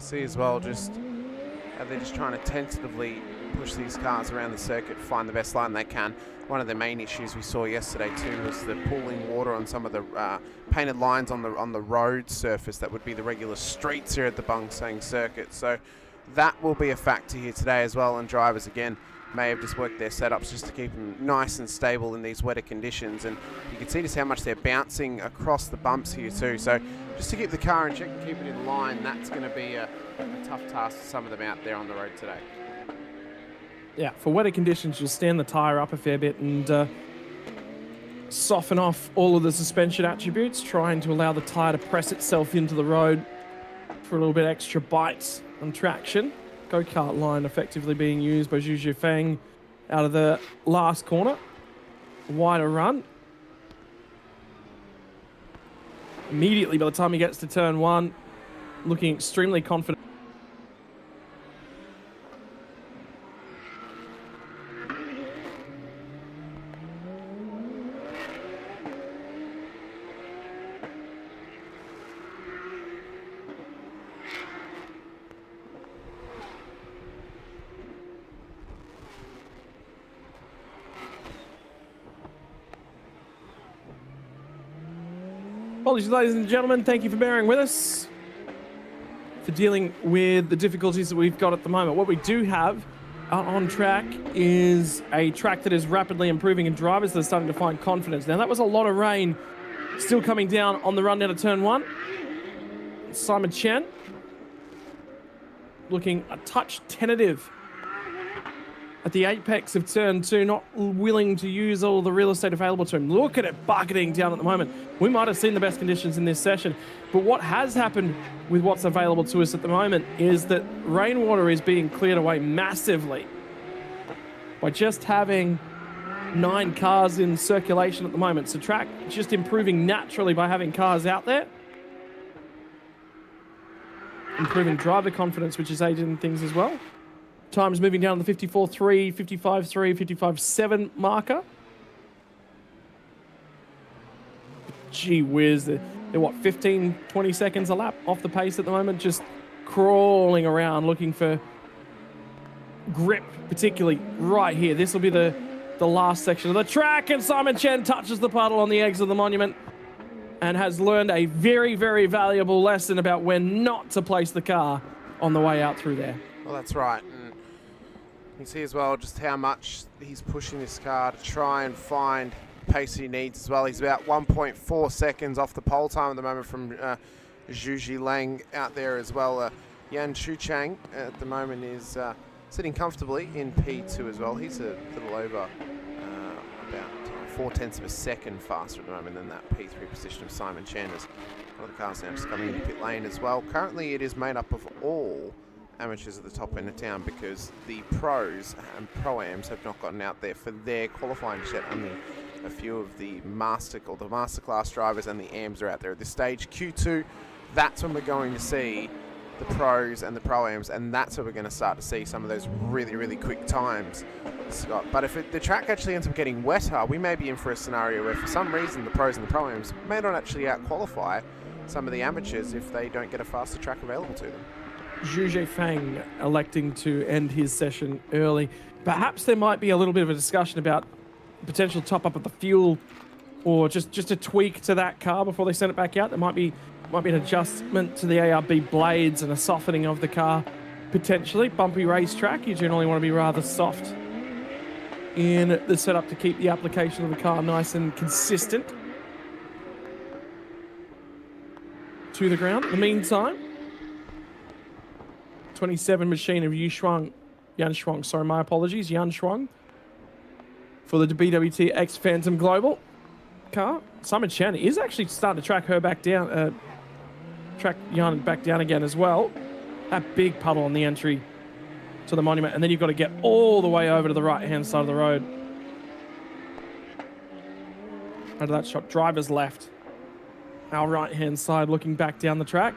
see as well just how they're just trying to tentatively push these cars around the circuit, find the best line they can. One of the main issues we saw yesterday too was the pooling water on some of the painted lines on the road surface that would be the regular streets here at the Bangsaen circuit. So that will be a factor here today as well, and drivers again may have just worked their setups just to keep them nice and stable in these wetter conditions. And you can see just how much they're bouncing across the bumps here too. So just to keep the car in check and keep it in line, that's going to be a tough task for some of them out there on the road today. Yeah, for wetter conditions, you'll stand the tyre up a fair bit and soften off all of the suspension attributes, trying to allow the tyre to press itself into the road for a little bit extra bite and traction. Go-kart line effectively being used by Zhu Zhifeng out of the last corner. Wider run. Immediately, by the time he gets to turn one, looking extremely confident. Apologies, ladies and gentlemen. Thank you for bearing with us, for dealing with the difficulties that we've got at the moment. What we do have on track is a track that is rapidly improving and drivers that are starting to find confidence. Now, that was a lot of rain still coming down on the run down to turn one. Simon Chen looking a touch tentative at the apex of turn two, not willing to use all the real estate available to him. Look at it bucketing down at the moment. We might have seen the best conditions in this session, but what has happened with what's available to us at the moment is that rainwater is being cleared away massively by just having 9 cars in circulation at the moment. So track just improving naturally by having cars out there. Improving driver confidence, which is aided in things as well. Times moving down to the 54.3, 55.3, 55.7 marker. Gee whiz, they're what, 15, 20 seconds a lap off the pace at the moment, just crawling around looking for grip, particularly right here. This will be the last section of the track, and Simon Chen touches the puddle on the eggs of the monument and has learned a very, very valuable lesson about when not to place the car on the way out through there. Well, that's right. You can see as well just how much he's pushing this car to try and find the pace he needs as well. He's about 1.4 seconds off the pole time at the moment from Zhu Zhilang out there as well. Yan Chuchang at the moment is sitting comfortably in P2 as well. He's a little over about 0.4 of a second faster at the moment than that P3 position of Simon Chen. As one of the cars now just coming into pit lane as well. Currently it is made up of all amateurs at the top end of town because the pros and pro-ams have not gotten out there for their qualifying yet. Only a few of the masterclass drivers and the AMs are out there at this stage. Q2, that's when we're going to see the pros and the pro-ams, and that's where we're going to start to see some of those really, really quick times, Scott. But if the track actually ends up getting wetter, we may be in for a scenario where for some reason the pros and the pro-ams may not actually out-qualify some of the amateurs if they don't get a faster track available to them. Zhu Zhifeng electing to end his session early. Perhaps there might be a little bit of a discussion about potential top-up of the fuel or just a tweak to that car before they send it back out. There might be an adjustment to the ARB blades and a softening of the car, potentially. Bumpy racetrack, you generally want to be rather soft in the setup to keep the application of the car nice and consistent to the ground. In the meantime, 27 machine of Yan Shuang, sorry, my apologies, Yan Shuang for the BWT X Phantom Global car. Simon Chen is actually starting to track her back down, track Yan back down again as well. That big puddle on the entry to the monument, and then you've got to get all the way over to the right-hand side of the road. Under that shot, driver's left. Our right-hand side looking back down the track.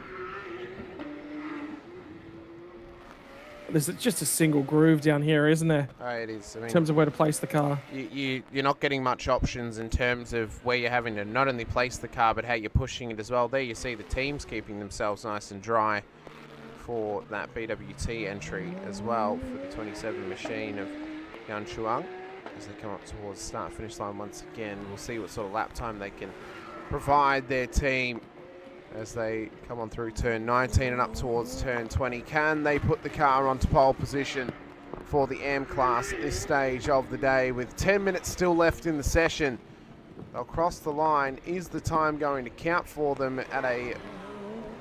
There's just a single groove down here, isn't there? Oh, it is. I mean, in terms of where to place the car. You're not getting much options in terms of where you're having to not only place the car, but how you're pushing it as well. There you see the teams keeping themselves nice and dry for that BWT entry as well for the 27 machine of Yan Chuang as they come up towards the start-finish line once again. We'll see what sort of lap time they can provide their team as they come on through turn 19 and up towards turn 20. Can they put the car onto pole position for the AM class at this stage of the day with 10 minutes still left in the session? They'll cross the line. Is the time going to count for them at a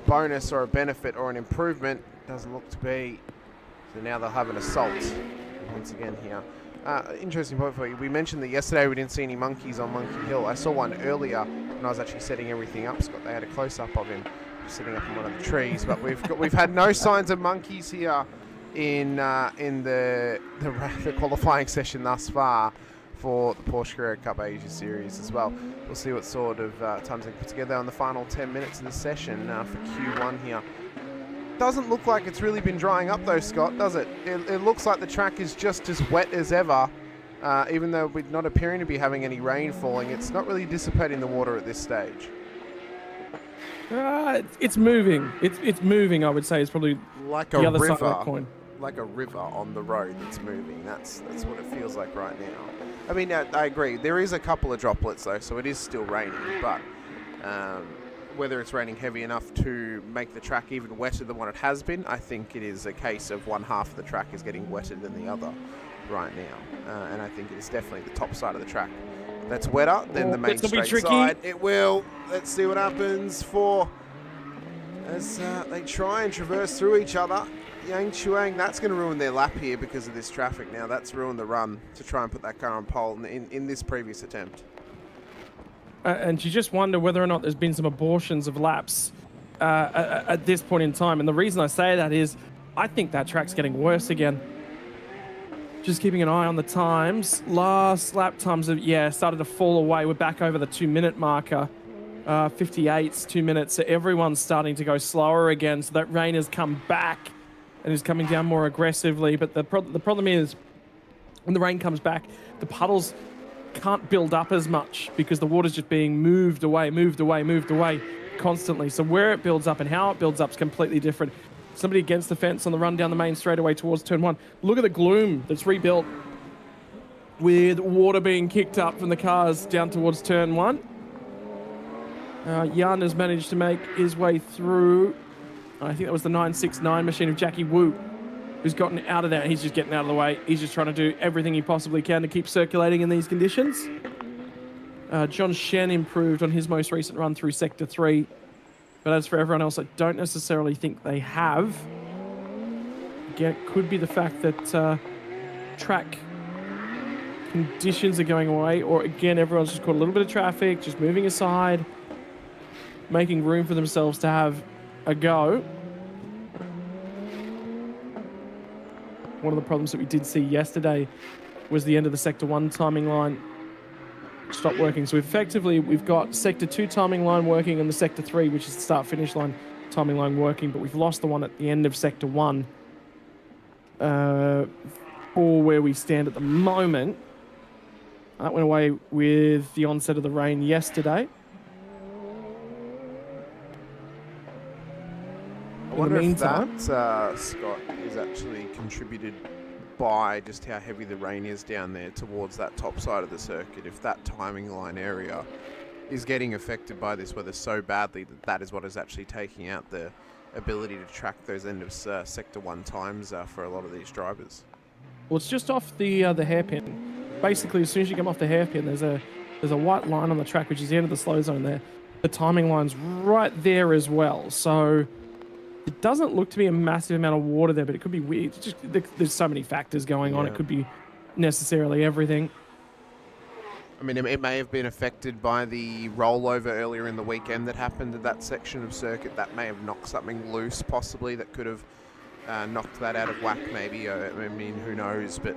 bonus or a benefit or an improvement? Doesn't look to be. So now they'll have an assault once again here. Interesting point for you. We mentioned that yesterday we didn't see any monkeys on Monkey Hill. I saw one earlier when I was actually setting everything up. Scott, they had a close-up of him sitting up in one of the trees. But we've had no signs of monkeys here in the qualifying session thus far for the Porsche Carrera Cup Asia Series as well. We'll see what sort of times they can put together on the final 10 minutes of the session for Q1 here. Doesn't look like it's really been drying up though, Scott, does it? It looks like the track is just as wet as ever, even though we're not appearing to be having any rain falling. It's not really dissipating the water at this stage. It's moving. It's moving, I would say, is probably like the a other river, side of that coin. Like a river on the road that's moving. That's what it feels like right now. I mean, I agree. There is a couple of droplets though, so it is still raining, but whether it's raining heavy enough to make the track even wetter than what it has been, I think it is a case of one half of the track is getting wetter than the other right now. And I think it is definitely the top side of the track that's wetter than the main straight side. It will. Let's see what happens as they try and traverse through each other. Yang Chuang, that's going to ruin their lap here because of this traffic now. That's ruined the run to try and put that car on pole in this previous attempt. And you just wonder whether or not there's been some abortions of laps at this point in time. And the reason I say that is I think that track's getting worse again. Just keeping an eye on the times. Last lap times have, started to fall away. We're back over the 2-minute marker. 58's 2 minutes. So everyone's starting to go slower again. So that rain has come back and is coming down more aggressively. But the problem is when the rain comes back, the puddles can't build up as much because the water's just being moved away constantly. So where it builds up and how it builds up is completely different. Somebody against the fence on the run down the main straightaway towards turn 1. Look at the gloom that's rebuilt with water being kicked up from the cars down towards turn 1. Jan has managed to make his way through. I think that was the 969 machine of Jackie Wu, who's gotten out of there. He's just getting out of the way. He's just trying to do everything he possibly can to keep circulating in these conditions. John Shen improved on his most recent run through Sector 3. But as for everyone else, I don't necessarily think they have. Again, it could be the fact that track conditions are going away, or again, everyone's just caught a little bit of traffic, just moving aside, making room for themselves to have a go. One of the problems that we did see yesterday was the end of the Sector 1 timing line stopped working. So effectively, we've got Sector 2 timing line working and the Sector 3, which is the start-finish line timing line working, but we've lost the one at the end of Sector 1 for where we stand at the moment. That went away with the onset of the rain yesterday. I wonder if that, Scott, is actually contributed by just how heavy the rain is down there towards that top side of the circuit. If that timing line area is getting affected by this weather so badly that is what is actually taking out the ability to track those end of Sector 1 times for a lot of these drivers. Well, it's just off the hairpin. Basically, as soon as you come off the hairpin, there's a white line on the track, which is the end of the slow zone there. The timing line's right there as well. So it doesn't look to be a massive amount of water there, but it could be weird. It's just, there's so many factors going on. It could be necessarily everything. I mean, it may have been affected by the rollover earlier in the weekend that happened at that section of circuit. That may have knocked something loose, possibly, that could have knocked that out of whack, maybe. I mean, who knows? But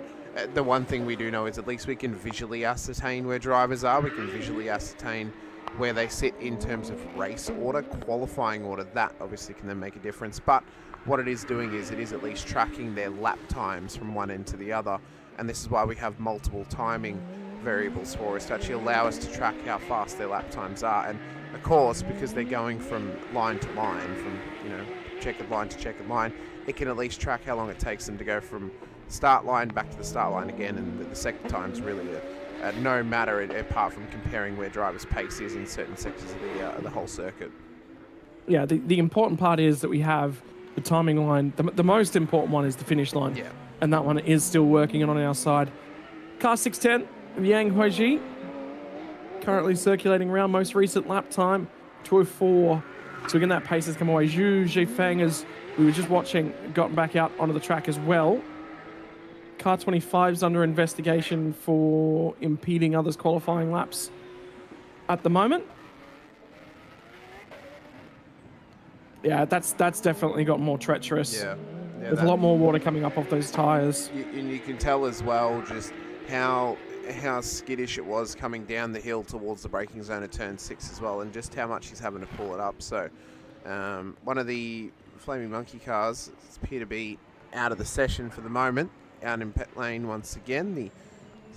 the one thing we do know is at least we can visually ascertain where drivers are. We can visually ascertain where they sit in terms of race order, qualifying order. That obviously can then make a difference. But what it is doing is it is at least tracking their lap times from one end to the other. And this is why we have multiple timing variables for us to actually allow us to track how fast their lap times are. And of course, because they're going from line to line, from checkered line to checkered line, it can at least track how long it takes them to go from start line back to the start line again, and the second time's really no matter apart from comparing where drivers' pace is in certain sectors of the whole circuit. Yeah, the important part is that we have the timing line. The most important one is the finish line. Yeah. And that one is still working on our side. Car 610, Yang Huiji, currently circulating around. Most recent lap time, 2:04. So again, that pace has come away. Zhu Zhifeng, as we were just watching, gotten back out onto the track as well. Car 25 is under investigation for impeding others' qualifying laps at the moment. Yeah, that's definitely got more treacherous. Yeah. There's a lot more water coming up off those tyres. And you can tell as well just how skittish it was coming down the hill towards the braking zone of turn 6 as well, and just how much he's having to pull it up. So one of the Flaming Monkey cars appear to be out of the session for the moment, out in pit lane once again. The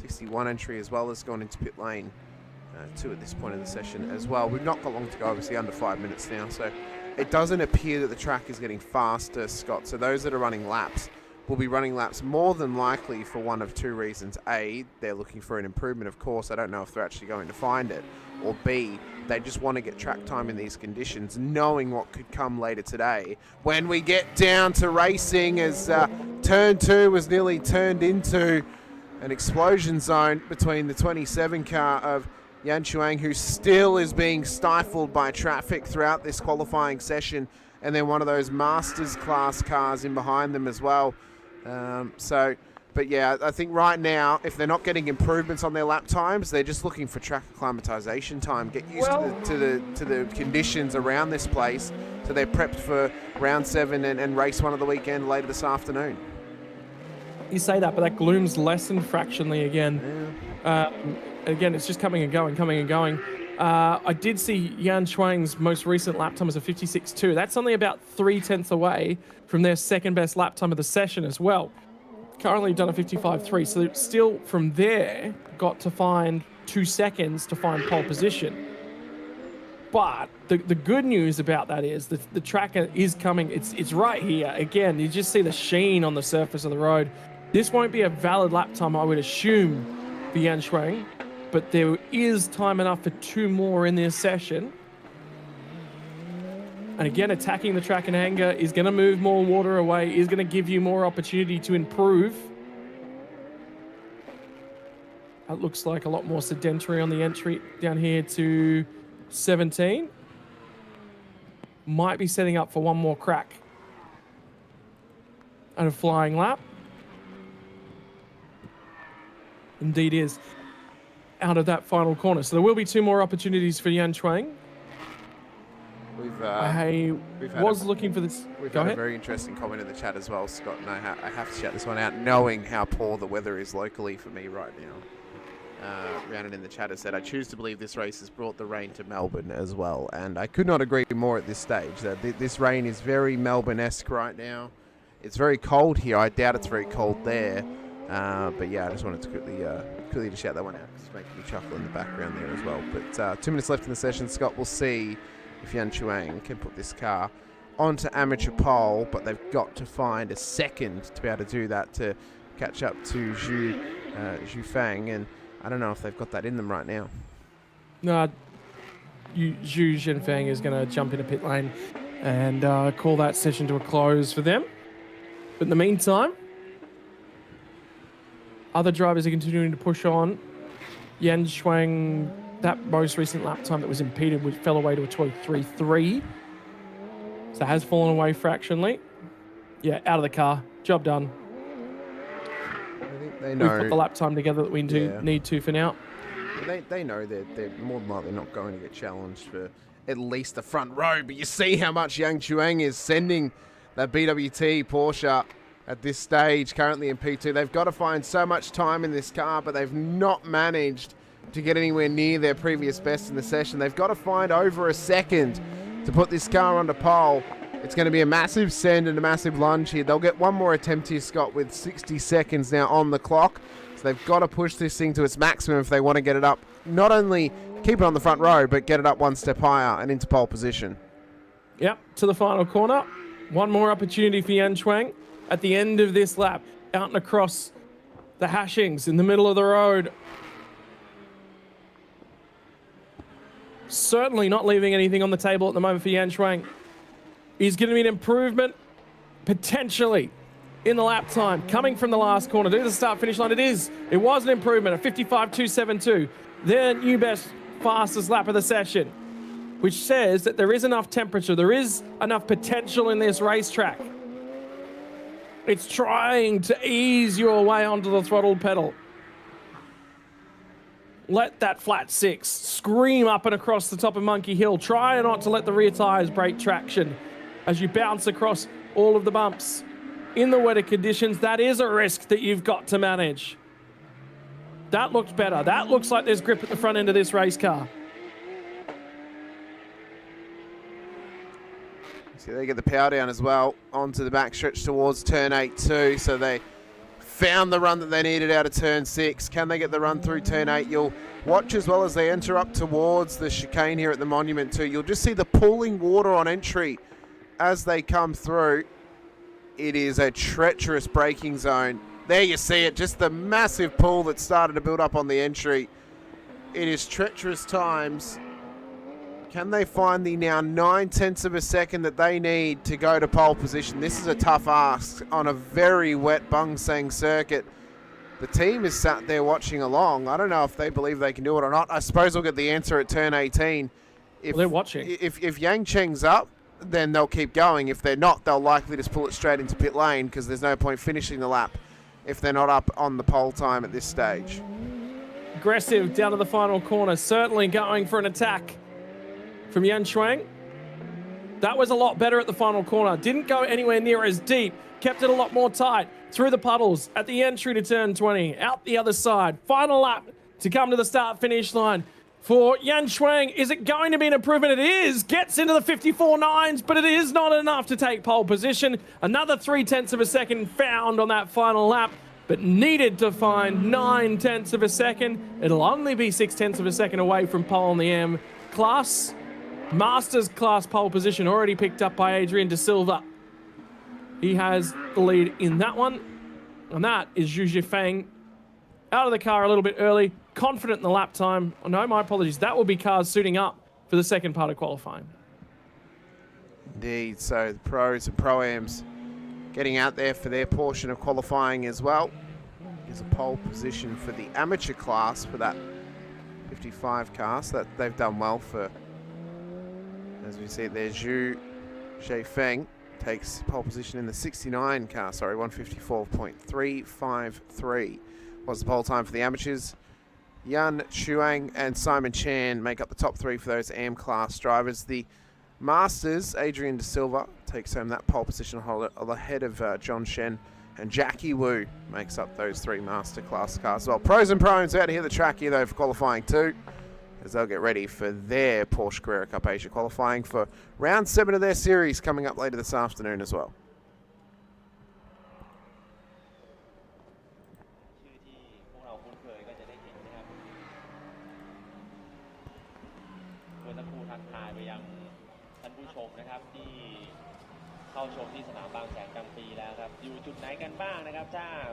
61 entry as well has gone into pit lane 2 at this point in the session as well. We've not got long to go, obviously under 5 minutes now, so it doesn't appear that the track is getting faster, Scott. So those that are running laps will be running laps more than likely for one of two reasons. A, they're looking for an improvement, of course. I don't know if they're actually going to find it. Or B, they just want to get track time in these conditions, knowing what could come later today. When we get down to racing, as turn 2 was nearly turned into an explosion zone between the 27 car of Yan Chuang, who still is being stifled by traffic throughout this qualifying session, and then one of those Masters class cars in behind them as well. But yeah, I think right now, if they're not getting improvements on their lap times, they're just looking for track acclimatization time. Get used to the conditions around this place, so they're prepped for round 7 and race 1 of the weekend later this afternoon. You say that, but that gloom's lessened fractionally again. Yeah. Again, it's just coming and going. I did see Yan Chuang's most recent lap time was a 56.2. That's only about 0.3 away from their second best lap time of the session as well. Currently done a 55.3, so still from there got to find 2 seconds to find pole position. But the good news about that is that the track is coming. It's right here. Again, you just see the sheen on the surface of the road. This won't be a valid lap time, I would assume, for Yan Chuang, but there is time enough for 2 more in this session. And again, attacking the track in anger is going to move more water away, is going to give you more opportunity to improve. That looks like a lot more sedentary on the entry down here to 17. Might be setting up for one more crack and a flying lap. Indeed is. Out of that final corner. So there will be 2 more opportunities for Yan Chuang. I was looking for this. We've had a very interesting comment in the chat as well, Scott, and I have to shout this one out, knowing how poor the weather is locally for me right now. Rhiannon in the chat has said, I choose to believe this race has brought the rain to Melbourne as well, and I could not agree more at this stage. This rain is very Melbourne-esque right now. It's very cold here. I doubt it's very cold there. But yeah, I just wanted to quickly to shout that one out because it's making me chuckle in the background there as well. But 2 minutes left in the session, Scott. We'll see if Yan Chuang can put this car onto amateur pole, but they've got to find a second to be able to do that to catch up to Zhu Fang, and I don't know if they've got that in them right now. No, Zhu Zhenfang is going to jump into pit lane and call that session to a close for them. But in the meantime, other drivers are continuing to push on. Yan Chuang, that most recent lap time that was impeded, which fell away to a 12.33. So has fallen away fractionally. Yeah, out of the car. Job done. I think they know. We've put the lap time together that we need to for now. They know they're more than likely not going to get challenged for at least the front row. But you see how much Yang Chuang is sending that BWT Porsche at this stage, currently in P2. They've got to find so much time in this car, but they've not managed to get anywhere near their previous best in the session. They've got to find over a second to put this car onto pole. It's going to be a massive send and a massive lunge here. They'll get one more attempt here, Scott, with 60 seconds now on the clock. So they've got to push this thing to its maximum if they want to get it up. Not only keep it on the front row, but get it up one step higher and into pole position. Yep, to the final corner. One more opportunity for Yan Chuang at the end of this lap, out and across the hashings in the middle of the road. Certainly not leaving anything on the table at the moment for Yan Chuang. He's going to be an improvement, potentially, in the lap time. Coming from the last corner to the start-finish line, it was an improvement, a 55.272. Their new best fastest lap of the session, which says that there is enough temperature, there is enough potential in this racetrack. It's trying to ease your way onto the throttle pedal. Let that flat six scream up and across the top of Monkey Hill. Try not to let the rear tires break traction as you bounce across all of the bumps. In the wetter conditions, that is a risk that you've got to manage. That looks better. That looks like there's grip at the front end of this race car. See, they get the power down as well onto the backstretch towards turn 8 too. So they found the run that they needed out of turn 6. Can they get the run through turn 8? You'll watch as well as they enter up towards the chicane here at the monument too. You'll just see the pooling water on entry as they come through. It is a treacherous braking zone. There you see it, just the massive pool that started to build up on the entry. It is treacherous times. Can they find the now 9/10 of a second that they need to go to pole position? This is a tough ask on a very wet Bangsaen circuit. The team is sat there watching along. I don't know if they believe they can do it or not. I suppose we'll get the answer at turn 18. If, well, they're watching. If Yang Cheng's up, then they'll keep going. If they're not, they'll likely just pull it straight into pit lane because there's no point finishing the lap if they're not up on the pole time at this stage. Aggressive down to the final corner. Certainly going for an attack from Yan Chuang. That was a lot better at the final corner. Didn't go anywhere near as deep. Kept it a lot more tight. Through the puddles at the entry to turn 20. Out the other side. Final lap to come to the start-finish line for Yan Chuang. Is it going to be an improvement? It is. Gets into the 54.9s, but it is not enough to take pole position. Another 0.3 of a second found on that final lap, but needed to find 0.9 of a second. It'll only be 0.6 of a second away from pole in the M class. Masters class pole position already picked up by Adrian De Silva. He has the lead in that one. And that is Zhu Zhifeng out of the car a little bit early. Confident in the lap time. Oh, no, my apologies. That will be cars suiting up for the second part of qualifying. Indeed. So the pros and pro-ams getting out there for their portion of qualifying as well. Here's a pole position for the amateur class for that 55 car. So that they've done well for, as we see there, Zhu Zhifeng takes pole position in the 69 car, 154.353 was the pole time for the amateurs. Yan Chuang and Simon Chan make up the top three for those AM class drivers. The Masters, Adrian De Silva takes home that pole position ahead of John Shen, and Jackie Wu makes up those three Master class cars as well. Pros and pros out to hit the track here though for qualifying too, as they'll get ready for their Porsche Carrera Cup Asia qualifying for round 7 of their series coming up later this afternoon as well.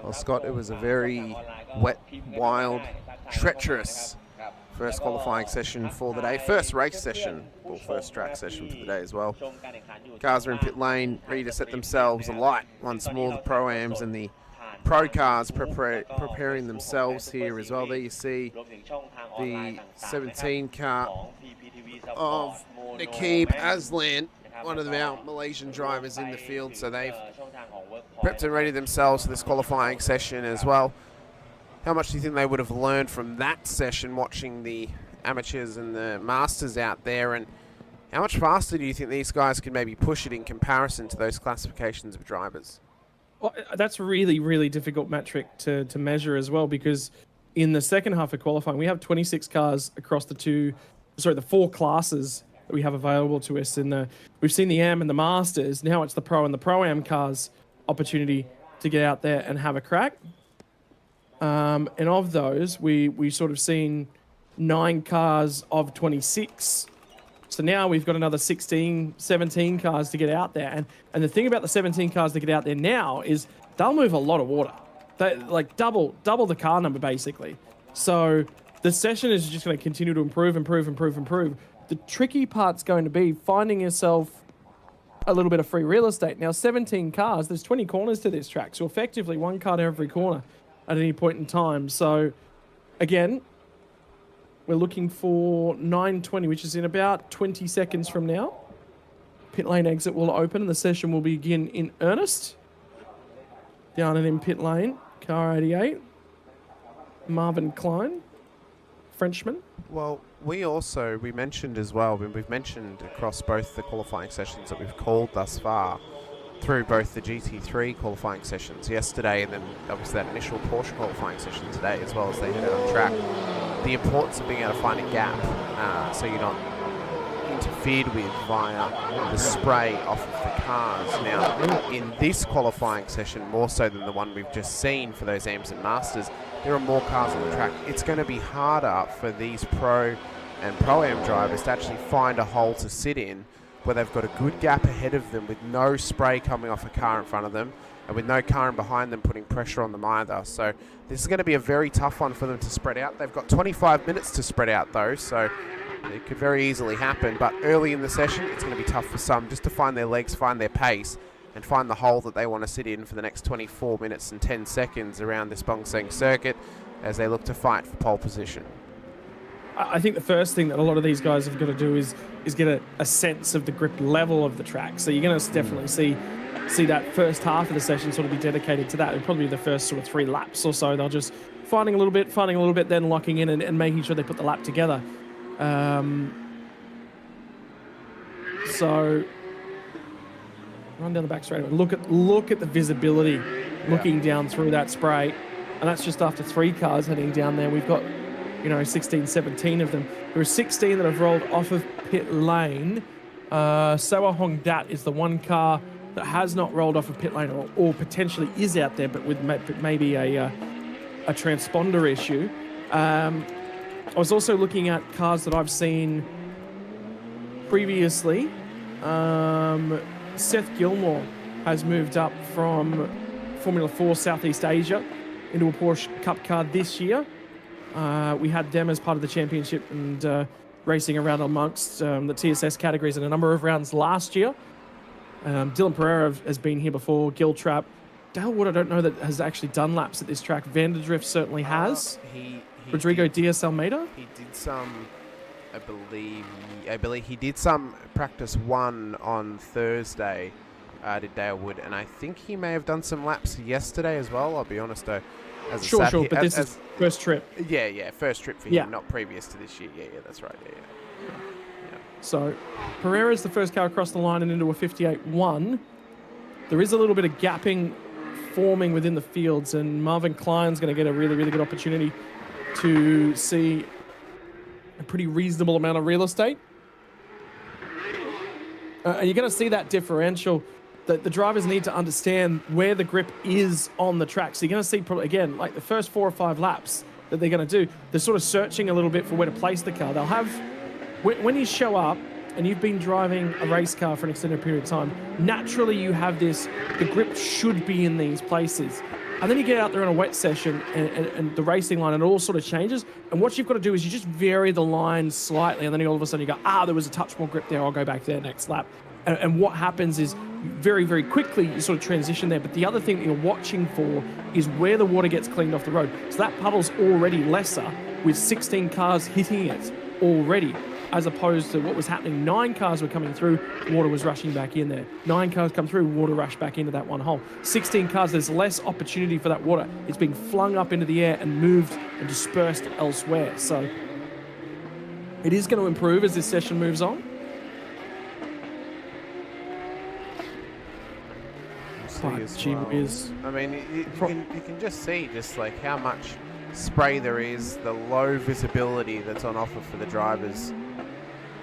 Well, Scott, it was a very wet, wild, treacherous first qualifying session for the day. First race session, or first track session for the day as well. Cars are in pit lane, ready to set themselves alight once more. The Pro-Ams and the Pro cars preparing themselves here as well. There you see the 17 car of Nakib Aslan, one of our Malaysian drivers in the field. So they've prepped and ready themselves for this qualifying session as well. How much do you think they would have learned from that session watching the amateurs and the masters out there, and how much faster do you think these guys can maybe push it in comparison to those classifications of drivers? Well, that's a really, really difficult metric to measure as well, because in the second half of qualifying, we have 26 cars across the four classes that we have available to us. We've seen the AM and the Masters. Now it's the Pro and the Pro-Am cars' opportunity to get out there and have a crack. And of those, we sort of seen 9 cars of 26 So now we've got another 16, 17 cars to get out there. And the thing about the 17 cars to get out there now is they'll move a lot of water. They like double the car number basically. So the session is just going to continue to improve. The tricky part's going to be finding yourself a little bit of free real estate. Now 17 cars, there's 20 corners to this track. So effectively one car to every corner at any point in time. So again, we're looking for 9:20, which is in about 20 seconds from now. Pit lane exit will open and the session will begin in earnest. Down and in pit lane, car 88, Marvin Klein, Frenchman. Well, we mentioned as well, we've mentioned across both the qualifying sessions that we've called thus far, through both the GT3 qualifying sessions yesterday and then obviously that initial Porsche qualifying session today, as well as they headed on track, the importance of being able to find a gap so you're not interfered with via the spray off of the cars. Now, in this qualifying session, more so than the one we've just seen for those AMs and Masters, there are more cars on the track. It's going to be harder for these Pro and Pro-Am drivers to actually find a hole to sit in where they've got a good gap ahead of them with no spray coming off a car in front of them and with no car in behind them putting pressure on them either. So this is going to be a very tough one for them to spread out. They've got 25 minutes to spread out though, so it could very easily happen. But early in the session, it's going to be tough for some just to find their legs, find their pace, and find the hole that they want to sit in for the next 24 minutes and 10 seconds around this Bangsaen circuit as they look to fight for pole position. I think the first thing that a lot of these guys have got to do is get a sense of the grip level of the track. So you're going to definitely see that first half of the session sort of be dedicated to that. It'll probably be the first sort of 3 laps or so. They'll just finding a little bit, then locking in and making sure they put the lap together. So run down the back straight away. Look at the visibility looking down through that spray. And that's just after 3 cars heading down there. We've got 16, 17 of them. There are 16 that have rolled off of pit lane. Sawa Hongdat is the one car that has not rolled off of pit lane or potentially is out there, but with maybe a transponder issue. I was also looking at cars that I've seen previously. Seth Gilmore has moved up from Formula 4 Southeast Asia into a Porsche Cup car this year. We had them as part of the championship and racing around amongst the TSS categories in a number of rounds last year. Dylan Pereira has been here before, Gil Trapp. Dale Wood, I don't know that has actually done laps at this track. Vanderdrift certainly has. Rodrigo Diaz Almeida? He did some, I believe he did some practice 1 on Thursday, did Dale Wood, and I think he may have done some laps yesterday as well, I'll be honest though. Sure, but this is first trip. Yeah, first trip for him, not previous to this year. Yeah, that's right, yeah. So, Pereira's the first car across the line and into a 58-1. There is a little bit of gapping forming within the fields, and Marvin Klein's going to get a really, really good opportunity to see a pretty reasonable amount of real estate. And you're going to see that differential that the drivers need to understand where the grip is on the track. So you're going to see, probably, again, like the first 4 or 5 laps that they're going to do, they're sort of searching a little bit for where to place the car. They'll have, when you show up and you've been driving a race car for an extended period of time, naturally you have this, the grip should be in these places. And then you get out there on a wet session and the racing line, and it all sort of changes. And what you've got to do is you just vary the line slightly, and then all of a sudden you go, there was a touch more grip there, I'll go back there next lap. And what happens is very, very quickly you sort of transition there. But the other thing that you're watching for is where the water gets cleaned off the road. So that puddle's already lesser with 16 cars hitting it already, as opposed to what was happening. 9 cars were coming through, water was rushing back in there. 9 cars come through, water rushed back into that one hole. 16 cars, there's less opportunity for that water. It's being flung up into the air and moved and dispersed elsewhere. So it is going to improve as this session moves on. I mean, you can just see just like how much spray there is, the low visibility that's on offer for the drivers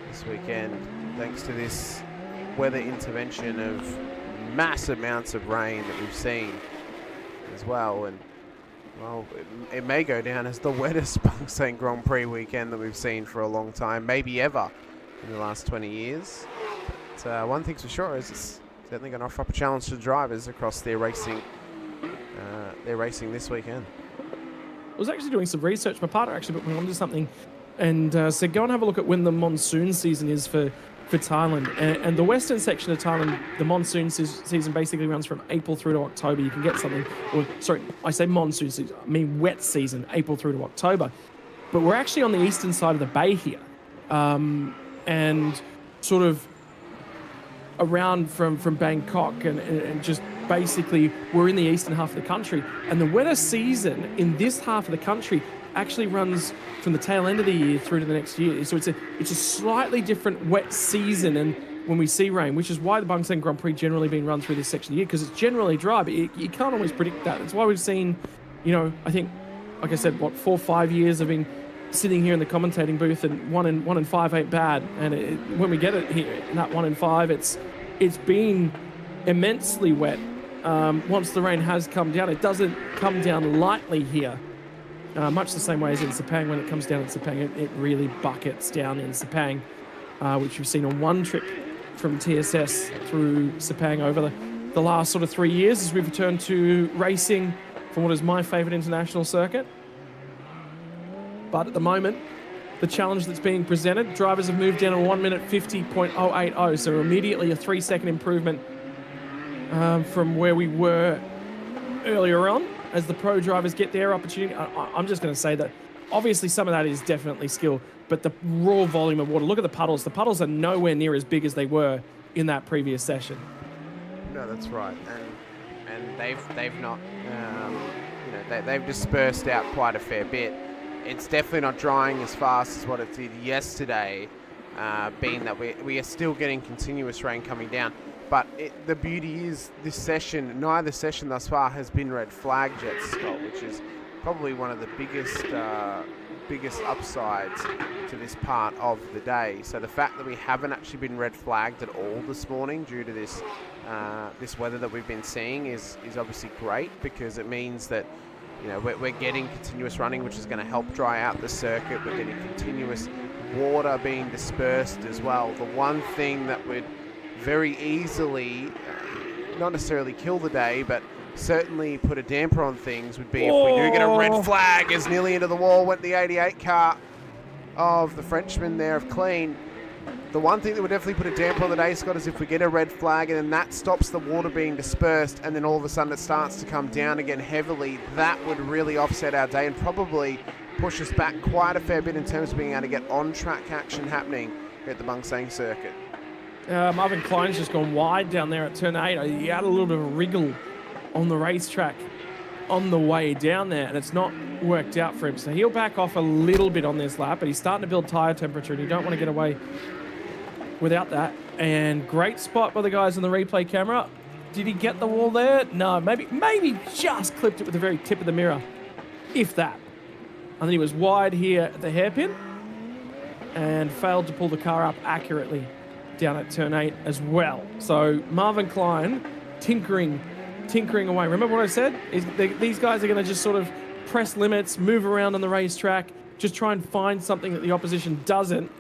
this weekend, thanks to this weather intervention of mass amounts of rain that we've seen as well. And well, it may go down as the wettest Bangsaen Grand Prix weekend that we've seen for a long time, maybe ever. in the last 20 years. But one thing's for sure is it's certainly going to offer up a challenge to drivers across their racing this weekend. I was actually doing some research. My partner actually put me onto something and said, go and have a look at when the monsoon season is for Thailand. And the western section of Thailand, the monsoon season basically runs from April through to October. You can get something, or sorry, I say monsoon season, I mean wet season, April through to October. But we're actually on the eastern side of the bay here. And sort of around from Bangkok and just basically we're in the eastern half of the country, and the wetter season in this half of the country actually runs from the tail end of the year through to the next year. So it's a slightly different wet season and when we see rain, which is why the Bangsaen Grand Prix generally been run through this section of the year, because it's generally dry, but you can't always predict that. That's why we've seen, I think, like I said, 4 or 5 years I've been sitting here in the commentating booth, and 1 in 5 ain't bad. And when we get it here, in that 1 in 5, it's been immensely wet. Once the rain has come down, it doesn't come down lightly here. Much the same way as in Sepang. When it comes down in Sepang, it really buckets down in Sepang, which we've seen on one trip from TSS through Sepang over the last sort of 3 years as we've returned to racing for what is my favourite international circuit. But at the moment, the challenge that's being presented, drivers have moved down to 1 minute 50.080, so immediately a 3-second improvement from where we were earlier on as the pro drivers get their opportunity. I'm just going to say that obviously some of that is definitely skill, but the raw volume of water, look at the puddles. The puddles are nowhere near as big as they were in that previous session. No, that's right, and they've not, they've dispersed out quite a fair bit. It's definitely not drying as fast as what it did yesterday, being that we are still getting continuous rain coming down. But the beauty is this session, neither session thus far has been red flagged yet, Scott, which is probably one of the biggest upsides to this part of the day. So the fact that we haven't actually been red flagged at all this morning due to this weather that we've been seeing is obviously great, because it means that we're getting continuous running, which is going to help dry out the circuit. We're getting continuous water being dispersed as well. The one thing that would very easily, not necessarily kill the day, but certainly put a damper on things would be if we do get a red flag, as nearly into the wall went the 88 car of the Frenchman there of Clean. The one thing that would definitely put a damper on the day, Scott, is if we get a red flag and then that stops the water being dispersed and then all of a sudden it starts to come down again heavily. That would really offset our day and probably push us back quite a fair bit in terms of being able to get on-track action happening here at the Bangsaen circuit. Marvin Klein's just gone wide down there at turn 8. He had a little bit of a wriggle on the racetrack on the way down there, and it's not worked out for him. So he'll back off a little bit on this lap, but he's starting to build tyre temperature, and you don't want to get away without that. And great spot by the guys on the replay camera. Did he get the wall there? No, maybe just clipped it with the very tip of the mirror, if that. I think he was wide here at the hairpin and failed to pull the car up accurately down at turn 8 as well. So Marvin Klein tinkering away. Remember what I said? These guys are going to just sort of press limits, move around on the racetrack, just try and find something that the opposition doesn't.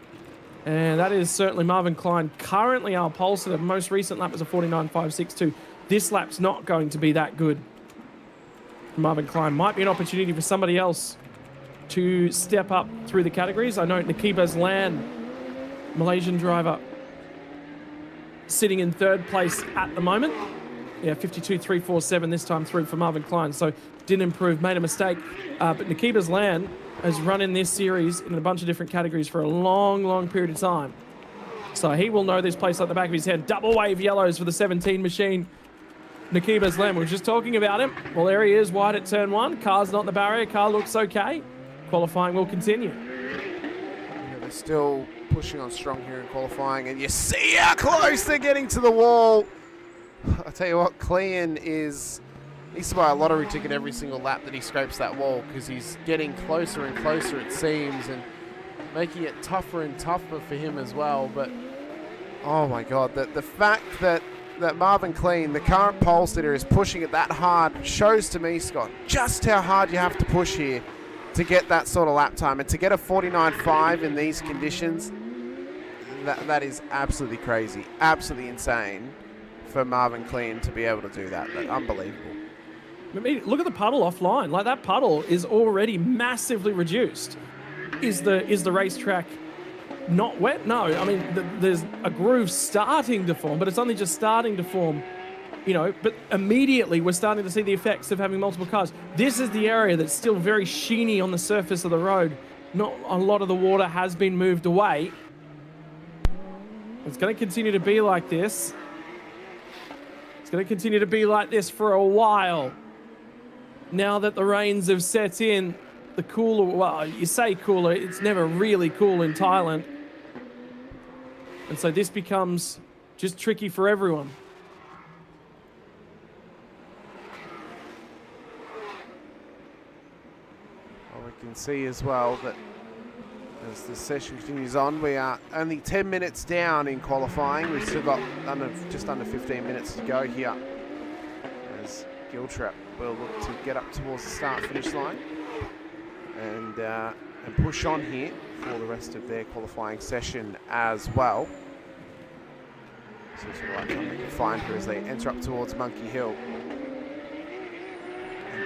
And that is certainly Marvin Klein. Currently our pulse, the most recent lap was a 49.562. This lap's not going to be that good. Marvin Klein might be an opportunity for somebody else to step up through the categories. I know Nikki Baslan, Malaysian driver, sitting in 3rd place at the moment. Yeah, 52.347 this time through for Marvin Klein. So didn't improve, made a mistake. But Nakiba's Land has run in this series in a bunch of different categories for a long, long period of time. So he will know this place like the back of his head. Double wave yellows for the 17 machine. Nakiba's Land, we were just talking about him. Well, there he is, wide at turn 1. Car's not in the barrier. Car looks okay. Qualifying will continue. Yeah, they're still pushing on strong here in qualifying, and you see how close they're getting to the wall. I tell you what, Clean needs to buy a lottery ticket every single lap that he scrapes that wall, because he's getting closer and closer, it seems, and making it tougher and tougher for him as well. But oh my God, the fact that Marvin Clean, the current pole sitter, is pushing it that hard shows to me, Scott, just how hard you have to push here to get that sort of lap time, and to get a 49.5 in these conditions. that is absolutely crazy, absolutely insane for Marvin Clean to be able to do that. Unbelievable. I mean, look at the puddle offline. Like, that puddle is already massively reduced. Is the racetrack not wet? No. I mean, there's a groove starting to form, but it's only just starting to form. But immediately we're starting to see the effects of having multiple cars. This is the area that's still very sheeny on the surface of the road. Not a lot of the water has been moved away. It's going to continue to be like this. It's going to continue to be like this for a while. Now that the rains have set in, the cooler, well, you say cooler, it's never really cool in Thailand. And so this becomes just tricky for everyone. Well, we can see as well that as the session continues on, we are only 10 minutes down in qualifying. We've still got just under 15 minutes to go here, as Giltrap will look to get up towards the start-finish line and push on here for the rest of their qualifying session as well. So it's the right time they can find her as they enter up towards Monkey Hill.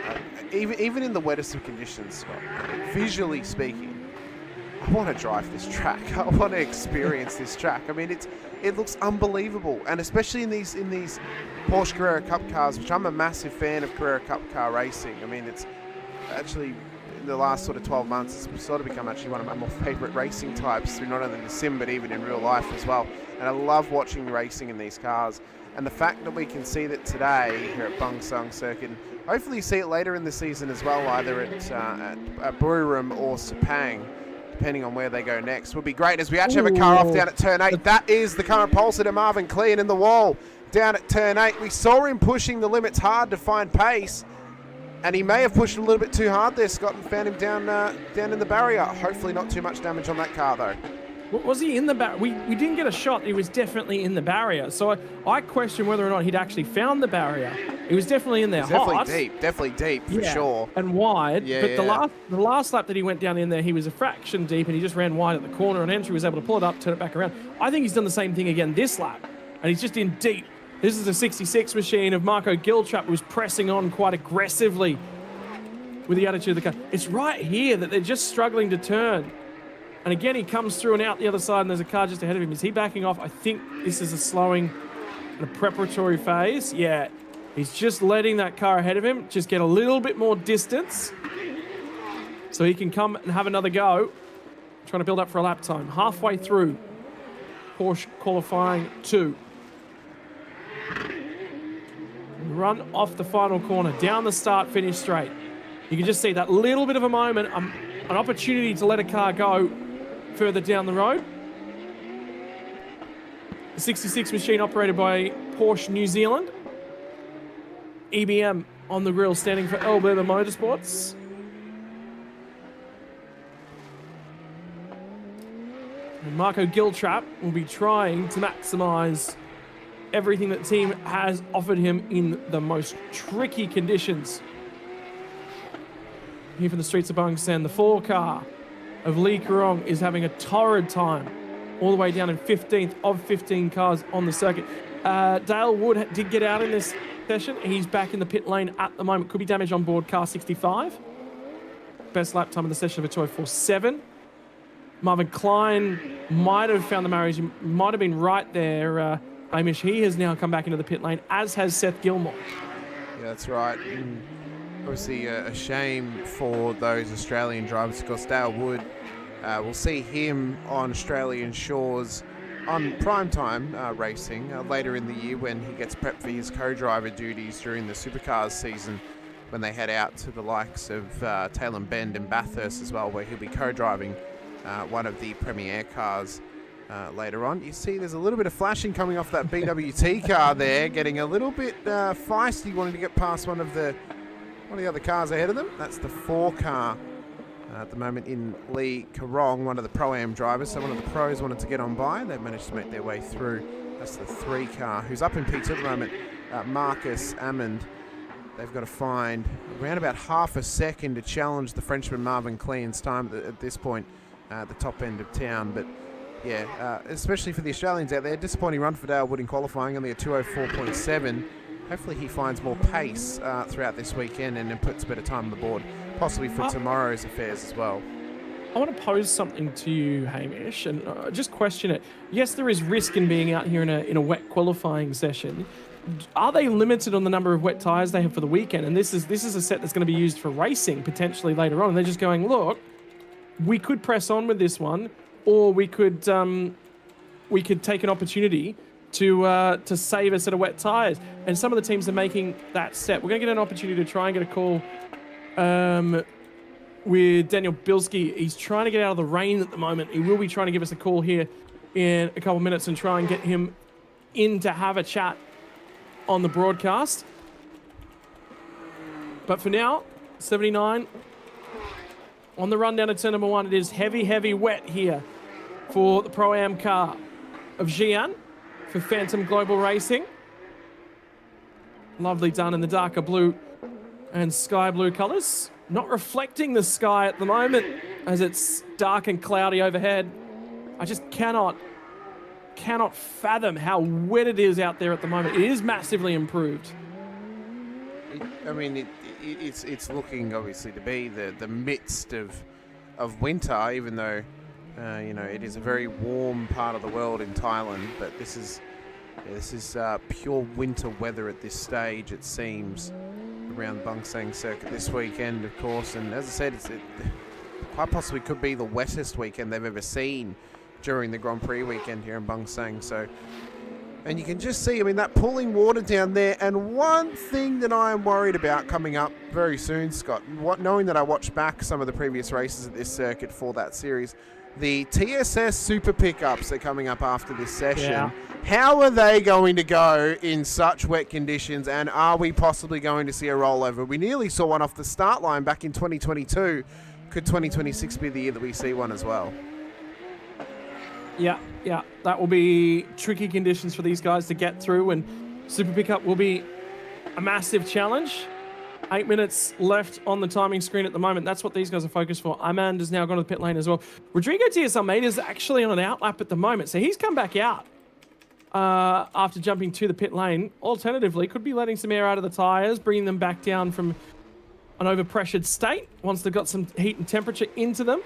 And, even in the wettest of conditions, Scott, visually speaking, I want to drive this track. I want to experience this track. I mean, it looks unbelievable, and especially in these Porsche Carrera Cup cars, which I'm a massive fan of Carrera Cup car racing. I mean, it's actually in the last sort of 12 months, it's sort of become actually one of my more favourite racing types through not only the sim but even in real life as well. And I love watching racing in these cars. And the fact that we can see that today here at Bangsaen Circuit, hopefully see it later in the season as well, either at Buriram or Sepang, depending on where they go next, would be great. As we actually have a car off down at turn 8. That is the current pulsar to Marvin Clean in the wall down at turn 8. We saw him pushing the limits hard to find pace, and he may have pushed a little bit too hard there, Scott, and found him down in the barrier. Hopefully not too much damage on that car, though. Was he in the barrier? We didn't get a shot. He was definitely in the barrier. So I question whether or not he'd actually found the barrier. He was definitely in there. Definitely deep for sure. And wide. But the last lap that he went down in there, he was a fraction deep, and he just ran wide at the corner on entry. Was able to pull it up, turn it back around. I think he's done the same thing again this lap, and he's just in deep. This is a 66 machine of Marco Giltrap, who's pressing on quite aggressively with the attitude of the car. It's right here that they're just struggling to turn. And again, he comes through and out the other side, and there's a car just ahead of him. Is he backing off? I think this is a slowing and a preparatory phase. Yeah, he's just letting that car ahead of him just get a little bit more distance so he can come and have another go, trying to build up for a lap time. Halfway through Porsche qualifying 2. Run off the final corner, down the start, finish straight. You can just see that little bit of a moment, an opportunity to let a car go further down the road. The 66 machine operated by Porsche New Zealand. EBM on the grille, standing for Alberta Motorsports. And Marco Giltrap will be trying to maximise everything that the team has offered him in the most tricky conditions. Here from the streets of Bangsaen, the 4 car of Lee Karong is having a torrid time, all the way down in 15th of 15 cars on the circuit. Dale Wood did get out in this session. He's back in the pit lane at the moment. Could be damage on board car 65. Best lap time of the session of a 2:04.7. Marvin Klein might have found the marriage. He might have been right there, Hamish. He has now come back into the pit lane, as has Seth Gilmore. Yeah, that's right. Obviously a shame for those Australian drivers, because Dale Wood, we'll see him on Australian shores on primetime racing later in the year when he gets prepped for his co-driver duties during the Supercars season, when they head out to the likes of Tailem Bend and Bathurst as well, where he'll be co-driving one of the Premier cars later on. You see there's a little bit of flashing coming off that BWT car there, getting a little bit feisty, wanting to get past one of the other cars ahead of them. That's the 4 car at the moment in Lee Karong, one of the Pro-Am drivers. So one of the pros wanted to get on by. They've managed to make their way through. That's the 3 car, who's up in P2 at the moment, Marcus Amond. They've got to find around about half a second to challenge the Frenchman Marvin Clean's time at this point at the top end of town. But especially for the Australians out there. Disappointing run for Dale Wood in qualifying, only a 2:04.7. Hopefully he finds more pace throughout this weekend and then puts a bit of time on the board, possibly for tomorrow's affairs as well. I want to pose something to you, Hamish, and just question it. Yes, there is risk in being out here in a wet qualifying session. Are they limited on the number of wet tyres they have for the weekend? And this is a set that's going to be used for racing potentially later on. And they're just going, look, we could press on with this one, or we could take an opportunity to save a set of wet tyres. And some of the teams are making that step. We're going to get an opportunity to try and get a call with Daniel Bilski. He's trying to get out of the rain at the moment. He will be trying to give us a call here in a couple of minutes and try and get him in to have a chat on the broadcast. But for now, 79 on the run down to turn number 1. It is heavy wet here for the Pro-Am car of Xi'an for Phantom Global Racing. Lovely done in the darker blue and sky blue colours. Not reflecting the sky at the moment as it's dark and cloudy overhead. I just cannot fathom how wet it is out there at the moment. It is massively improved. It's looking obviously to be the midst of winter, even though it is a very warm part of the world in Thailand. But this is pure winter weather at this stage, it seems, around Bangsaen circuit this weekend, of course. And as I said, it quite possibly could be the wettest weekend they've ever seen during the Grand Prix weekend here in Bangsaen. So, and you can just see, that pooling water down there. And one thing that I am worried about coming up very soon, Scott, knowing that I watched back some of the previous races at this circuit for that series, the TSS Super Pickups are coming up after this session. Yeah. How are they going to go in such wet conditions, and are we possibly going to see a rollover? We nearly saw one off the start line back in 2022. Could 2026 be the year that we see one as well? Yeah, that will be tricky conditions for these guys to get through, and Super Pickup will be a massive challenge. 8 minutes left on the timing screen at the moment. That's what these guys are focused for. Amand has now gone to the pit lane as well. Rodrigo Diaz Almeida is actually on an outlap at the moment, so he's come back out after jumping to the pit lane. Alternatively, could be letting some air out of the tyres, bringing them back down from an overpressured state once they've got some heat and temperature into them.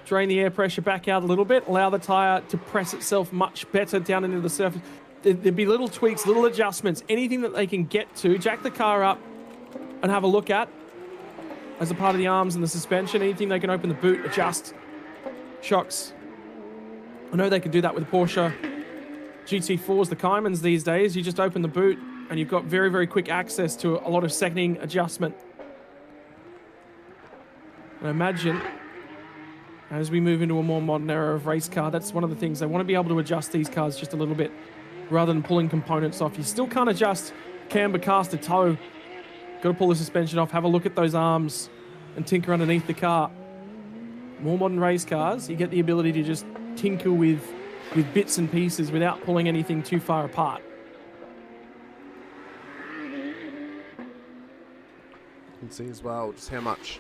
Drain the air pressure back out a little bit, allow the tyre to press itself much better down into the surface. There'd be little tweaks, little adjustments, anything that they can get to, jack the car up and have a look at as a part of the arms and the suspension. Anything they can open the boot, adjust, shocks. I know they can do that with the Porsche GT4s, the Caymans these days. You just open the boot and you've got very quick access to a lot of setting adjustment. And imagine, as we move into a more modern era of race car, that's one of the things. They want to be able to adjust these cars just a little bit rather than pulling components off. You still can't adjust camber, caster, toe. Got to pull the suspension off, have a look at those arms and tinker underneath the car. More modern race cars, you get the ability to just tinker with bits and pieces without pulling anything too far apart. You can see as well just how much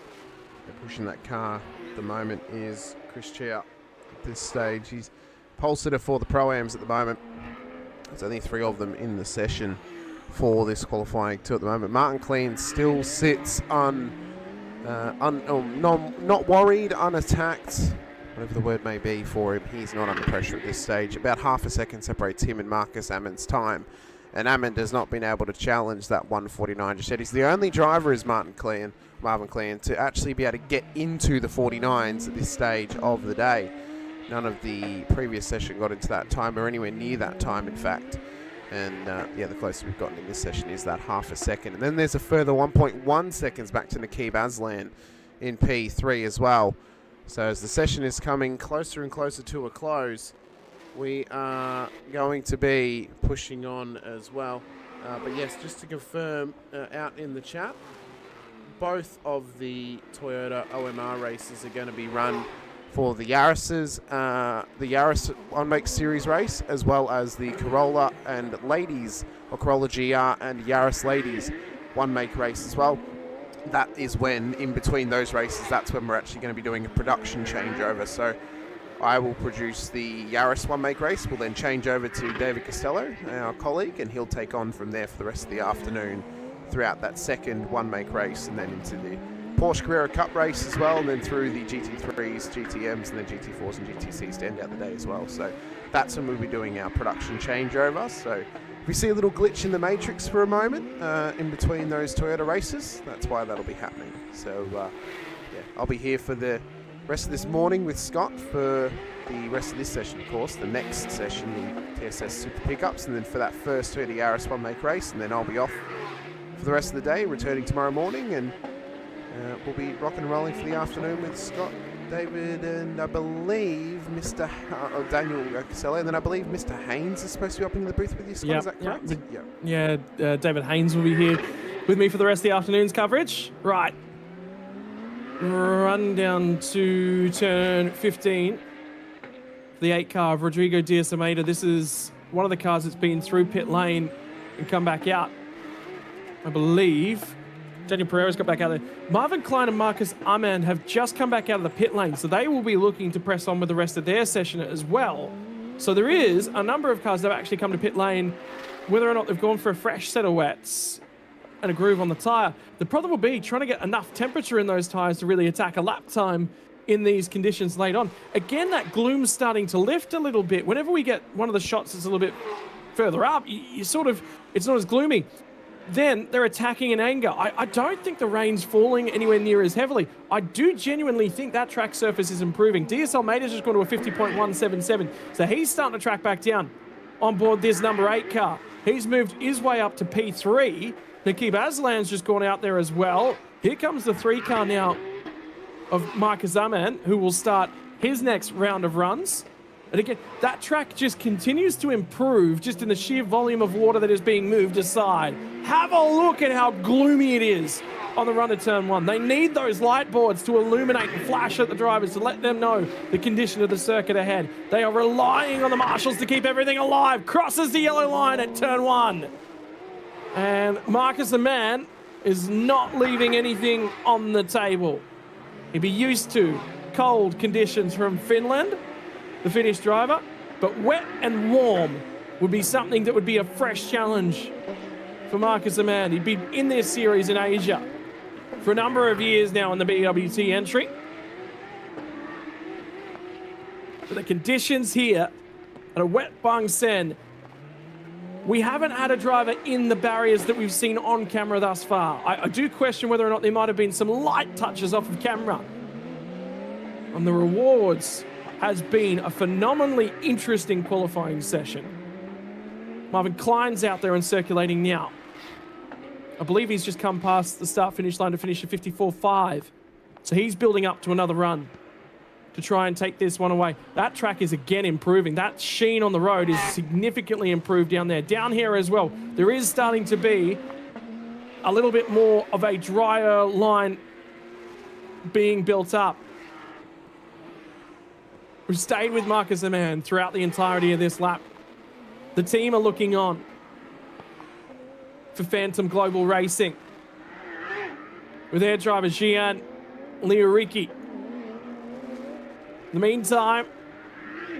they're pushing that car at the moment is Chris Chia at this stage. He's pole sitter for the Pro-Ams at the moment. There's only 3 of them in the session for this qualifying two at the moment. Martin Klein still sits not worried, unattacked, whatever the word may be for him. He's not under pressure at this stage. About half a second separates him and Marcus Amund's time. And Amund has not been able to challenge that 1:49 just yet. He's the only driver, is Marvin Klein, to actually be able to get into the 49s at this stage of the day. None of the previous session got into that time or anywhere near that time, in fact. And the closest we've gotten in this session is that half a second. And then there's a further 1.1 seconds back to Nakib Aslan in P3 as well. So as the session is coming closer and closer to a close, we are going to be pushing on as well. But yes, just to confirm out in the chat, both of the Toyota OMR races are going to be run for the Yaris's, the Yaris One-Make Series race, as well as the Corolla and Ladies, or Corolla GR and Yaris Ladies One-Make race as well. That is when, in between those races, that's when we're actually going to be doing a production changeover. So I will produce the Yaris one-make race. We'll then change over to David Costello, our colleague, and he'll take on from there for the rest of the afternoon throughout that second one-make race, and then into the Porsche Carrera Cup race as well, and then through the GT3s, GTMs, and then GT4s and GTCs to end out the day as well. So that's when we'll be doing our production changeover. So if we see a little glitch in the matrix for a moment in between those Toyota races, that's why that'll be happening. So yeah, I'll be here for the rest of this morning with Scott for the rest of this session, of course. The next session, the TSS Super Pickups, and then for that first Toyota Yaris one-make race, and then I'll be off for the rest of the day, returning tomorrow morning, and we'll be rocking and rolling for the afternoon with Scott, David, and I believe Mr. Daniel Caselli, and then I believe Mr. Haynes is supposed to be up into the booth with you, Scott. Is that correct? Yeah, David Haynes will be here with me for the rest of the afternoon's coverage. Right. Run down to turn 15. The 8 car of Rodrigo Diaz Almeida. This is one of the cars that's been through pit lane and come back out. I believe Daniel Pereira's got back out there. Marvin Klein and Marcus Armand have just come back out of the pit lane, so they will be looking to press on with the rest of their session as well. So there is a number of cars that have actually come to pit lane, whether or not they've gone for a fresh set of wets and a groove on the tyre. The problem will be trying to get enough temperature in those tyres to really attack a lap time in these conditions late on. Again, that gloom's starting to lift a little bit. Whenever we get one of the shots that's a little bit further up, you sort of, it's not as gloomy. Then they're attacking in anger. I don't think the rain's falling anywhere near as heavily. I do genuinely think that track surface is improving. Diaz Almeida's just gone to a 50.177, so he's starting to track back down on board this number 8 car. He's moved his way up to P3. Nakib Aslan's just gone out there as well. Here comes the 3 car now of Marcus Zaman, who will start his next round of runs. And again, that track just continues to improve just in the sheer volume of water that is being moved aside. Have a look at how gloomy it is on the run to turn 1. They need those light boards to illuminate and flash at the drivers to let them know the condition of the circuit ahead. They are relying on the marshals to keep everything alive. Crosses the yellow line at turn 1. And Marcus the man is not leaving anything on the table. He'd be used to cold conditions from Finland, the Finnish driver, but wet and warm would be something that would be a fresh challenge for Marcus Amand. He'd been in this series in Asia for a number of years now in the BWT entry. But the conditions here at a wet Bangsaen, we haven't had a driver in the barriers that we've seen on camera thus far. I do question whether or not there might have been some light touches off of camera. And the rewards has been a phenomenally interesting qualifying session. Marvin Klein's out there and circulating now. I believe he's just come past the start-finish line to finish at 54.5. So he's building up to another run to try and take this one away. That track is again improving. That sheen on the road is significantly improved down there. Down here as well, there is starting to be a little bit more of a drier line being built up. We've stayed with Marcus Aman throughout the entirety of this lap. The team are looking on for Phantom Global Racing with their driver Gian Lioriki. In the meantime,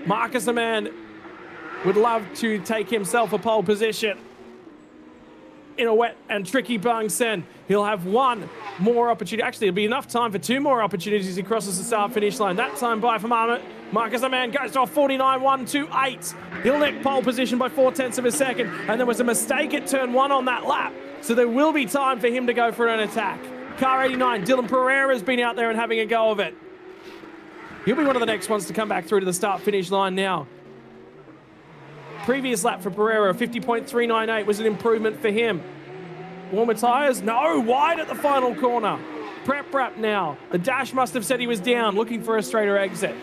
Marcus Aman would love to take himself a pole position in a wet and tricky Bangsaen. He'll have one more opportunity. Actually, it'll be enough time for 2 more opportunities as he crosses the start-finish line. That time by from Marcus Aman goes to a 49.128. He'll nick pole position by 0.4 of a second, and there was a mistake at turn 1 on that lap, so there will be time for him to go for an attack. Car 89, Dylan Pereira's been out there and having a go of it. He'll be one of the next ones to come back through to the start-finish line now. Previous lap for Pereira, 50.398 was an improvement for him. Warmer tyres? No, wide at the final corner. Prep wrap now. The dash must have said he was down, looking for a straighter exit.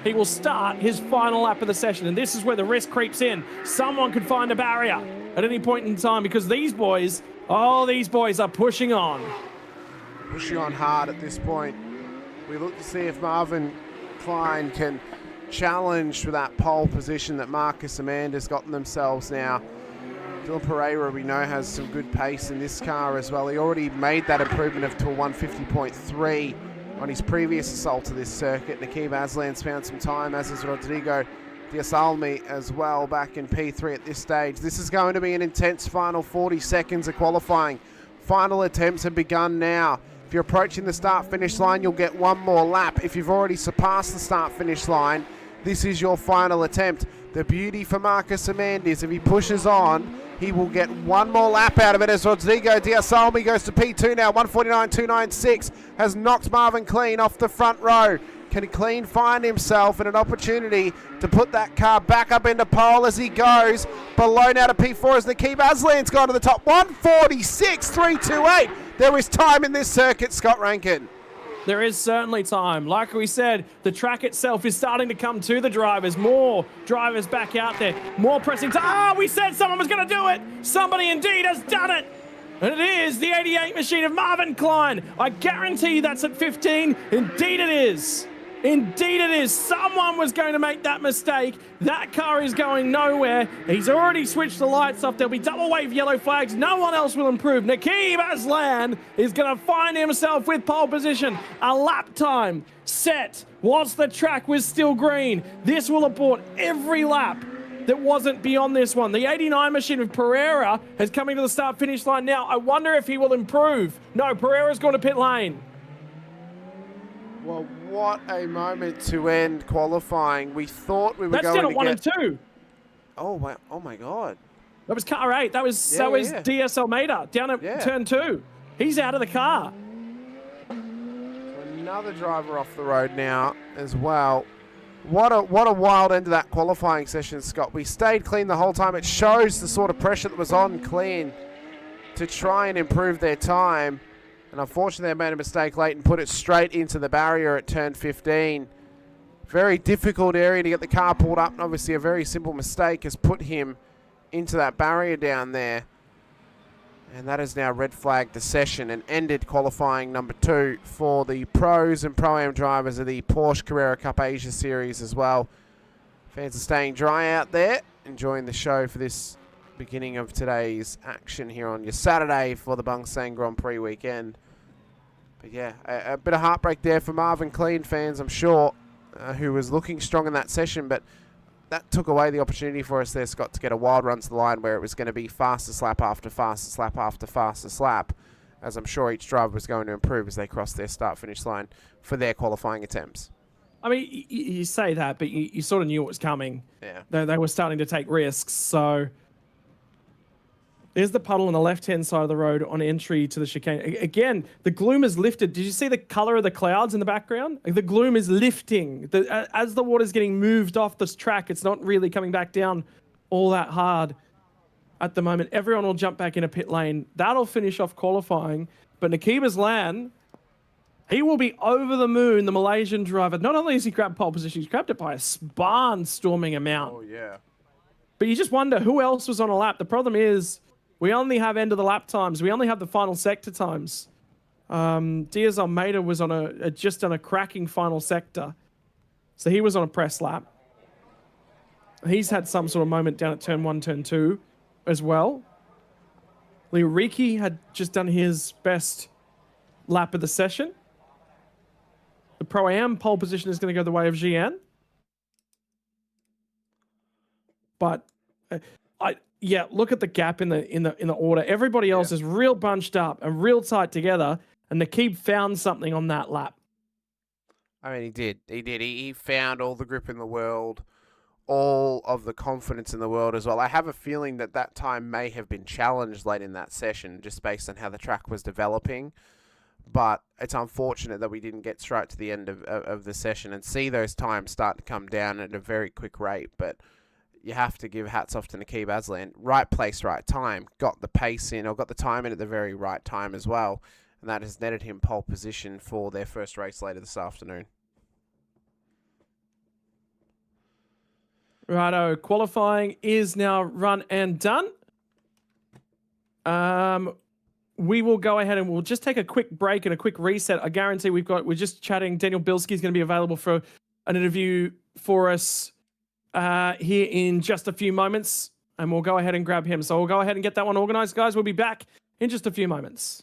He will start his final lap of the session, and this is where the risk creeps in. Someone could find a barrier at any point in time because these boys, these boys are pushing on. Pushing on hard at this point. We look to see if Marvin Klein can challenge for that pole position that Marcus Amanda's gotten themselves now. Dylan Pereira, we know, has some good pace in this car as well. He already made that improvement to a 150.3 on his previous assault to this circuit. Nakib Aslan's found some time, as is Rodrigo Diasalmi as well, back in P3 at this stage. This is going to be an intense final 40 seconds of qualifying. Final attempts have begun now. If you're approaching the start-finish line, you'll get one more lap. If you've already surpassed the start-finish line, this is your final attempt. The beauty for Marcus Amand is if he pushes on, he will get one more lap out of it as Rodrigo Diasalmi goes to P2 now. 149.296 has knocked Marvin Clean off the front row. Can Clean find himself in an opportunity to put that car back up into pole as he goes below now to P4 as Nakib Aslan's gone to the top. 146.328. There is time in this circuit, Scott Rankin. There is certainly time. Like we said, the track itself is starting to come to the drivers. More drivers back out there. More pressing. We said someone was going to do it. Somebody indeed has done it. And it is the 88 machine of Marvin Klein. I guarantee that's at 15. Indeed it is. Indeed it is. Someone was going to make that mistake. That car is going nowhere. He's already switched the lights off. There'll be double wave yellow flags. No one else will improve. Nakib Aslan is going to find himself with pole position. A lap time set whilst the track was still green. This will abort every lap that wasn't beyond this one. The 89 machine of Pereira is coming to the start-finish line now. I wonder if he will improve. No, Pereira's gone to pit lane. Well, what a moment to end qualifying. We thought we were That's going down to at 1 and 2. Oh my God. That was car 8. That was DS Almeida down at turn 2. He's out of the car. Another driver off the road now as well. What a wild end to that qualifying session, Scott. We stayed clean the whole time. It shows the sort of pressure that was on Clean to try and improve their time. And unfortunately, they made a mistake late and put it straight into the barrier at turn 15. Very difficult area to get the car pulled up. And obviously, a very simple mistake has put him into that barrier down there. And that has now red flagged the session and ended qualifying number 2 for the pros and Pro-Am drivers of the Porsche Carrera Cup Asia Series as well. Fans are staying dry out there, enjoying the show for this beginning of today's action here on your Saturday for the Bangsaen Grand Prix weekend. But yeah, a bit of heartbreak there for Marvin Clean fans, I'm sure, who was looking strong in that session, but that took away the opportunity for us there, Scott, to get a wild run to the line where it was going to be fastest lap after fastest lap after fastest lap, as I'm sure each driver was going to improve as they crossed their start-finish line for their qualifying attempts. I mean, you say that, but you sort of knew it was coming. Yeah. They were starting to take risks, so... There's the puddle on the left-hand side of the road on entry to the chicane. Again, the gloom is lifted. Did you see the color of the clouds in the background? The gloom is lifting. As the water's getting moved off this track, it's not really coming back down all that hard at the moment. Everyone will jump back in a pit lane. That'll finish off qualifying. But Nakib Aslan, he will be over the moon, the Malaysian driver. Not only has he grabbed pole position, he's grabbed it by a barnstorming amount. Oh, yeah. But you just wonder who else was on a lap. The problem is... we only have end of the lap times. We only have the final sector times. Diaz Almeida was on just on a cracking final sector. So he was on a press lap. He's had some sort of moment down at turn 1, turn 2 as well. Leo Ricci had just done his best lap of the session. The Pro-Am pole position is going to go the way of Jian. But... yeah, look at the gap in the order. Everybody else is real bunched up and real tight together, and Nakib found something on that lap. I mean, he did. He found all the grip in the world, all of the confidence in the world as well. I have a feeling that time may have been challenged late in that session, just based on how the track was developing. But it's unfortunate that we didn't get straight to the end of the session and see those times start to come down at a very quick rate. But you have to give hats off to Nakib Aslan. Right place, right time. Got the pace in, or got the time in at the very right time as well. And that has netted him pole position for their first race later this afternoon. Righto, qualifying is now run and done. We will go ahead and we'll just take a quick break and a quick reset. I guarantee we're just chatting. Daniel Bilski is going to be available for an interview for us here in just a few moments, and we'll go ahead and grab him. So we'll go ahead and get that one organized, guys. We'll be back in just a few moments.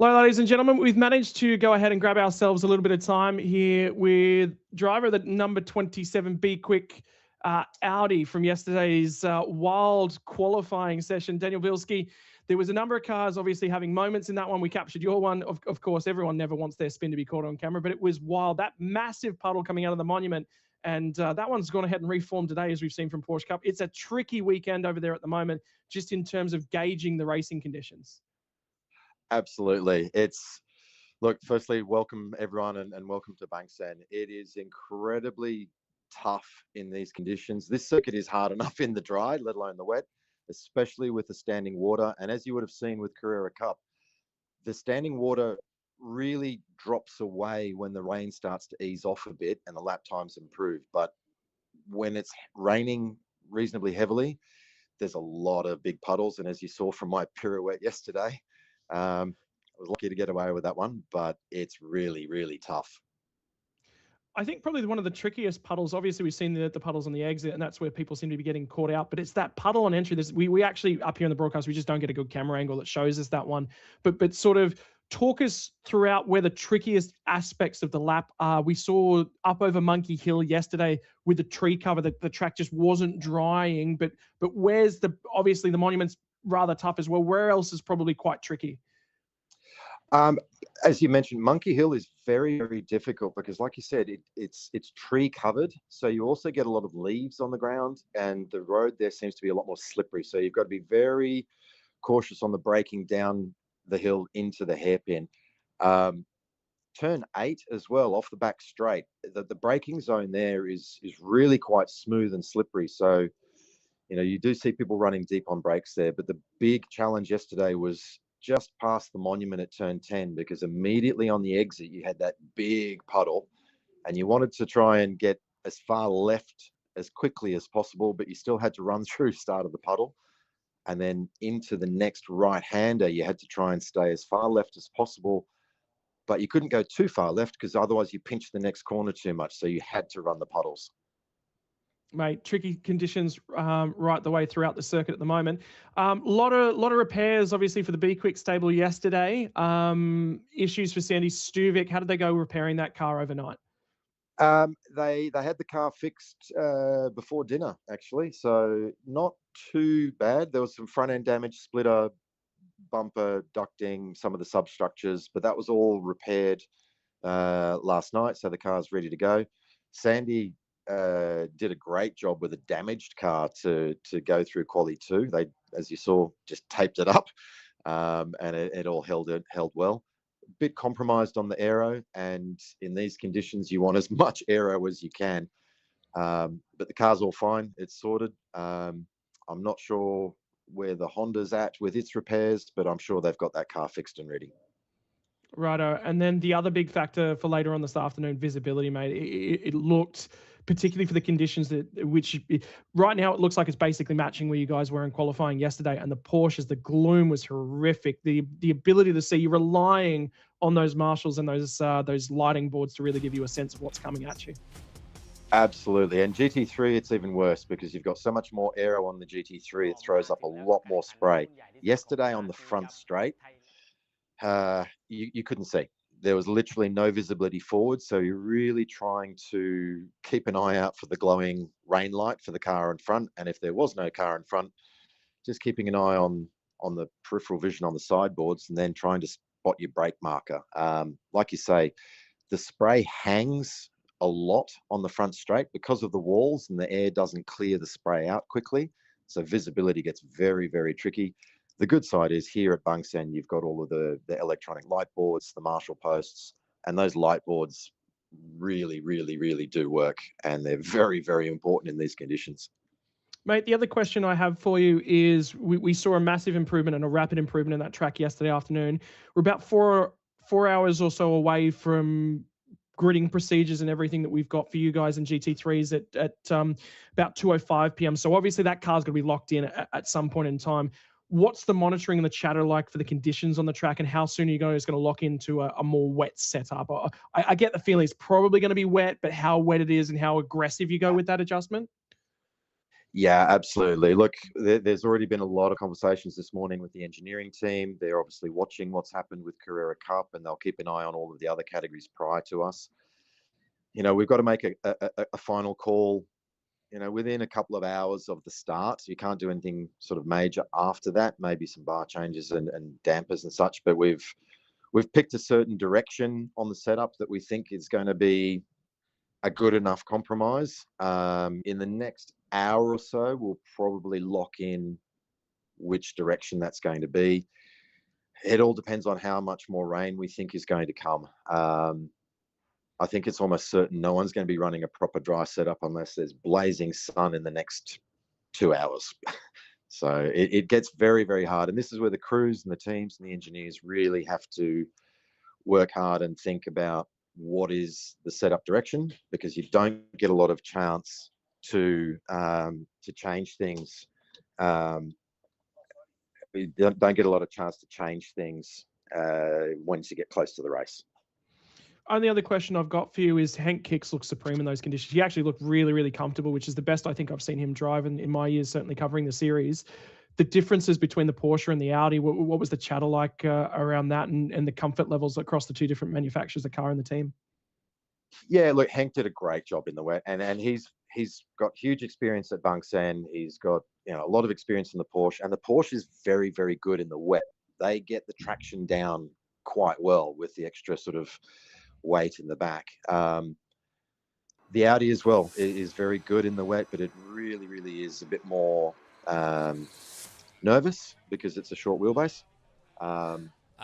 Hello, ladies and gentlemen. We've managed to go ahead and grab ourselves a little bit of time here with driver of the number 27 Be Quick Audi from yesterday's wild qualifying session, Daniel Bilski. There was a number of cars obviously having moments in that one. We captured your one. Of course, everyone never wants their spin to be caught on camera, but it was wild. That massive puddle coming out of the monument. And that one's gone ahead and reformed today, as we've seen from Porsche Cup. It's a tricky weekend over there at the moment, just in terms of gauging the racing conditions. Absolutely. Look, firstly, welcome everyone and welcome to Bangsaen. It is incredibly tough in these conditions. This circuit is hard enough in the dry, let alone the wet, especially with the standing water. And as you would have seen with Carrera Cup, the standing water really drops away when the rain starts to ease off a bit and the lap times improve. But when it's raining reasonably heavily, there's a lot of big puddles. And as you saw from my pirouette yesterday, I was lucky to get away with that one, but it's really, really tough. I think probably one of the trickiest puddles, obviously we've seen the puddles on the exit, and that's where people seem to be getting caught out, but it's that puddle on entry. We actually, up here in the broadcast, we just don't get a good camera angle that shows us that one. But sort of talk us throughout where the trickiest aspects of the lap are. We saw up over Monkey Hill yesterday with the tree cover that the track just wasn't drying, but where's obviously the monument's rather tough as well. Where else is probably quite tricky? As you mentioned, Monkey Hill is very, very difficult because, like you said, it's tree covered. So you also get a lot of leaves on the ground, and the road there seems to be a lot more slippery. So you've got to be very cautious on the braking down the hill into the hairpin. Turn 8 as well, off the back straight. The braking zone there is really quite smooth and slippery. So, you do see people running deep on brakes there. But the big challenge yesterday was just past the monument at turn 10, because immediately on the exit, you had that big puddle and you wanted to try and get as far left as quickly as possible, but you still had to run through start of the puddle. And then into the next right-hander, you had to try and stay as far left as possible, but you couldn't go too far left because otherwise you pinched the next corner too much. So you had to run the puddles. Mate, tricky conditions right the way throughout the circuit at the moment. Lot of repairs, obviously, for the Be Quick stable yesterday. Issues for Sandy Stuvik. How did they go repairing that car overnight? They had the car fixed before dinner, actually, so not too bad. There was some front end damage, splitter, bumper, ducting, some of the substructures, but that was all repaired last night, so the car's ready to go. Sandy did a great job with a damaged car to go through quali 2. They, as you saw, just taped it up, and it all held well. A bit compromised on the aero, and in these conditions you want as much aero as you can, but the car's all fine. It's sorted. I'm not sure where the Honda's at with its repairs, but I'm sure they've got that car fixed and ready. Righto. And then the other big factor for later on this afternoon, visibility, mate. It looked, particularly for the conditions right now it looks like it's basically matching where you guys were in qualifying yesterday. And the Porsches, the gloom was horrific. The ability to see, you're relying on those marshals and those lighting boards to really give you a sense of what's coming at you. Absolutely. And GT3, it's even worse because you've got so much more aero on the GT3. It throws up a lot more spray. Yesterday on the front straight, you couldn't see. There was literally no visibility forward. So you're really trying to keep an eye out for the glowing rain light for the car in front. And if there was no car in front, just keeping an eye on the peripheral vision on the sideboards and then trying to spot your brake marker. Like you say, the spray hangs a lot on the front straight because of the walls, and the air doesn't clear the spray out quickly. So visibility gets very, very tricky. The good side is here at Bangsaen, you've got all of the electronic light boards, the marshal posts, and those light boards really, really, really do work. And they're very, very important in these conditions. Mate, the other question I have for you is we saw a massive improvement and a rapid improvement in that track yesterday afternoon. We're about four hours or so away from gridding procedures and everything that we've got for you guys in GT3s at about 2:05 p.m. So obviously that car's going to be locked in at some point in time. What's the monitoring and the chatter like for the conditions on the track, and how soon are you guys going to lock into a more wet setup? I get the feeling it's probably going to be wet, but how wet it is and how aggressive you go with that adjustment? Yeah, absolutely. Look, there's already been a lot of conversations this morning with the engineering team. They're obviously watching what's happened with Carrera Cup, and they'll keep an eye on all of the other categories prior to us. We've got to make a final call, within a couple of hours of the start. You can't do anything sort of major after that, maybe some bar changes and dampers and such, but we've picked a certain direction on the setup that we think is going to be a good enough compromise. In the next hour or so, we'll probably lock in which direction that's going to be. It all depends on how much more rain we think is going to come. I think it's almost certain no one's going to be running a proper dry setup unless there's blazing sun in the next 2 hours. So it gets very, very hard. And this is where the crews and the teams and the engineers really have to work hard and think about what is the setup direction, because you don't get a lot of chance to change things. You don't get a lot of chance to change things once you get close to the race. Only other question I've got for you is Hank Kicks looks supreme in those conditions. He actually looked really, really comfortable, which is the best I think I've seen him drive in my years, certainly covering the series. The differences between the Porsche and the Audi, what was the chatter like around that, and the comfort levels across the two different manufacturers, the car and the team? Yeah, look, Hank did a great job in the wet, and he's got huge experience at Bangsaen. He's got a lot of experience in the Porsche, and the Porsche is very, very good in the wet. They get the traction down quite well with the extra sort of weight in the back. The Audi as well is very good in the wet, but it really, really is a bit more nervous because it's a short wheelbase.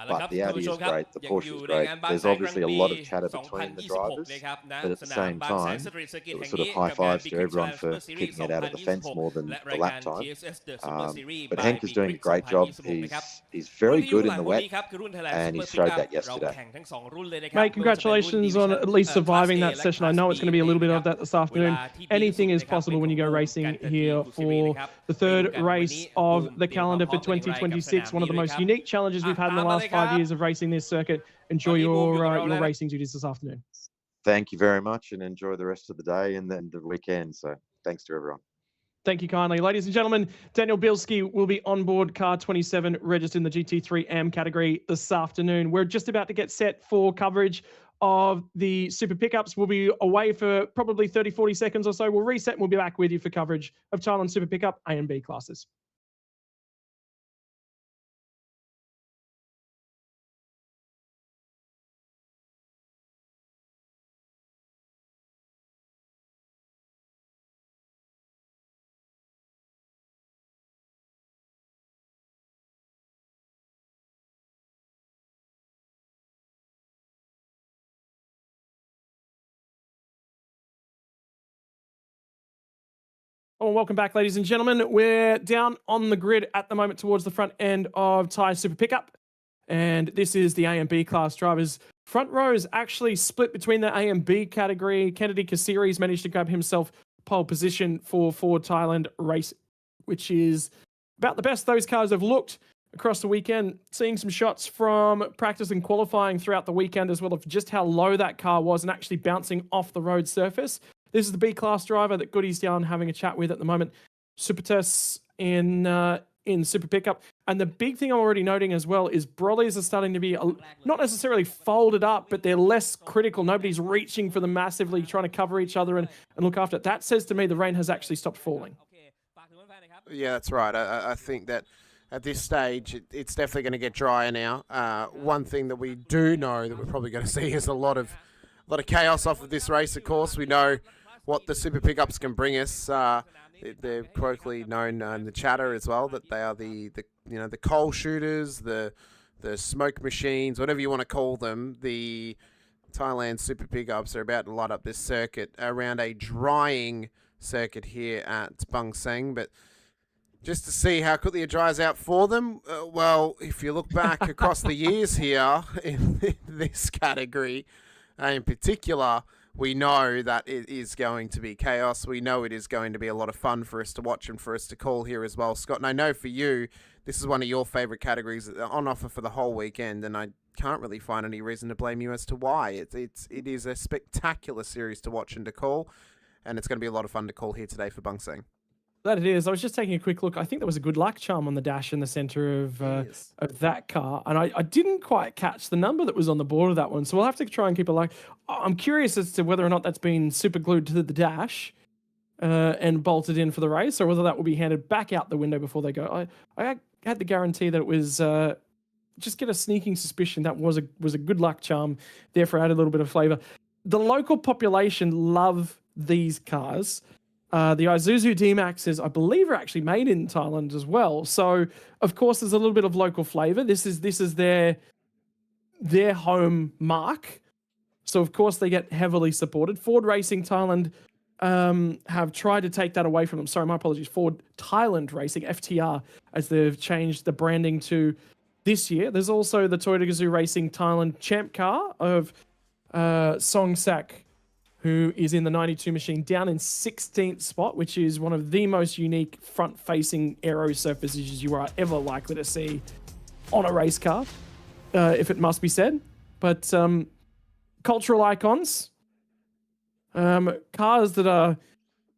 But the Audi is great, the Porsche is great. There's obviously a lot of chatter between the drivers, but at the same time, it was sort of high fives to everyone for kicking it out of the fence more than the lap time. But Hank is doing a great job. He's very good in the wet, and he showed that yesterday. Mate, congratulations on at least surviving that session. I know it's going to be a little bit of that this afternoon. Anything is possible when you go racing here for the third race of the calendar for 2026. One of the most unique challenges we've had in the last 5 years of racing this circuit. Enjoy your racing duties this afternoon. Thank you very much, and enjoy the rest of the day and then the weekend. So thanks to everyone. Thank you kindly. Ladies and gentlemen, Daniel Bielski will be on board car 27, registered in the GT3 AM category this afternoon. We're just about to get set for coverage of the Super Pickups. We'll be away for probably 30, 40 seconds or so. We'll reset and we'll be back with you for coverage of Thailand Super Pickup A and B classes. Oh, welcome back, ladies and gentlemen. We're down on the grid at the moment towards the front end of Thai Super Pickup. And this is the A and B class drivers. Front row is actually split between the A and B category. Kennedy Kasiri's managed to grab himself pole position for Thailand race, which is about the best those cars have looked across the weekend. Seeing some shots from practice and qualifying throughout the weekend as well of just how low that car was and actually bouncing off the road surface. This is the B-class driver that Goody's down having a chat with at the moment. Supertes in Super Pickup. And the big thing I'm already noting as well is Brollies are starting to be not necessarily folded up, but they're less critical. Nobody's reaching for them massively, trying to cover each other and look after it. That says to me the rain has actually stopped falling. Yeah, that's right. I think that at this stage, it's definitely going to get drier now. One thing that we do know that we're probably going to see is a lot of chaos off of this race. Of course, we know what the Super Pickups can bring us. They're colloquially known in the chatter as well that they are the coal shooters, the smoke machines, whatever you want to call them. The Thailand Super Pickups are about to light up this circuit around a drying circuit here at Bangsaen, but just to see how quickly it dries out for them, well, if you look back across the years here in this category, in particular, we know that it is going to be chaos. We know it is going to be a lot of fun for us to watch and for us to call here as well, Scott. And I know for you, this is one of your favourite categories on offer for the whole weekend, and I can't really find any reason to blame you as to why. It is a spectacular series to watch and to call, and it's going to be a lot of fun to call here today for Bangsaen. That it is. I was just taking a quick look. I think there was a good luck charm on the dash in the center of that car. And I didn't quite catch the number that was on the board of that one. So we'll have to try and keep a look. I'm curious as to whether or not that's been super glued to the dash and bolted in for the race, or whether that will be handed back out the window before they go. I had the guarantee that it was just get a sneaking suspicion that was a good luck charm, therefore add a little bit of flavor. The local population love these cars. The Isuzu D-Maxes, I believe, are actually made in Thailand as well. So, of course, there's a little bit of local flavor. This is their home mark. So, of course, they get heavily supported. Ford Racing Thailand have tried to take that away from them. Sorry, my apologies. Ford Thailand Racing, FTR, as they've changed the branding to this year. There's also the Toyota Gazoo Racing Thailand champ car of Songsak, who is in the 92 machine, down in 16th spot, which is one of the most unique front-facing aero surfaces you are ever likely to see on a race car, if it must be said. But cultural icons, cars that are,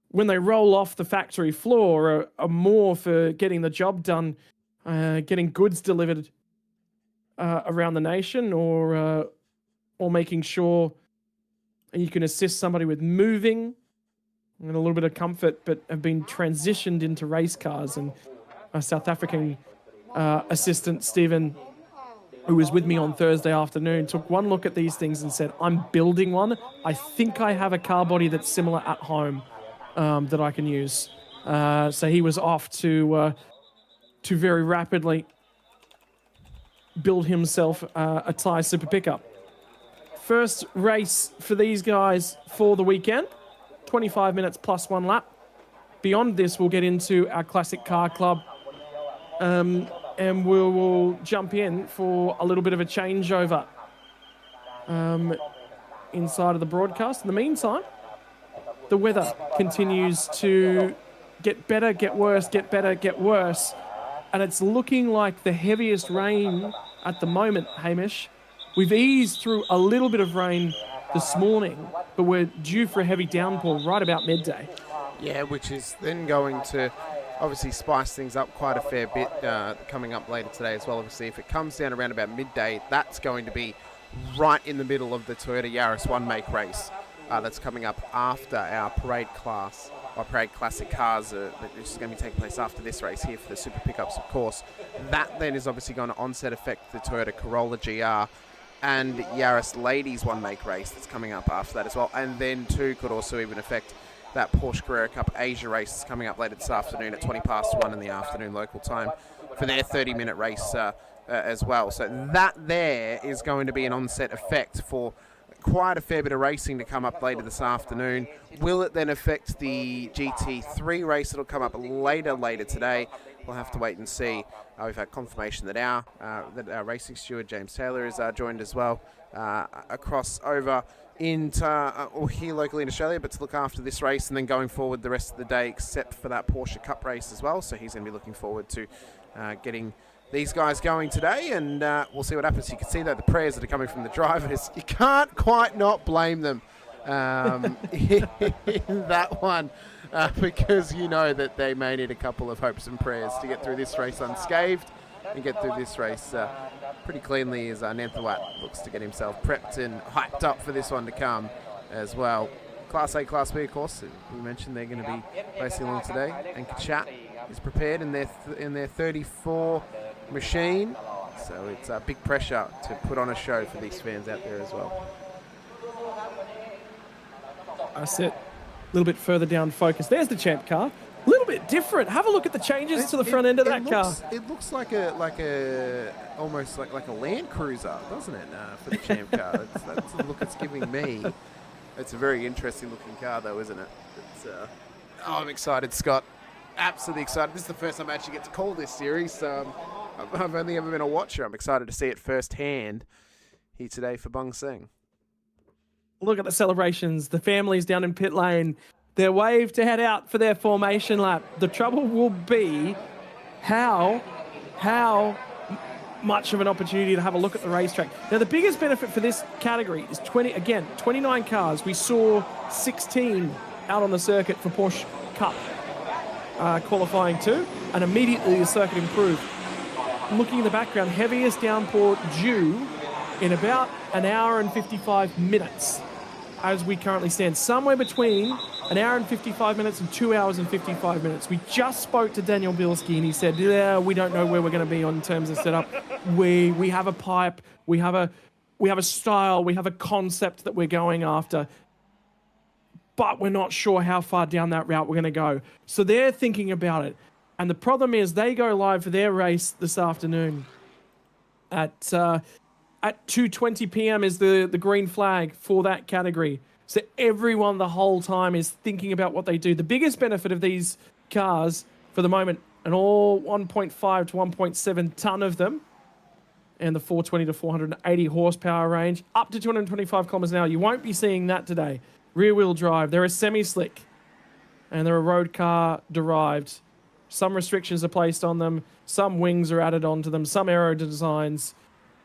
when they roll off the factory floor, are more for getting the job done, getting goods delivered around the nation, or making sure you can assist somebody with moving and a little bit of comfort, but have been transitioned into race cars. And a South African assistant, Stephen, who was with me on Thursday afternoon, took one look at these things and said, I'm building one. I think I have a car body that's similar at home that I can use. So he was off to very rapidly build himself a Thai super pickup. First race for these guys for the weekend, 25 minutes plus one lap. Beyond this, we'll get into our Classic Car Club, and we'll jump in for a little bit of a changeover inside of the broadcast. In the meantime, the weather continues to get better, get worse, get better, get worse, and it's looking like the heaviest rain at the moment, Hamish. We've eased through a little bit of rain this morning, but we're due for a heavy downpour right about midday. Yeah, which is then going to obviously spice things up quite a fair bit coming up later today as well. Obviously, if it comes down around about midday, that's going to be right in the middle of the Toyota Yaris one-make race that's coming up after our parade class. Our parade classic cars, which is going to be taking place after this race here for the super pickups, of course. That then is obviously going to onset affect the Toyota Corolla GR and Yaris ladies one-make race that's coming up after that as well. And then too could also even affect that Porsche Carrera Cup Asia race that's coming up later this afternoon at 1:20 in the afternoon local time for their 30-minute race as well. So that there is going to be an onset effect for quite a fair bit of racing to come up later this afternoon. Will it then affect the GT3 race that'll come up later today? We'll have to wait and see. We've had confirmation that our racing steward James Taylor is joined as well across over or here locally in Australia, but to look after this race and then going forward the rest of the day, except for that Porsche Cup race as well. So he's going to be looking forward to getting these guys going today, and we'll see what happens. You can see that the prayers that are coming from the drivers, you can't quite not blame them in that one, because you know that they may need a couple of hopes and prayers to get through this race unscathed and get through this race pretty cleanly, as Nanthawatt looks to get himself prepped and hyped up for this one to come as well. Class A, Class B, of course, we mentioned they're going to be racing along today, and Kachat is prepared in their 34 machine, so it's big pressure to put on a show for these fans out there as well. That's it. A little bit further down focus. There's the champ car. A little bit different. Have a look at the changes to the front end of that car. It looks like almost like a Land Cruiser, doesn't it? For the champ car, that's the look it's giving me. It's a very interesting looking car, though, isn't it? I'm excited, Scott. Absolutely excited. This is the first time I actually get to call this series. I've only ever been a watcher. I'm excited to see it firsthand here today for Bangsaen. Look at the celebrations. The families down in pit lane. They're waved to head out for their formation lap. The trouble will be how much of an opportunity to have a look at the racetrack. Now, the biggest benefit for this category is 29 cars. We saw 16 out on the circuit for Porsche Cup. qualifying too, and immediately the circuit improved. Looking in the background, heaviest downpour due in about an hour and 55 minutes as we currently stand. Somewhere between an hour and 55 minutes and 2 hours and 55 minutes. We just spoke to Daniel Bilski and he said, yeah, we don't know where we're going to be on terms of setup. We have a pipe, we have a style, we have a concept that we're going after, but we're not sure how far down that route we're going to go. So they're thinking about it. And the problem is they go live for their race this afternoon at 2:20 p.m. is the green flag for that category. So everyone the whole time is thinking about what they do. The biggest benefit of these cars for the moment, and all 1.5 to 1.7 ton of them, and the 420 to 480 horsepower range, up to 225 kilometers an hour. You won't be seeing that today. Rear-wheel drive. They're a semi-slick, and they're a road car derived. Some restrictions are placed on them. Some wings are added onto them. Some aero designs.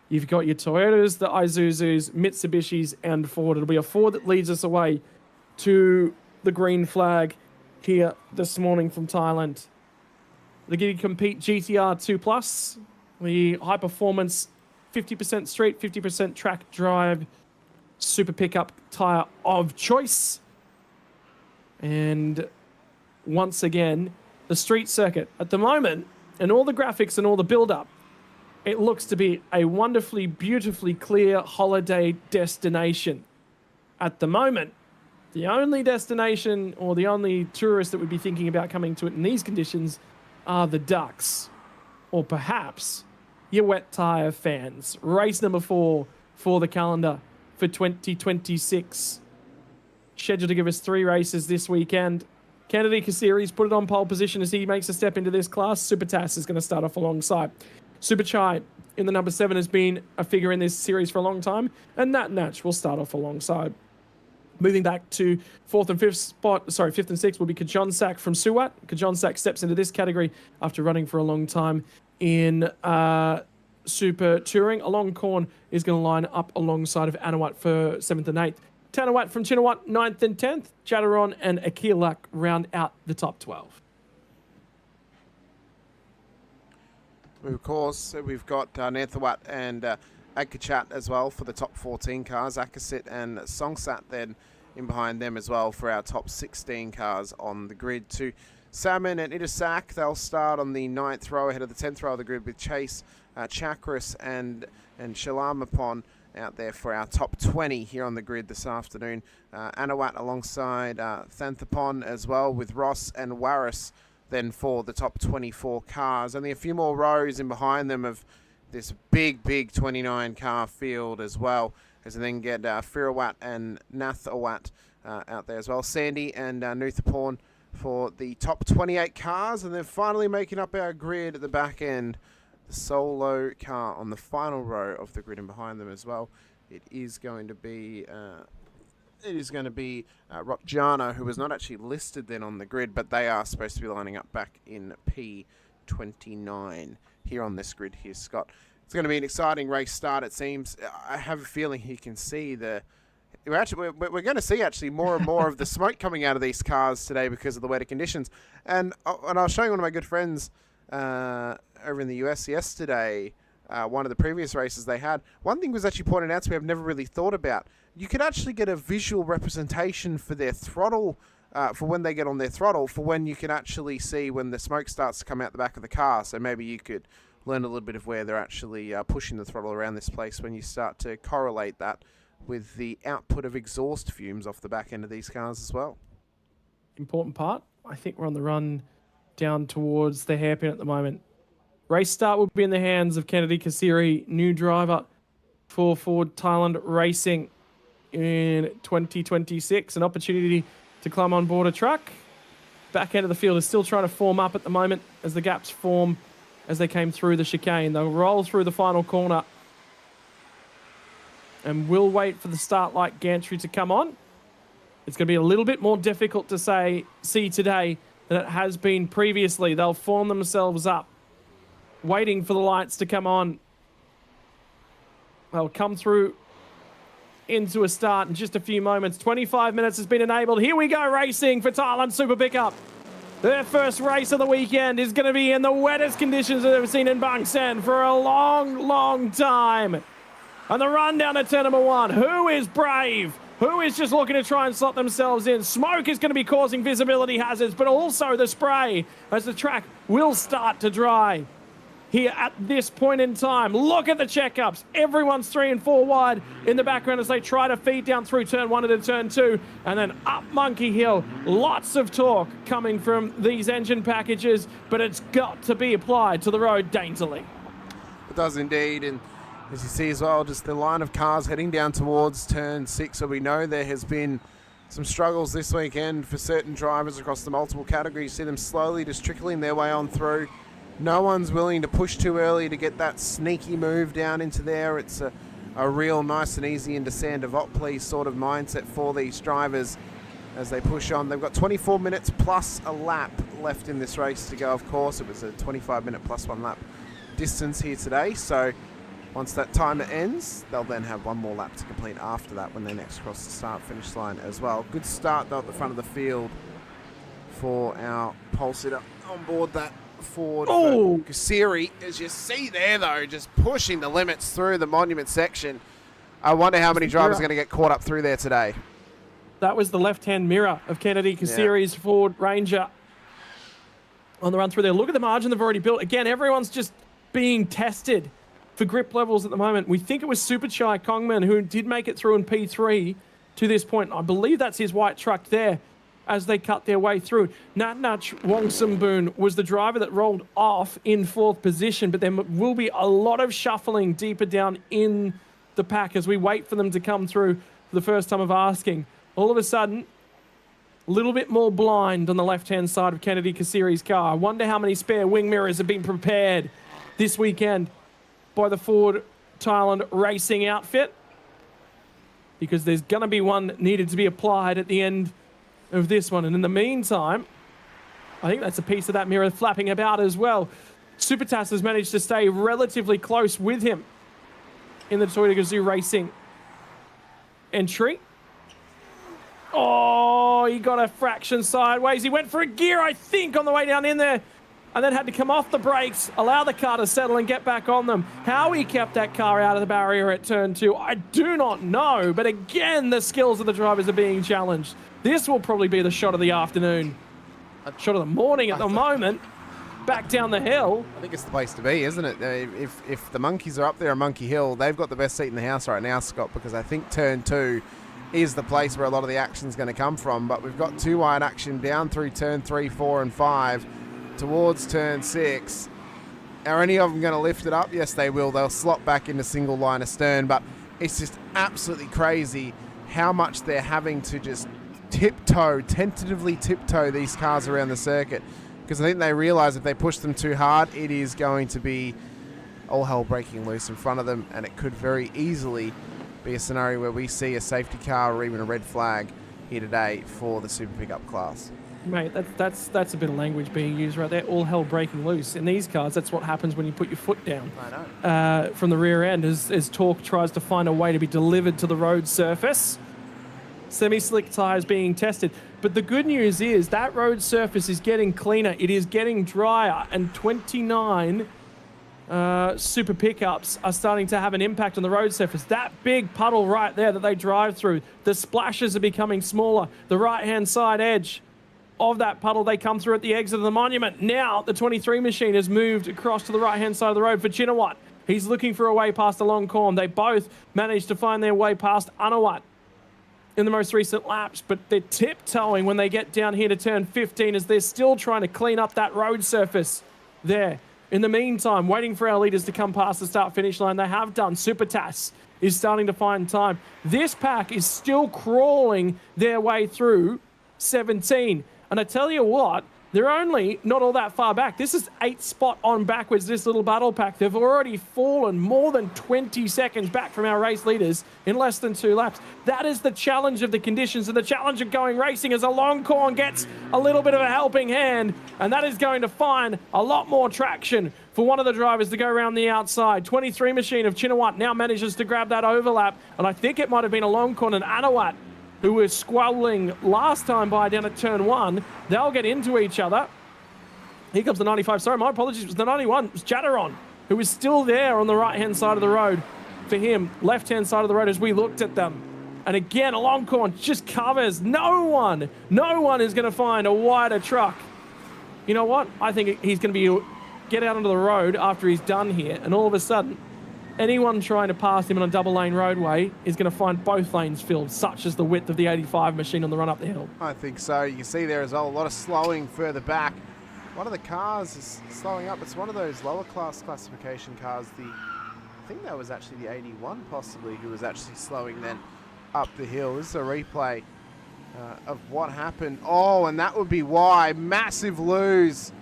You've got your Toyotas, the Isuzus, Mitsubishis, and Ford. It'll be a Ford that leads us away to the green flag here this morning from Thailand. They're going to compete GTR 2+, the high-performance 50% street, 50% track drive, super pickup tyre of choice. And once again, the street circuit. At the moment, and all the graphics and all the build-up, it looks to be a wonderfully, beautifully clear holiday destination. At the moment, the only destination or the only tourist that would be thinking about coming to it in these conditions are the ducks. Or perhaps your wet tyre fans. Race number 4 for the calendar for 2026. Scheduled to give us 3 races this weekend. Kennedy Kasiri's put it on pole position as he makes a step into this class. Super Tass is going to start off alongside. Super Chai in the number 7 has been a figure in this series for a long time, and Nat Natch will start off alongside. Moving back to 4th and 5th spot, 5th and 6th will be Kajon Sak from Suwat. Kajon Sak steps into this category after running for a long time in Super Touring. Alongkorn is going to line up alongside of Anawat for 7th and 8th. Tanawat from Chinawat, 9th and 10th. Jadaron and Akilak round out the top 12. Of course, we've got Nanthawat and Agkachat as well for the top 14 cars. Akasit and Songsat then in behind them as well for our top 16 cars on the grid. To Salmon and Itasak, they'll start on the 9th row ahead of the 10th row of the grid with Chase, Chakras and Shalamapon out there for our top 20 here on the grid this afternoon. Anawat alongside Thanthapon as well with Ross and Warris then for the top 24 cars. Only a few more rows in behind them of this big 29 car field as well, as we then get Firawat and Nathawat out there as well. Sandy and Nuthapon for the top 28 cars, and then finally making up our grid at the back end, the solo car on the final row of the grid and behind them as well. It is going to be Rotjana, who was not actually listed then on the grid, but they are supposed to be lining up back in P29 here on this grid here, Scott. It's going to be an exciting race start, it seems. I have a feeling he can see we're going to see actually more and more of the smoke coming out of these cars today because of the weather conditions. And I was showing one of my good friends over in the US yesterday, one of the previous races they had. One thing was actually pointed out to me I've never really thought about. You could actually get a visual representation for their throttle, for when they get on their throttle, for when you can actually see when the smoke starts to come out the back of the car. So maybe you could learn a little bit of where they're actually pushing the throttle around this place when you start to correlate that with the output of exhaust fumes off the back end of these cars as well. Important part. I think we're on the run down towards the hairpin at the moment. Race start will be in the hands of Kennedy Kasiri, new driver for Ford Thailand Racing in 2026. An opportunity to climb on board a truck. Back end of the field is still trying to form up at the moment as the gaps form as they came through the chicane. They'll roll through the final corner and we'll wait for the start light gantry to come on. It's going to be a little bit more difficult to see today than it has been previously. They'll form themselves up, waiting for the lights to come on. They'll come through into a start in just a few moments. 25 minutes has been enabled. Here we go, racing for Thailand Super Pickup. Their first race of the weekend is going to be in the wettest conditions they've ever seen in Bangsaen for a long, long time. And the run down to turn number 1. Who is brave? Who is just looking to try and slot themselves in? Smoke is going to be causing visibility hazards, but also the spray as the track will start to dry here at this point in time. Look at the checkups. Everyone's 3 and 4 wide in the background as they try to feed down through turn 1 into turn 2 and then up Monkey Hill. Lots of torque coming from these engine packages, but it's got to be applied to the road daintily. It does indeed, and as you see as well, just the line of cars heading down towards turn 6. So we know there has been some struggles this weekend for certain drivers across the multiple categories. You see them slowly just trickling their way on through. No one's willing to push too early to get that sneaky move down into there. It's a real nice and easy into Sandovopoli sort of mindset for these drivers as they push on. They've got 24 minutes plus a lap left in this race to go, of course. It was a 25-minute plus 1 lap distance here today. So once that timer ends, they'll then have 1 more lap to complete after that when they next cross the start-finish line as well. Good start, though, at the front of the field for our pole sitter on board that Ford Kasiri. As you see there, though, just pushing the limits through the monument section. I wonder how many drivers are going to get caught up through there today. That was the left-hand mirror of Kennedy Kasiri's Ford Ranger on the run through there. Look at the margin they've already built. Again, everyone's just being tested for grip levels at the moment. We think it was Super Chai Kongman who did make it through in P3 to this point. I believe that's his white truck there as they cut their way through. Natnach Wongsamboon was the driver that rolled off in 4th position, but there will be a lot of shuffling deeper down in the pack as we wait for them to come through for the first time of asking. All of a sudden, a little bit more blind on the left-hand side of Kennedy Kasiri's car. I wonder how many spare wing mirrors have been prepared this weekend by the Ford Thailand racing outfit, because there's going to be one needed to be applied at the end of this one. And in the meantime, I think that's a piece of that mirror flapping about as well. Supertas has managed to stay relatively close with him in the Toyota Gazoo Racing entry. Oh, he got a fraction sideways. He went for a gear, I think, on the way down in there, and then had to come off the brakes, allow the car to settle and get back on them. How he kept that car out of the barrier at turn 2, I do not know. But again, the skills of the drivers are being challenged. This will probably be the shot of the afternoon. A shot of the morning at the moment. Back down the hill. I think it's the place to be, isn't it? If the monkeys are up there on Monkey Hill, they've got the best seat in the house right now, Scott, because I think turn 2 is the place where a lot of the action's going to come from. But we've got 2 wide action down through turn 3, 4, and 5 towards turn 6. Are any of them going to lift it up? Yes, they will. They'll slot back into single line astern, but it's just absolutely crazy how much they're having to just tentatively tiptoe these cars around the circuit, because I think they realize if they push them too hard, it is going to be all hell breaking loose in front of them, and it could very easily be a scenario where we see a safety car or even a red flag here today for the super pickup class. Mate, that's a bit of language being used right there. All hell breaking loose. In these cars, that's what happens when you put your foot down. I know. From the rear end as torque tries to find a way to be delivered to the road surface. Semi-slick tyres being tested. But the good news is that road surface is getting cleaner. It is getting drier, and 29 super pickups are starting to have an impact on the road surface. That big puddle right there that they drive through, the splashes are becoming smaller. The right-hand side edge of that puddle they come through at the exit of the monument. Now the 23 machine has moved across to the right-hand side of the road for Chinawat. He's looking for a way past the long corn. They both managed to find their way past Anawat in the most recent laps, but they're tiptoeing when they get down here to turn 15 as they're still trying to clean up that road surface there. In the meantime, waiting for our leaders to come past the start-finish line. They have done. Supertas is starting to find time. This pack is still crawling their way through 17. And I tell you what, they're only not all that far back. This is 8 spot on backwards, this little battle pack. They've already fallen more than 20 seconds back from our race leaders in less than 2 laps. That is the challenge of the conditions and the challenge of going racing as a long corn gets a little bit of a helping hand. And that is going to find a lot more traction for one of the drivers to go around the outside. 23 machine of Chinawat now manages to grab that overlap. And I think it might have been a long corn and Anawat who were squabbling last time by down at turn 1. They'll get into each other. Here comes the 95. Sorry, my apologies. It was the 91. It was Jadderon, who was still there on the right-hand side of the road. For him, left-hand side of the road as we looked at them. And again, Aloncorn just covers. No one is going to find a wider truck. You know what? I think he's going to be get out onto the road after he's done here. And all of a sudden, anyone trying to pass him on a double-lane roadway is going to find both lanes filled, such as the width of the 85 machine on the run up the hill. I think so. You can see there as well, a lot of slowing further back. One of the cars is slowing up. It's one of those lower class classification cars. I think that was actually the 81 possibly who was actually slowing then up the hill. This is a replay of what happened. Oh, and that would be why. Massive lose.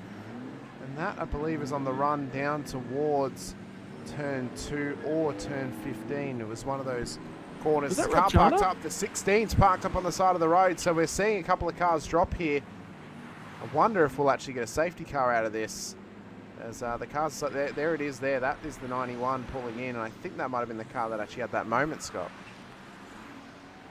And that, I believe, is on the run down towards turn 2 or turn 15. It was one of those corners. The car parked up. The 16's parked up on the side of the road. So we're seeing a couple of cars drop here. I wonder if we'll actually get a safety car out of this. As the cars, so there it is there. That is the 91 pulling in. And I think that might have been the car that actually had that moment, Scott.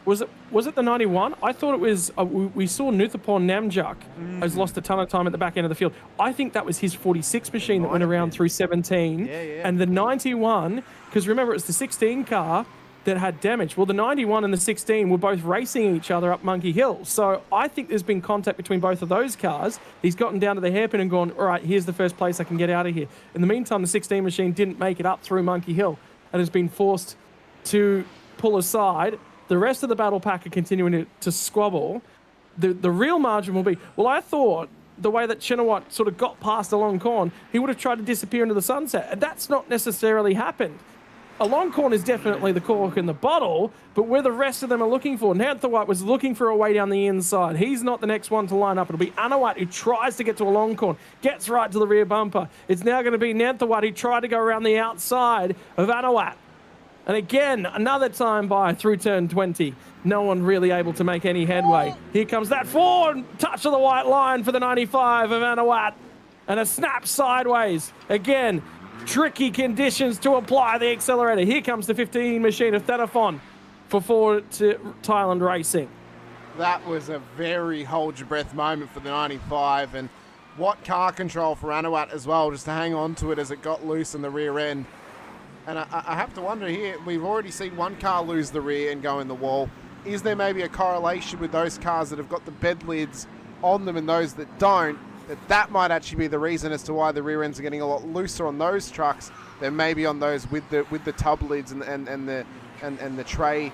Was it the 91? I thought it was, we saw Nuthapon Namjuk has lost a ton of time at the back end of the field. I think that was his 46 machine that went around through 17. Yeah. And the 91, because remember, it was the 16 car that had damage. Well, the 91 and the 16 were both racing each other up Monkey Hill. So I think there's been contact between both of those cars. He's gotten down to the hairpin and gone, all right, here's the first place I can get out of here. In the meantime, the 16 machine didn't make it up through Monkey Hill and has been forced to pull aside. The rest of the battle pack are continuing to squabble. The real margin will be, well, I thought the way that Chinawat sort of got past Aloncorn, he would have tried to disappear into the sunset. And that's not necessarily happened. Aloncorn is definitely the cork in the bottle, but where the rest of them are looking for, Nanthawat was looking for a way down the inside. He's not the next one to line up. It'll be Anawat who tries to get to Aloncorn, gets right to the rear bumper. It's now going to be Nanthawat who tried to go around the outside of Anawat. And again, another time by through turn 20. No one really able to make any headway. Here comes that forward touch of the white line for the 95 of Anawat. And a snap sideways. Again, tricky conditions to apply the accelerator. Here comes the 15 machine of Thanaphon for forward to Thailand Racing. That was a very hold your breath moment for the 95. And what car control for Anawat as well, just to hang on to it as it got loose in the rear end. And I have to wonder here, we've already seen one car lose the rear and go in the wall. Is there maybe a correlation with those cars that have got the bed lids on them and those that don't, that might actually be the reason as to why the rear ends are getting a lot looser on those trucks than maybe on those with the tub lids and the tray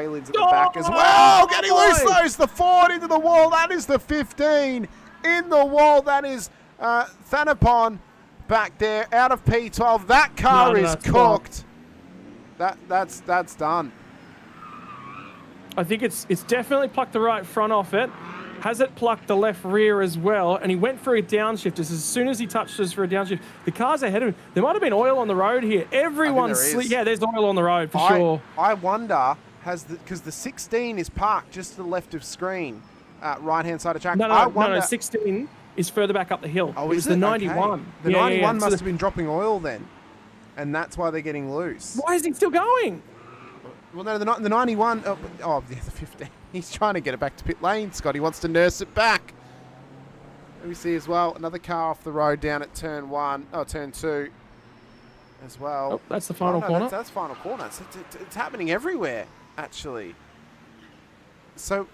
lids at the back as well. Getting loose those, the Ford into the wall. That is the 15 in the wall. That is Thanapon. Back there, out of P12. That car is cooked. That's done. I think it's definitely plucked the right front off it. Has it plucked the left rear as well? And he went for a downshift. As soon as he touched us for a downshift, the car's ahead of him. There might have been oil on the road here. Yeah, there's oil on the road for sure. I wonder, because the 16 is parked just to the left of screen, right-hand side of track. No, 16 is further back up the hill. Oh, is the 91. Okay. The 91 must have been dropping oil then, and that's why they're getting loose. Why is he still going? Well, no, the 91. The 15. He's trying to get it back to pit lane, Scott. He wants to nurse it back. Let me see as well. Another car off the road down at turn 2 as well. Oh, that's the final corner. That's final corner. It's happening everywhere, actually. So,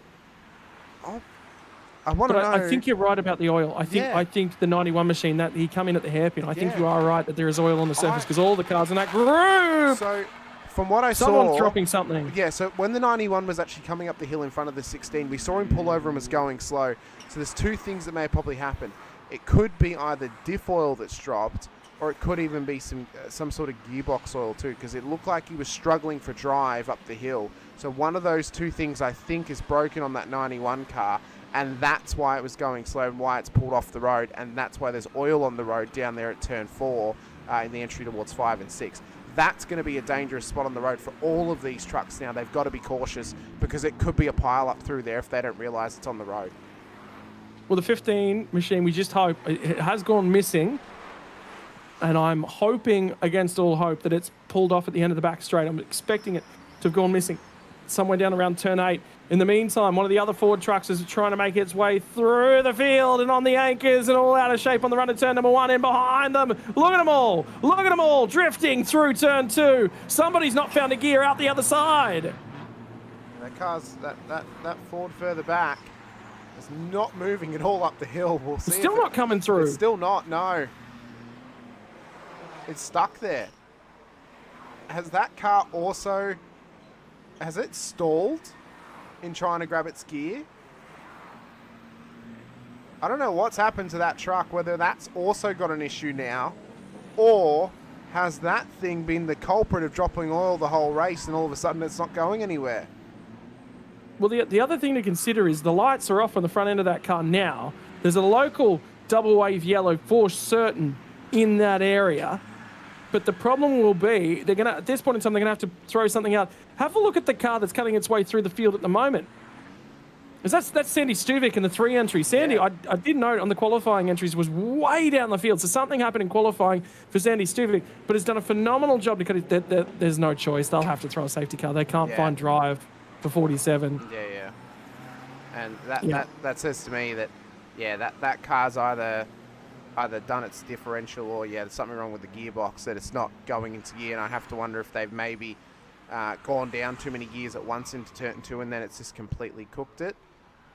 I want to know. I think you're right about the oil. I think the 91 machine, that he come in at the hairpin. I think you are right that there is oil on the surface because all the cars in that group. So, from what I saw, someone's dropping something. Yeah. So when the 91 was actually coming up the hill in front of the 16, we saw him pull over and was going slow. So there's two things that may probably happen. It could be either diff oil that's dropped, or it could even be some sort of gearbox oil too, because it looked like he was struggling for drive up the hill. So one of those two things I think is broken on that 91 car. And that's why it was going slow and why it's pulled off the road. And that's why there's oil on the road down there at turn 4 in the entry towards 5 and 6. That's going to be a dangerous spot on the road for all of these trucks now. They've got to be cautious because it could be a pile up through there if they don't realise it's on the road. Well, the 15 machine, we just hope, it has gone missing. And I'm hoping against all hope that it's pulled off at the end of the back straight. I'm expecting it to have gone missing somewhere down around turn 8. In the meantime, one of the other Ford trucks is trying to make its way through the field and on the anchors and all out of shape on the run of turn number 1 in behind them. Look at them all. Look at them all drifting through turn 2. Somebody's not found a gear out the other side. That car's, that Ford further back is not moving at all up the hill. We'll see. It's still not coming through. It's still not, no. It's stuck there. Has that car also, has it stalled in trying to grab its gear? I don't know what's happened to that truck, whether that's also got an issue now, or has that thing been the culprit of dropping oil the whole race and all of a sudden it's not going anywhere? Well, the other thing to consider is the lights are off on the front end of that car now. There's a local double wave yellow for certain in that area. But the problem will be, they're going to, at this point in time, they're going to have to throw something out. Have a look at the car that's cutting its way through the field at the moment. Because that's Sandy Stuvik in the 3 entry. Sandy, Yeah. I did note on the qualifying entries, was way down the field. So something happened in qualifying for Sandy Stuvik, but has done a phenomenal job to cut it. There's no choice. They'll have to throw a safety car. They can't find drive for 47. Yeah. And that says to me that, that car's either done its differential or there's something wrong with the gearbox that it's not going into gear, and I have to wonder if they've maybe gone down too many gears at once into turn 2 and then it's just completely cooked it.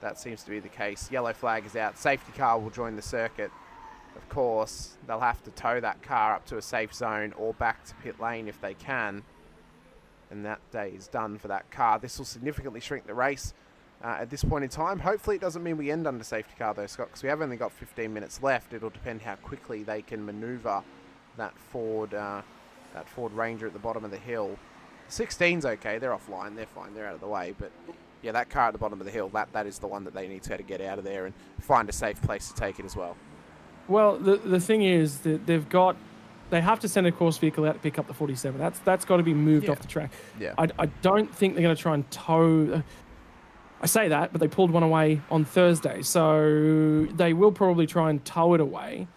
That seems to be the case. Yellow flag is out. Safety car will join the circuit. Of course, they'll have to tow that car up to a safe zone or back to pit lane if they can, and that day is done for that car. This will significantly shrink the race at this point in time. Hopefully it doesn't mean we end under safety car though, Scott, because we have only got 15 minutes left. It'll depend how quickly they can maneuver that Ford Ranger at the bottom of the hill. 16's okay, they're offline, they're fine, they're out of the way, but yeah, that car at the bottom of the hill, that is the one that they need to get out of there and find a safe place to take it as well. Well, the thing is that they have to send a course vehicle out to pick up the 47. That's got to be moved off the track. Yeah. I don't think they're going to try and tow. I say that, but they pulled one away on Thursday, so they will probably try and tow it away.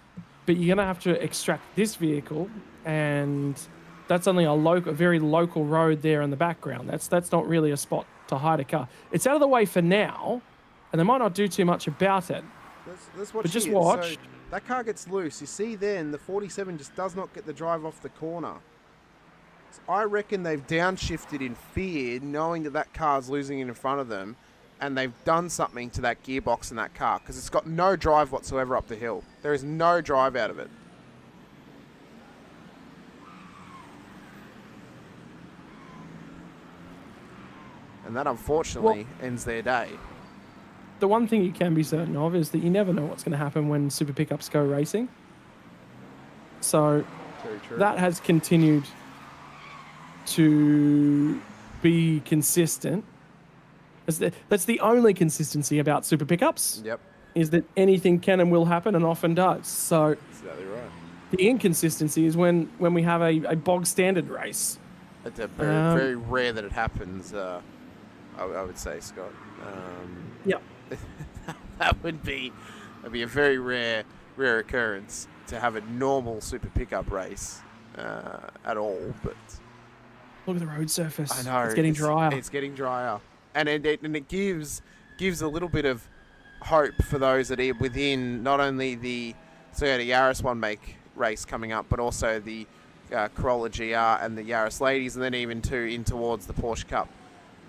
But you're going to have to extract this vehicle, and that's only a very local road there in the background. That's not really a spot to hide a car. It's out of the way for now, and they might not do too much about it. Let's watch. But just watch. So that car gets loose. You see then the 47 just does not get the drive off the corner. So I reckon they've downshifted in fear, knowing that car's losing in front of them, and they've done something to that gearbox in that car because it's got no drive whatsoever up the hill. There is no drive out of it. And that, unfortunately, ends their day. The one thing you can be certain of is that you never know what's going to happen when super pickups go racing. So Very true. that has continued to be consistent. That's the only consistency about super pickups. Yep. Is that anything can and will happen and often does. So Exactly right. the inconsistency is when we have a bog standard race. It's very rare that it happens, I would say, Scott. Yeah. That'd be a very rare occurrence to have a normal super pickup race at all. But Look at the road surface. I know It's getting drier. It's getting drier, and it gives a little bit of hope for those that are within not only the Toyota Yaris one make race coming up, but also the Corolla GR and the Yaris Ladies, and then even in towards the Porsche Cup.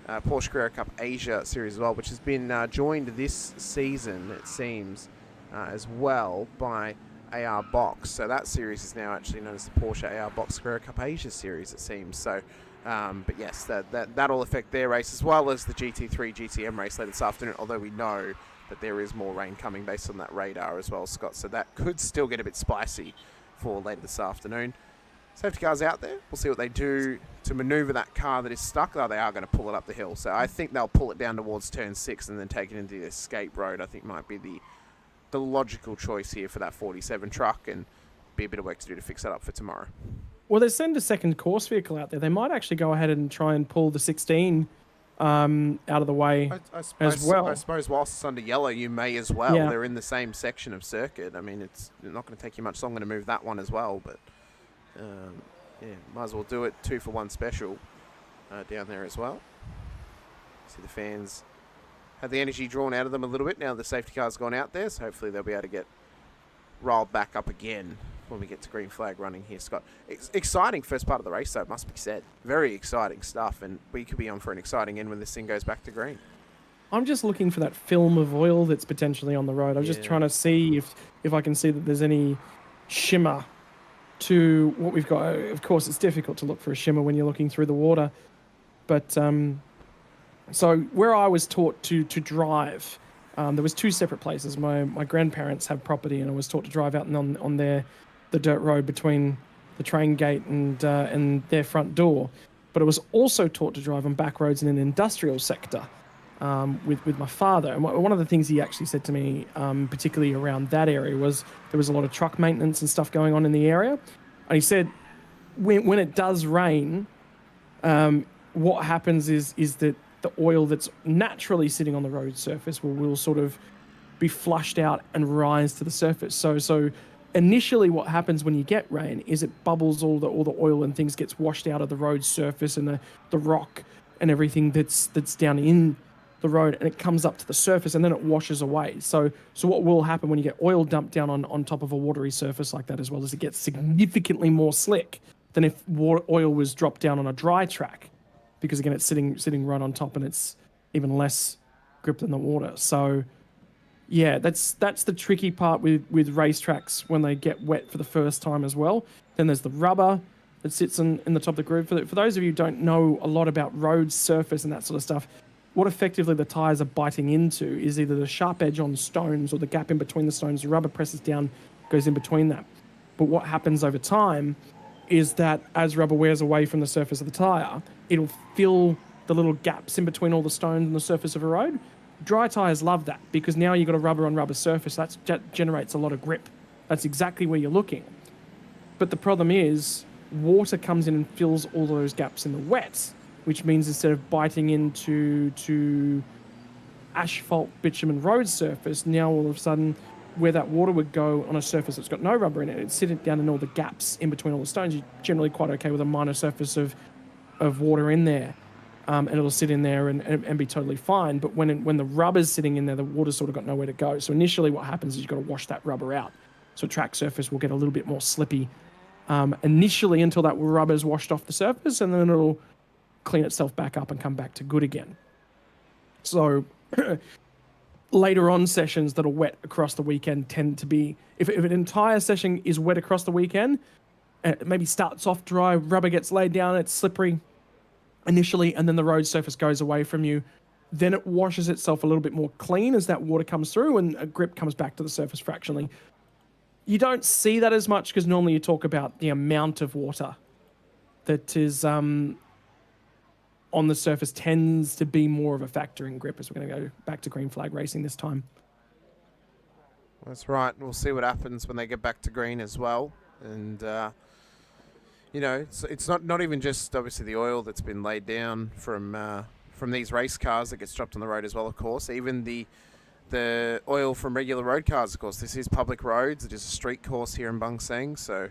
Porsche Carrera Cup Asia series as well, which has been joined this season, it seems, as well by AR Box. So that series is now actually known as the Porsche AR Box Carrera Cup Asia series, it seems. So, but yes, that'll affect their race as well as the GT3 GTM race later this afternoon, although we know that there is more rain coming based on that radar as well, Scott. So that could still get a bit spicy for later this afternoon. Safety cars out there. We'll see what they do to maneuver that car that is stuck. Oh, they are going to pull it up the hill. So I think they'll pull it down towards turn 6 and then take it into the escape road. I think might be the logical choice here for that 47 truck, and be a bit of work to do to fix that up for tomorrow. Well, they send a second course vehicle out there. They might actually go ahead and try and pull the 16 out of the way as well. I suppose whilst it's under yellow, you may as well. Yeah. They're in the same section of circuit. I mean, it's not going to take you much longer to move that one as well, but might as well do it 2 for 1 special down there as well. See the fans had the energy drawn out of them a little bit now the safety car's gone out there, so hopefully they'll be able to get rolled back up again when we get to green flag running here, Scott. Exciting first part of the race, though, it must be said. Very exciting stuff, and we could be on for an exciting end when this thing goes back to green. I'm just looking for that film of oil that's potentially on the road. I'm just trying to see if I can see that there's any shimmer to what we've got. Of course, it's difficult to look for a shimmer when you're looking through the water. But so where I was taught to drive, there was two separate places. My grandparents have property, and I was taught to drive out on the dirt road between the train gate and their front door. But I was also taught to drive on back roads in an industrial sector. With my father, and one of the things he actually said to me, particularly around that area, was there was a lot of truck maintenance and stuff going on in the area, and he said when it does rain, what happens is that the oil that's naturally sitting on the road surface will sort of be flushed out and rise to the surface. So initially, what happens when you get rain is it bubbles all the oil and things gets washed out of the road surface and the rock and everything that's down in the road, and it comes up to the surface and then it washes away. So what will happen when you get oil dumped down on top of a watery surface like that as well is it gets significantly more slick than if oil was dropped down on a dry track, because again, it's sitting right on top and it's even less grip than the water. So yeah, that's the tricky part with racetracks when they get wet for the first time as well. Then there's the rubber that sits in the top of the groove. For those of you who don't know a lot about road surface and that sort of stuff, what effectively the tyres are biting into is either the sharp edge on stones or the gap in between the stones. The rubber presses down, goes in between that. But what happens over time is that as rubber wears away from the surface of the tyre, it'll fill the little gaps in between all the stones and the surface of a road. Dry tyres love that, because now you've got a rubber on rubber surface. That generates a lot of grip. That's exactly where you're looking. But the problem is water comes in and fills all those gaps in the wet, which means instead of biting into asphalt bitumen road surface, now all of a sudden where that water would go on a surface that's got no rubber in it, it's sitting down in all the gaps in between all the stones. You're generally quite okay with a minor surface of water in there, and it'll sit in there and be totally fine. But when the rubber's sitting in there, the water's sort of got nowhere to go. So initially what happens is you've got to wash that rubber out. So track surface will get a little bit more slippy initially until that rubber's washed off the surface, and then it'll clean itself back up and come back to good again. So later on sessions that are wet across the weekend tend to be, if an entire session is wet across the weekend, it maybe starts off dry, rubber gets laid down, it's slippery initially, and then the road surface goes away from you. Then it washes itself a little bit more clean as that water comes through and a grip comes back to the surface fractionally. You don't see that as much because normally you talk about the amount of water that is on the surface tends to be more of a factor in grip, as we're going to go back to green flag racing this time. That's right. We'll see what happens when they get back to green as well. And, you know, it's not even just obviously the oil that's been laid down from these race cars that gets dropped on the road as well, of course. Even the oil from regular road cars, of course. This is public roads. It is a street course here in Bangsaen, so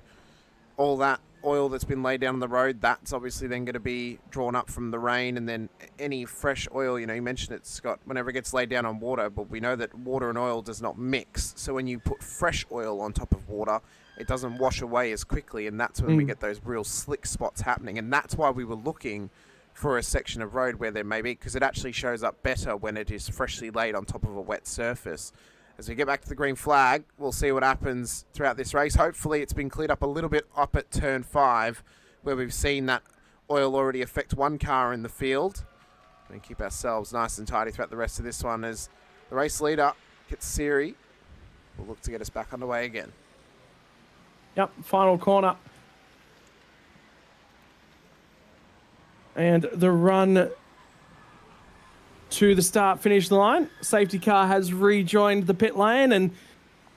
all that oil that's been laid down on the road, that's obviously then going to be drawn up from the rain, and then any fresh oil, you know, you mentioned it, Scott, whenever it gets laid down on water, but we know that water and oil does not mix. So when you put fresh oil on top of water, it doesn't wash away as quickly, and that's when we get those real slick spots happening. And that's why we were looking for a section of road where there may be, because it actually shows up better when it is freshly laid on top of a wet surface. As we get back to the green flag, we'll see what happens throughout this race. Hopefully it's been cleared up a little bit up at turn 5, where we've seen that oil already affect one car in the field. And keep ourselves nice and tidy throughout the rest of this one as the race leader, Katsiri, will look to get us back underway again. Yep, final corner. And the run to the start-finish line. Safety car has rejoined the pit lane, and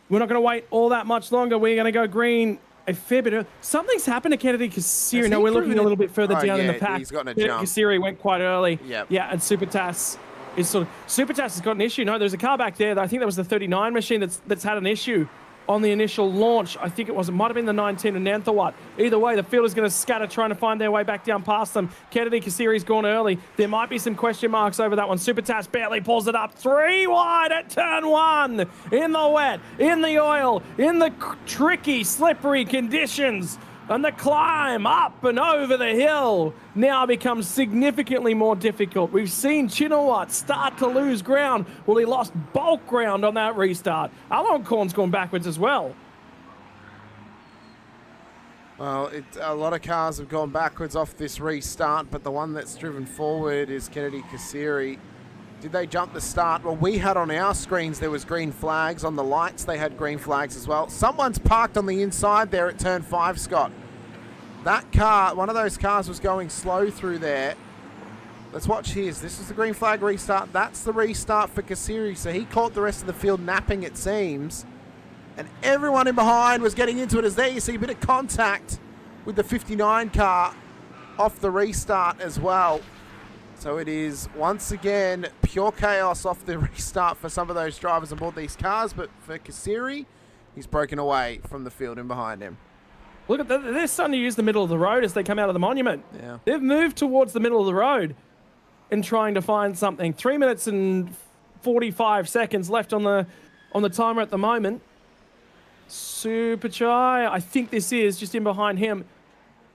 we're not going to wait all that much longer. We're going to go green a fair bit. Something's happened to Kennedy Kassiri. Now we're looking a little bit further down in the pack. He's gotten a jump. Kassiri went quite early. Yep. Yeah, and Supertas is Supertas has got an issue. No, there's a car back there. I think that was the 39 machine that's had an issue. on the initial launch. I think it might have been the 19 and Nanthawat. Either way, the field is going to scatter trying to find their way back down past them. Kennedy Kasiri's gone early. There might be some question marks over that one. Supertas barely pulls it up. 3 wide at turn 1. In the wet, in the oil, in the tricky, slippery conditions. And the climb up and over the hill now becomes significantly more difficult. We've seen Chinawat start to lose ground. Well, he lost bulk ground on that restart. Aloncorn's gone backwards as well. Well, a lot of cars have gone backwards off this restart, but the one that's driven forward is Kennedy Kasiri. Did they jump the start? Well, we had on our screens, there was green flags. On the lights, they had green flags as well. Someone's parked on the inside there at turn 5, Scott. That car, one of those cars was going slow through there. Let's watch his. This is the green flag restart. That's the restart for Kasiri. So he caught the rest of the field napping, it seems. And everyone in behind was getting into it, as there you see a bit of contact with the 59 car off the restart as well. So it is, once again, pure chaos off the restart for some of those drivers aboard these cars. But for Kasiri, he's broken away from the field in behind him. Look at that. They're starting to use the middle of the road as they come out of the monument. Yeah. They've moved towards the middle of the road and trying to find something. 3 minutes and 45 seconds left on the timer at the moment. Superchai, I think this is just in behind him.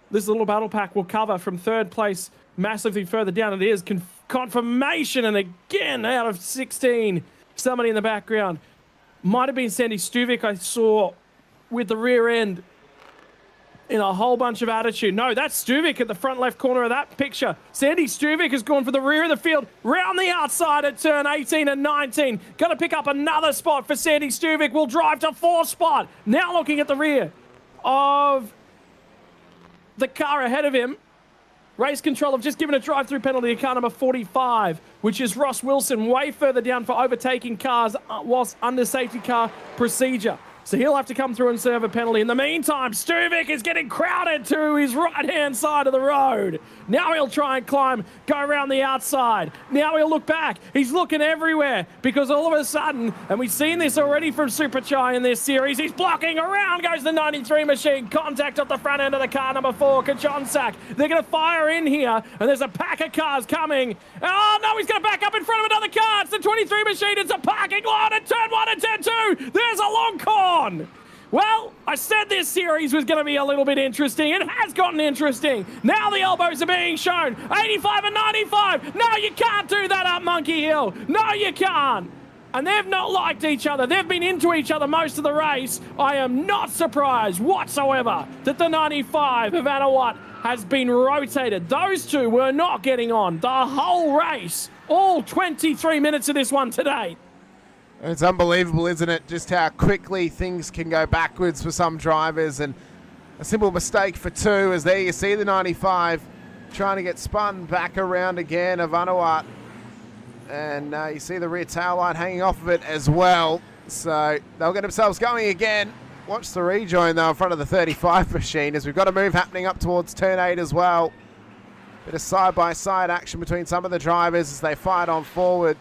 This little battle pack will cover from third place massively further down. It is confirmation, and again out of 16. Somebody in the background. Might have been Sandy Stuvik I saw with the rear end in a whole bunch of attitude. No, that's Stuvik at the front left corner of that picture. Sandy Stuvik has gone for the rear of the field, round the outside at turn 18 and 19. Got to pick up another spot for Sandy Stuvik. Will drive to 4th spot. Now looking at the rear of the car ahead of him. Race control have just given a drive-through penalty to car number 45, which is Ross Wilson, way further down for overtaking cars whilst under safety car procedure. So he'll have to come through and serve a penalty. In the meantime, Stuvik is getting crowded to his right-hand side of the road. Now he'll try and climb, go around the outside. Now he'll look back. He's looking everywhere because all of a sudden, and we've seen this already from Superchai in this series, he's blocking. Around goes the 93 machine. Contact off the front end of the car, number 4, Kajonsak. They're going to fire in here, and there's a pack of cars coming. Oh, no, he's going to back up in front of another car. It's the 23 machine. It's a parking lot at turn 1 and turn 2. There's a long call. Well, I said this series was going to be a little bit interesting. It has gotten interesting. Now the elbows are being shown. 85 and 95. No, you can't do that up Monkey Hill. No, you can't. And they've not liked each other. They've been into each other most of the race. I am not surprised whatsoever that the 95 of Anawat has been rotated. Those two were not getting on the whole race. All 23 minutes of this one today. It's unbelievable, isn't it? Just how quickly things can go backwards for some drivers, and a simple mistake for 2, as there you see the 95 trying to get spun back around again of Anawat. And you see the rear tail light hanging off of it as well. So they'll get themselves going again. Watch the rejoin though in front of the 35 machine, as we've got a move happening up towards turn 8 as well. Bit of side-by-side action between some of the drivers as they fight on forward.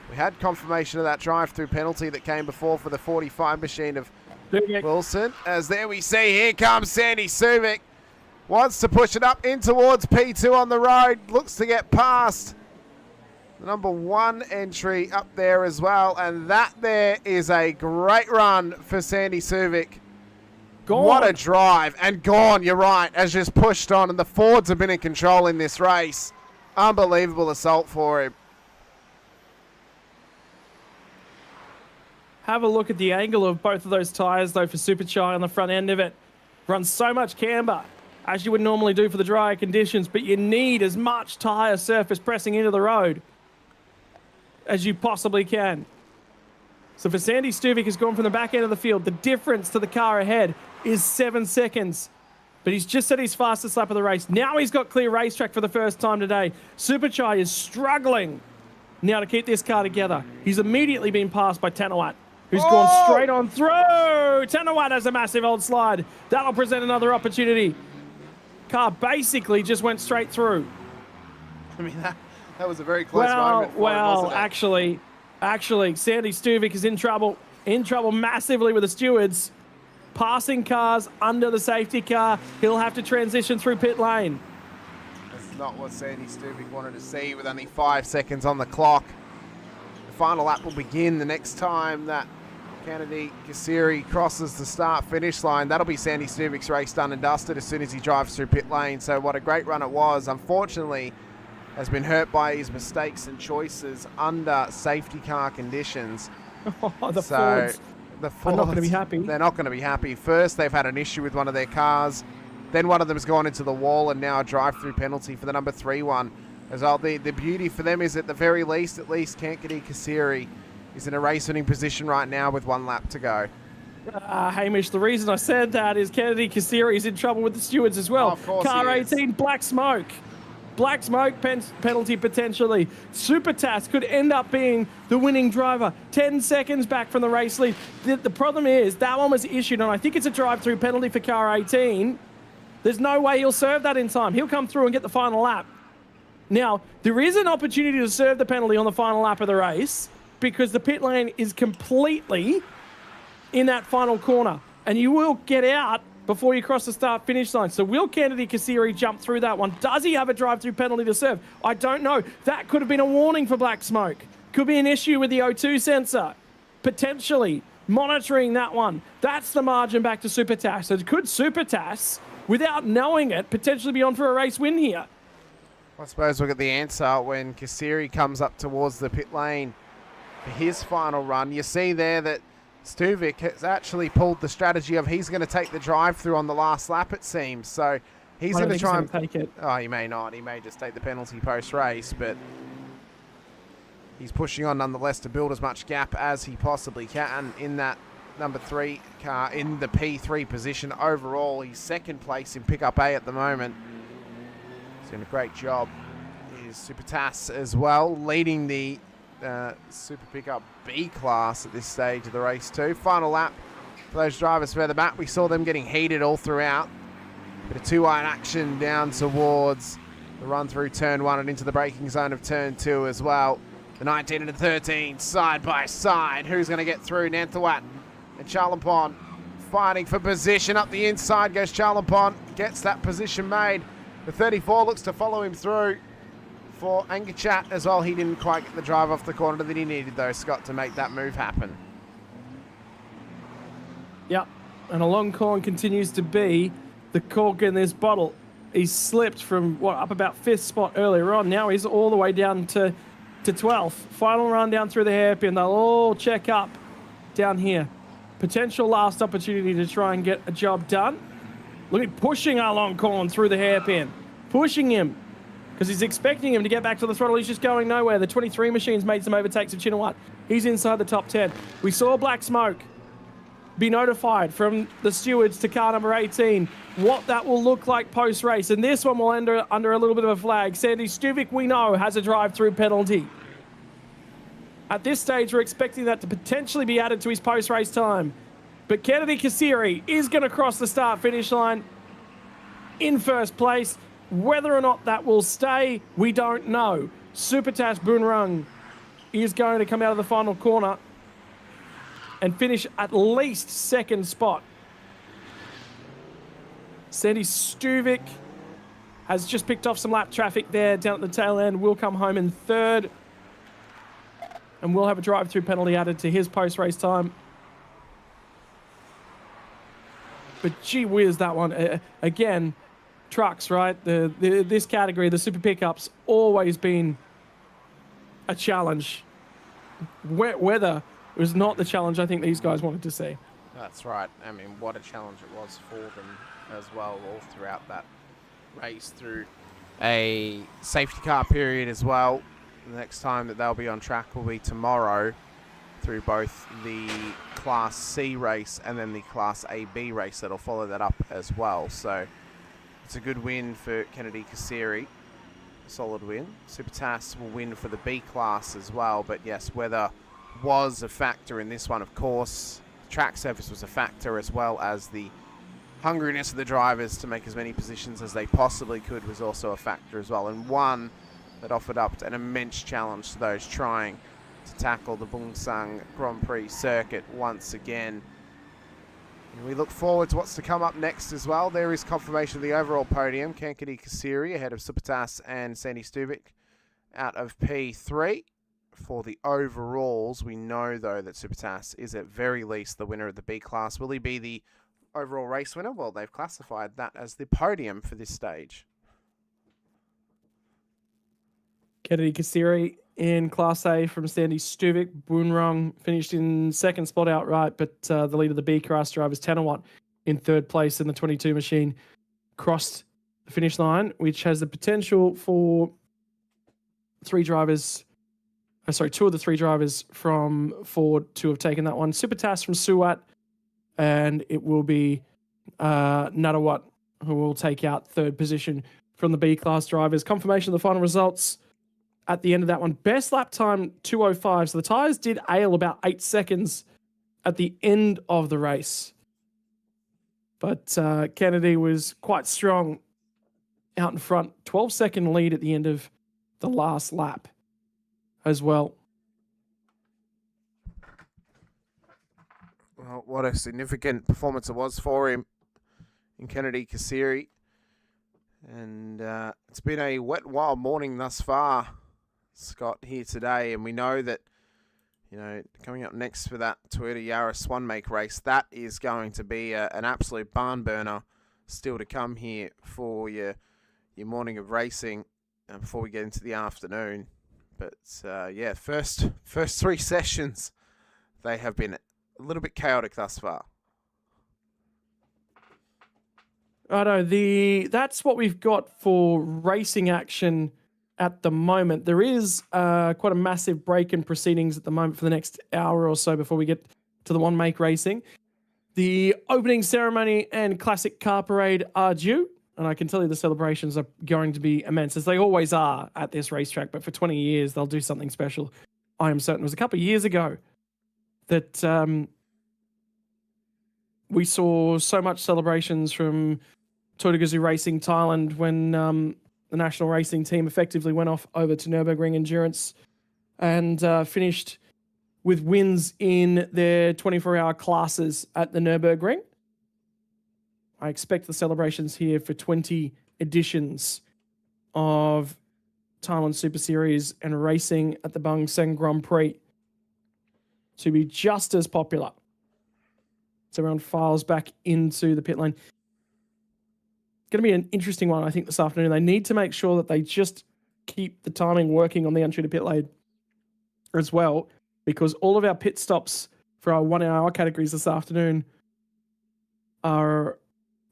We had confirmation of that drive-through penalty that came before for the 45 machine of Wilson. As there we see, here comes Sandy Stuvik. Wants to push it up in towards P2 on the road. Looks to get past the number 1 entry up there as well. And that there is a great run for Sandy Stuvik. Gone. What a drive. And gone, you're right, has just pushed on. And the Fords have been in control in this race. Unbelievable assault for him. Have a look at the angle of both of those tyres, though, for Superchai on the front end of it. Runs so much camber, as you would normally do for the drier conditions, but you need as much tyre surface pressing into the road as you possibly can. So for Sandy Stuvik, has gone from the back end of the field. The difference to the car ahead is 7 seconds. But he's just at his fastest lap of the race. Now he's got clear racetrack for the first time today. Superchai is struggling now to keep this car together. He's immediately been passed by Tanawat, who's gone straight on through. Tanawat has a massive old slide. That'll present another opportunity. Car basically just went straight through. I mean, that was a very close moment for him, wasn't it? Actually, Sandy Stuvik is in trouble. in trouble massively with the stewards. Passing cars under the safety car. He'll have to transition through pit lane. That's not what Sandy Stuvik wanted to see with only 5 seconds on the clock. The final lap will begin the next time that Kennedy Kasiri crosses the start-finish line. That'll be Sandy Stuvik's race done and dusted as soon as he drives through pit lane. So what a great run it was. Unfortunately, has been hurt by his mistakes and choices under safety car conditions. The Fords are not going to be happy. They're not going to be happy. First, they've had an issue with one of their cars. Then one of them has gone into the wall and now a drive-through penalty for the number 3 one. As well, the beauty for them is at the very least, Kennedy Kasiri is in a race-winning position right now with 1 lap to go. Hamish, the reason I said that is Kennedy Kasiri is in trouble with the stewards as well. Oh, of course Car he is. 18, black smoke. Black smoke penalty potentially. Super Tass could end up being the winning driver. 10 seconds back from the race lead. The problem is that one was issued, and I think it's a drive-through penalty for car 18. There's no way he'll serve that in time. He'll come through and get the final lap. Now, there is an opportunity to serve the penalty on the final lap of the race because the pit lane is completely in that final corner, and you will get out before you cross the start-finish line. So will Kennedy Kasiri jump through that one? Does he have a drive-through penalty to serve? I don't know. That could have been a warning for black smoke. Could be an issue with the O2 sensor. Potentially monitoring that one. That's the margin back to Super Tass. So could Super Tass, without knowing it, potentially be on for a race win here? I suppose we'll get the answer when Kasiri comes up towards the pit lane for his final run. You see there that Stuvik has actually pulled the strategy of he's going to take the drive-through on the last lap, it seems. So he's going to try and take it. Oh, he may not. He may just take the penalty post-race, but he's pushing on nonetheless to build as much gap as he possibly can in that number 3 car in the P3 position. Overall, he's second place in pickup A at the moment. He's doing a great job. Is Super Tass as well, leading the Super Pickup B class at this stage of the race too. Final lap for those drivers further back. We saw them getting heated all throughout. Bit of 2-iron action down towards the run through turn 1 and into the braking zone of turn 2 as well. The 19 and the 13 side by side. Who's going to get through? Nanthawat and Charlampon fighting for position. Up the inside goes Charlampon. Gets that position made. The 34 looks to follow him through. For Angachat as well, he didn't quite get the drive off the corner that he needed though, Scott, to make that move happen. Yep, and a long corn continues to be the cork in this bottle. He's slipped from, up about 5th spot earlier on. Now he's all the way down to 12th. Final run down through the hairpin. They'll all check up down here. Potential last opportunity to try and get a job done. Look at pushing our long corn through the hairpin. Pushing him. Because he's expecting him to get back to the throttle. He's just going nowhere. The 23 machine's made some overtakes of Chinawat. He's inside the top 10. We saw black smoke be notified from the stewards to car number 18 what that will look like post-race. And this one will end under a little bit of a flag. Sandy Stuvik, we know, has a drive-through penalty. At this stage, we're expecting that to potentially be added to his post-race time. But Kennedy Kasiri is going to cross the start-finish line in first place. Whether or not that will stay, we don't know. Super Tass Boonrung is going to come out of the final corner and finish at least 2nd spot. Sandy Stuvik has just picked off some lap traffic there down at the tail end. Will come home in 3rd. And we'll have a drive-through penalty added to his post-race time. But gee whiz, that one. Again, trucks, right? This category, the super pickups, always been a challenge. Weather was not the challenge I think these guys wanted to see. That's right. I mean, what a challenge it was for them as well, all throughout that race, through a safety car period as well. The next time that they'll be on track will be tomorrow through both the Class C race and then the Class AB race that'll follow that up as well. So it's a good win for Kennedy Kasiri. Solid win. Super Tass will win for the B class as well. But yes, weather was a factor in this one, of course. Track surface was a factor, as well as the hungriness of the drivers to make as many positions as they possibly could was also a factor as well. And one that offered up an immense challenge to those trying to tackle the Bangsaen Grand Prix circuit once again. And we look forward to what's to come up next as well. There is confirmation of the overall podium. Kankani Kasiri ahead of Supatas and Sandy Stuvik out of P3. For the overalls, we know, though, that Supatas is at very least the winner of the B class. Will he be the overall race winner? Well, they've classified that as the podium for this stage. Kennedy Kasiri in Class A from Sandy Stuvik. Boonrong finished in second spot outright, but the lead of the B class drivers, Tanawat, in third place in the 22 machine, crossed the finish line, which has the potential for two of the three drivers from Ford to have taken that one. Supatas from Suwat, and it will be Nadawat who will take out third position from the B class drivers. Confirmation of the final results at the end of that one. Best lap time 2:05. So the tyres did ail about 8 seconds at the end of the race. But Kennedy was quite strong out in front. 12-second lead at the end of the last lap as well. Well, what a significant performance it was for him in Kennedy Kasiri. And it's been a wet, wild morning thus far, Scott, here today. And we know that, coming up next for that Toyota Yaris One Make race, that is going to be an absolute barn burner still to come here for your morning of racing before we get into the afternoon. But first three sessions, they have been a little bit chaotic thus far. I know that's what we've got for racing action at the moment. There is quite a massive break in proceedings at the moment for the next hour or so before we get to the One Make racing. The opening ceremony and classic car parade are due, and I can tell you the celebrations are going to be immense, as they always are at this racetrack. But for 20 years, they'll do something special. I am certain. It was a couple of years ago that we saw so much celebrations from Toyota Gazoo Racing Thailand when the national racing team effectively went off over to Nürburgring Endurance and finished with wins in their 24-hour classes at the Nürburgring. I expect the celebrations here for 20 editions of Thailand Super Series and racing at the Bangsaen Grand Prix to be just as popular. So everyone files back into the pit lane. Going to be an interesting one, I think, this afternoon. They need to make sure that they just keep the timing working on the untreated pit lane as well, because all of our pit stops for our 1 hour categories this afternoon are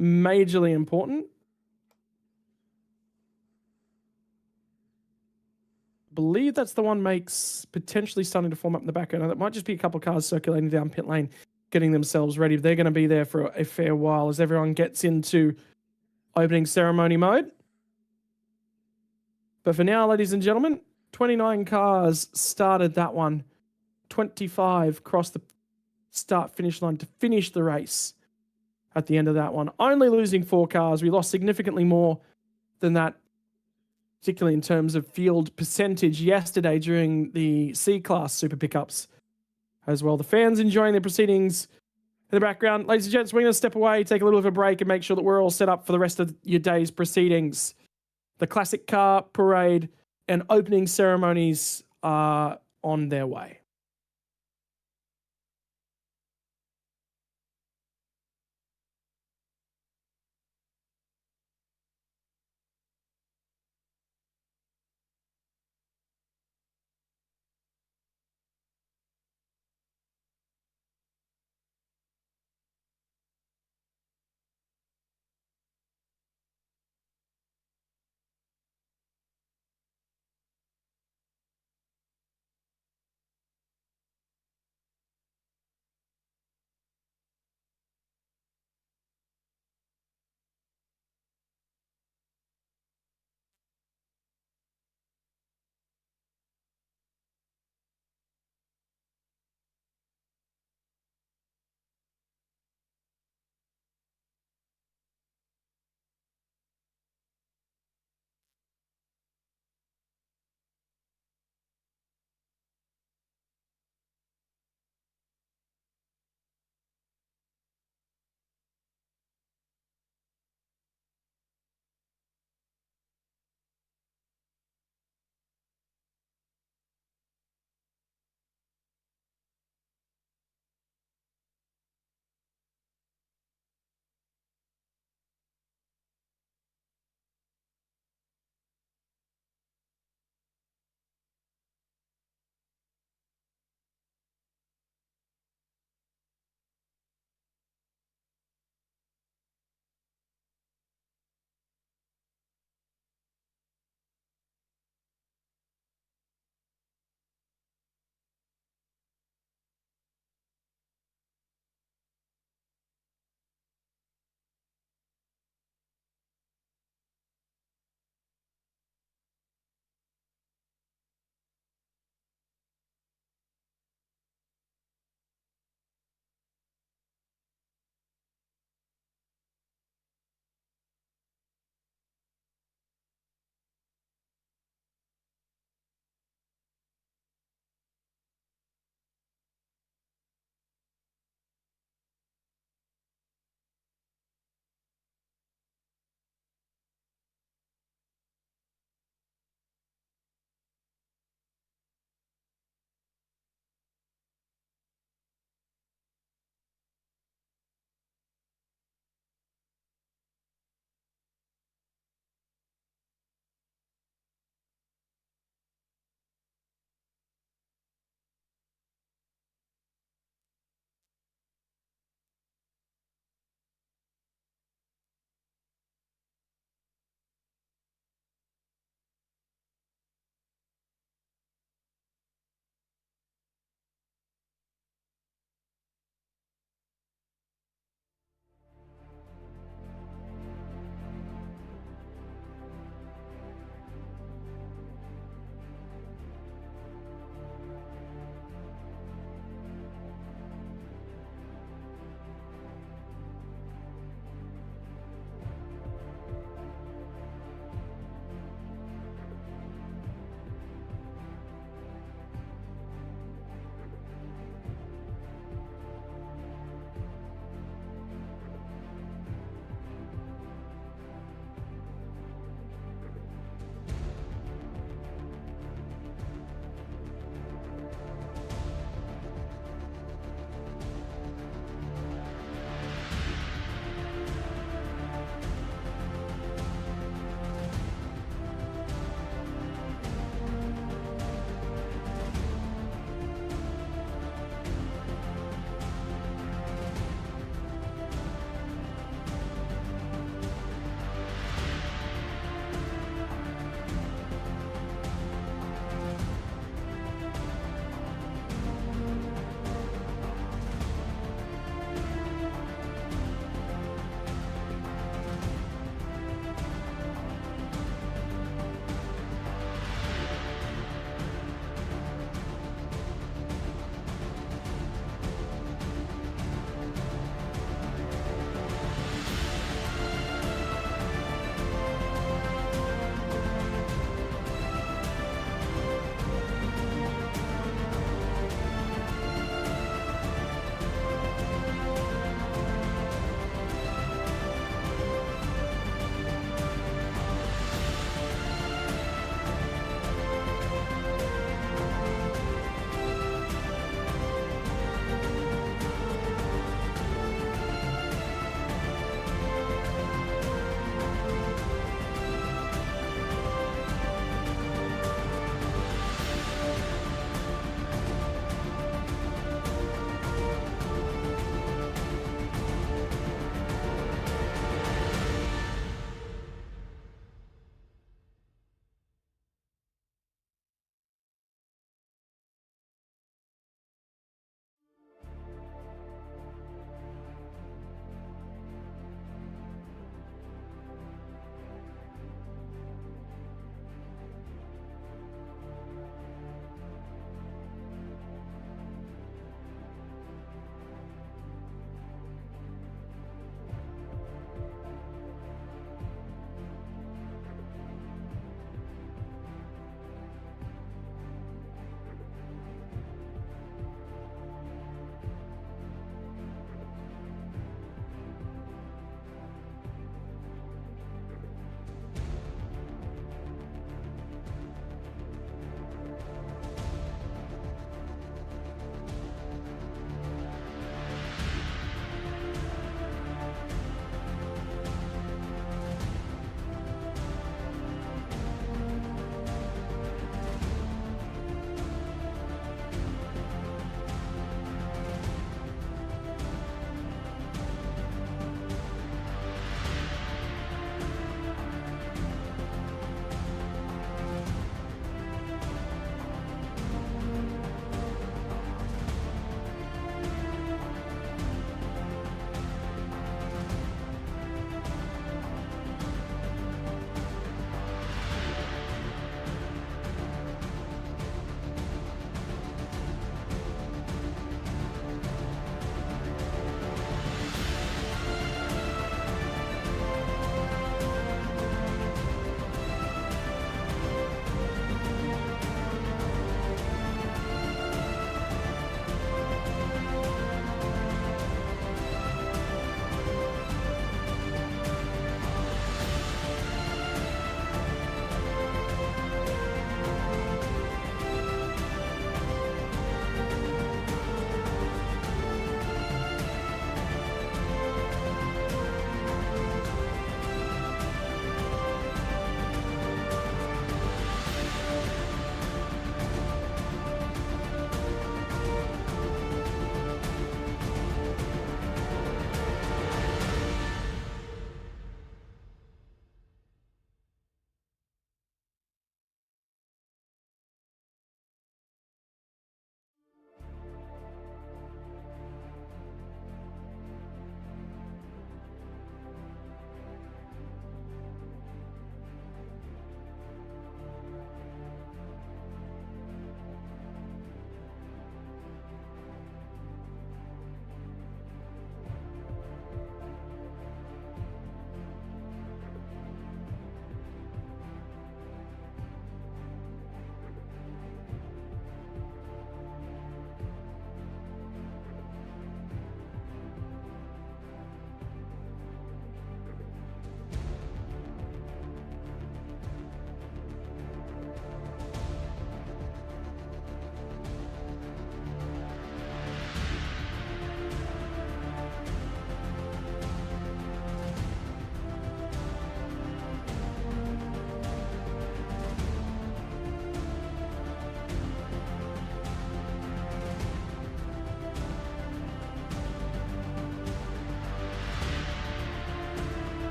majorly important. I believe that's the One Makes potentially starting to form up in the background. That might just be a couple of cars circulating down pit lane, getting themselves ready. They're going to be there for a fair while as everyone gets into opening ceremony mode. But for now, ladies and gentlemen, 29 cars started that one. 25 crossed the start-finish line to finish the race at the end of that one. Only losing 4 cars. We lost significantly more than that, particularly in terms of field percentage yesterday during the C-Class Super Pickups as well. The fans enjoying the proceedings in the background. Ladies and gents, we're going to step away, take a little bit of a break and make sure that we're all set up for the rest of your day's proceedings. The classic car parade and opening ceremonies are on their way.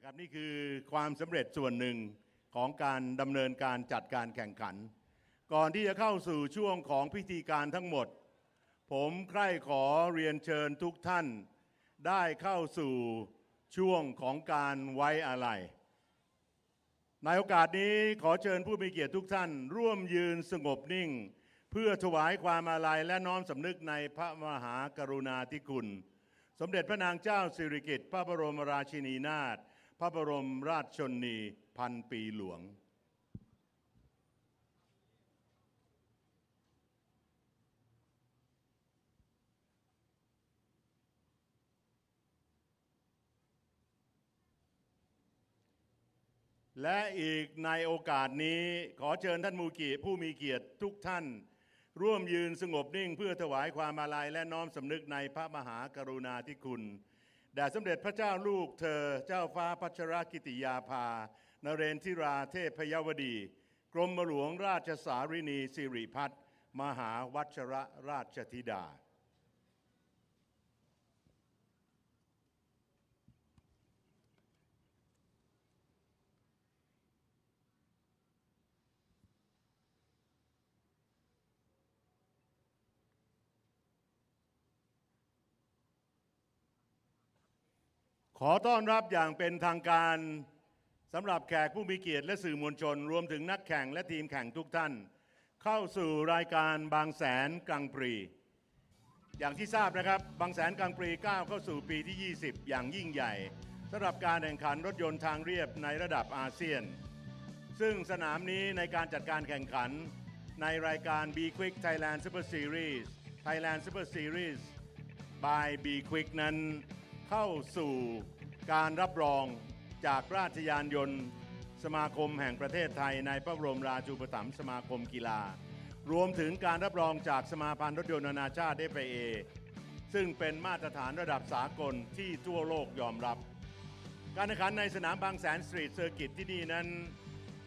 นะครับนี่คือความสำเร็จส่วนหนึ่งของการดำเนินการจัดการแข่งขันก่อนที่จะเข้าสู่ช่วงของพิธีการทั้งหมดผมใคร่ขอเรียนเชิญทุกท่านได้เข้าสู่ช่วงของการไว้อาลัยในโอกาสนี้ขอเชิญผู้มีเกียรติทุกท่านร่วมยืนสงบนิ่งเพื่อถวายความอาลัยและน้อมสำนึกในพระมหากรุณาธิคุณสมเด็จพระนางเจ้าสิริกิติ์พระบรมราชินีนาถพระบรมราชชนนีพันปีหลวงและอีกในโอกาสนี้ขอเชิญท่านผู้มีเกียรติทุกท่านร่วมยืนสงบนิ่งเพื่อถวายความอาลัยและน้อมสำนึกในพระมหากรุณาธิคุณแด่สมเด็จพระเจ้าลูกเธอเจ้าฟ้าพัชรกิติยาภานเรนทิราเทพยวดีกรมหลวงราชสารินีสิริพัฒน์มหาวัชรราชธิดาขอต้อนรับอย่างเป็นทางการสำหรับแขกผู้มีเกียรติและสื่อมวลชนรวมถึงนักแข่งและทีมแข่งทุกท่านเข้าสู่รายการบางแสนกรังปรีอย่างที่ทราบนะครับบางแสนกรังปรีก้าวเข้าสู่ปีที่ 20 อย่างยิ่งใหญ่สำหรับการแข่งขันรถยนต์ทางเรียบในระดับอาเซียนซึ่งสนามนี้ในการจัดการแข่งขันในรายการ B Quick Thailand Super Series Thailand Super Series by B Quick นั้นเข้าสู่การรับรองจากราชยานยนต์สมาคมแห่งประเทศไทยในพระบรมราชูปถัมภ์สมาคมกีฬารวมถึงการรับรองจากสมาพันธ์รถยนต์นานาชาติ FIA ซึ่งเป็นมาตรฐานระดับสากลที่ทั่วโลกยอมรับการแข่งขันในสนามบางแสนสตรีทเซอร์กิตที่นี่นั้น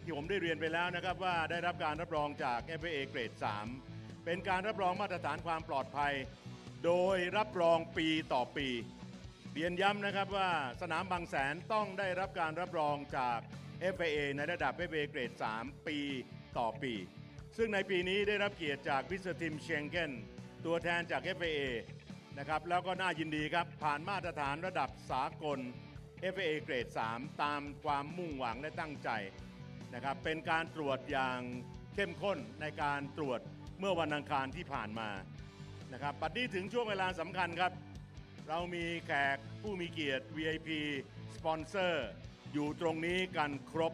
ที่ผมได้เรียนไปแล้วนะครับว่าได้รับการรับรองจาก FIA-grade 3เป็นการรับรองมาตรฐานความปลอดภัยโดยรับรองปีต่อปีเรียนย้ำนะครับว่าสนามบางแสนต้องได้รับการรับรองจาก FIA ในระดับ FIA-grade 3 ปีต่อปีซึ่งในปีนี้ได้รับเกียรติจากมิสเตอร์ทิมเชงเกนตัวแทนจาก FIA นะครับแล้วก็น่ายินดีครับผ่านมาตรฐานระดับสากล FIA-grade 3 ตามความมุ่งหวังและตั้งใจนะครับเป็นการตรวจอย่างเข้มข้นในการตรวจเมื่อวันอังคารที่ผ่านมานะครับปัจจุบันถึงช่วงเวลาสำคัญครับเรามีแขกผู้มีเกียรติ VIP สปอนเซอร์อยู่ตรงนี้กันครบ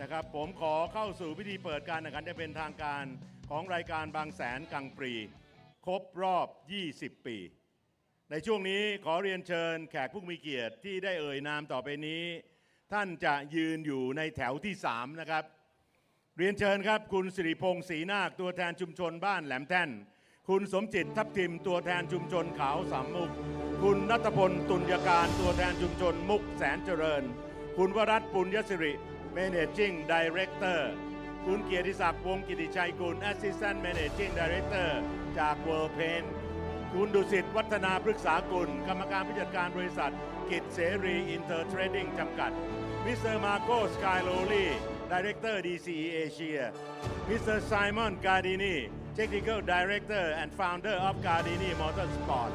นะครับผมขอเข้าสู่พิธีเปิดการแข่งขันจะเป็นทางการของรายการบางแสนกรังปรีครบรอบ 20 ปีในช่วงนี้ขอเรียนเชิญแขกผู้มีเกียรติที่ได้เอ่ยนามต่อไปนี้ท่านจะยืนอยู่ในแถวที่ 3 นะครับเรียนเชิญครับคุณสิริพงศ์ศรีนาคตัวแทนชุมชนบ้านแหลมแท่นคุณสมจิตทับทิมตัวแทนชุมชนขาวสามมุกคุณณัฐพลตุลยการตัวแทนชุมชนมุกแสนเจริญคุณวรัตน์ปุญญสิริ Managing Director คุณเกียรติศักดิ์วงศ์กิติชัยกุล Assistant Managing Director จาก World Paint คุณดุสิตวัฒนาพฤกษากุลกรรมการผู้จัดการบริษัทกิจเสรีอินเตอร์เทรดดิ้งจำกัดมิสเตอร์มาโกสกายโลลี่ Director DCE Asia มิสเตอร์ไซมอนการ์ดินี Technical Director and Founder of Gardini Motorsport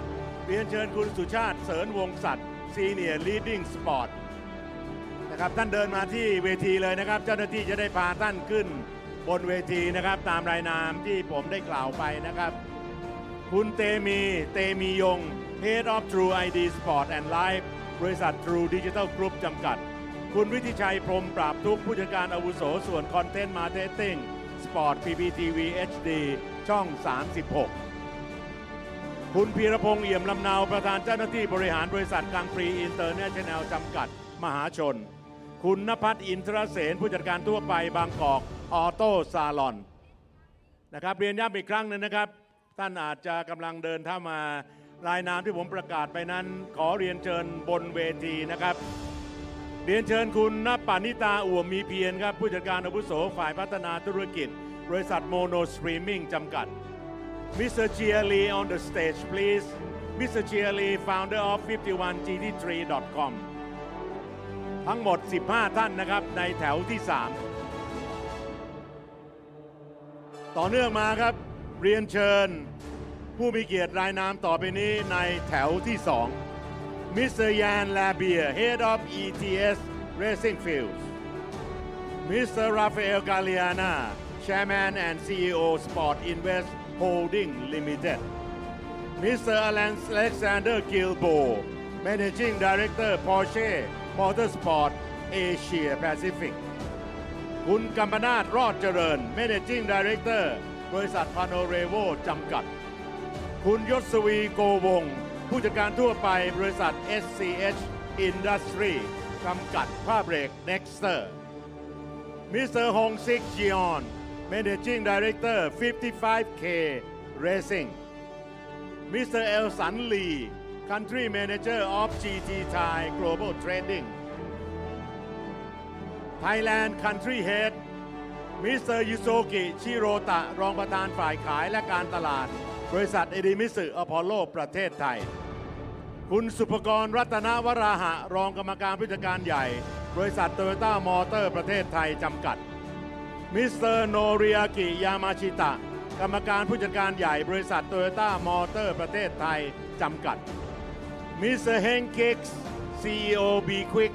เรียนเชิญคุณสุชาติเสริญวงศ์สัตว์ Senior Leading Sport นะครับท่านเดินมาที่เวทีเลยนะครับเจ้าหน้าที่จะได้พาท่านขึ้นบนเวทีนะครับตามรายนามที่ผมได้กล่าวไปนะครับคุณเตมียง Head of True ID Sport and Life บริษัท True Digital Group จำกัดคุณวิทิชัยพรหมปราบทุกผู้จัดการอาวุโสส่วน Content Marketing Sport PPTV HD ช่อง 36คุณพีรพงษ์เอี่ยมลำเนาประธานเจ้าหน้าที่บริหารบริษัทกรังปรีอินเตอร์เนชั่นแนลจำกัดมหาชนคุณณภัทรอินทรเสนผู้จัดการทั่วไปบางกอกออโต้ซาลอนนะครับเรียนย้ำอีกครั้งนึงนะครับท่านอาจจะกำลังเดินเข้ามารายนามที่ผมประกาศไปนั้นขอเรียนเชิญบนเวทีนะครับเรียนเชิญคุณณปณิตาอ่วมมีเพียรครับผู้จัดการอาวุโสฝ่ายพัฒนาธุรกิจบริษัทโมโนสตรีมมิ่งจำกัดMr. Chia Lee on the stage, please. Mr. Chia Lee, founder of 51gt3.com. ทั้งหมด 15 ท่านนะครับในแถวที่ 3 ต่อเนื่องมาครับเรียนเชิญผู้มีเกียรติรายนามต่อไปนี้ในแถวที่ 2 มิสเตอร์ยานลาเบีย Head of ETS Racing Fields Mr. Rafael Galeana Chairman and CEO Sport Invest Holding Limited Mr. Alexander Gilbo Managing Director Porsche Motorsport Asia Pacific คุณกัมปนาทรอดเจริญ Managing Director บริษัทพาโนเรโวจำกัดคุณยศวีโกวงผู้จัดการทั่วไปบริษัท SCH Industry จำกัดผ้าเบรก Nexter Mr. Hong Sik Jeon Managing Director 55K Racing Mr. Elsan Lee Country Manager of GT Thai Global Trading Thailand Country Head Mr. Yusoki Shirota รองประธานฝ่ายขายและการตลาดบริษัทเอดิมิสึอพอลโลประเทศไทยคุณสุภกรรัตนวราหะรองกรรมการผู้จัดการใหญ่บริษัทโตโยต้ามอเตอร์ประเทศไทยจำกัดมิสเตอร์โนริยากิยามาชิตะกรรมการผู้จัดการใหญ่บริษัทโตโยต้ามอเตอร์ประเทศไทยจำกัดมิสเตอร์เฮงกิกส์ CEO B Quick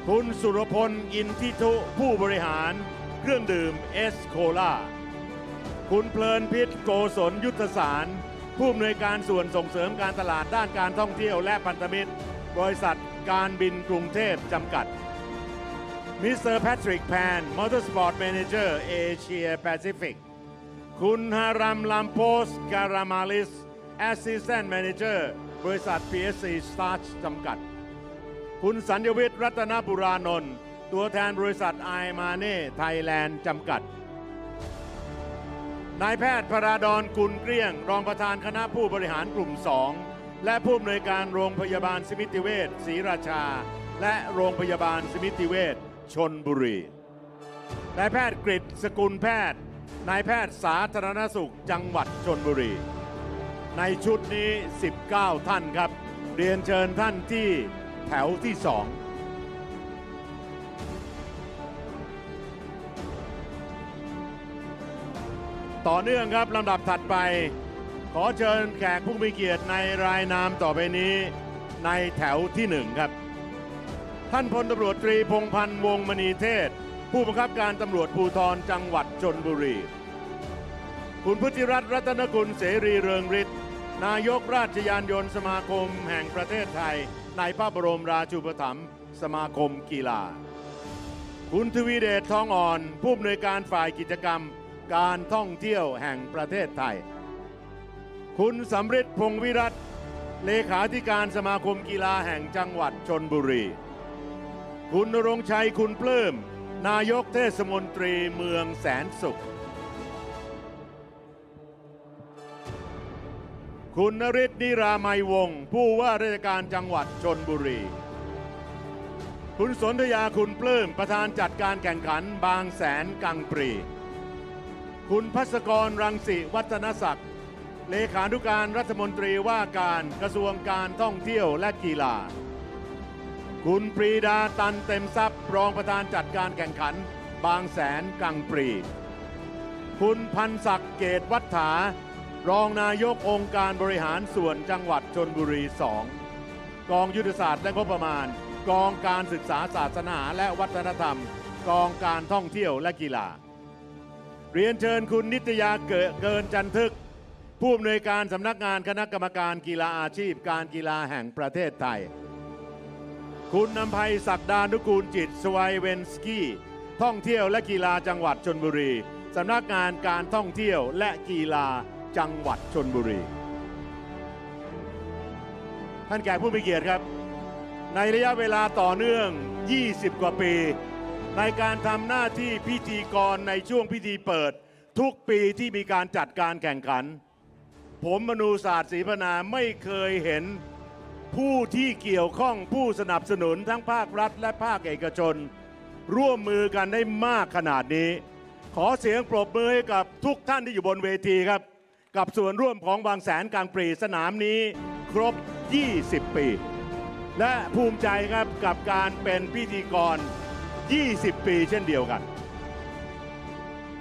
คุณสุรพลอินทิทุผู้บริหารเครื่องดื่มเอสโคลาคุณเพลินพิษโกศลยุทธสารผู้อำนวยการส่วนส่งเสริมการตลาดด้านการท่องเที่ยวและพันธมิตรบริษัทการบินกรุงเทพจำกัดมิสเตอร์แพทริกแพนมอเตอร์สปอร์ตแมเนเจอร์เอเชียแปซิฟิกคุณฮารัมลัมโพสการามาลิสแอสซิสแตนต์แมเนเจอร์บริษัท PSC Starch จำกัดคุณสัญญวิทย์รัตนบุรานนท์ตัวแทนบริษัทไอมาเน่ไทยแลนด์จำกัดนายแพทย์พราดอนกุลเกลี้ยงรองประธานคณะผู้บริหารกลุ่ม 2 และผู้อำนวยการโรงพยาบาลสมิติเวชศรีราชาและโรงพยาบาลสมิติเวชชลบุรีนายแพทย์กฤษสกุลแพทย์นายแพทย์สาธารณสุขจังหวัดชลบุรีในชุดนี้ 19 ท่านครับเรียนเชิญท่านที่แถวที่ 2ต่อเนื่องครับลำดับถัดไปขอเชิญแขกผู้มีเกียรติในรายนามต่อไปนี้ในแถวที่ 1ครับท่านพลตำรวจตรีพงษ์พันธ์วงศ์มณีเทศผู้บังคับการตำรวจภูธรจังหวัดชลบุรีคุณพุทธิรัตน์รัตนกุลเสรีเริงฤทธิ์นายกราชยานยนต์สมาคมแห่งประเทศไทยในพระบรมราชูปถัมภ์สมาคมกีฬาคุณทวีเดชทองอ่อนผู้อำนวยการฝ่ายกิจกรรมการท่องเที่ยวแห่งประเทศไทยคุณสำริดพงษ์วิรัตเลขาธิการสมาคมกีฬาแห่งจังหวัดชลบุรีคุณณรงค์ชัยคุณปลื้มนายกเทศมนตรีเมืองแสนสุขคุณนฤทธิ์นิรามัยวงศ์ผู้ว่าราชการจังหวัดชลบุรีคุณสนธยาคุณปลื้มประธานจัดการแข่งขันบางแสนกังปรีคุณภัสกรรังสิวัฒนศักดิ์เลขานุการรัฐมนตรีว่าการกระทรวงการท่องเที่ยวและกีฬาคุณปรีดาตันเต็มทรัพย์รองประธานจัดการแข่งขันบางแสนกังปรีคุณพันศักดิ์เกตวัฒถารองนายกองค์การบริหารส่วนจังหวัดชลบุรี 2 กองยุทธศาสตร์และงบประมาณกองการศึกษาศาสนาและวัฒนธรรมกองการท่องเที่ยวและกีฬาเรียนเชิญคุณนิตยาเกินจันทึกผู้อำนวยการสำนักงานคณะกรรมการกีฬาอาชีพการกีฬาแห่งประเทศไทยคุณนำภัยศักดานุกูลจิตสไวเวนสกี้ท่องเที่ยวและกีฬาจังหวัดชลบุรีสำนักงานการท่องเที่ยวและกีฬาจังหวัดชลบุรีท่านแขกผู้มีเกียรติครับในระยะเวลาต่อเนื่อง20 กว่าปีในการทำหน้าที่พิธีกรในช่วงพิธีเปิดทุกปีที่มีการจัดการแข่งขันผมมนูศาสตร์ศรีพนาไม่เคยเห็นผู้ที่เกี่ยวข้องผู้สนับสนุนทั้งภาครัฐและภาคเอกชนร่วมมือกันได้มากขนาดนี้ขอเสียงปรบมือให้กับทุกท่านที่อยู่บนเวทีครับกับส่วนร่วมของบางแสนกลางปรีสนามนี้ครบ20 ปี และภูมิใจครับกับการเป็นพิธีกร 20 ปีเช่นเดียวกัน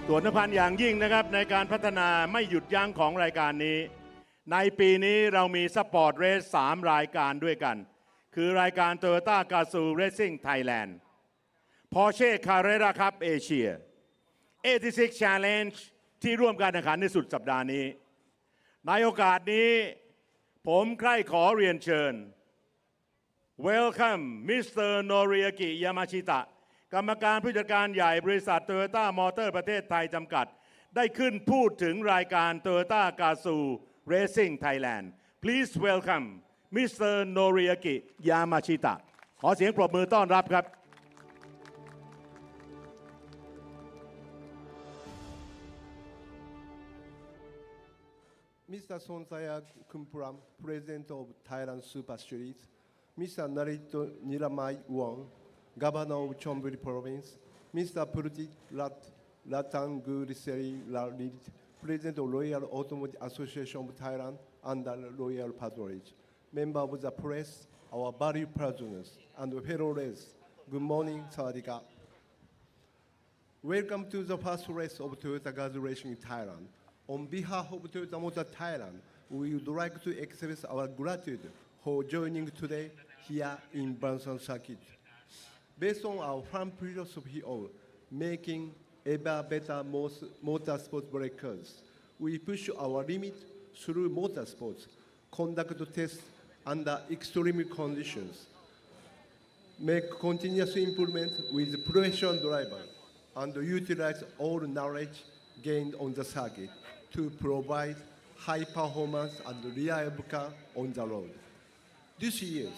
ส่วนสำคัญอย่างยิ่งนะครับในการพัฒนาไม่หยุดยั้งของรายการนี้ในปีนี้เรามีสปอร์ตเรส3 รายการด้วยกันคือรายการ Toyota Gazoo Racing Thailand Porsche Carrera Cup Asia 86 Challenge ที่ร่วมการแข่งขันในสุดสัปดาห์นี้ในโอกาสนี้ผมใคร่ขอเรียนเชิญ Welcome Mr. Noriaki Yamashita กรรมการผู้จัดการใหญ่บริษัท Toyota Motor ประเทศไทยจำกัดได้ขึ้นพูดถึงรายการ Toyota Gazoo Racing Thailand Please welcome Mr. Noriaki Yamashita ขอเสียงปรบมือต้อนรับครับ Mr. Sonsaya Kumpuram, President of Thailand Super Series, Mr. Narito Nilamai Wong, Governor of Chonburi Province, Mr. Purti Ratanguriseri Lalit, President of Royal Automotive Association of Thailand under Royal Patronage, member of the press, our valued prisoners, and fellow race. Good morning, Sawadika. Welcome to the first race of Toyota Gazoo Racing in Thailand. On behalf of Toyota Motor Thailand, we would like to express our gratitude for joining today here in Bangsaen Circuit. Based on our firm philosophy of making ever better motorsport breakers, we push our limit through motorsports, conduct tests under extreme conditions, make continuous improvement with professional drivers, and utilize all knowledge gained on the circuit to provide high performance and reliable car on the road. This year,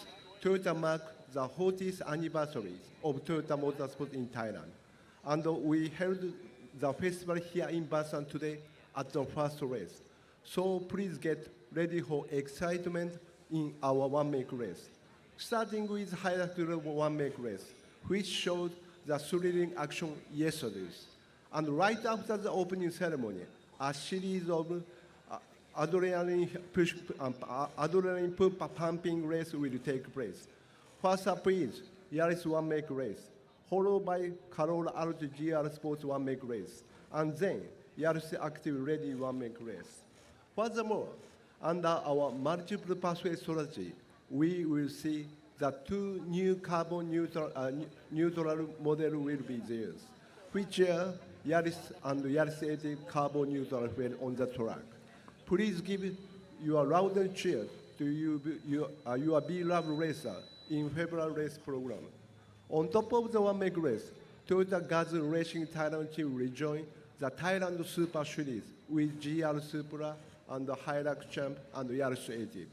Toyota marked the 40th anniversary of Toyota Motorsport in Thailand, and we held the festival here in Bangsaen today at the first race. So please get ready for excitement in our one-make race. Starting with highlighted one-make race, which showed the thrilling action yesterday. And right after the opening ceremony, a series of adrenaline pumping race will take place. First up is Yaris one-make race, followed by Corolla Alto GR Sports one-make race, and then Yaris Active Ready one-make race. Furthermore, under our multiple pathway strategy, we will see that 2 new carbon neutral models will be theirs, which are Yaris and Yaris 80 carbon neutral fuel on the track. Please give your loud cheer to your beloved racer in February race program. On top of the one-make race, Toyota Gazoo Racing Thailand team will join the Thailand Super Series with GR Supra and the Hilux Champ and Yaris 80.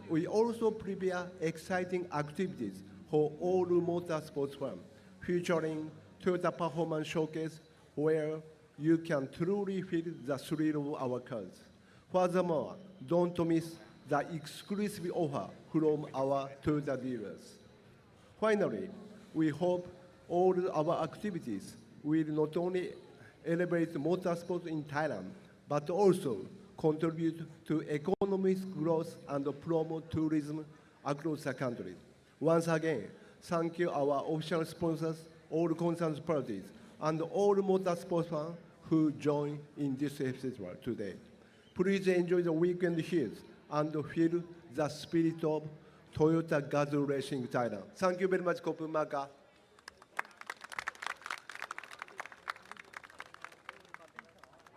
We also prepare exciting activities for all motorsports fans, featuring Toyota Performance Showcase, where you can truly feel the thrill of our cars. Furthermore, don't miss the exclusive offer from our Toyota dealers. Finally, we hope all our activities will not only elevate motorsport in Thailand, but also contribute to economic growth and promote tourism across the country. Once again, thank you our official sponsors, all concerned parties, and all motorsports fans who join in this festival today. Please enjoy the weekend here and feel the spirit of Toyota Gazoo Racing Thailand. Thank you very much, Kopumaka.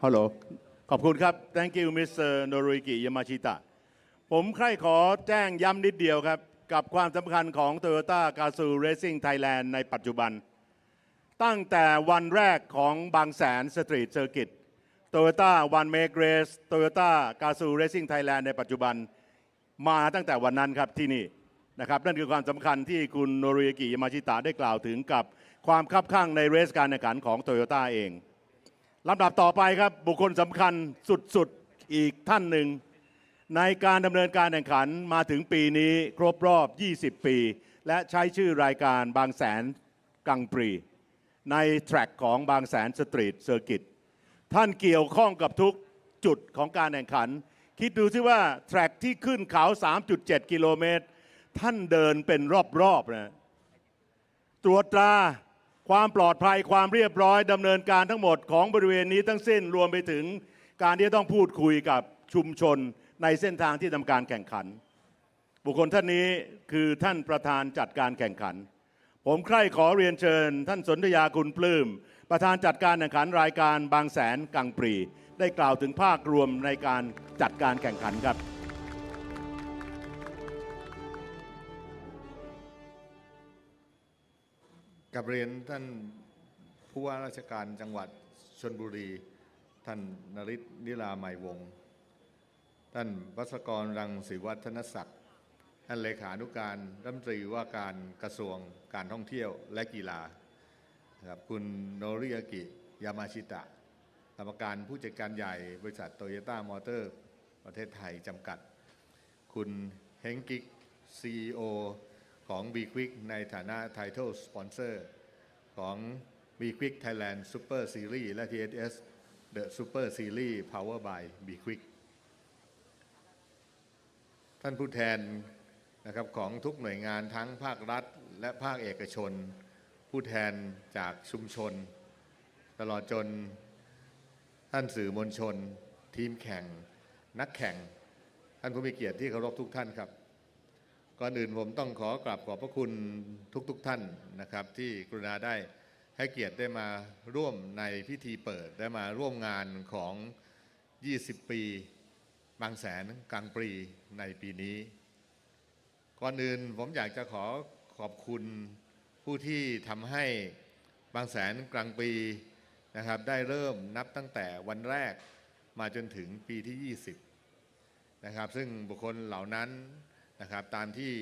ฮัลโหลขอบคุณครับ Thank you Mr. Noriki Yamashita ผมใคร่ขอแจ้งย้ำนิดเดียวครับกับความสำคัญของ Toyota Gazoo Racing Thailand ในปัจจุบันตั้งแต่วันแรกของบางแสนสตรีทเซอร์กิต Toyota One Make Race Toyota Gazoo Racing Thailand ในปัจจุบันมาตั้งแต่วันนั้นครับที่นี่นะครับนั่นคือความสำคัญที่คุณโนริยากิยามาชิตะได้กล่าวถึงกับความคับคั่งในเรสการแข่งขันของ Toyota เองลำดับต่อไปครับบุคคลสำคัญสุดๆอีกท่านหนึ่งในการดำเนินการแข่งขันมาถึงปีนี้ครบรอบ 20 ปี และใช้ชื่อรายการบางแสนกังปรีในแทร็กของบางแสนสตรีทเซอร์กิตท่านเกี่ยวข้องกับทุกจุดของการแข่งขันคิดดูซิว่าแทร็กที่ขึ้นเขา 3.7 กิโลเมตร ท่านเดินเป็นรอบๆนะตรวจตราความปลอดภัยความเรียบร้อยดำเนินการทั้งหมดของบริเวณนี้ทั้งสิ้นรวมไปถึงการที่ต้องพูดคุยกับชุมชนในเส้นทางที่ทำการแข่งขันบุคคลท่านนี้คือท่านประธานจัดการแข่งขันผมใคร่ขอเรียนเชิญท่านสนธยาคุณปลื้มประธานจัดการแข่งขันรายการบางแสนกรังปรีได้กล่าวถึงภาพรวมในการจัดการแข่งขันครับกับเรียนท่านผู้ว่าราชการจังหวัดชลบุรีท่านนฤทธิ์นิรามัยวงศ์ท่านวัศกรรังสีวัฒนศักดิ์ท่านเลขานุการรัฐมนตรีว่าการกระทรวงการท่องเที่ยวและกีฬาครับคุณโนริยากิยามาชิตะกรรมการผู้จัดการใหญ่บริษัทโตโยต้ามอเตอร์ประเทศไทยจำกัดคุณเฮงกิก CEO ของ B Quick ในฐานะ Title Sponsor ของ B Quick Thailand Super Series และ TSS The Super Series Power by B Quick ท่านผู้แทนนะครับของทุกหน่วยงานทั้งภาครัฐและภาคเอกชนผู้แทนจากชุมชนตลอดจนท่านสื่อมวลชนทีมแข่งนักแข่งท่านผู้มีเกียรติที่เคารพทุกท่านครับก่อนอื่นผมต้องขอกราบขอบพระคุณทุกท่านนะครับที่กรุณาได้ให้เกียรติได้มาร่วมในพิธีเปิดได้มาร่วมงานของ 20 ปีบางแสนกลางปรีในปีนี้ก่อนอื่นผมอยากจะขอบคุณผู้ที่ทำให้บางแสนกลางปีนะครับได้เริ่มนับตั้งแต่วันแรกมาจนถึงปีที่ 20นะครับซึ่งบุคคลเหล่านั้นนะครับตามที่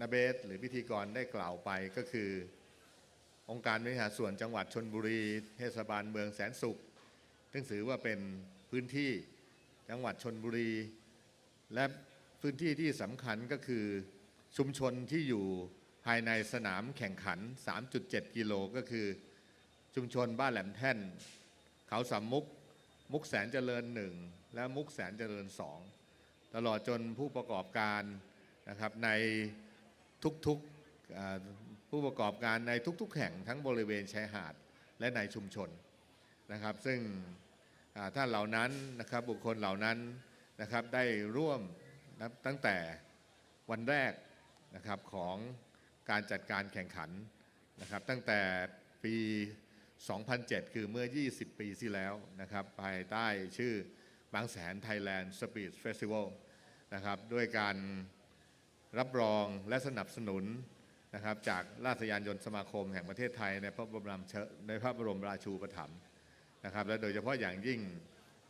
นเบศหรือพิธีกรได้กล่าวไปก็คือองค์การบริหารส่วนจังหวัดชลบุรีเทศบาลเมืองแสนสุขซึ่งถือว่าเป็นพื้นที่จังหวัดชลบุรีและพื้นที่ที่สำคัญก็คือชุมชนที่อยู่ภายในสนามแข่งขัน 3.7 กิโลก็คือชุมชนบ้านแหลมแท่นเขาสามมุกมุกแสนเจริญ1และมุกแสนเจริญ2ตลอดจนผู้ประกอบการนะครับในทุกๆผู้ประกอบการในทุกๆแห่งทั้งบริเวณชายหาดและในชุมชนนะครับซึ่งท่านเหล่านั้นนะครับบุคคลเหล่านั้นนะครับได้ร่วมตั้งแต่วันแรกนะครับของการจัดการแข่งขันนะครับตั้งแต่ปี 2007 คือเมื่อ 20 ปีที่แล้วนะครับภายใต้ชื่อบางแสน Thailand Speed Festival นะครับด้วยการรับรองและสนับสนุนนะครับจากราชยานยนต์สมาคมแห่งประเทศไทยในพระบรมราชูปถัมภ์นะครับและโดยเฉพาะอย่างยิ่ง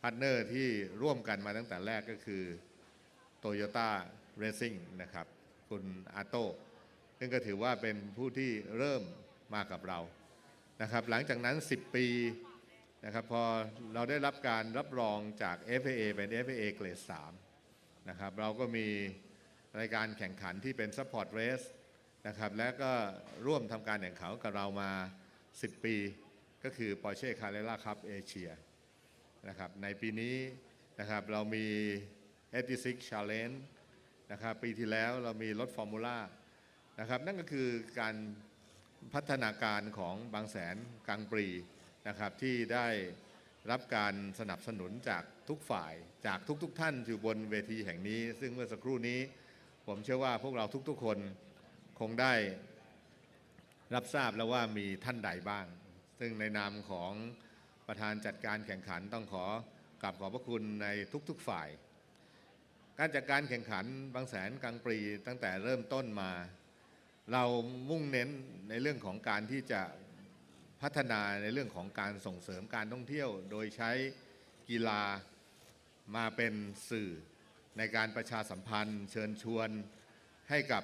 พาร์ทเนอร์ที่ร่วมกันมาตั้งแต่แรกก็คือ Toyota Racing นะครับคุณอาโต้ซึ่งก็ถือว่าเป็นผู้ที่เริ่มมากับเรานะครับหลังจากนั้น10 ปีนะครับพอเราได้รับการรับรองจาก FIA เป็น FIA Grade 3นะครับเราก็มีรายการแข่งขันที่เป็น Support Race นะครับและก็ร่วมทำการแข่งขันกับเรามา10 ปีก็คือ Porsche Carrera Cup Asia นะครับในปีนี้นะครับเรามี86 Challenge นะครับปีที่แล้วเรามีรถฟอร์มูล่านะครับนั่นก็คือการพัฒนาการของบางแสนกลางปรีนะครับที่ได้รับการสนับสนุนจากทุกฝ่ายจากทุกท่านอยู่บนเวทีแห่งนี้ซึ่งเมื่อสักครู่นี้ผมเชื่อว่าพวกเราทุกคนคงได้รับทราบแล้วว่ามีท่านใดบ้างซึ่งในนามของประธานจัดการแข่งขันต้องขอกราบขอบพระคุณในทุกฝ่ายการจัดการแข่งขันบางแสนกลางปรีตั้งแต่เริ่มต้นมาเรามุ่งเน้นในเรื่องของการที่จะพัฒนาในเรื่องของการส่งเสริมการท่องเที่ยวโดยใช้กีฬามาเป็นสื่อในการประชาสัมพันธ์เชิญชวนให้กับ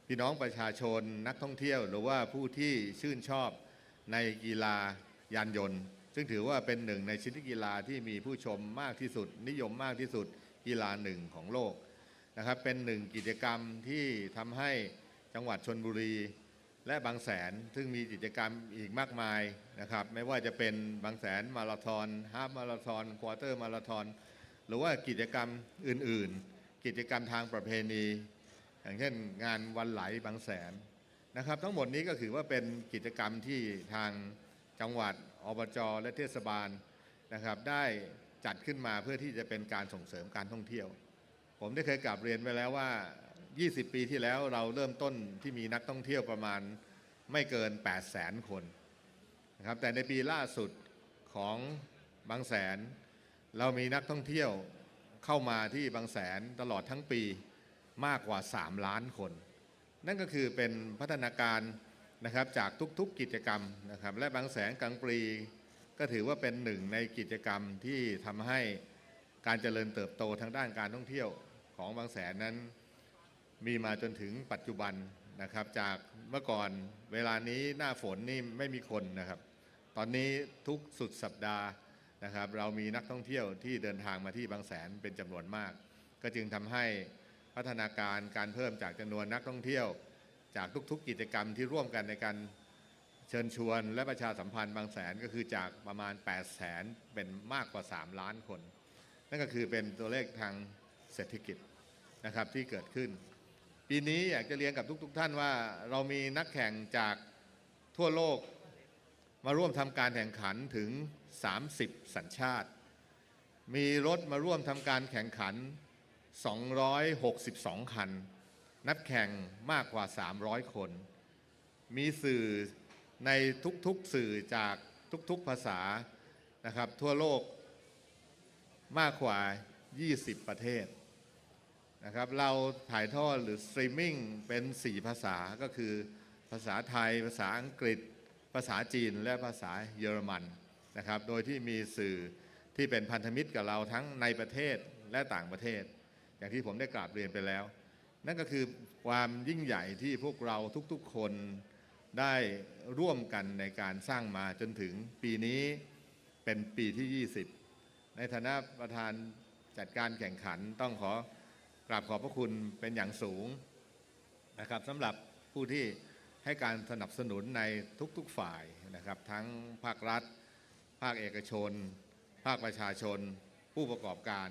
พี่น้องประชาชนนักท่องเที่ยวหรือว่าผู้ที่ชื่นชอบในกีฬายานยนต์ซึ่งถือว่าเป็นหนึ่งในชนิดกีฬาที่มีผู้ชมมากที่สุดนิยมมากที่สุดกีฬาหนึ่งของโลกนะครับเป็นหนึ่งกิจกรรมที่ทำให้จังหวัดชลบุรีและบางแสนซึ่งมีกิจกรรมอีกมากมายนะครับไม่ว่าจะเป็นบางแสนมาราธอนฮาล์ฟมาราธอนควอเตอร์มาราธอนหรือว่ากิจกรรมอื่นๆกิจกรรมทางประเพณี อย่างเช่นงานวันไหลบางแสนนะครับทั้งหมดนี้ก็ถือว่าเป็นกิจกรรมที่ทางจังหวัดอบจและเทศบาลนะครับได้จัดขึ้นมาเพื่อที่จะเป็นการส่งเสริมการท่องเที่ยวผมได้เคยกลับเรียนไปแล้วว่า20 ปีที่แล้วเราเริ่มต้นที่มีนักท่องเที่ยวประมาณไม่เกิน 800,000 คนนะครับแต่ในปีล่าสุดของบางแสนเรามีนักท่องเที่ยวเข้ามาที่บางแสนตลอดทั้งปีมากกว่า3 ล้านคนนั่นก็คือเป็นพัฒนาการนะครับจากทุกๆกิจกรรมนะครับและบางแสนกลางปรีก็ถือว่าเป็นหนึ่งในกิจกรรมที่ทำให้การเจริญเติบโตทางด้านการท่องเที่ยวของบางแสนนั้นมีมาจนถึงปัจจุบันนะครับจากเมื่อก่อนเวลานี้หน้าฝนนี่ไม่มีคนนะครับตอนนี้ทุกสุดสัปดาห์นะครับเรามีนักท่องเที่ยวที่เดินทางมาที่บางแสนเป็นจำนวนมากก็จึงทำให้พัฒนาการเพิ่มจากจำนวนนักท่องเที่ยวจากทุกๆกิจกรรมที่ร่วมกันในการเชิญชวนและประชาสัมพันธ์บางแสนก็คือจากประมาณ 800,000 เป็นมากกว่า3 ล้านคนนั่นก็คือเป็นตัวเลขทางเศรษฐกิจนะครับที่เกิดขึ้นปีนี้อยากจะเรียนกับทุกท่านว่าเรามีนักแข่งจากทั่วโลกมาร่วมทำการแข่งขันถึง30 สัญชาติมีรถมาร่วมทำการแข่งขัน262 คันนักแข่งมากกว่า300 คนมีสื่อในทุกๆสื่อจากทุกๆภาษานะครับทั่วโลกมากกว่า20 ประเทศนะครับเราถ่ายทอดหรือสตรีมมิ่งเป็น4 ภาษาก็คือภาษาไทยภาษาอังกฤษภาษาจีนและภาษาเยอรมันนะครับโดยที่มีสื่อที่เป็นพันธมิตรกับเราทั้งในประเทศและต่างประเทศอย่างที่ผมได้กราบเรียนไปแล้วนั่นก็คือความยิ่งใหญ่ที่พวกเราทุกๆคนได้ร่วมกันในการสร้างมาจนถึงปีนี้เป็นปีที่ 20ในฐานะประธานจัดการแข่งขันต้องขอกราบขอบพระคุณเป็นอย่างสูงนะครับสำหรับผู้ที่ให้การสนับสนุนในทุกๆฝ่ายนะครับทั้งภาครัฐภาคเอกชนภาคประชาชนผู้ประกอบการ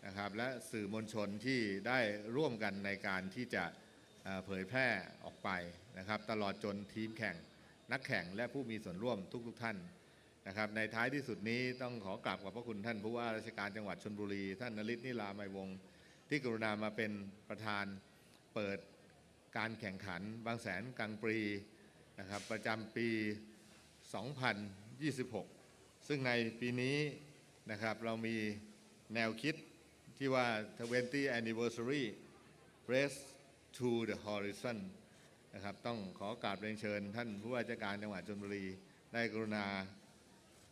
นะครับและสื่อมวลชนที่ได้ร่วมกันในการที่จะเผยแพร่ออกไปนะครับตลอดจนทีมแข่งนักแข่งและผู้มีส่วนร่วมทุกท่านนะครับในท้ายที่สุดนี้ต้องขอกราบขอบพระคุณท่านผู้ว่าราชการจังหวัดชลบุรีท่านนฤทธิ์ นิรามัยวงศ์ที่กรุณามาเป็นประธานเปิดการแข่งขันบางแสนกลางปรีนะครับประจำปี 2026 ซึ่งในปีนี้นะครับเรามีแนวคิดที่ว่า 20 anniversary Race to the Horizon นะครับต้องขอกราบเรียนเชิญท่านผู้ว่าราชการจังหวัดชลบุรีได้กรุณา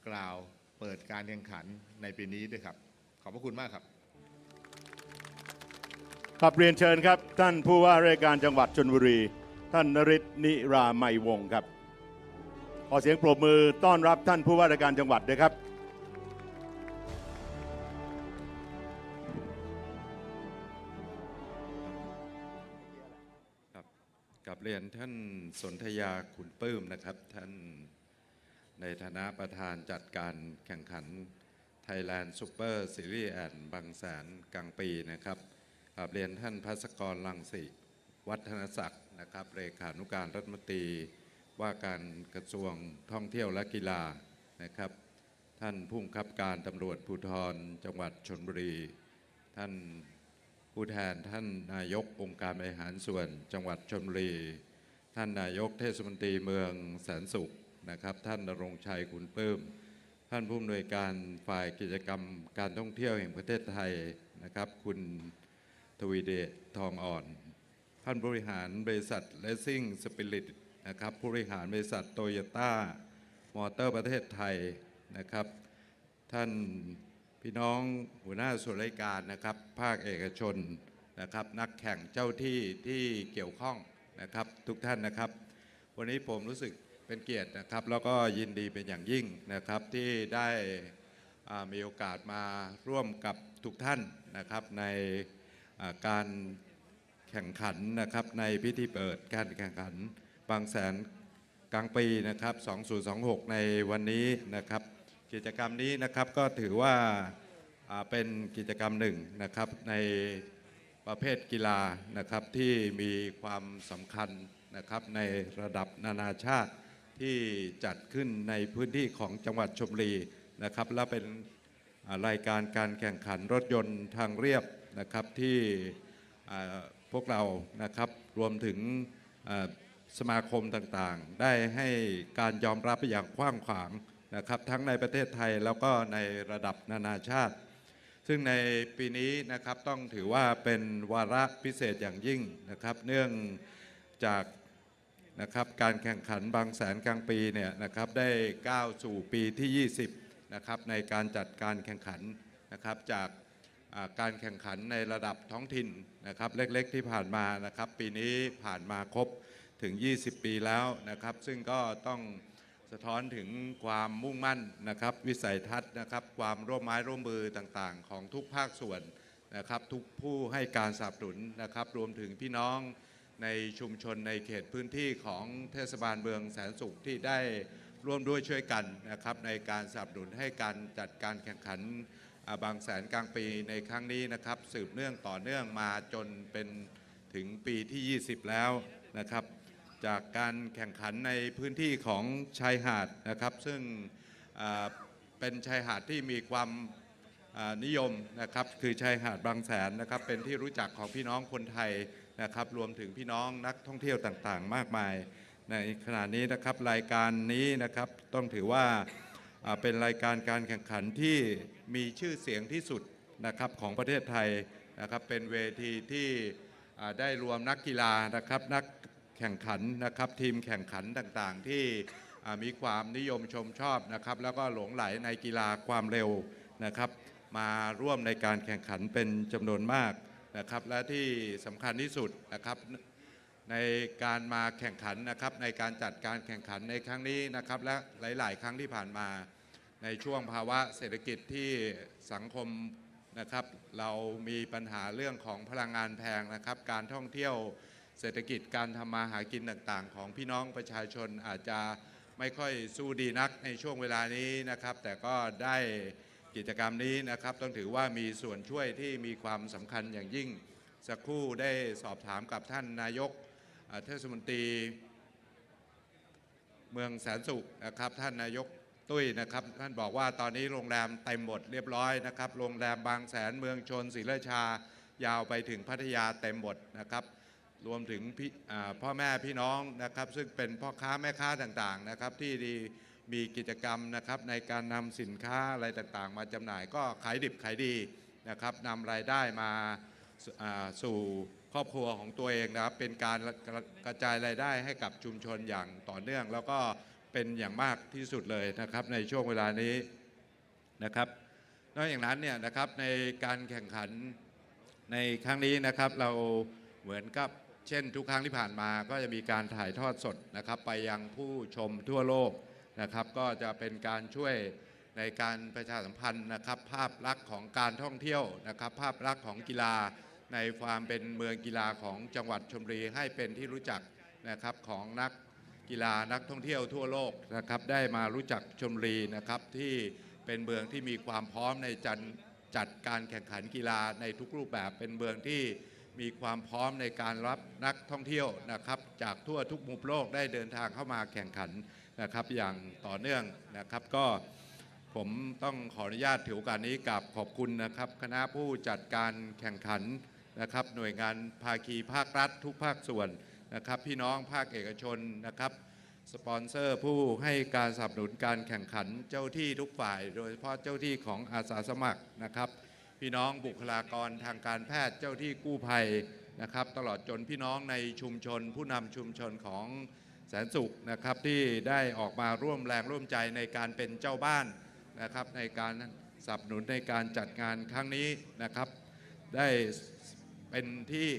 กล่าวเปิดการแข่งขันในปีนี้ด้วยครับขอบพระคุณมากครับครับเรียนเชิญครับท่านผู้ว่าราชการจังหวัดชลบุรีท่านนฤทธิ์ นิรามัยวงศ์ครับขอเสียงปรบมือต้อนรับท่านผู้ว่าราชการจังหวัดด้วยครับกับเรียนท่านสนธยาขุนปื้มนะครับท่านในฐานะประธานจัดการแข่งขัน Thailand Super Series บางแสนกลางปีนะครับกับเรียนท่านภัสกร รังสิวัฒนศักดิ์นะครับเลขานุการรัฐมนตรีว่าการกระทรวงท่องเที่ยวและกีฬานะครับท่านผู้บังคับการตำรวจภูธรจังหวัดชลบุรีท่านผู้แทนท่านนายกองค์การบริหารส่วนจังหวัดชลบุรีท่านนายกเทศมนตรีเมืองแสนสุขนะครับท่านณรงค์ชัยขุนปื้มท่านผู้อำนวยการฝ่ายกิจกรรมการท่องเที่ยวแห่งประเทศไทยนะครับคุณทวีเดชทองอ่อนท่านบริหารบริษัท Racing Spirit นะครับผู้บริหารบริษัทโตโยต้ามอเตอร์ประเทศไทยนะครับท่านพี่น้องหัวหน้าส่วนราชการนะครับภาคเอกชนนะครับนักแข่งเจ้าที่เกี่ยวข้องนะครับทุกท่านนะครับวันนี้ผมรู้สึกเป็นเกียรตินะครับแล้วก็ยินดีเป็นอย่างยิ่งนะครับที่ได้มีโอกาสมาร่วมกับทุกท่านนะครับในการแข่งขันนะครับในพิธีเปิดการแข่งขันบางแสนกลางปีนะครับ2026ในวันนี้นะครับกิจกรรมนี้นะครับก็ถือว่าเป็นกิจกรรมหนึ่งนะครับในป ประเภทกีฬานะครับที่มีความสำคัญนะครับในระดับนานาชาติที่จัดขึ้นในพื้นที่ของจังหวัดชลบุรีนะครับและเป็นรายการการแข่งขันรถยนต์ทางเรียบนะครับที่พวกเรานะครับรวมถึงสมาคมต่างๆได้ให้การยอมรับอย่างกว้างขวางนะครับทั้งในประเทศไทยแล้วก็ในระดับนานาชาติซึ่งในปีนี้นะครับต้องถือว่าเป็นวาระพิเศษอย่างยิ่งนะครับเนื่องจากนะครับการแข่งขันบางแสนกลางปีเนี่ยนะครับได้ก้าวสู่ปีที่20นะครับในการจัดการแข่งขันนะครับจากการแข่งขันในระดับท้องถิ่นนะครับเล็กๆที่ผ่านมานะครับปีนี้ผ่านมาครบถึง20ปีแล้วนะครับซึ่งก็ต้องสะท้อนถึงความมุ่งมั่นนะครับวิสัยทัศน์นะครับความร่วมไม้ร่วมมือต่างๆของทุกภาคส่วนนะครับทุกผู้ให้การสนับสนุนนะครับรวมถึงพี่น้องในชุมชนในเขตพื้นที่ของเทศบาลเมืองแสนสุขที่ได้ร่วมด้วยช่วยกันนะครับในการสนับสนุนให้การจัดการแข่งขันบางแสนกลางปีในครั้งนี้นะครับสืบเนื่องต่อเนื่องมาจนเป็นถึงปีที่20แล้วนะครับจากการแข่งขันในพื้นที่ของชายหาดนะครับซึ่งเป็นชายหาดที่มีความนิยมนะครับคือชายหาดบางแสนนะครับเป็นที่รู้จักของพี่น้องคนไทยนะครับรวมถึงพี่น้องนักท่องเที่ยวต่างๆมากมายในขณะนี้นะครับรายการนี้นะครับต้องถือว่าเป็นรายการการแข่งขันที่มีชื่อเสียงที่สุดนะครับของประเทศไทยนะครับเป็นเวทีที่ได้รวมนักกีฬานะครับนักแข่งขันนะครับทีมแข่งขันต่างๆที่มีความนิยมชมชอบนะครับแล้วก็หลงไหลในกีฬาความเร็วนะครับมาร่วมในการแข่งขันเป็นจำนวนมากนะครับและที่สำคัญที่สุดนะครับในการมาแข่งขันนะครับในการจัดการแข่งขันในครั้งนี้นะครับและหลายๆครั้งที่ผ่านมาในช่วงภาวะเศรษฐกิจที่สังคมนะครับเรามีปัญหาเรื่องของพลังงานแพงนะครับการท่องเที่ยวเศรษฐกิจการทำมาหากินต่างๆของพี่น้องประชาชนอาจจะไม่ค่อยสู้ดีนักในช่วงเวลานี้นะครับแต่ก็ได้กิจกรรมนี้นะครับต้องถือว่ามีส่วนช่วยที่มีความสำคัญอย่างยิ่งสักครู่ได้สอบถามกับท่านนายกเทศมนตรีเมืองแสนสุขนะครับท่านนายกตุ้ยนะครับท่านบอกว่าตอนนี้โรงแรมเต็มหมดเรียบร้อยนะครับโรงแรมบางแสนเมืองชนศรีราชายาวไปถึงพัทยาเต็มหมดนะครับรวมถึงพ่อแม่พี่น้องนะครับซึ่งเป็นพ่อค้าแม่ค้าต่างๆนะครับที่มีกิจกรรมนะครับในการนำสินค้าอะไรต่างๆมาจำหน่ายก็ขายดิบขายดีนะครับนำรายได้มาสู่ครอบครัวของตัวเองนะครับเป็นการกระจายรายได้ให้กับชุมชนอย่างต่อเนื่องแล้วก็เป็นอย่างมากที่สุดเลยนะครับในช่วงเวลานี้นะครับนอกจากนั้นเนี่ยนะครับในการแข่งขันในครั้งนี้นะครับเราเหมือนกับเช่นทุกครั้งที่ผ่านมาก็จะมีการถ่ายทอดสดนะครับไปยังผู้ชมทั่วโลกนะครับก็จะเป็นการช่วยในการประชาสัมพันธ์นะครับภาพลักษณ์ของการท่องเที่ยวนะครับภาพลักษณ์ของกีฬาในความเป็นเมืองกีฬาของจังหวัดชลบุรีให้เป็นที่รู้จักนะครับของนักกีฬานักท่องเที่ยวทั่วโลกนะครับได้มารู้จักชลบุรีนะครับที่เป็นเมืองที่มีความพร้อมในจัดการแข่งขันกีฬาในทุกรูปแบบเป็นเมืองที่มีความพร้อมในการรับนักท่องเที่ยวนะครับจากทั่วทุกมุมโลกได้เดินทางเข้ามาแข่งขันนะครับอย่างต่อเนื่องนะครับก็ผมต้องขออนุญาตถือโอกาสนี้กับขอบคุณนะครับคณะผู้จัดการแข่งขันนะครับหน่วยงานภาคีภาครัฐทุกภาคส่วนนะครับพี่น้องภาคเอกชนนะครับสปอนเซอร์ผู้ให้การสนับสนุนการแข่งขันเจ้าที่ทุกฝ่ายโดยเฉพาะเจ้าที่ของอาสาสมัครนะครับพี่น้องบุคลากรทางการแพทย์เจ้าที่กู้ภัยนะครับตลอดจนพี่น้องในชุมชนผู้นำชุมชนของแสนสุขนะครับที่ได้ออกมาร่วมแรงร่วมใจในการเป็นเจ้าบ้านนะครับในการสนับสนุนในการจัดงานครั้งนี้นะครับได้เป็นที่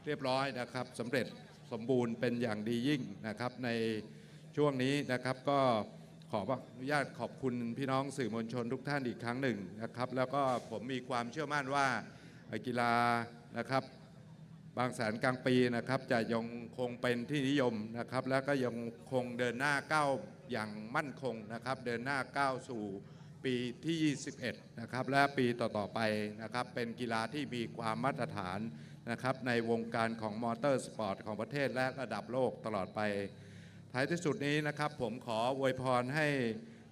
เรียบร้อยนะครับสำเร็จสมบูรณ์เป็นอย่างดียิ่งนะครับในช่วงนี้นะครับก็ขออนุญาตขอบคุณพี่น้องสื่อมวลชนทุกท่านอีกครั้งหนึ่งนะครับแล้วก็ผมมีความเชื่อมั่นว่ากีฬานะครับบางแสนกลางปีนะครับจะยังคงเป็นที่นิยมนะครับแล้วก็ยังคงเดินหน้าก้าวอย่างมั่นคงนะครับเดินหน้าก้าวสู่ปีที่21นะครับและปีต่อๆไปนะครับเป็นกีฬาที่มีความมาตรฐาน นะครับในวงการของมอเตอร์สปอร์ตของประเทศและระดับโลกตลอดไปท้ายที่สุดนี้นะครับผมขออวยพรให้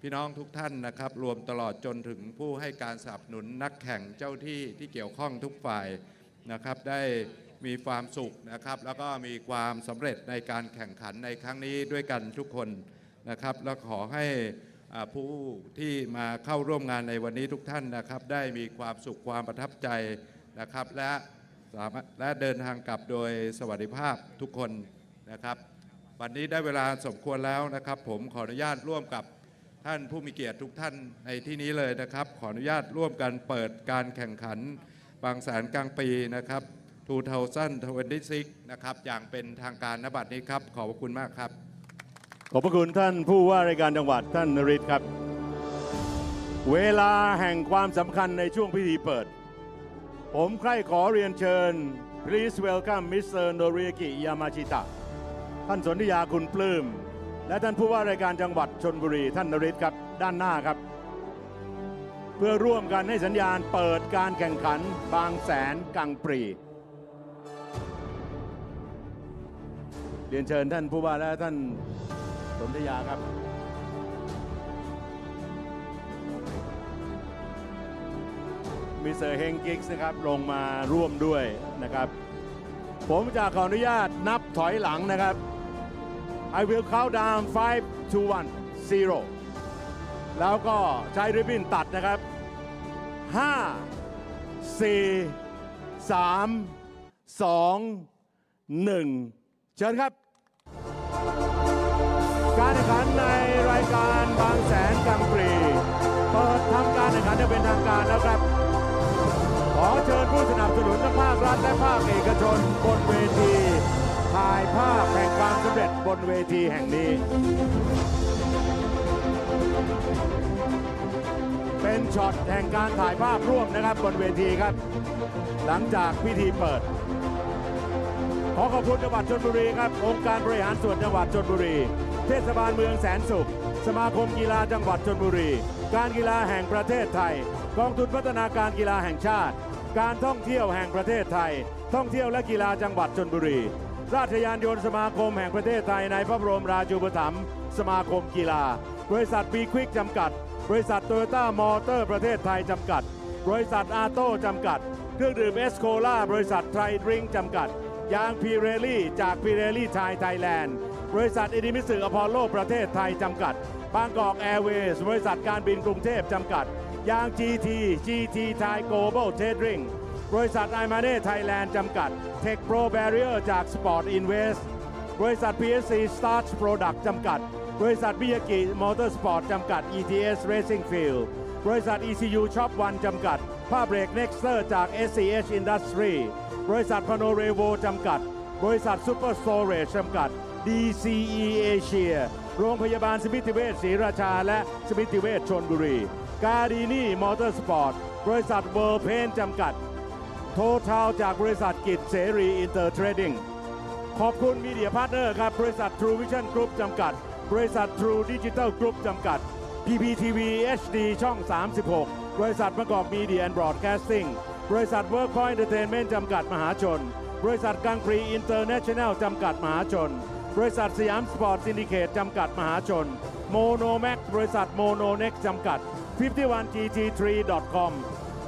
พี่น้องทุกท่านนะครับรวมตลอดจนถึงผู้ให้การสนับสนุนนักแข่งเจ้าที่เกี่ยวข้องทุกฝ่ายนะครับได้มีความสุขนะครับแล้วก็มีความสำเร็จในการแข่งขันในครั้งนี้ด้วยกันทุกคนนะครับและขอให้ผู้ที่มาเข้าร่วมงานในวันนี้ทุกท่านนะครับได้มีความสุขความประทับใจนะครับและเดินทางกลับโดยสวัสดิภาพทุกคนนะครับวันนี้ได้เวลาสมควรแล้วนะครับผมขออนุญาตร่วมกับท่านผู้มีเกียรติทุกท่านในที่นี้เลยนะครับขออนุญาตร่วมกันเปิดการแข่งขันบางแสนกลางปีนะครับ2026นะครับอย่างเป็นทางการณบัดนี้ครับขอบคุณมากครับขอบพระคุณท่านผู้ว่าราชการจังหวัดท่านนฤทธิ์ครับเวลาแห่งความสำคัญในช่วงพิธีเปิดผมใคร่ขอเรียนเชิญ Please welcome Mr. Noriyuki Yamashita ท่านสนธิยาคุณปลื้มและท่านผู้ว่าราชการจังหวัดชลบุรีท่านนฤทธิ์ครับด้านหน้าครับเพื่อร่วมกันให้สัญญาณเปิดการแข่งขันบางแสนกลางปรีเรียนเชิญท่านผู้ว่าและท่านสนธิยาครับมิสเตอร์เฮงกิกส์นะครับลงมาร่วมด้วยนะครับผมจะขออนุญาตนับถอยหลังนะครับ I will count down 5 to 1 0แล้วก็ใช้ริบบิ้นตัดนะครับ5 4 3 2 1เชิญครับการแข่งขันในรายการบางแสนกลางปรีเปิดทำการแข่งขันจะเป็นทางการแล้วครับขอเชิญผู้สนับสนุนทั้งภาครัฐและภาคเอกชนบนเวทีถ่ายภาพแห่งความสำเร็จบนเวทีแห่งนี้เป็นช็อตแห่งการถ่ายภาพร่วมนะครับบนเวทีครับหลังจากพิธีเปิดขอขอบคุณจังหวัดชลบุรีครับองค์การบริหารส่วนจังหวัดชลบุรีเทศบาลเมืองแสนสุขสมาคมกีฬาจังหวัดชลบุรีการกีฬาแห่งประเทศไทยกองทุนพัฒนาการกีฬาแห่งชาติการท่องเที่ยวแห่งประเทศไทยท่องเที่ยวและกีฬาจังหวัดชลบุรีราชยานยนต์สมาคมแห่งประเทศไทยในพระบรมราชูปถัมภ์สมาคมกีฬาบริษัทบีควิกจำกัดบริษัทโตโยต้ามอเตอร์ประเทศไทยจำกัดบริษัทอาโต้จำกัดเครื่องดื่มเอสโคล่าบริษัทไทรดริงจำกัดยางพีเรลี่จากพีเรลี่ไทยแลนด์บริษัทเอดิมิสึอพอลโลประเทศไทยจำกัดบางกอกแอร์เวย์บริษัทการบินกรุงเทพจำกัดยาง GT ไทย Global Trading บริษัทไอมาเน่ไทยแลนด์จำกัด Tech Pro Barrier จาก Sport Invest บริษัท PSC Starch Product จำกัดบริษัทมิยากิมอเตอร์สปอร์ตจำกัด ETS Racing Field บริษัท ECU Shop One จำกัดผ้าเบรก Nexter จาก SCH Industry บริษัทพโนเรโวจำกัดบริษัท Super Storage จำกัด DCE Asia โรงพยาบาลสมิติเวชศรีราชาและสมิติเวชชลบุรีกาดีนี่มอเตอร์สปอร์ตบริษัทเวิร์เพนจำกัดโททาวจากบริษัทกิจเสรีอินเตอร์เทรดดิ้งขอบคุณมีเดียพาร์ทเนอร์ครับบริษัท True Vision Group จำกัดบริษัท True Digital Group จำกัด PPTV HD ช่อง 36 บริษัทประกอบมีเดียแอนด์บรอดแคสติ้งบริษัท Workpoint Entertainment จำกัดมหาชนบริษัทกังปรีอินเตอร์เนชั่นแนลจำกัดมหาชนบริษัทสยามสปอร์ตซินดิเคตจำกัดมหาชนโมโนแม็กบริษัทโมโนเน็กจำกัด 51gt3.com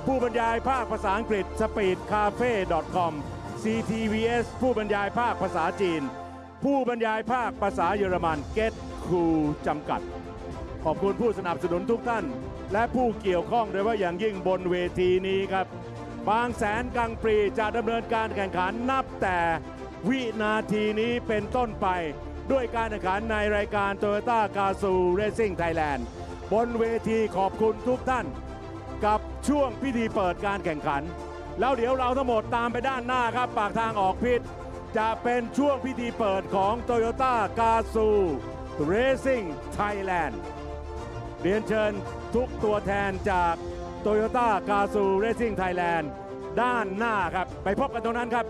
ผู้บรรยายภาคภาษาอังกฤษ speedcafe.com CTVS ผู้บรรยายภาคภาษาจีนผู้บรรยายภาคภาษาเยอรมัน Get Cool จำกัดขอบคุณผู้สนับสนุนทุกท่านและผู้เกี่ยวข้องโดยว่าอย่างยิ่งบนเวทีนี้ครับบางแสนกลางปรีจะดำเนินการแข่งขันนับแต่วินาทีนี้เป็นต้นไปด้วยการแข่งขันในรายการ Toyota Gazoo Racing Thailand บนเวทีขอบคุณทุกท่านกับช่วงพิธีเปิดการแข่งขันแล้วเดี๋ยวเราทั้งหมดตามไปด้านหน้าครับปากทางออกพิษจะเป็นช่วงพิธีเปิดของ Toyota Gazoo Racing Thailand เรียนเชิญทุกตัวแทนจาก Toyota Gazoo Racing Thailand ด้านหน้าครับไปพบกันตรงนั้นครับ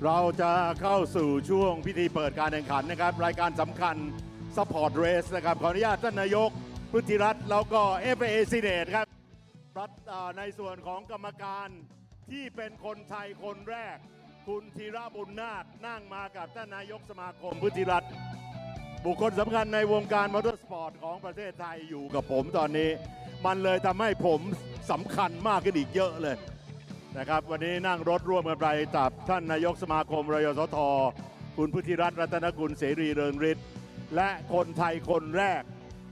เราจะเข้าสู่ช่วงพิธีเปิดการแข่งขันนะครับรายการสำคัญ Support Race นะครับขออนุญาตท่านนายกพุทธิรัตน์แล้วก็ FIA-grade ครับในส่วนของกรรมการที่เป็นคนไทยคนแรกคุณธีระบุญนาคนั่งมากับท่านนายกสมาคมพุทธิรัตน์บุคคลสำคัญในวงการมอเตอร์สปอร์ตของประเทศไทยอยู่กับผมตอนนี้มันเลยทำให้ผมสำคัญมากขึ้นอีกเยอะเลยนะครับวันนี้นั่งรถร่วมกันไปกับท่านนายกสมาคมรยสทคุณพุทธิรัตน์รัตนกุลเสรีเริงฤทธิ์และคนไทยคนแรก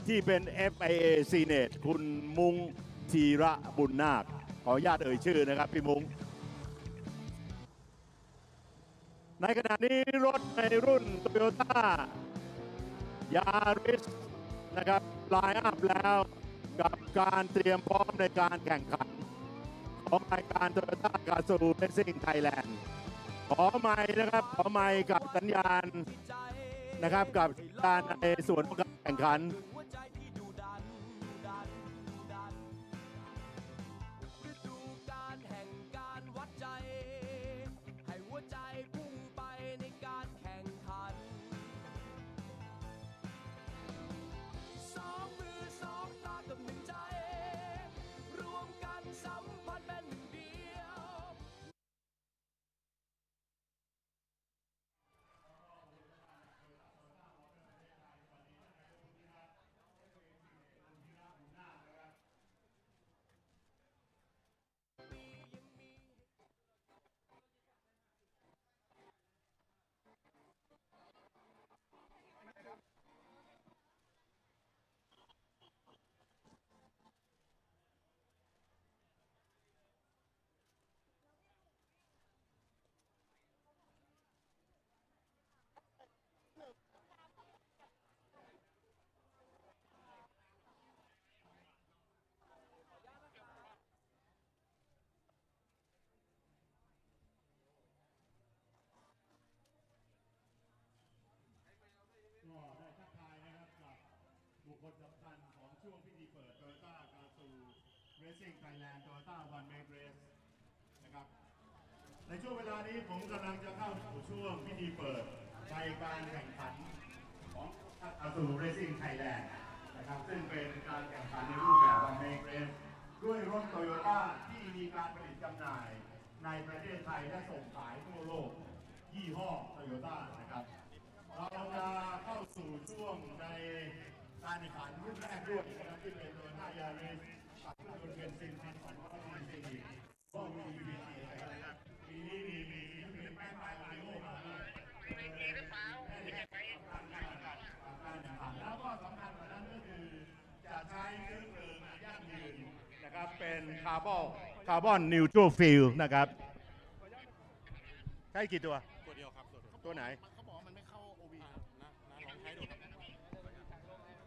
ที่เป็น FIA-grade คุณมุ้งธีระบุญนาคขออนุญาตเอ่ยชื่อนะครับพี่มุ้งในขณะนี้รถในรุ่น Toyota Yaris นะครับไลน์อัพแล้วกับการเตรียมพร้อมในการแข่งขันของรายการ Toyota Gazoo Racing Thailand ขอไมค์นะครับขอไมค์กับสัญญาณนะครับกับการในส่วนของการแข่งขันบุคคลสำคัญของช่วงพิธีเปิด Toyota Gazoo Racing Thailand Toyota One Make Race นะครับในช่วงเวลานี้ผมกำลังจะเข้าสู่ช่วงพิธีเปิดในการแข่งขันของ Gazoo Racing Thailand นะครับซึ่งเป็นการแข่งขันในรูปแบบ One Make Race ด้วยรถ Toyota ที่มีการผลิตจำหน่ายในประเทศไทยและส่งขายทั่วโลกยี่ห้อ Toyota นะครับเราจะเข้าสู่ช่วงในการแข่งขันรุ่นแรกด้วยนะครับที่เป็นโตโยต้ายาริสกับเครื่องยนต์เบนซิน1,200 ซีซีก็มีนะครับปีนี้มีแป้งปลายโลกมาด้วยมีหรือเปล่าการแข่งขันแล้วก็สำคัญกว่านั้นก็คือจะใช้เครื่องเพลิงยั่งยืนนะครับเป็นคาร์บอนนิวทรัลฟิลนะครับใช้กี่ตัวเดียวครับตัวไหน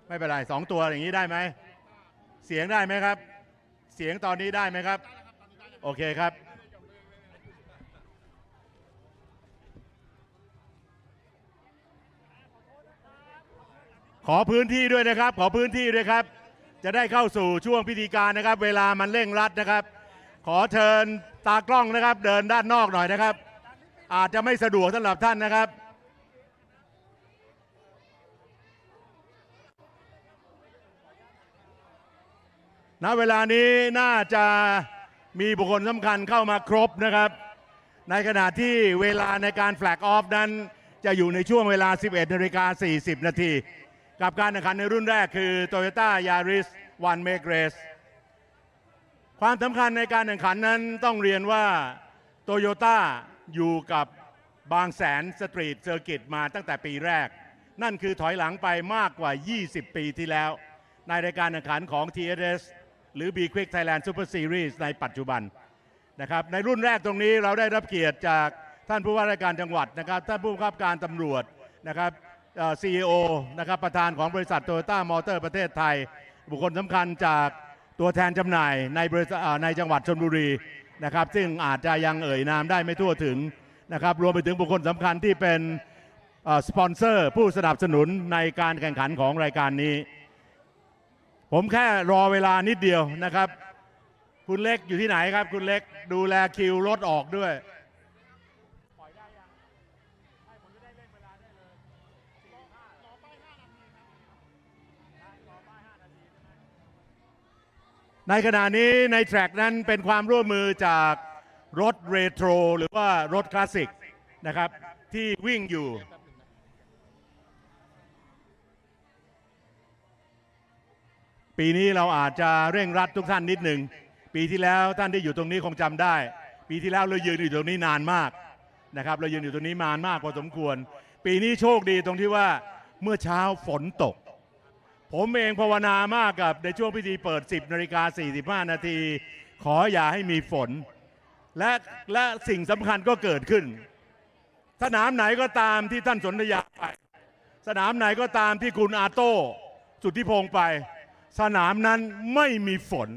ไม่เป็นไร2ตัวอย่างนี้ได้ไหมเสียงได้ไหมครับเสียงตอนนี้ได้ไหมครับโอเคครับขอพื้นที่ด้วยนะครับขอพื้นที่ด้วยครับจะได้เข้าสู่ช่วงพิธีการนะครับเวลามันเร่งรัดนะครับขอเชิญตากล้องนะครับเดินด้านนอกหน่อยนะครับอาจจะไม่สะดวกสำหรับท่านนะครับณเวลานี้น่าจะมีบุคคลสำคัญเข้ามาครบนะครับในขณะที่เวลาในการแฟลกออฟนั้นจะอยู่ในช่วงเวลา 11:40 นาทีกับการแข่งขันในรุ่นแรกคือ Toyota Yaris One Make Race ความสำคัญในการแข่งขันนั้นต้องเรียนว่า Toyota อยู่กับบางแสนสตรีทเซอร์กิตมาตั้งแต่ปีแรกนั่นคือถอยหลังไปมากกว่า 20 ปีที่แล้วในรายการแข่งขันของ TSS หรือ B Quick Thailand Super Series ในปัจจุบันนะครับในรุ่นแรกตรงนี้เราได้รับเกียรติจากท่านผู้ว่าราชการจังหวัดนะครับท่านผู้บังคับการตำรวจนะครับCEO นะครับประธานของบริษัทโตโยต้ามอเตอร์ประเทศไทยบุคคลสำคัญจากตัวแทนจำหน่ายในบริษัทในจังหวัดชลบุรีนะครับซึ่งอาจจะยังเอ่ยนามได้ไม่ทั่วถึงนะครับรวมไปถึงบุคคลสำคัญที่เป็นสปอนเซอร์ผู้สนับสนุนในการแข่งขันของรายการนี้ผมแค่รอเวลานิดเดียวนะครับคุณเล็กอยู่ที่ไหนครับคุณเล็กดูแลคิวรถออกด้วย ในขณะนี้ในแทร็กนั้นเป็นความร่วมมือจากรถเรโทรหรือว่ารถคลาสสิกนะครับที่วิ่งอยู่ปีนี้เราอาจจะเร่งรัดทุกท่านนิดหนึ่งปีที่แล้วท่านที่อยู่ตรงนี้คงจำได้ปีที่แล้วเรายืนอยู่ตรงนี้นานมากนะครับเรายืนอยู่ตรงนี้นานมากพอสมควรปีนี้โชคดีตรงที่ว่าเมื่อเช้าฝนตกผมเองภาวนามากกับในช่วงพิธีเปิด 10:45 นาทีขออย่าให้มีฝนและสิ่งสำคัญก็เกิดขึ้นสนามไหนก็ตามที่ท่านสนธยาไปสนามไหนก็ตามที่คุณอาโต้สุทธิพงษ์ไปสนามนั้นไม่มีฝน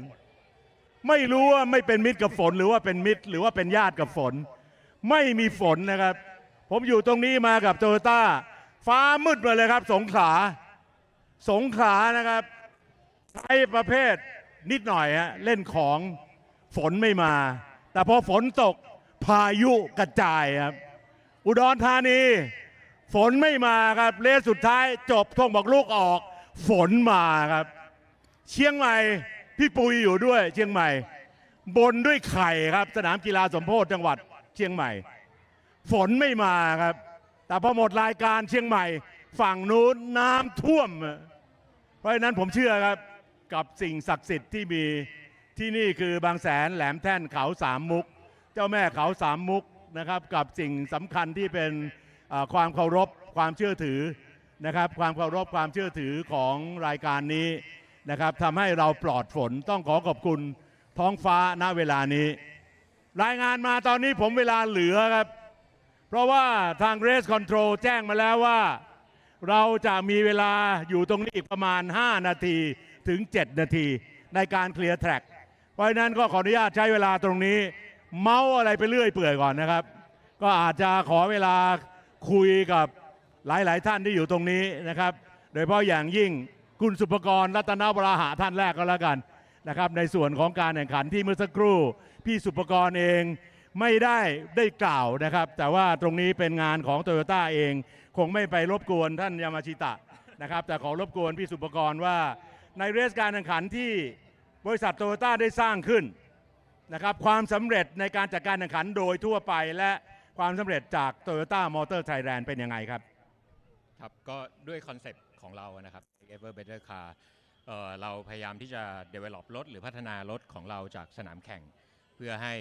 ไม่รู้ว่าไม่เป็นมิตรกับฝนหรือว่าเป็นมิตรหรือว่าเป็นญาติกับฝนไม่มีฝนนะครับผมอยู่ตรงนี้มากับโตโยต้าฟ้ามืดมาเลยครับสงขลานะครับใช้ประเภทนิดหน่อยฮะเล่นของฝนไม่มาแต่พอฝนตกพายุกระจายครับอุดรธานีฝนไม่มาครับเลสสุดท้ายจบธงบอกลูกออกฝนมาครับเชียงใหม่พี่ปุยอยู่ด้วยเชียงใหม่บนด้วยไข่ครับสนามกีฬาสมโพธิจังหวัดเชียงใหม่ฝนไม่มาครับแต่พอหมดรายการเชียงใหม่ฝั่งนู้นน้ำท่วมเพราะฉะนั้นผมเชื่อครับกับสิ่งศักดิ์สิทธิ์ที่มีที่นี่คือบางแสนแหลมแท่นเขาสามมุกเจ้าแม่เขาสามมุกนะครับกับสิ่งสำคัญที่เป็นความเคารพความเชื่อถือนะครับความเคารพความเชื่อถือของรายการนี้นะครับทำให้เราปลอดฝนต้องขอขอบคุณท้องฟ้าณเวลานี้รายงานมาตอนนี้ผมเวลาเหลือครับเพราะว่าทาง Race Control แจ้งมาแล้วว่าเราจะมีเวลาอยู่ตรงนี้อีกประมาณ5 นาทีถึง 7 นาทีในการเคลียร์แทร็กเพราะฉะนั้นก็ขออนุญาตใช้เวลาตรงนี้เมาส์อะไรไปเรื่อยเปื่อยก่อนนะครับก็อาจจะขอเวลาคุยกับหลายๆท่านที่อยู่ตรงนี้นะครับโดยเฉพาะอย่างยิ่งคุณสุภกรรัตนวราหะท่านแรกก็แล้วกันนะครับในส่วนของการแข่งขันที่เมื่อสักครู่พี่สุภกรเองไม่ได้กล่าวนะครับแต่ว่าตรงนี้เป็นงานของโตโยต้าเองคงไม่ไปรบกวนท่านยามาชิตะนะครับแต่ขอรบกวนพี่สุภกรว่าในเรสการแข่งขันที่บริษัทโตโยต้าได้สร้างขึ้นนะครับความสำเร็จในการจัดการแข่งขันโดยทั่วไปและความสำเร็จจาก Toyota Motor Thailand เป็นยังไงครับครับก็ด้วยคอนเซปต์ของเรานะครับ Ever Better Car เราพยายามที่จะ develop รถหรือพัฒนารถของเราจากสนามแข่งเพื่อให้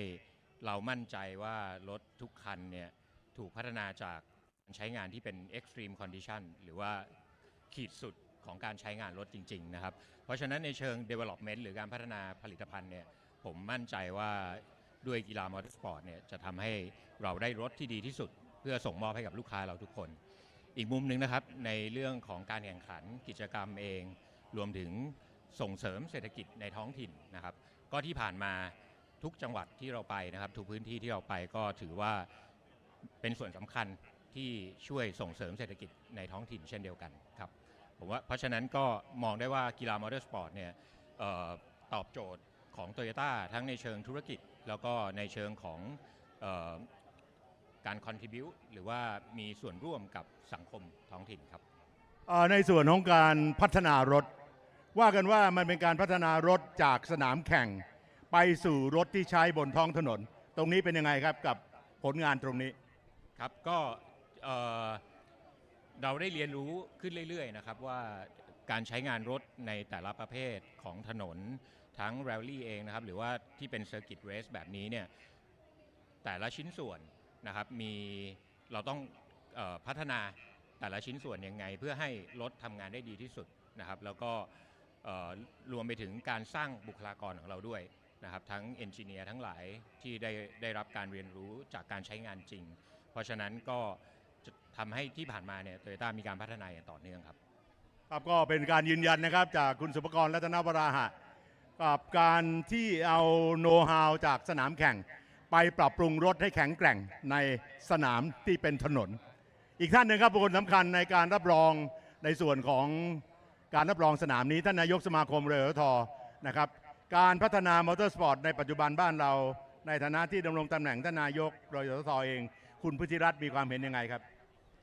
เรามั่นใจว่ารถทุกคันเนี่ยถูกพัฒนาจากการใช้งานที่เป็น extreme condition หรือว่าขีดสุดของการใช้งานรถจริงๆนะครับเพราะฉะนั้นในเชิง development หรือการพัฒนาผลิตภัณฑ์เนี่ยผมมั่นใจว่าด้วยกีฬามอเตอร์สปอร์ตเนี่ยจะทำให้เราได้รถที่ดีที่สุดเพื่อส่งมอบให้กับลูกค้าเราทุกคนอีกมุมหนึ่งนะครับในเรื่องของการแข่งขันกิจกรรมเองรวมถึงส่งเสริมเศรษฐกิจในท้องถิ่นนะครับก็ที่ผ่านมาทุกจังหวัดที่เราไปนะครับทุกพื้นที่ที่เราไปก็ถือว่าเป็นส่วนสำคัญที่ช่วยส่งเสริมเศรษฐกิจในท้องถิ่นเช่นเดียวกันครับผมว่าเพราะฉะนั้นก็มองได้ว่ากีฬามอเตอร์สปอร์ตเนี่ยตอบโจทย์ของ Toyota ทั้งในเชิงธุรกิจแล้วก็ในเชิงของการ contribute หรือว่ามีส่วนร่วมกับสังคมท้องถิ่นครับในส่วนของการพัฒนารถว่ากันว่ามันเป็นการพัฒนารถจากสนามแข่งไปสู่รถที่ใช้บนท้องถนนตรงนี้เป็นยังไงครับกับผลงานตรงนี้ครับก็เราได้เรียนรู้ขึ้นเรื่อยๆนะครับว่าการใช้งานรถในแต่ละประเภทของถนนทั้งแรลลี่เองนะครับหรือว่าที่เป็นเซอร์กิตเรสแบบนี้เนี่ยแต่ละชิ้นส่วนนะครับเราต้องพัฒนาแต่ละชิ้นส่วนยังไงเพื่อให้รถทำงานได้ดีที่สุดนะครับแล้วก็รวมไปถึงการสร้างบุคลากรของเราด้วยนะครับทั้งเอนจิเนียร์ทั้งหลายที่ได้รับการเรียนรู้จากการใช้งานจริงเพราะฉะนั้นก็จะทำให้ที่ผ่านมาเนี่ยโตโยต้ามีการพัฒนาอย่างต่อเนื่องครับครับก็เป็นการยืนยันนะครับจากคุณสุภกรรัตนวราหะกับการที่เอาโน้ตฮาวจากสนามแข่งไปปรับปรุงรถให้แข็งแกร่งในสนามที่เป็นถนนอีกท่านหนึ่งครับบุคคลสำคัญในการรับรองในส่วนของการรับรองสนามนี้ท่านนายกสมาคมเรือทนะครับการพัฒนามอเตอร์สปอร์ตในปัจจุบันบ้านเราในฐานะที่ดำรงตำแหน่งท่านนายกรยทเองคุณพุทธิรัตน์มีความเห็นยังไงครับ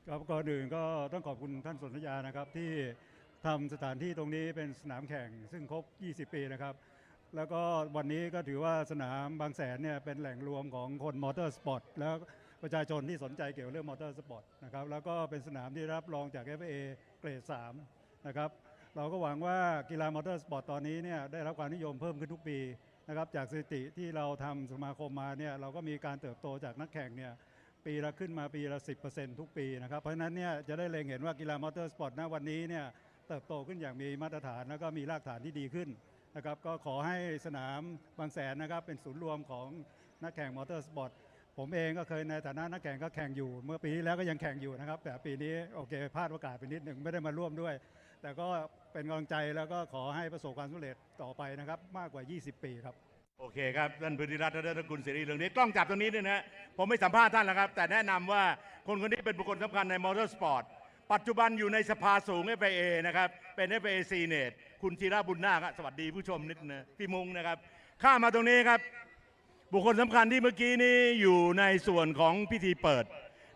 ครับก่อนอื่นก็ต้องขอบคุณท่านสนธยานะครับที่ทำสถานที่ตรงนี้เป็นสนามแข่งซึ่งครบ20 ปีนะครับ แล้วก็วันนี้ก็ถือว่าสนามบางแสนเนี่ยเป็นแหล่งรวมของคนมอเตอร์สปอร์ตแล้วประชาชนที่สนใจเกี่ยวกับเรื่องมอเตอร์สปอร์ตนะครับแล้วก็เป็นสนามที่รับรองจาก FIA เกรด 3นะครับเราก็หวังว่ากีฬามอเตอร์สปอร์ตตอนนี้เนี่ยได้รับความนิยมเพิ่มขึ้นทุกปีนะครับจากสถิติที่เราทำสมาคมมาเนี่ยเราก็มีการเติบโตจากนักแข่งเนี่ยปีละขึ้นมาปีละ 10% ทุกปีนะครับเพราะฉะนั้นเนี่ยจะได้เล็งเห็นว่ากีฬามอเตอร์สปอร์ตณวันนี้เนี่ยเติบโตขึ้นอย่างมีมาตรฐานแล้วก็มีรากฐานที่ดีขึ้นนะครับก็ขอให้สนามบางแสนนะครับเป็นศูนย์รวมของนักแข่งมอเตอร์สปอร์ตผมเองก็เคยในฐานะนักแข่งก็แข่งอยู่เมื่อปีที่แล้วก็ยังแข่งอยู่นะครับแต่ปีนี้โอเคพลาดโอกาสไปนิดหนึ่งไม่ได้มาร่วมด้วยแต่ก็เป็นกำลังใจแล้วก็ขอให้ประสบความสำเร็จต่อไปนะครับมากกว่า20 ปีครับโอเคครับท่านพธิรัตน์ท่านกุลศิริเรืองฤทธิ์กล้องจับตรงนี้ด้วยนะผมไม่สัมภาษณ์ท่านแล้วครับแต่แนะนำว่าคนคนนี้เป็นบุคคลสำคัญในมอเตอร์สปอร์ตปัจจุบันอยู่ในสภาสูง FIA นะครับเป็น FIA Senate คุณธีระบุญนาคสวัสดีผู้ชมนิดนะพี่มุงนะครับข้ามาตรงนี้ครับบุคคลสำคัญที่เมื่อกี้นี้อยู่ในส่วนของพิธีเปิด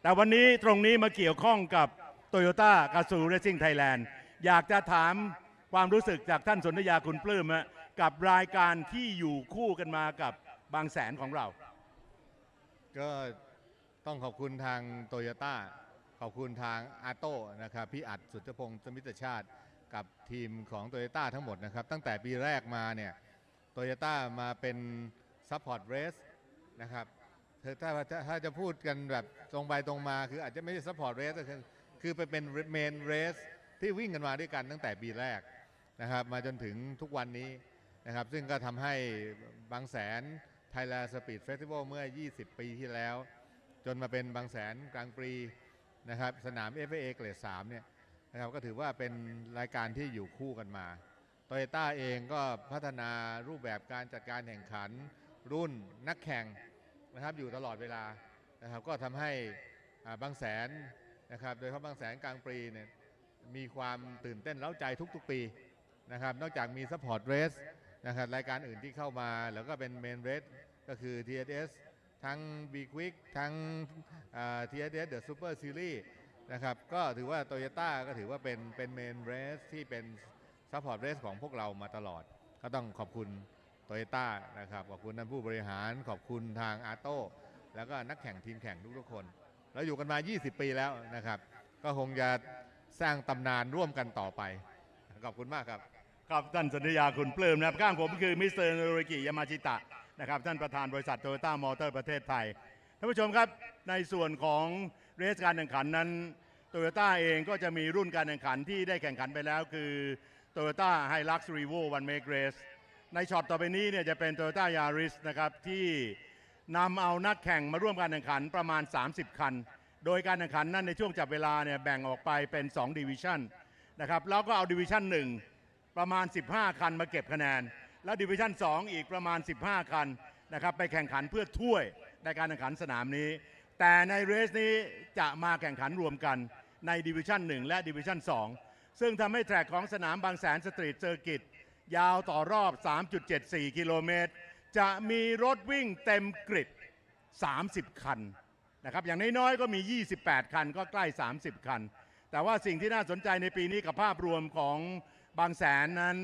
แต่วันนี้ตรงนี้มาเกี่ยวข้องกับ Toyota Gazoo Racing Thailand อยากจะถามความรู้สึกจากท่านสนธยาคุณปลื้มกับรายการที่อยู่คู่กันมากับบางแสนของเราก็ต้องขอบคุณทางโตโยต้าขอบคุณทางอาโต้นะครับพี่อัดสุทธิพงศ์สมิตรชาติกับทีมของโตโยต้าทั้งหมดนะครับตั้งแต่ปีแรกมาเนี่ยโตโยต้ามาเป็นซัพพอร์ตเรสนะครับถ้าจะพูดกันแบบตรงไปตรงมาคืออาจจะไม่ใช่ซัพพอร์ตเรสคือไปเป็นเมนเรสที่วิ่งกันมาด้วยกันตั้งแต่ปีแรกนะครับมาจนถึงทุกวันนี้นะครับซึ่งก็ทำให้บางแสน Thailand Speed Festival เมื่อ20 ปีที่แล้วจนมาเป็นบางแสนกลางปรีนะครับสนาม FIA เกรด 3เนี่ยนะครับก็ถือว่าเป็นรายการที่อยู่คู่กันมาโตโยต้าเองก็พัฒนารูปแบบการจัดการแข่งขันรุ่นนักแข่งนะครับอยู่ตลอดเวลานะครับก็ทำให้บางแสนนะครับโดยเฉพาะบางแสนกลางปรีเนี่ยมีความตื่นเต้นเร้าใจทุกๆปีนะครับนอกจากมีซัพพอร์ตเรสนะครับรายการอื่นที่เข้ามาแล้วก็เป็นเมนเรสก็คือ TSS ทั้ง B Quick ทั้งTSS The Super Series นะครับก็ถือว่า Toyota ก็ถือว่าเป็นเมนเรสที่เป็นซัพพอร์ตเรสของพวกเรามาตลอดก็ต้องขอบคุณ Toyota นะครับขอบคุณท่านผู้บริหารขอบคุณทางอาโต้แล้วก็นักแข่งทีมแข่งทุกๆคนเราอยู่กันมา20 ปีแล้วนะครับก็คงจะสร้างตำนานร่วมกันต่อไปขอบคุณมากครับครับท่านสัญญาคุณปลื้มนะครับข้างผมคือมิสเตอร์โนริกิยามาชิตะนะครับท่านประธานบริษัทโตโยต้ามอเตอร์ประเทศไทยท่านผู้ชมครับในส่วนของเรสการแข่งขันนั้นโตโยต้าเองก็จะมีรุ่นการแข่งขันที่ได้แข่งขันไปแล้วคือโตโยต้าไฮลักซ์รีโววันเมกเรสในช็อตต่อไปนี้เนี่ยจะเป็นโตโยต้ายาริสนะครับที่นำเอานักแข่งมาร่วมการแข่งขันประมาณ30 คันโดยการแข่งขันนั้นในช่วงจับเวลาเนี่ยแบ่งออกไปเป็น2ดิวิชั่นนะครับแล้วก็เอาดิวิชั่น1ประมาณ15 คันมาเก็บคะแนนแล้วดิวิชั่น2อีกประมาณ15 คันนะครับไปแข่งขันเพื่อถ้วยในการแข่งขันสนามนี้แต่ในเรสนี้จะมาแข่งขันรวมกันในดิวิชั่น1และดิวิชั่น2ซึ่งทำให้แทร็กของสนามบางแสนสตรีทเซอร์กิตยาวต่อรอบ 3.74 กิโลเมตรจะมีรถวิ่งเต็มกริด30 คันนะครับอย่างน้อยๆก็มี28 คันก็ใกล้30 คันแต่ว่าสิ่งที่น่าสนใจในปีนี้กับภาพรวมของบางแสนนั้น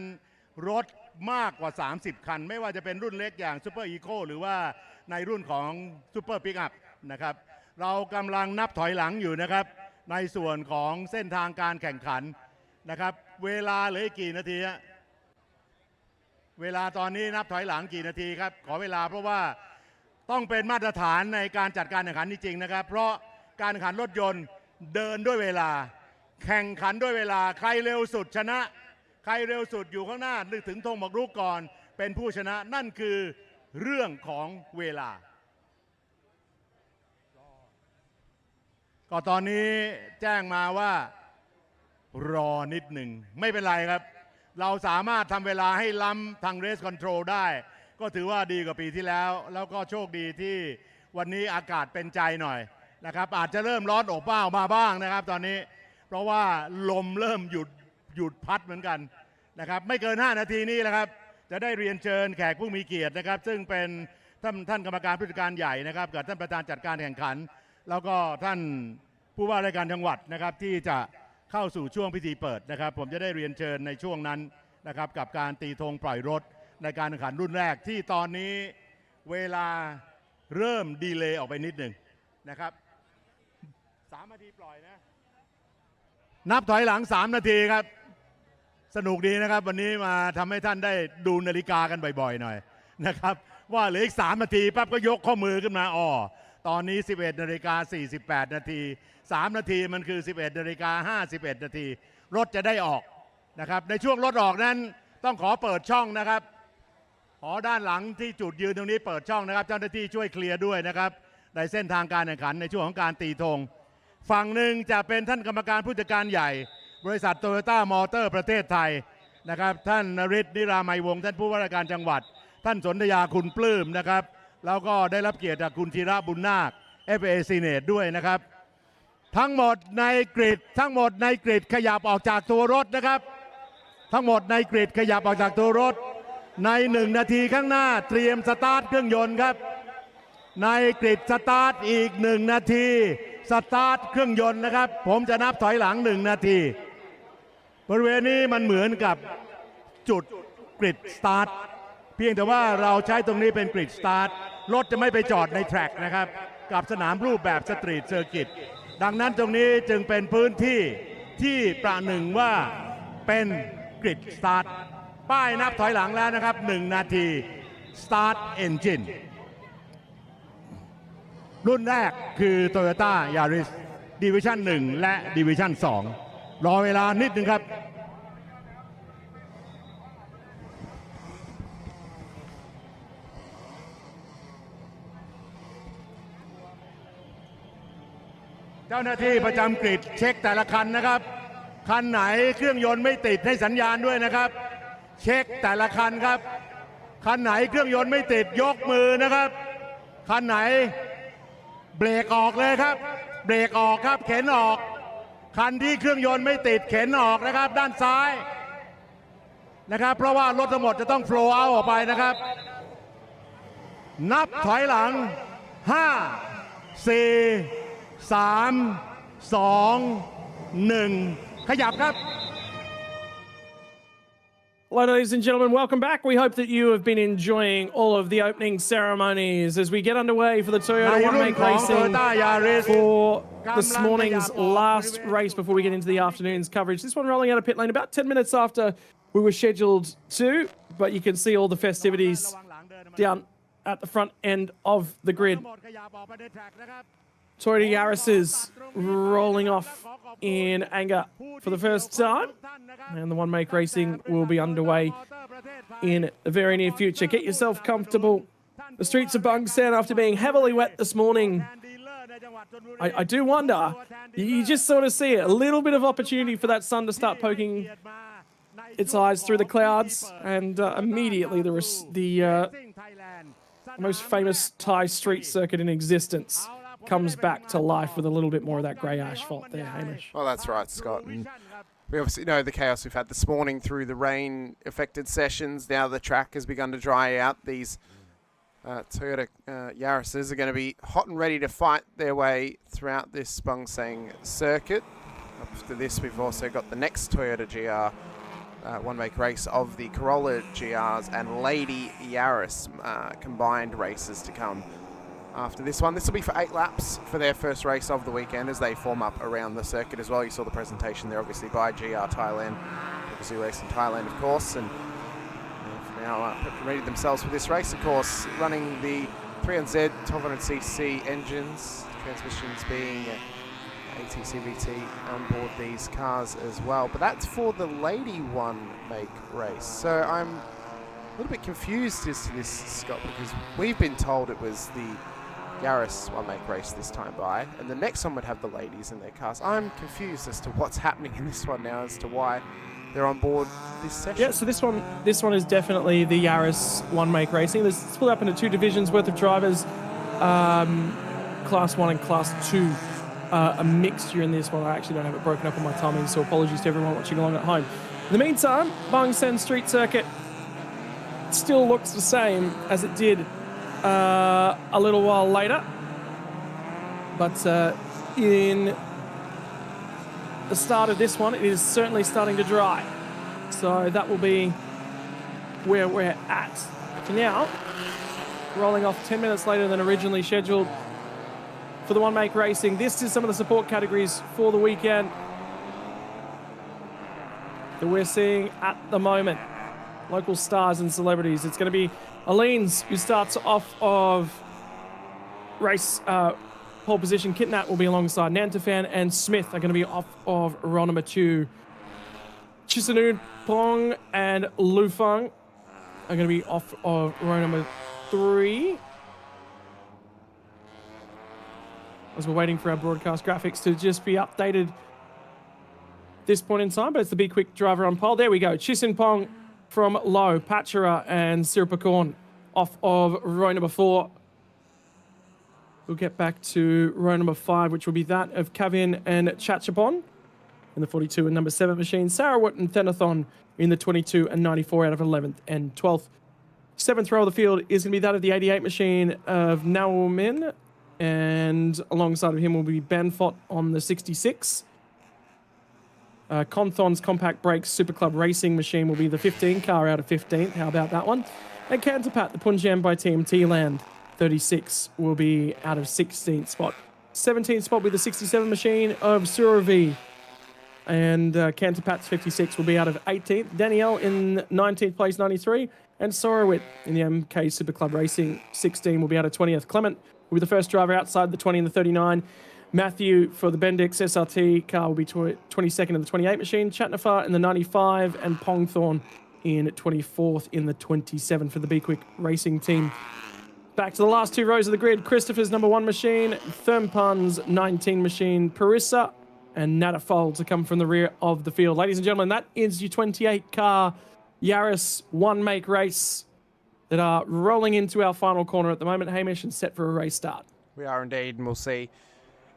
รถมากกว่า30 คันไม่ว่าจะเป็นรุ่นเล็กอย่างซูเปอร์อีโคหรือว่าในรุ่นของซูเปอร์ปิกอัพนะครับเรากำลังนับถอยหลังอยู่นะครับในส่วนของเส้นทางการแข่งขันนะครับเวลาเหลือกี่นาทีเวลาตอนนี้นับถอยหลังกี่นาทีครับขอเวลาเพราะว่าต้องเป็นมาตรฐานในการจัดการแข่งขันจริงๆนะครับเพราะการแข่งขันรถยนต์เดินด้วยเวลาแข่งขันด้วยเวลาใครเร็วสุดชนะใครเร็วสุดอยู่ข้างหน้านึกถึงธงบอกรุกก่อนเป็นผู้ชนะนั่นคือเรื่องของเวลาก็ตอนนี้แจ้งมาว่ารอนิดหนึ่งไม่เป็นไรครับเราสามารถทำเวลาให้ล้ำทางเรสคอนโทรลได้ก็ถือว่าดีกว่าปีที่แล้วแล้วก็โชคดีที่วันนี้อากาศเป็นใจหน่อยนะครับอาจจะเริ่มร้อนอบอ้าวมาบ้างนะครับตอนนี้เพราะว่าลมเริ่มหยุดพัดเหมือนกันนะครับไม่เกิน5 นาทีนี้แหละครับจะได้เรียนเชิญแขกผู้มีเกียรตินะครับซึ่งเป็นท่านกรรมการผู้จัดการใหญ่นะครับกับท่านประธานจัดการแข่งขันแล้วก็ท่านผู้ว่าราชการจังหวัดนะครับที่จะเข้า เข้าสู่ช่วงพิธีเปิดนะครับผมจะได้เรียนเชิญในช่วงนั้นนะครับกับการตีธงปล่อยรถ ในการแข่งขันรุ่นแรกที่ตอนนี้เวลาเริ่มดีเลย์ออกไปนิดหนึ่งนะครับ3 นาทีปล่อยนะนับถอยหลัง3 นาทีครับสนุกดีนะครับวันนี้มาทำให้ท่านได้ดูนาฬิกากันบ่อยๆหน่อยนะครับว่าเหลืออีก3 นาทีปั๊บก็ยกข้อมือขึ้นมาตอนนี้ 11:48 นาที3 นาทีมันคือ 11:51 นาทีรถจะได้ออกนะครับในช่วงรถออกนั้นต้องขอเปิดช่องนะครับขอด้านหลังที่จุดยืนตรงนี้เปิดช่องนะครับเจ้าหน้าที่ช่วยเคลียร์ด้วยนะครับในเส้นทางการแข่งขันในช่วงของการตีธงฝั่งหนึ่งจะเป็นท่านกรรมการผู้จัดการใหญ่บริษัทโตโยต้ามอเตอร์ประเทศไทยนะครับท่านนฤทธิ์นิรามัยวงศ์ท่านผู้ว่าราชการจังหวัดท่านสนธยาคุณปลื้มนะครับแล้วก็ได้รับเกียรติจากคุณธีระบุญนาค FIA Senate ด้วยนะครับทั้งหมดในกริดขยับออกจากตัวรถนะครับทั้งหมดในกริดขยับออกจากตัวรถใน1 นาทีข้างหน้าเตรียมสตาร์ทเครื่องยนต์ครับในกริดสตาร์ทอีก1 นาทีสตาร์ทเครื่องยนต์นะครับผมจะนับถอยหลัง1 นาทีบริเวณนี้มันเหมือนกับจุดกริดสตาร์ทเพียงแต่ว่าเราใช้ตรงนี้เป็นกริดสตาร์ทรถจะไม่ไปจอดในแทร็กนะครับกับสนามรูปแบบสตรีทเซอร์กิตดังนั้นตรงนี้จึงเป็นพื้นที่ที่ประหนึ่งว่าเป็นกริดสตาร์ทป้ายนับถอยหลังแล้วนะครับ1 นาที Start Engine รุ่นแรกคือ Toyota Yaris Division 1 และ Division 2รอเวลานิดนึงครับเจ้าหน้าที่ประจำกริดเช็คแต่ละคันนะครับคันไหนเครื่องยนต์ไม่ติดให้สัญญาณด้วยนะครับเช็คแต่ละคันครับคันไหนเครื่องยนต์ไม่ติดยกมือนะครับคันไหนเบรกออกเลยครับเบรกออกครับเข็นออกคันที่เครื่องยนต์ไม่ติดเข็นออกนะครับด้านซ้ายนะครับเพราะว่ารถทั้งหมดจะต้องโฟลว์เอาออกไปนะครับนับถอยหลัง5 4 3 2 1ขยับครับ Hello, ladies and gentlemen. Welcome back. We hope that you have been enjoying all of the opening ceremonies as we get underway for the Toyota One Make Racing for this morning's last race before we get into the afternoon's coverage. This one rolling out of pit lane about 10 minutes after we were scheduled to, but you can see all the festivities down at the front end of the grid. Toyota Yaris rolling off in anger for the first time, and the One Make Racing will be underway in the very near future. Get yourself comfortable. The streets of Bangsaen, after being heavily wet this morning, I do wonder, you just sort of see a little bit of opportunity for that sun to start poking its eyes through the clouds, and immediately the most famous Thai street circuit in existence comes back to life with a little bit more of that grey asphalt there, Hamish. Well, that's right, Scott. And we obviously know the chaos we've had this morning through the rain-affected sessions. Now the track has begun to dry out. These Toyota Yarises are going to be hot and ready to fight their way throughout this Bangsaen circuit. After this, we've also got the next Toyota GR One Make race of the Corolla GRs and Lady Yaris combined races to come. After this one, this will be for 8 laps for their first race of the weekend as they form up around the circuit as well. You saw the presentation there, obviously, by GR Thailand, obviously racing Thailand, of course, and they've now ready themselves for this race, of course, running the 300Z 1200cc engines, transmissions being ATCVT on board these cars as well. But that's for the Lady One Make race. So I'm a little bit confused as to this, Scott, because we've been told it was the Yaris One Make race this time by, and the next one would have the ladies in their cars. I'm confused as to what's happening in this one now, as to why they're on board this session. Yeah, so this one is definitely the Yaris One Make Racing. It's split up into 2 divisions worth of drivers, Class 1 and Class 2. A mixture in this one. I actually don't have it broken up on my timing, so apologies to everyone watching along at home. In the meantime, Bangsaen Street Circuit still looks the same as it did a little while later, but in the start of this one, it is certainly starting to dry. So that will be where we're at. So now, rolling off 10 minutes later than originally scheduled for the one-make racing. This is some of the support categories for the weekend that we're seeing at the moment. Local stars and celebrities. It's going to be Aleen's, who starts off of race pole position. Kitnat will be alongside Nantafan, and Smith are going to be off of row number 2. Chisanu, Pong, and Lufeng are going to be off of row number 3. As we're waiting for our broadcast graphics to just be updated this point in time, but it's the Be Quick driver on pole. There we go. Chisin Pong from low, Pachara and Siripakorn off of row number 4. We'll get back to row number 5, which will be that of Kavin and Chachapon in the 42 and number 7 machine. Sarawat and Thenathon in the 22 and 94 out of 11th and 12th. 7th row of the field is going to be that of the 88 machine of Naumin, and alongside of him will be Banfot on the 66. Conthon's Compact Brakes Super Club Racing machine will be the 15 car out of 15th. How about that one? And Cantapat, the Punjab by TMT Land 36, will be out of 16th spot. 17th spot with the 67 machine of Suravi. And Cantapat's 56 will be out of 18th. Danielle in 19th place, 93. And Sorowit in the MK Super Club Racing 16 will be out of 20th. Clement will be the first driver outside the 20 and the 39. Matthew for the Bendix SRT car will be 22nd in the 28 machine. Chatnafar in the 95, and Pongthorn in 24th in the 27 for the Be Quick Racing team. Back to the last 2 rows of the grid. Christopher's number 1 machine, Thermpun's 19 machine, Parissa and Natafol to come from the rear of the field. Ladies and gentlemen, that is your 28 car Yaris one-make race that are rolling into our final corner at the moment, Hamish, and set for a race start. We are indeed, and we'll see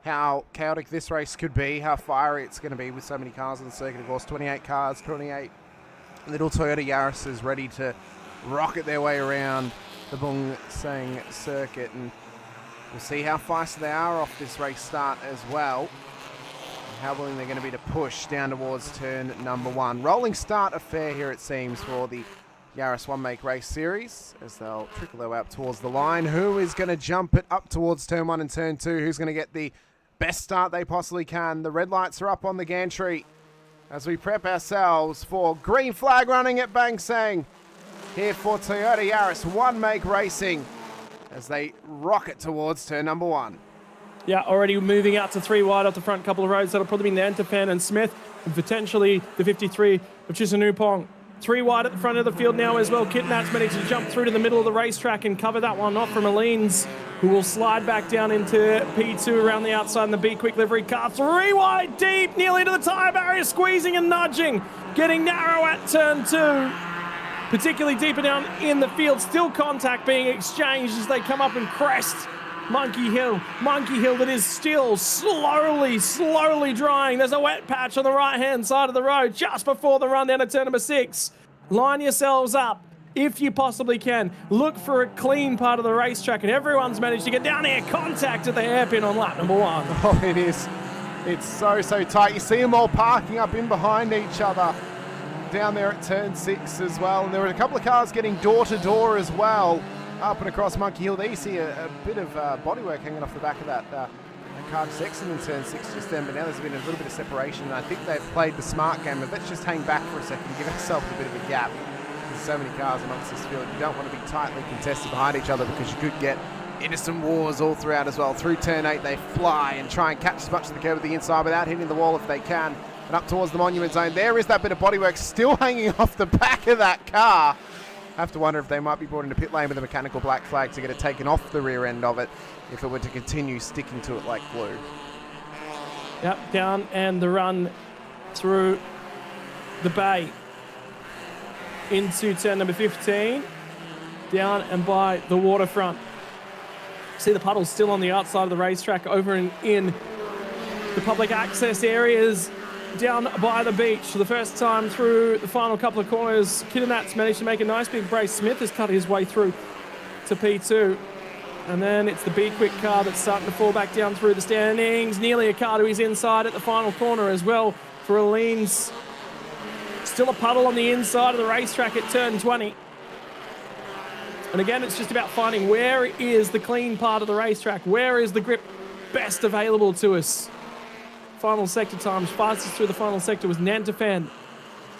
how chaotic this race could be, how fiery it's going to be with so many cars on the circuit. Of course, 28 cars, 28 little Toyota Yaris really to rocket their way around the Bangsaen circuit, and we'll see how feisty they are off this race start as well, and how willing they're going to be to push down towards turn number 1. Rolling start affair here, it seems, for the Yaris One Make Race Series, as they'll trickle their way up towards the line. Who is going to jump it up towards turn 1 and turn 2? Who's going to get the best start they possibly can? The red lights are up on the gantry as we prep ourselves for green flag running at Bangsaen here for Toyota Yaris One Make Racing as they rocket towards turn number 1. Yeah, already moving out to 3 wide off the front couple of roads. That'll probably be Nantapan and Smith, and potentially the 53 of Chisanupong. 3 wide at the front of the field now as well. Kitnat's managed to jump through to the middle of the racetrack and cover that one off from Aleen's, who will slide back down into P2 around the outside in the Be Quick livery car. 3 wide deep, nearly to the tyre barrier, squeezing and nudging, getting narrow at turn 2. Particularly deeper down in the field, still contact being exchanged as they come up and crest Monkey Hill. Monkey Hill that is still slowly drying. There's a wet patch on the right-hand side of the road just before the run down to turn number 6. Line yourselves up if you possibly can. Look for a clean part of the racetrack, and everyone's managed to get down here. Contact at the hairpin on lap number 1. Oh, it is. It's so tight. You see them all parking up in behind each other down there at turn 6 as well. And there were a couple of cars getting door-to-door as well up and across Monkey Hill. There you see a bit of bodywork hanging off the back of that car just excellent in turn 6 just then, but now there's been a little bit of separation, and I think they've played the smart game of let's just hang back for a second, give ourselves a bit of a gap. There's so many cars amongst this field. You don't want to be tightly contested behind each other because you could get into some wars all throughout as well. Through turn 8 they fly and try and catch as much of the curve at the inside without hitting the wall if they can, and up towards the monument zone. There is that bit of bodywork still hanging off the back of that car. Have to wonder if they might be brought into pit lane with a mechanical black flag to get it taken off the rear end of it if it were to continue sticking to it like glue. Yep, down and the run through the bay into turn number 15, down and by the waterfront. See the puddles still on the outside of the racetrack over and in the public access areas down by the beach. For the first time through the final couple of corners, Kittanat's managed to make a nice big brace. Smith has cut his way through to P2. And then it's the Be Quick car that's starting to fall back down through the standings. Nearly a car to his inside at the final corner as well for Aleen's. Still a puddle on the inside of the racetrack at turn 20. And again, it's just about finding where is the clean part of the racetrack. Where is the grip best available to us? Final sector times. Fastest through the final sector was Nantafan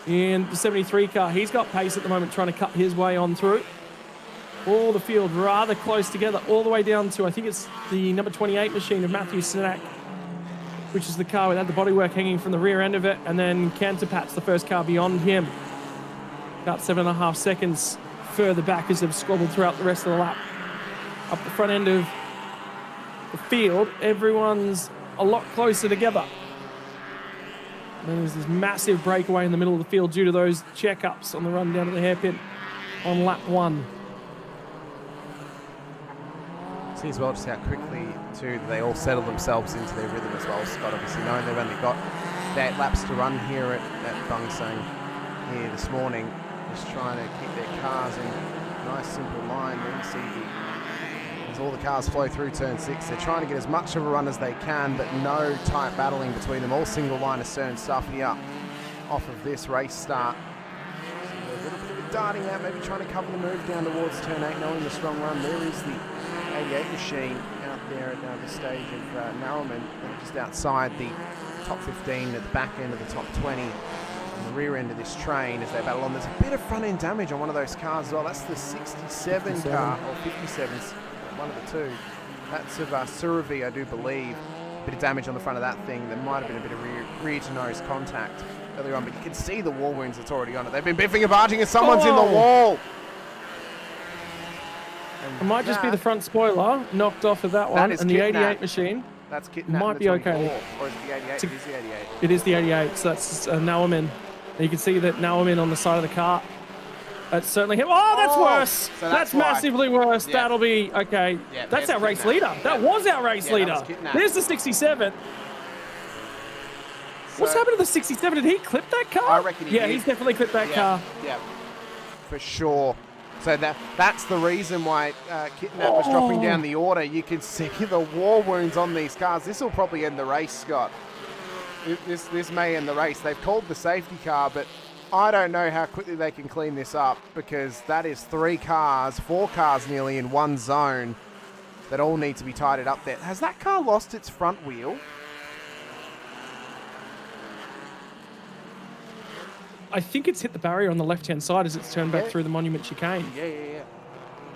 in the 73 car. He's got pace at the moment trying to cut his way on through. All the field rather close together, all the way down to, I think it's the number 28 machine of Matthew Sinak, which is the car without the bodywork hanging from the rear end of it. And then Canterpat's the first car beyond him. About 7.5 seconds further back as they've squabbled throughout the rest of the lap. Up the front end of the field, everyone's a lot closer together. And then there's this massive breakaway in the middle of the field due to those checkups on the run down to the hairpin on lap 1. See as well just how quickly too they all settle themselves into their rhythm as well. Scott, obviously knowing they've only got 8 laps to run here at Bangsaen here this morning, just trying to keep their cars in a nice simple line. There you see as all the cars flow through turn 6, they're trying to get as much of a run as they can, but no tight battling between them. All single line of CERN stuff here off of this race start. So a little bit of a darting out, maybe trying to cover the move down towards turn 8, knowing the strong run. There is the 88 machine out there at the stage of Narrowman, just outside the top 15 at the back end of the top 20 on the rear end of this train as they battle on. There's a bit of front end damage on one of those cars as well. That's the 67 car, or 57, one of the two. That's of Suravi, I do believe. A bit of damage on the front of that thing. There might have been a bit of rear to nose contact earlier on, but you can see the wall wounds that's already on it. They've been biffing and barging and someone's in the wall. It might just be the front spoiler knocked off of that one, and the 88 machine that's kidnapped might be okay. Or is it the 88? It is the 88. It is the 88, so that's Naomin. And you can see that Naomin on the side of the car. That's certainly him. Oh, that's worse. So that's massively worse. Yeah. That'll be okay. Yeah, that's our race leader. That was our race leader. There's the 67. What's happened to the 67? Did he clip that car? I reckon he did. He's definitely clipped that car. Yeah, for sure. So that's the reason why Kidnap was dropping down the order. You can see the war wounds on these cars. This will probably end the race, Scott. This may end the race. They've called the safety car, but I don't know how quickly they can clean this up, because that is 4 cars nearly in one zone that all need to be tidied up there. Has that car lost its front wheel? I think it's hit the barrier on the left-hand side as it's turned back through the monument chicane. Yeah.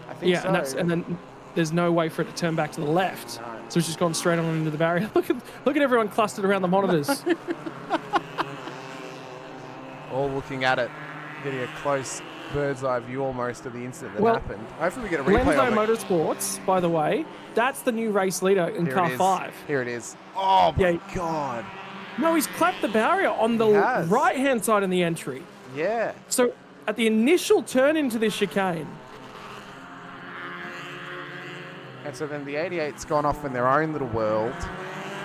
I think so. and then there's no way for it to turn back to the left. No. So it's just gone straight on into the barrier. Look at everyone clustered around the monitors. All looking at it, getting a close bird's eye view almost of the incident that happened. Hopefully we get a replay Lenzo of it. Motorsports, by the way, that's the new race leader in car 5. Here it is. Oh my God. No, he's clapped the barrier on the right-hand side in the entry. Yeah. So at the initial turn into this chicane. And so then the 88's gone off in their own little world.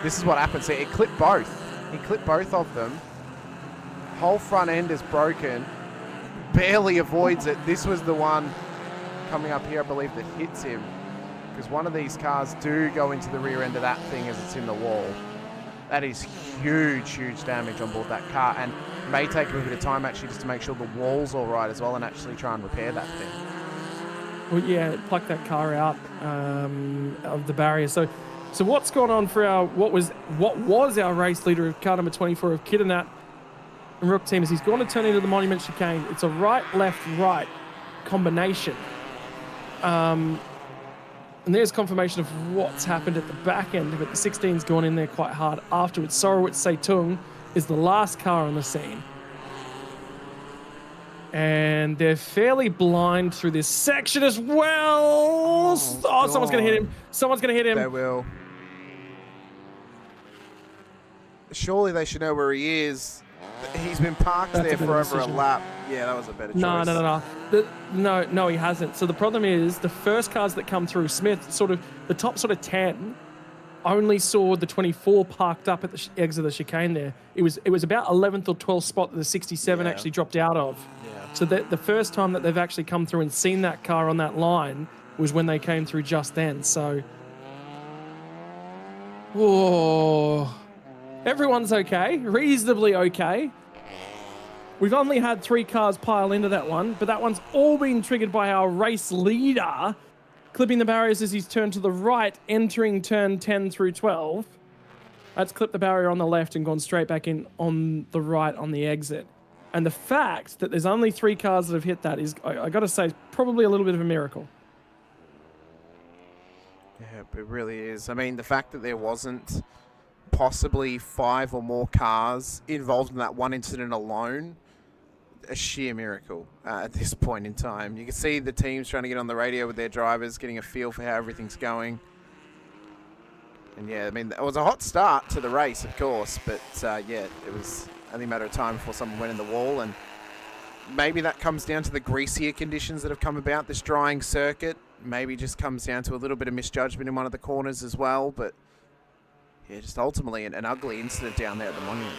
This is what happens. It clipped both. He clipped both of them. Whole front end is broken. Barely avoids it. This was the one coming up here, I believe, that hits him. Because one of these cars do go into the rear end of that thing as it's in the wall. That is huge damage on board that car, and may take a bit of time actually just to make sure the wall's all right as well and actually try and repair that thing. Well, yeah, pluck that car out of the barrier. So what's gone on for what was our race leader of car number 24 of Kidnap and Rook team is he's going to turn into the monument chicane. It's a right combination. And there's confirmation of what's happened at the back end of it. The 16's gone in there quite hard afterwards. Sorowitz Seitung is the last car on the scene. And they're fairly blind through this section as well. Someone's going to hit him. Someone's going to hit him. They will. Surely they should know where he is. He's been parked there for over a lap. Yeah, that was a better choice. No, he hasn't. So the problem is the first cars that come through, Smith, the top 10, only saw the 24 parked up at the exit of the chicane there. It was about 11th or 12th spot that the 67 actually dropped out of. Yeah. So the first time that they've actually come through and seen that car on that line was when they came through just then. So, everyone's okay, reasonably okay. We've only had 3 cars pile into that one, but that one's all been triggered by our race leader, clipping the barriers as he's turned to the right, entering turn 10 through 12. That's clipped the barrier on the left and gone straight back in on the right on the exit. And the fact that there's only 3 cars that have hit that is, I got to say, probably a little bit of a miracle. Yeah, it really is. I mean, the fact that there wasn't possibly 5 or more cars involved in that one incident alone, a sheer miracle at this point in time. You can see the teams trying to get on the radio with their drivers, getting a feel for how everything's going. And yeah, I mean, it was a hot start to the race, of course, but yeah, it was only a matter of time before someone went in the wall, and maybe that comes down to the greasier conditions that have come about, this drying circuit. Maybe just comes down to a little bit of misjudgment in one of the corners as well, but yeah, just ultimately an ugly incident down there at the monument.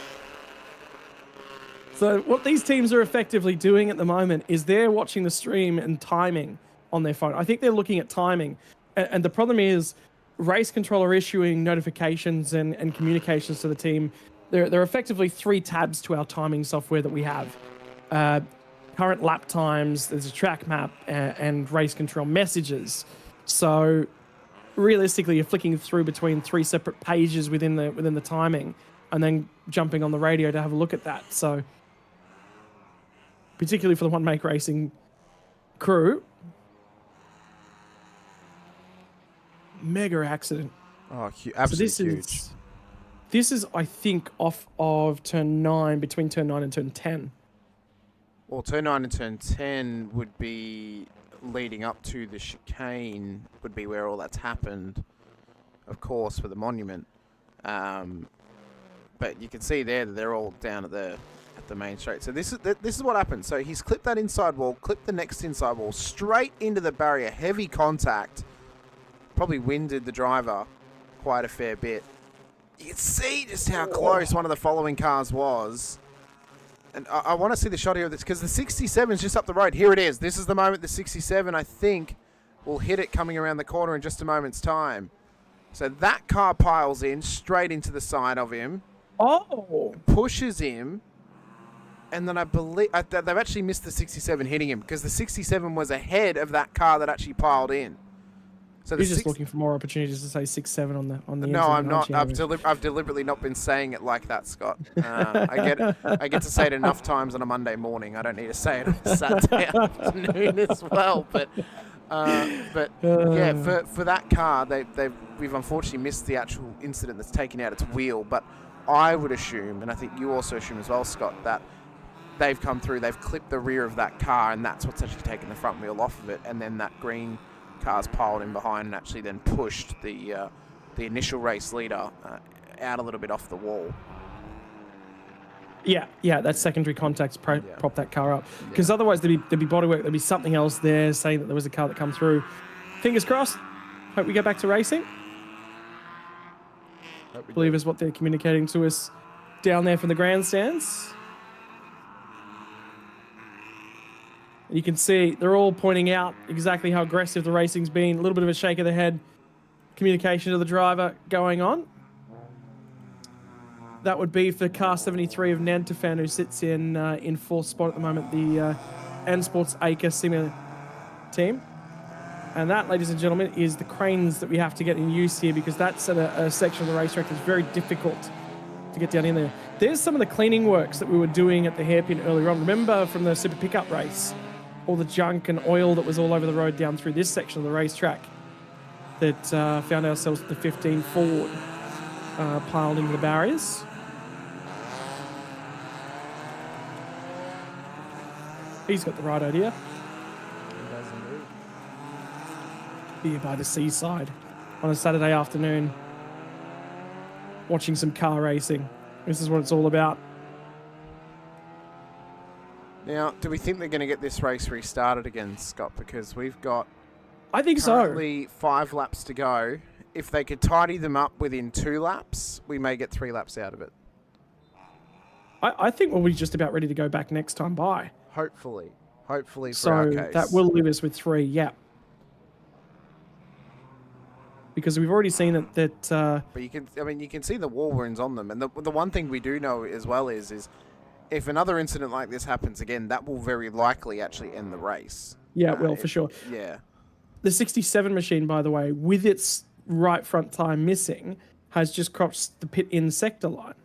So what these teams are effectively doing at the moment is they're watching the stream and timing on their phone. I think they're looking at timing, and the problem is race controller issuing notifications and communications to the team. There are effectively 3 tabs to our timing software that we have. Current lap times, there's a track map, and race control messages. So realistically, you're flicking through between 3 separate pages within the timing, and then jumping on the radio to have a look at that. So particularly for the One Make Racing crew, mega accident. Oh, absolutely so huge. This is, I think, off of turn 9, between turn 9 and turn 10. Well, turn 9 and turn 10 would be leading up to the chicane, would be where all that's happened, of course, for the monument. But you can see there that they're all down at the main straight. So this is what happened. So he's clipped that inside wall, clipped the next inside wall, straight into the barrier, heavy contact. Probably winded the driver quite a fair bit. You can see just how close one of the following cars was. And I want to see the shot here of this, because the 67 is just up the road. Here it is. This is the moment the 67, I think, will hit it coming around the corner in just a moment's time. So that car piles in straight into the side of him. Oh! Pushes him. And then I believe they've actually missed the 67 hitting him, because the 67 was ahead of that car that actually piled in. So you're just looking for more opportunities to say 6-7 on the. No, I'm not. I've deliberately not been saying it like that, Scott. I get to say it enough times on a Monday morning. I don't need to say it on a Saturday afternoon as well. But yeah, for that car, we've unfortunately missed the actual incident that's taken out its wheel. But I would assume, and I think you also assume as well, Scott, that they've come through, they've clipped the rear of that car, and that's what's actually taken the front wheel off of it, and then that green car's piled in behind and actually then pushed the initial race leader out a little bit off the wall. Yeah, that secondary contacts prop that car up, because otherwise there'd be bodywork, there'd be something else there saying that there was a car that come through. Fingers crossed. Hope we get back to racing. I believe is what they're communicating to us down there from the grandstands. You can see they're all pointing out exactly how aggressive the racing's been. A little bit of a shake of the head, communication to the driver going on. That would be for car 73 of Nantafan, who sits in fourth spot at the moment, the N Sports Acre Sima team. And that, ladies and gentlemen, is the cranes that we have to get in use here, because that's at a section of the racetrack that's very difficult to get down in there. There's some of the cleaning works that we were doing at the hairpin earlier on. Remember from the Super Pickup race, all the junk and oil that was all over the road down through this section of the racetrack that found ourselves with the 15 Ford piled into the barriers. He's got the right idea. He does indeed. Here by the seaside on a Saturday afternoon, watching some car racing. This is what it's all about. Now, do we think they're going to get this race restarted again, Scott? Because we've got, I think currently 5 laps to go. If they could tidy them up within 2 laps, we may get 3 laps out of it. I think we'll be just about ready to go back next time by. Hopefully for our case. That will leave us with 3, yeah. Because we've already seen that. But you can see the wall wounds on them, and the one thing we do know as well is if another incident like this happens again, that will very likely actually end the race. Yeah, it will, for sure. Yeah. The 67 machine, by the way, with its right front tyre missing, has just crossed the pit in sector line.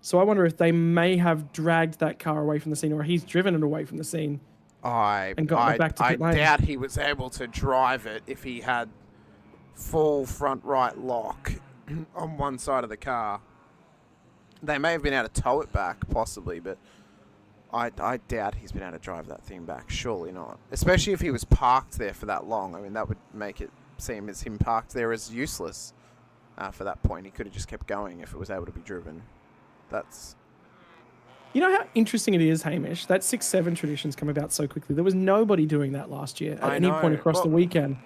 So I wonder if they may have dragged that car away from the scene, or he's driven it away from the scene. And got it back to pit lane. I doubt he was able to drive it if he had full front right lock on one side of the car. They may have been able to tow it back, possibly, but I doubt he's been able to drive that thing back. Surely not. Especially if he was parked there for that long. I mean, that would make it seem as him parked there as useless for that point. He could have just kept going if it was able to be driven. That's... You know how interesting it is, Hamish? That 6-7 tradition's come about so quickly. There was nobody doing that last year at any point across the weekend.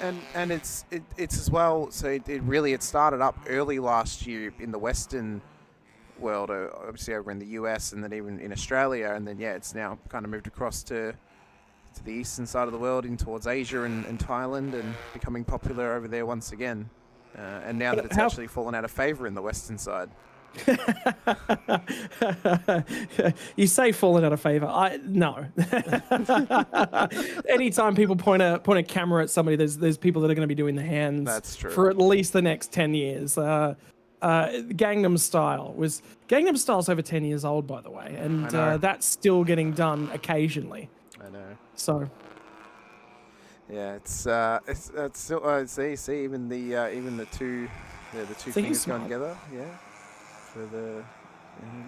And it's as well. So it started up early last year in the Western world, obviously over in the US, and then even in Australia, and then it's now kind of moved across to the eastern side of the world, in towards Asia and Thailand, and becoming popular over there once again. And now that it's actually fallen out of favor in the Western side. You say fallen out of favor. No. Anytime people point a camera at somebody, there's people that are going to be doing the hands. That's true. For at least the next 10 years. Gangnam Style's over 10 years old, by the way, and that's still getting done occasionally. I know. So. Yeah, it's still see even the two fingers going together. Yeah. For a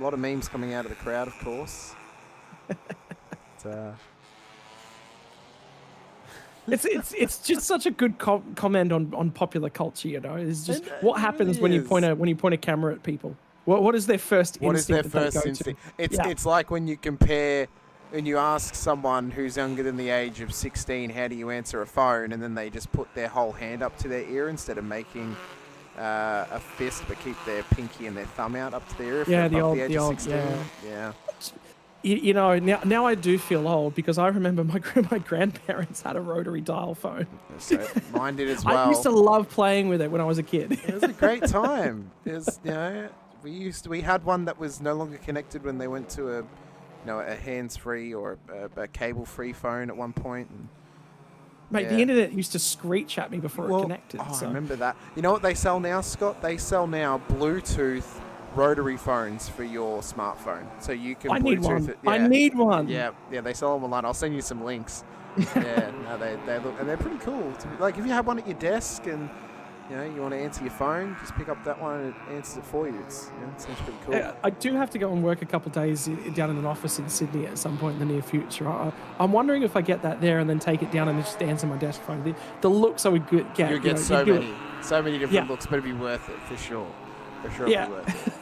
lot of memes coming out of the crowd, of course. It's just such a good comment on popular culture, you know. It's just what happens when you point a camera at people. What is their first instinct? What is their first instinct? It's like when you compare. When you ask someone who's younger than the age of 16, how do you answer a phone, and then they just put their whole hand up to their ear instead of making a fist, but keep their pinky and their thumb out up to their ear. Yeah, the old 16. Yeah. You know, now I do feel old, because I remember my grandparents had a rotary dial phone. So mine did as well. I used to love playing with it when I was a kid. It was a great time. We had one that was no longer connected when they went to a hands-free or a cable-free phone at one point. And mate, the internet used to screech at me before it connected. I remember that. You know what they sell now, Scott? They sell now Bluetooth rotary phones for your smartphone, so you can Bluetooth it. Yeah. I need one. Yeah, they sell them online. I'll send you some links. Yeah, no, they look, and they're pretty cool. Like if you have one at your desk and you want to answer your phone, just pick up that one and it answers it for you. It seems pretty cool. I do have to go and work a couple of days down in an office in Sydney at some point in the near future. I'm wondering if I get that there and then take it down and just answer my desk phone. The looks I would get. You get so many different looks, but it'd be worth it for sure. For sure, it'd be worth it.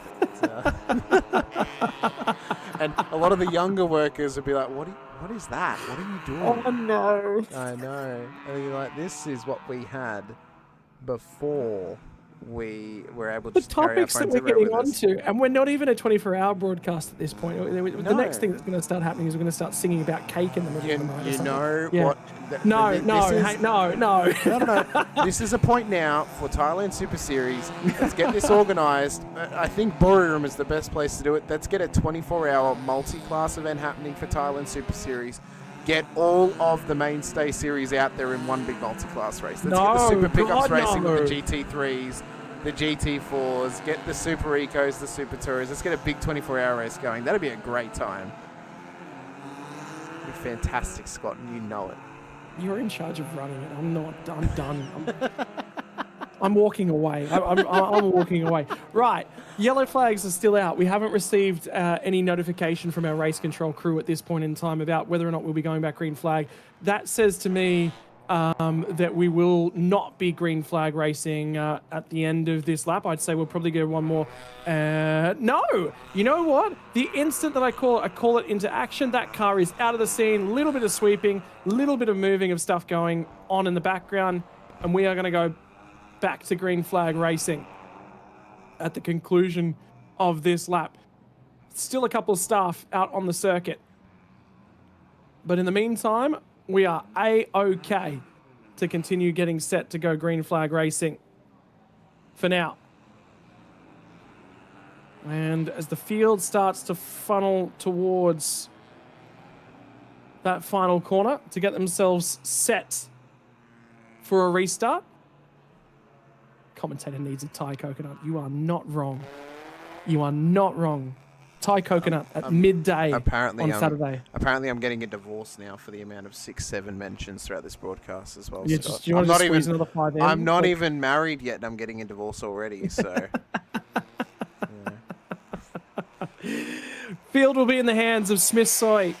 And a lot of the younger workers would be like, what is that? What are you doing? Oh no. I know. And you're like, this is what we had before we were able to the topics that we're getting onto, and we're not even a 24-hour broadcast at this point. The next thing that's going to start happening is we're going to start singing about cake in the middle of the night. You know what? No. This is a point now for Thailand Super Series. Let's get this organised. I think Ballroom is the best place to do it. Let's get a 24-hour multi-class event happening for Thailand Super Series. Get all of the mainstay series out there in one big multi-class race. Let's get the Super Pickups racing with the GT3s, the GT4s, get the Super Ecos, the Super Tours. Let's get a big 24-hour race going. That'd be a great time. It'd be fantastic, Scott, and you know it. You're in charge of running it. I'm not. I'm done. I'm walking away. I'm walking away. Right. Yellow flags are still out. We haven't received any notification from our race control crew at this point in time about whether or not we'll be going back green flag. That says to me that we will not be green flag racing at the end of this lap. I'd say we'll probably go one more. No. You know what? The instant that I call it into action, that car is out of the scene. Little bit of sweeping, little bit of moving of stuff going on in the background, and we are going to go back to green flag racing at the conclusion of this lap. Still a couple of staff out on the circuit. But in the meantime, we are A-OK to continue getting set to go green flag racing for now. And as the field starts to funnel towards that final corner to get themselves set for a restart. Commentator needs a Thai coconut. You are not wrong. You are not wrong. Thai coconut at midday on Saturday. Apparently, I'm getting a divorce now for the amount of 6-7 mentions throughout this broadcast as well. Yeah, Scott. do you want to squeeze another 5 in? I'm not even married yet, and I'm getting a divorce already. So, Field will be in the hands of Smith Soy.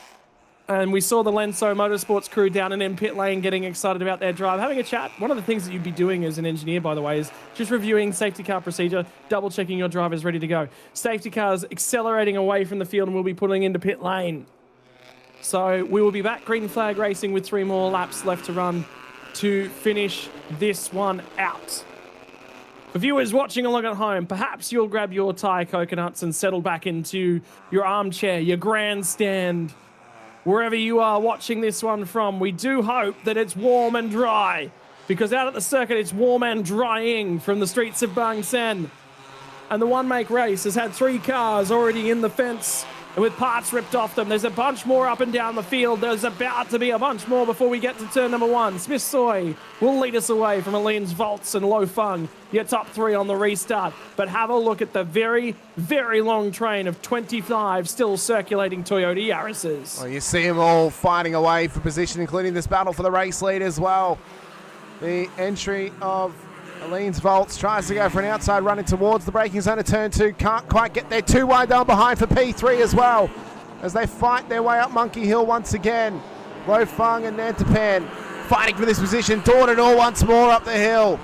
And we saw the Lenso Motorsports crew down in pit lane getting excited about their drive, having a chat. One of the things that you'd be doing as an engineer, by the way, is just reviewing safety car procedure, double-checking your driver's ready to go. Safety cars accelerating away from the field and we'll be putting into pit lane. So we will be back green flag racing with 3 more laps left to run to finish this one out. For viewers watching along at home, perhaps you'll grab your Thai coconuts and settle back into your armchair, your grandstand, wherever you are watching this one from. We do hope that it's warm and dry, because out at the circuit it's warm and drying from the streets of Bangsaen. And the one-make race has had 3 cars already in the fence with parts ripped off them. There's a bunch more up and down the field. There's about to be a bunch more before we get to turn number 1. Smith Soy will lead us away from Aline's Volts and Lo Fung, your top 3 on the restart. But have a look at the very, very long train of 25 still circulating Toyota Yaris's. well, you see them all fighting away for position, including this battle for the race lead as well. The entry of Aline's Volts tries to go for an outside run in towards the braking zone of turn 2. Can't quite get there. 2 wide down behind for P3 as well, as they fight their way up Monkey Hill once again. Lo Fung and Nantapan fighting for this position. Dornan all once more up the hill.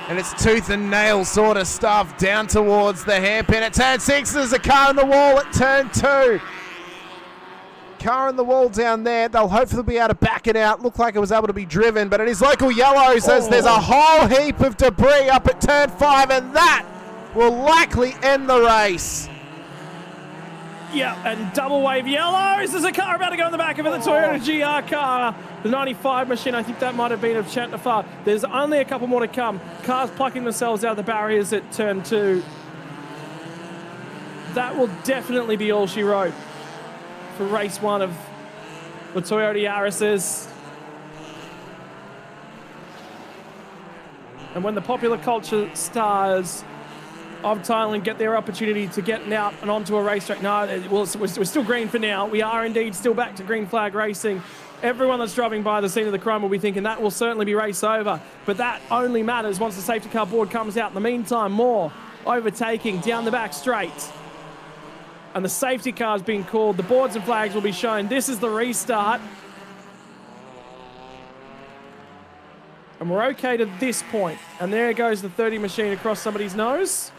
And it's tooth and nail sort of stuff down towards the hairpin at turn 6. There's a car in the wall at turn 2. Car in the wall down there. They'll hopefully be able to back it out. Looked like it was able to be driven, but it is local yellows as there's a whole heap of debris up at turn 5, and that will likely end the race. Yeah, and double wave yellows. There's a car about to go in the back of it, the Toyota GR car. The 95 machine, I think that might have been of Chantafar. There's only a couple more to come. Cars plucking themselves out of the barriers at turn 2. That will definitely be all she wrote for race 1 of the Toyota Yaris's. And when the popular culture stars of Thailand get their opportunity to get out and onto a racetrack, no, well, we're still green for now. We are indeed still back to green flag racing. Everyone that's driving by the scene of the crime will be thinking that will certainly be race over. But that only matters once the safety car board comes out. In the meantime, more overtaking down the back straight. And the safety car is being called. The boards and flags will be shown. This is the restart. And we're okay to this point. And there goes the 30 machine across somebody's nose.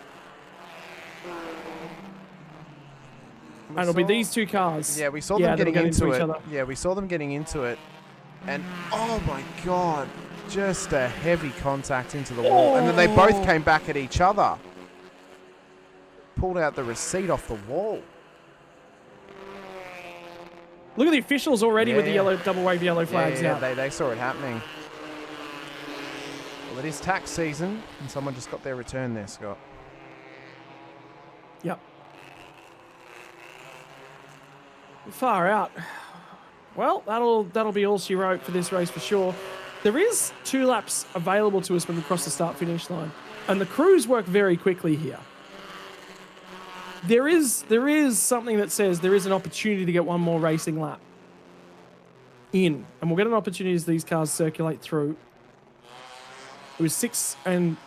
And it'll be these 2 cars. Yeah, we saw them getting into it. each other. Yeah, we saw them getting into it. And, oh my God, just a heavy contact into the wall. And then they both came back at each other. Pulled out the receipt off the wall. Look at the officials already with the yellow double wave yellow flags out. They saw it happening. Well, it is tax season, and someone just got their return there, Scott. Yep. Far out. Well, that'll be all she wrote for this race for sure. There is 2 laps available to us when we cross the start-finish line, and the crews work very quickly here. There is something that says there is an opportunity to get 1 more racing lap in, and we'll get an opportunity as these cars circulate through. It was 6, and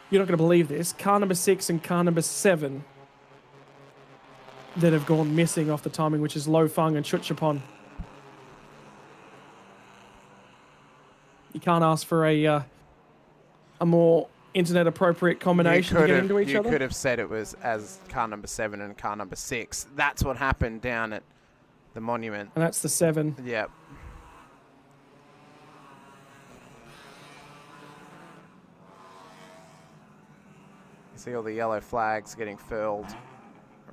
you're not going to believe this, car number 6 and car number 7 that have gone missing off the timing, which is Lo Fung and Chutchapon. You can't ask for a more internet-appropriate combination to get into each other. You could have said it was as car number 7 and car number 6. That's what happened down at the monument. And that's the 7. Yep. You see all the yellow flags getting furled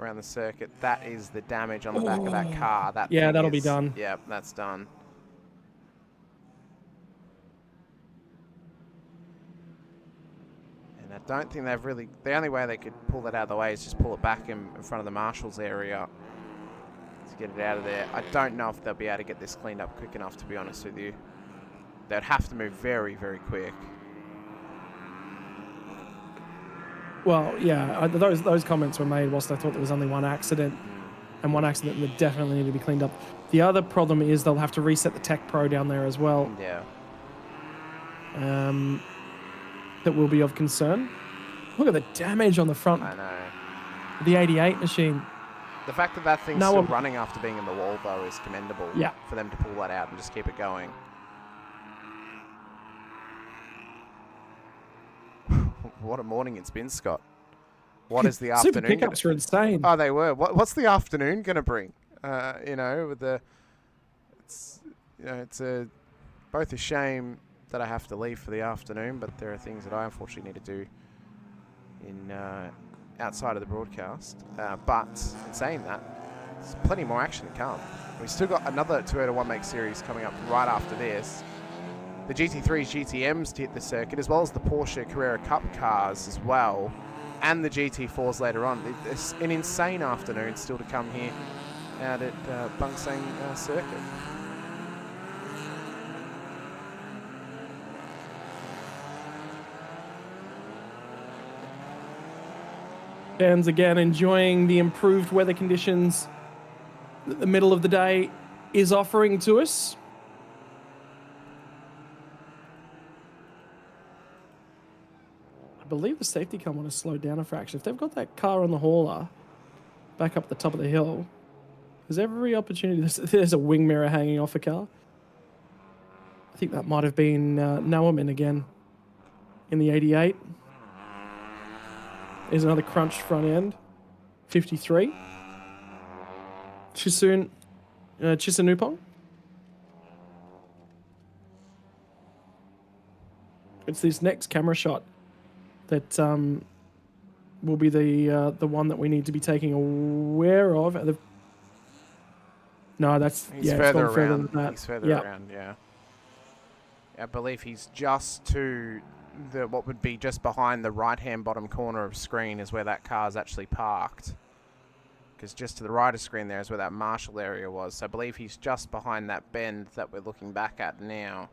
around the circuit. That is the damage on the back of that car. That'll be done. Yep, that's done. don't think they've really... The only way they could pull that out of the way is just pull it back in front of the marshals area to get it out of there. I don't know if they'll be able to get this cleaned up quick enough, to be honest with you. They'd have to move very, very quick. Well, yeah, those comments were made whilst I thought there was only one accident, and one accident that definitely needed to be cleaned up. The other problem is they'll have to reset the Tech Pro down there as well. Yeah. That will be of concern. Look at the damage on the front. I know. The 88 machine. The fact that that thing's still running after being in the wall, though, is commendable. Yeah. For them to pull that out and just keep it going. What a morning it's been, Scott. What is the afternoon? Super pickups are insane. Oh, they were. What's the afternoon going to bring? With it's both a shame that I have to leave for the afternoon, but there are things that I unfortunately need to do in outside of the broadcast. But in saying that, there's plenty more action to come. We've still got another Toyota One Make Series coming up right after this. The GT3s, GTMs to hit the circuit, as well as the Porsche Carrera Cup cars as well, and the GT4s later on. It's an insane afternoon still to come here out at Bangsaen circuit. Fans again enjoying the improved weather conditions that the middle of the day is offering to us. I believe the safety car want to slow down a fraction. If they've got that car on the hauler back up the top of the hill, there's every opportunity. There's a wing mirror hanging off a car. I think that might have been Nauman again in the 88. There's another crunched front end. 53. Chisanupong. It's this next camera shot that will be the one that we need to be taking aware of. No, that's He's further around. Than that. He's further around. Yeah. I believe he's just to what would be just behind the right-hand bottom corner of screen is where that car's actually parked. Because just to the right of screen there is where that marshal area was. So I believe he's just behind that bend that we're looking back at now.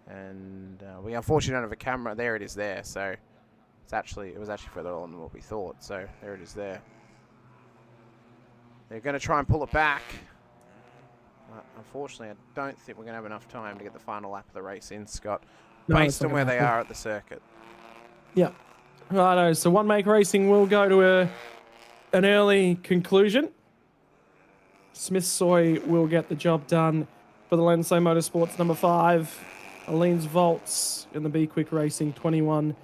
And we unfortunately don't have a camera. There it is there. So it was actually further on than what we thought. So there it is there. They're going to try and pull it back. But unfortunately, I don't think we're going to have enough time to get the final lap of the race in, Scott. No, based on where they are at the circuit. Yeah. Righto. So One Make Racing will go to an early conclusion. Smith Soy will get the job done for the Lensei Motorsports number 5. Aline's Volts in the Be Quick Racing 21.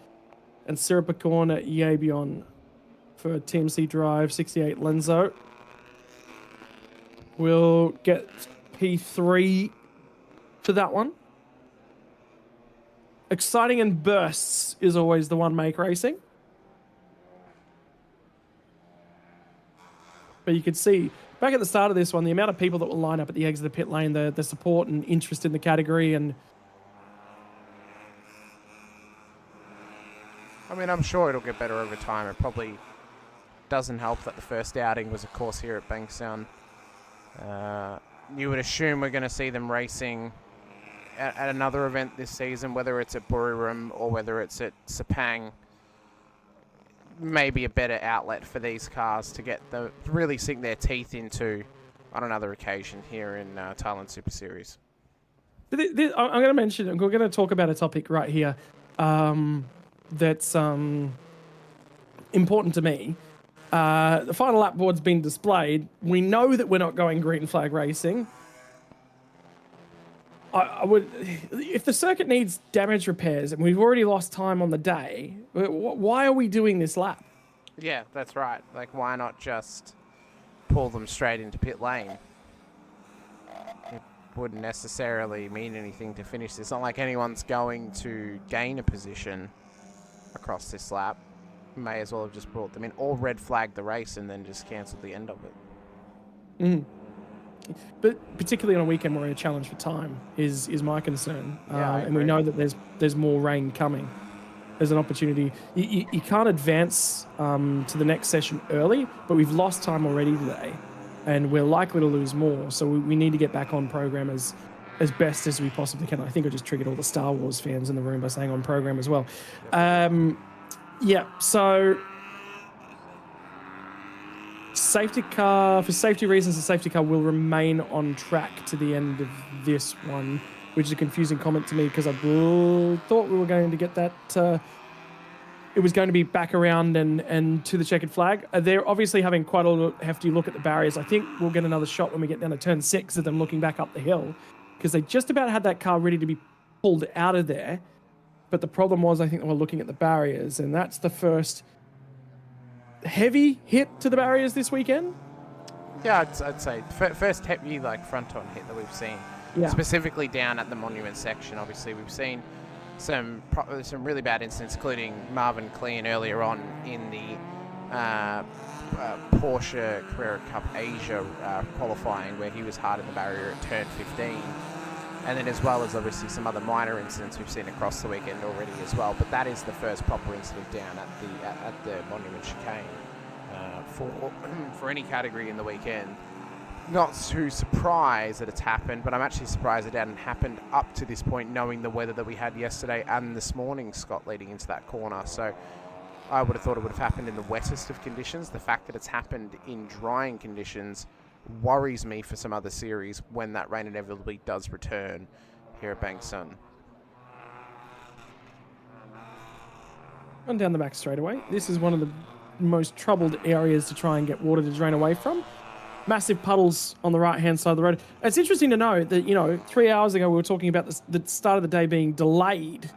And Sirapakorn Yabion for TMC Drive 68 Lenzo. We'll get P3 for that one. Exciting and bursts is always the One Make Racing. But you could see, back at the start of this one, the amount of people that will line up at the exit of the pit lane, the support and interest in the category. And I mean, I'm sure it'll get better over time. It probably doesn't help that the first outing was, of course, here at Bangsaen. You would assume we're going to see them racing at another event this season, whether it's at Buriram or whether it's at Sepang. Maybe a better outlet for these cars to really sink their teeth into on another occasion here in Thailand Super Series. I'm going to mention, we're going to talk about a topic right here that's important to me. The final lap board's been displayed. We know that we're not going green flag racing. I would, if the circuit needs damage repairs and we've already lost time on the day, why are we doing this lap? Yeah, that's right. Like, why not just pull them straight into pit lane? It wouldn't necessarily mean anything to finish this. It's not like anyone's going to gain a position across this lap. May as well have just brought them in or red flagged the race and then just cancelled the end of it. Mm. But particularly on a weekend where a challenge for time is my concern. Yeah, and we know that there's more rain coming. there's an opportunity. You can't advance to the next session early, but we've lost time already today, and we're likely to lose more. So we need to get back on program as best as we possibly can. I think I just triggered all the Star Wars fans in the room by saying on program as well. Yeah, so safety car, for safety reasons, the safety car will remain on track to the end of this one, which is a confusing comment to me because I thought we were going to get that. It was going to be back around and to the checkered flag. They're obviously having quite a hefty look at the barriers. I think we'll get another shot when we get down to turn 6 of them looking back up the hill, because they just about had that car ready to be pulled out of there. But the problem was, I think they were looking at the barriers, and that's the first heavy hit to the barriers this weekend. Yeah, I'd say first heavy front-on hit that we've seen. Yeah. Specifically down at the monument section. Obviously, we've seen some really bad incidents, including Marvin Clean earlier on in the Porsche Carrera Cup Asia qualifying, where he was hard in the barrier at turn 15. And then as well as obviously some other minor incidents we've seen across the weekend already as well. But that is the first proper incident down at the monument chicane for any category in the weekend. Not too surprised that it's happened, but I'm actually surprised it hadn't happened up to this point, knowing the weather that we had yesterday and this morning, Scott, leading into that corner. So I would have thought it would have happened in the wettest of conditions. The fact that it's happened in drying conditions worries me for some other series when that rain inevitably does return here at Bangsaen. Run down the back straight away. This is one of the most troubled areas to try and get water to drain away from. Massive puddles on the right-hand side of the road. It's interesting to know that, 3 hours ago we were talking about the start of the day being delayed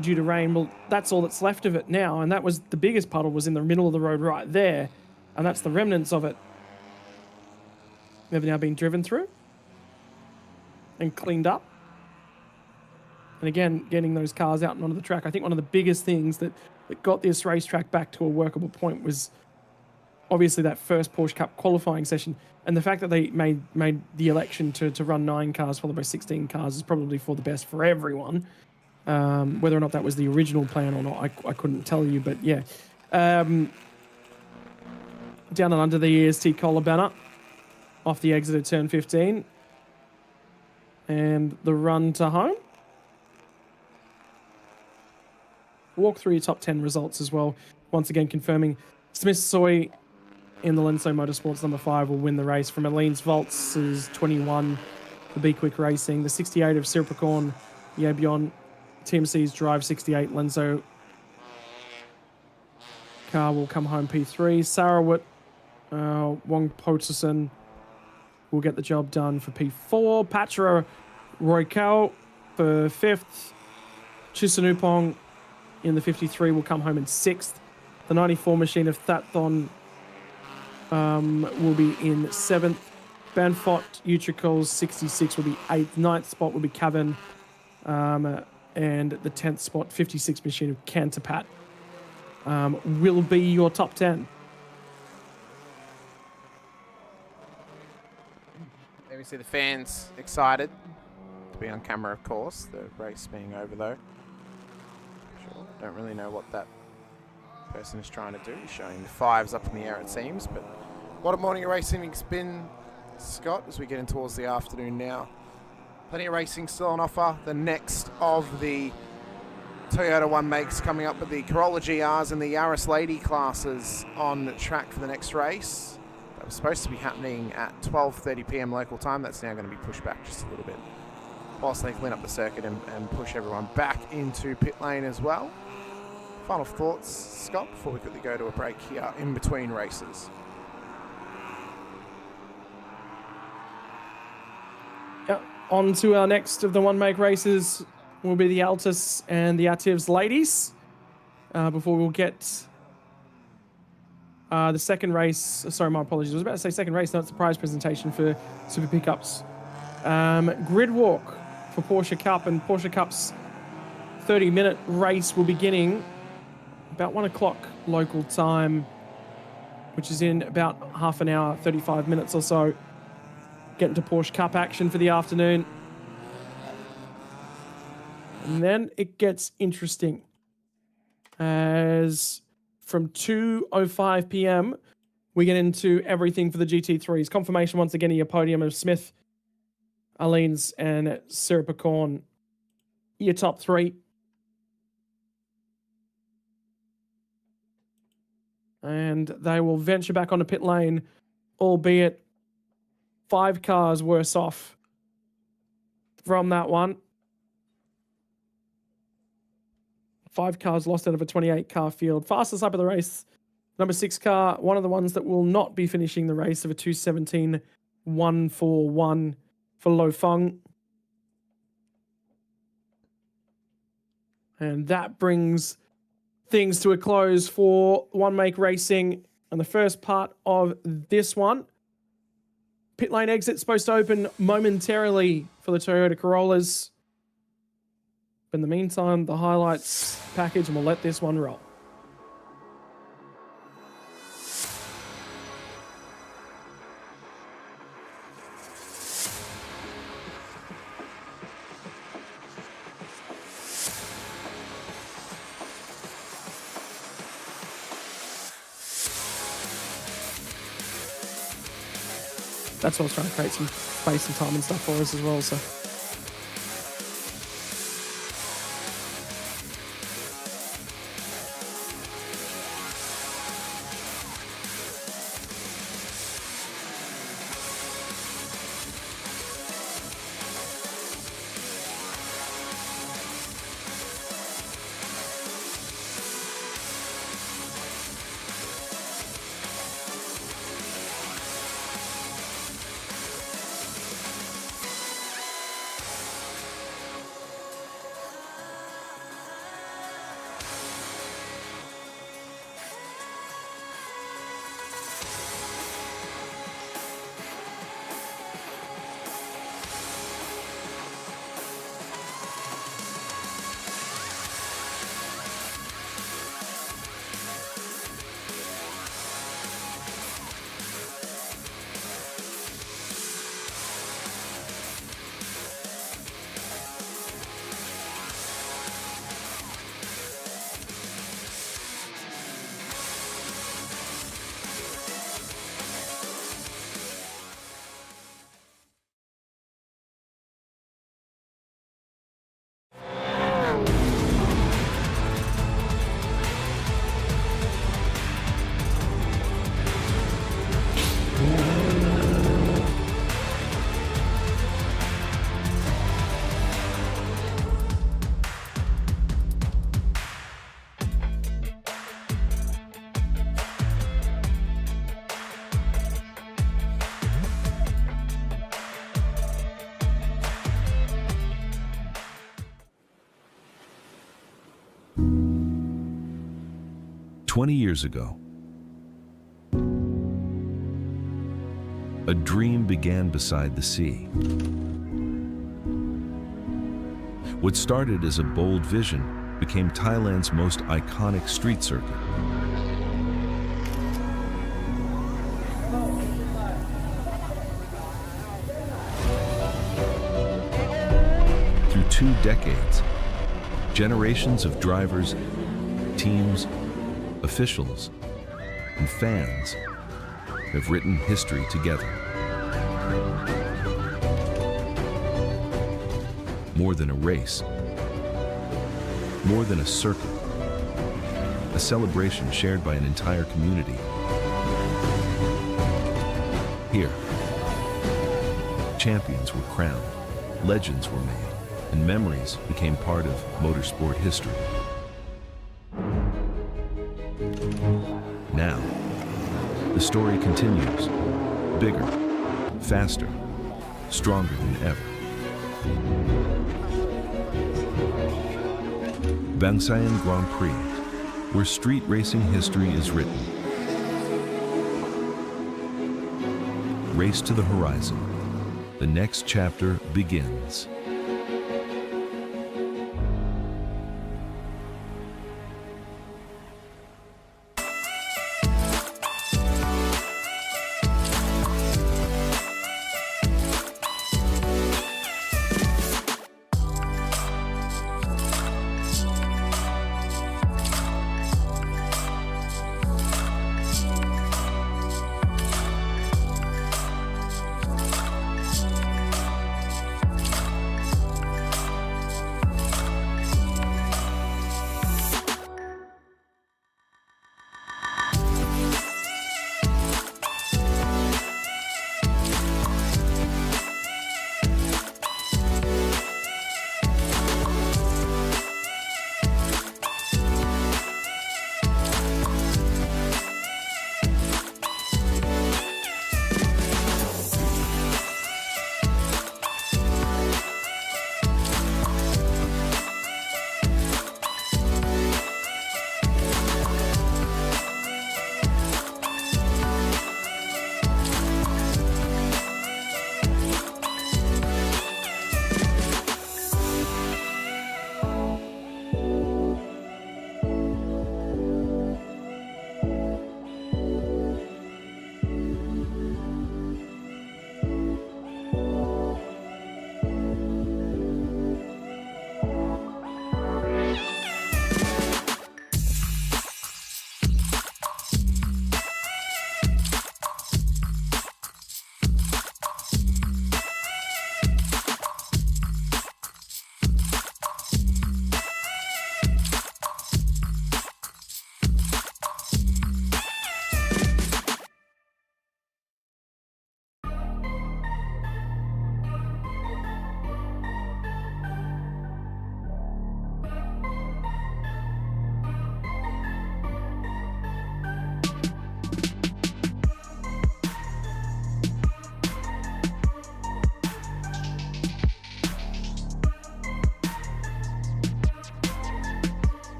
due to rain. Well, that's all that's left of it now, and that was the biggest puddle was in the middle of the road right there, and that's the remnants of it. They've now been driven through and cleaned up. And again, getting those cars out and onto the track. I think one of the biggest things that got this racetrack back to a workable point was obviously that first Porsche Cup qualifying session, and the fact that they made the election to run 9 cars followed by 16 cars is probably for the best for everyone. Whether or not that was the original plan or not, I couldn't tell you, but yeah. Down and under the EST collar banner, off the exit at turn 15, and the run to home. Walk through your top 10 results as well. Once again, confirming Smith Soy in the Lenso Motorsports number 5 will win the race. From Aline's Vaults is 21 for Be Quick Racing. The 68 of Sirpacorn, Yabion, TMC's Drive 68, Lenso car will come home P3. Sarawat, Wong Poterson will get the job done for P4. Patra Roy Kao for 5th. Chisanupong in the 53 will come home in 6th. The 94 machine of Thatthon will be in 7th. Banfot Utricals 66 will be 8th. 9th spot will be Cavan. And the 10th spot, 56 machine of Cantapat, will be your top 10. There we see the fans excited to be on camera, of course. The race being over, though. Sure, don't really know what that person is trying to do. He's showing the 5s up in the air, it seems. But what a morning of racing it's been, Scott, as we get in towards the afternoon now. Plenty of racing still on offer. The next of the Toyota One Makes coming up with the Corolla GRs and the Yaris Lady classes on track for the next race. That was supposed to be happening at 12:30 p.m. local time. That's now going to be pushed back just a little bit, whilst they clean up the circuit and push everyone back into pit lane as well. Final thoughts, Scott, before we quickly go to a break here in between races. Yep. On to our next of the One Make races will be the Altus and the Ativs ladies. Before we'll get the second race. Sorry, my apologies. I was about to say second race. No, it's a prize presentation for Super Pickups. Grid walk for Porsche Cup, and Porsche Cup's 30-minute race will be beginning about 1 o'clock local time, which is in about half an hour, 35 minutes or so. Getting to Porsche Cup action for the afternoon. And then it gets interesting. As from 2:05 p.m., we get into everything for the GT3s. Confirmation once again of your podium of Smith, Aleen's, and Siripicorn, your top three. And they will venture back onto pit lane, albeit 5 cars worse off from that one. 5 cars lost out of a 28-car field. Fastest lap of the race, number 6 car, one of the ones that will not be finishing the race of a 2:17.141 for Lo Feng. And that brings things to a close for One Make Racing and the first part of this one. Pit lane exit supposed to open momentarily for the Toyota Corollas. But in the meantime, the highlights package, and we'll let this one roll. That's what I was trying to create some space and time and stuff for us as well, so. "20 years ago, a dream began beside the sea. What started as a bold vision became Thailand's most iconic street circuit. Through 2 decades, generations of drivers, teams, officials, and fans have written history together. More than a race, more than a circuit, a celebration shared by an entire community. Here, champions were crowned, legends were made, and memories became part of motorsport history. Now, the story continues, bigger, faster, stronger than ever. Bangsaen Grand Prix, where street racing history is written. Race to the horizon. The next chapter begins.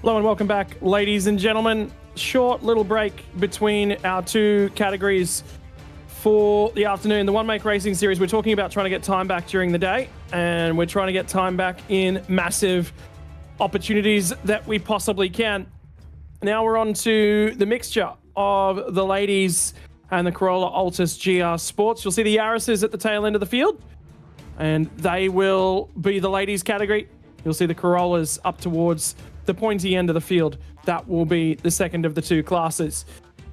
Hello and welcome back, ladies and gentlemen. Short little break between our two categories for the afternoon. The One Make Racing Series, we're talking about trying to get time back during the day, and we're trying to get time back in massive opportunities that we possibly can. Now we're on to the mixture of the ladies and the Corolla Altis GR Sports. You'll see the Yaris's at the tail end of the field, and they will be the ladies category. You'll see the Corollas up towards the pointy end of the field. That will be the second of the two classes.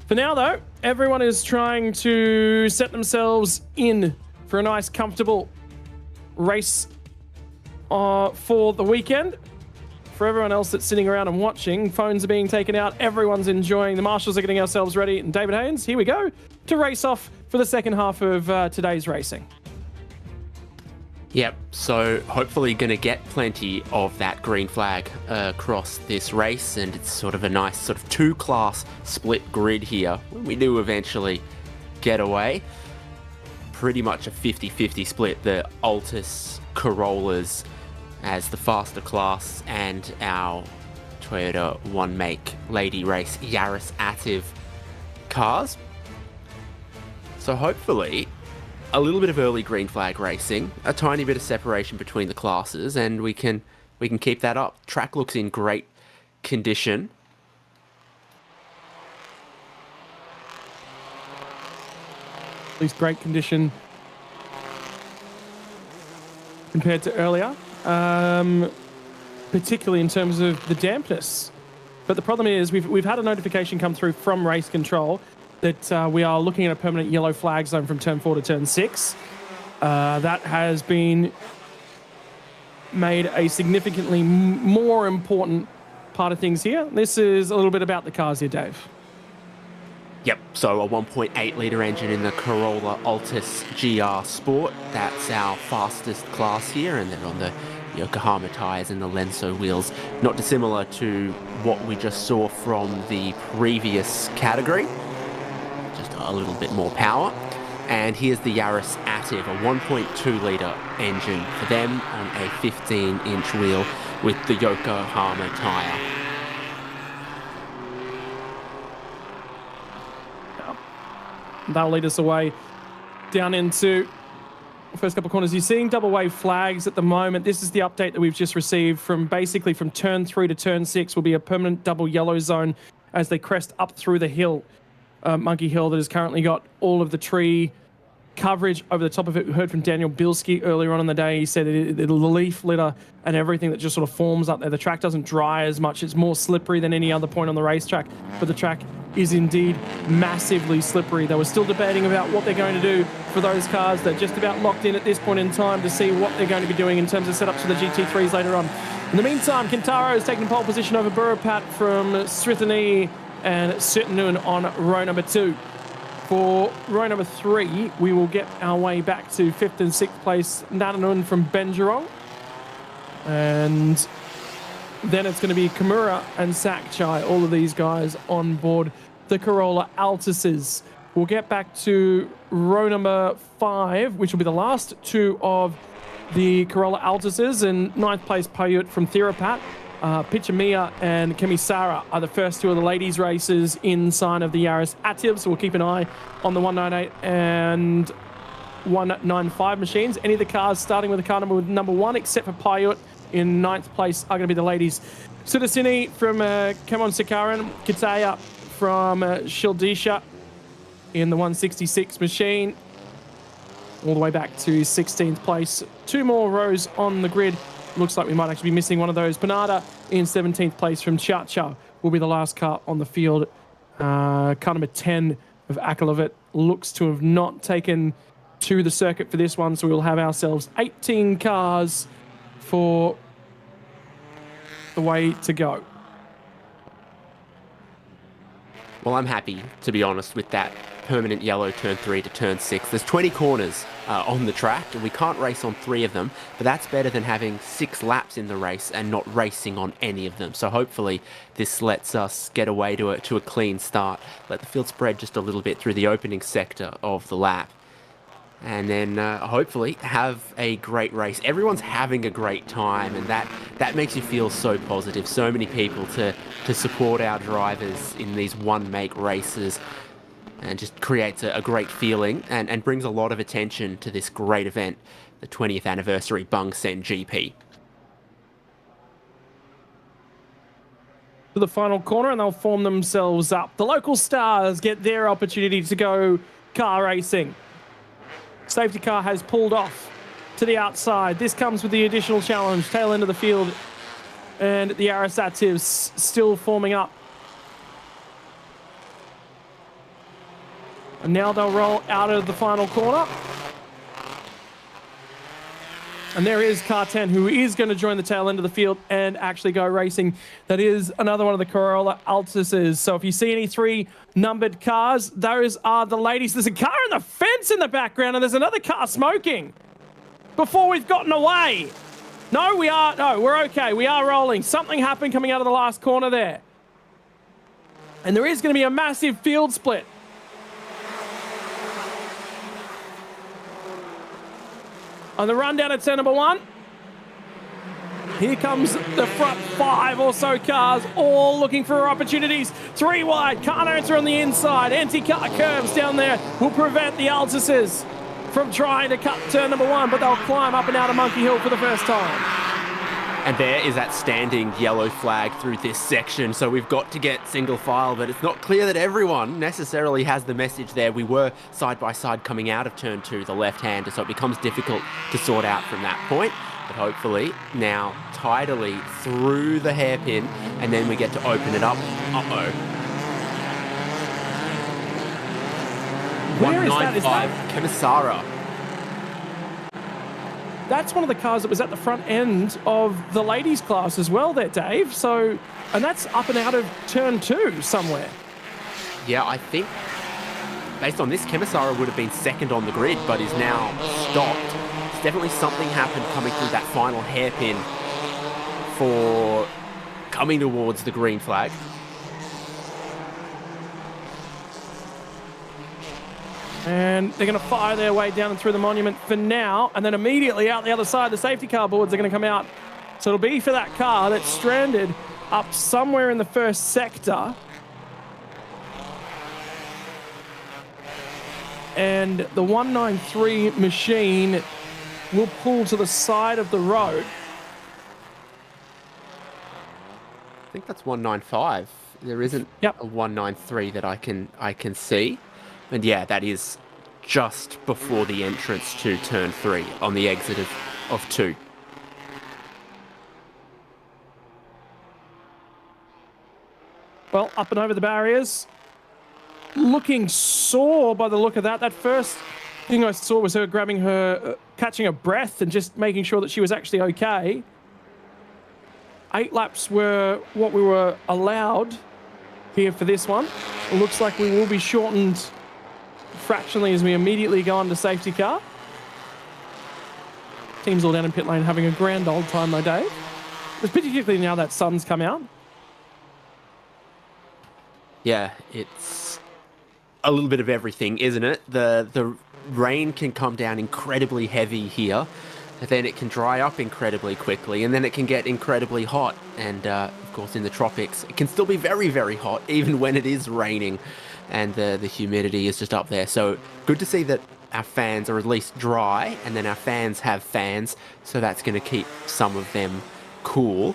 For now, though, everyone is trying to set themselves in for a nice, comfortable race for the weekend. For everyone else that's sitting around and watching, phones are being taken out. Everyone's enjoying. The marshals are getting ourselves ready. And David Haynes, here we go to race off for the second half of today's racing. Yep, so hopefully going to get plenty of that green flag across this race, and it's sort of a nice sort of two-class split grid here. When we do eventually get away, pretty much a 50-50 split. The Altis Corollas as the faster class and our Toyota One Make Lady Race Yaris Active cars. So hopefully a little bit of early green flag racing, a tiny bit of separation between the classes, and we can keep that up. Track looks in great condition. At least great condition compared to earlier, particularly in terms of the dampness. But the problem is we've had a notification come through from race control that we are looking at a permanent yellow flag zone from turn 4 to turn 6. That has been made a significantly more important part of things here. This is a little bit about the cars here, Dave. Yep, so a 1.8 litre engine in the Corolla Altis GR Sport. That's our fastest class here, and then on the Yokohama tyres and the Lenso wheels. Not dissimilar to what we just saw from the previous category. Just a little bit more power. And here's the Yaris Active, a 1.2 litre engine for them on a 15-inch wheel with the Yokohama tyre. That'll lead us away down into the first couple of corners. You're seeing double wave flags at the moment. This is the update that we've just received from basically from turn 3 to turn 6 will be a permanent double yellow zone as they crest up through the hill. Monkey Hill that has currently got all of the tree coverage over the top of it. We heard from Daniel Bilski earlier on in the day. He said the leaf litter and everything that just sort of forms up there. The track doesn't dry as much. It's more slippery than any other point on the racetrack, but the track is indeed massively slippery. They were still debating about what they're going to do for those cars. They're just about locked in at this point in time to see what they're going to be doing in terms of setups for the GT3s later on. In the meantime, Kintaro has taken pole position over Burapat from Srithani and Sittanun on row number 2. For row number 3, we will get our way back to 5th and 6th place, Natanun from Benjerong. And then it's going to be Kimura and Sakchai, all of these guys on board the Corolla Altises. We'll get back to row number 5, which will be the last two of the Corolla Altises, and 9th place Paiute from Thirapat. Pichamiya and Kemisara are the first two of the ladies' races in sign of the Yaris Active, so we'll keep an eye on the 198 and 195 machines. Any of the cars starting with the car number 1, except for Paiute in 9th place, are going to be the ladies. Sudasini from Kemon Sikaran, Kitaya from Shildisha in the 166 machine, all the way back to 16th place. 2 more rows on the grid. Looks like we might actually be missing one of those. Panada in 17th place from Chacha will be the last car on the field. Car number 10 of Akalovit looks to have not taken to the circuit for this one, so we'll have ourselves 18 cars for the way to go. Well, I'm happy, to be honest, with that permanent yellow turn 3 to turn 6. There's 20 corners on the track, and we can't race on 3 of them, but that's better than having 6 laps in the race and not racing on any of them. So hopefully this lets us get away to a clean start, let the field spread just a little bit through the opening sector of the lap. and then hopefully have a great race. Everyone's having a great time, and that makes you feel so positive. So many people to support our drivers in these one-make races, and just creates a great feeling and brings a lot of attention to this great event, the 20th anniversary Bangsaen GP. To the final corner, and they'll form themselves up. The local stars get their opportunity to go car racing. Safety car has pulled off to the outside. This comes with the additional challenge, tail end of the field, and the Arasatives still forming up. And now they'll roll out of the final corner. And there is Car 10, who is going to join the tail end of the field and actually go racing. That is another one of the Corolla Altises. So if you see any 3 numbered cars, those are the ladies. There's a car in the fence in the background, and there's another car smoking before we've gotten away. No, we're okay. We are rolling. Something happened coming out of the last corner there. And there is going to be a massive field split. On the run down at turn number 1, here comes the front 5 or so cars, all looking for opportunities. 3 wide, can't answer on the inside. Anti-car curves down there will prevent the Altises from trying to cut turn number 1, but they'll climb up and out of Monkey Hill for the first time. And there is that standing yellow flag through this section, so we've got to get single file, but it's not clear that everyone necessarily has the message there. We were side by side coming out of turn 2, the left-hander, so it becomes difficult to sort out from that point. But hopefully now tidily through the hairpin, and then we get to open it up. Uh-oh. Where is that? 195 Kemisara. That's one of the cars that was at the front end of the ladies' class as well there, Dave. So, and that's up and out of turn 2 somewhere. Yeah, I think based on this, Kemisara would have been second on the grid, but is now stopped. It's definitely something happened coming through that final hairpin for coming towards the green flag. And they're going to fire their way down and through the monument for now. And then immediately out the other side, the safety car boards are going to come out. So it'll be for that car that's stranded up somewhere in the first sector. And the 193 machine will pull to the side of the road. I think that's 195. There isn't a 193 that I can see. And yeah, that is just before the entrance to turn 3 on the exit of 2. Well, up and over the barriers. Looking sore by the look of that. That first thing I saw was her grabbing her, catching her breath and just making sure that she was actually okay. 8 laps were what we were allowed here for this one. It looks like we will be shortened fractionally as we immediately go on to safety car. Team's all down in pit lane having a grand old time though, Dave. Particularly now that sun's come out. Yeah, it's a little bit of everything, isn't it? The rain can come down incredibly heavy here, and then it can dry up incredibly quickly, and then it can get incredibly hot. And of course in the tropics, it can still be very, very hot, even when it is raining. And the humidity is just up there. So good to see that our fans are at least dry, and then our fans have fans, so that's going to keep some of them cool.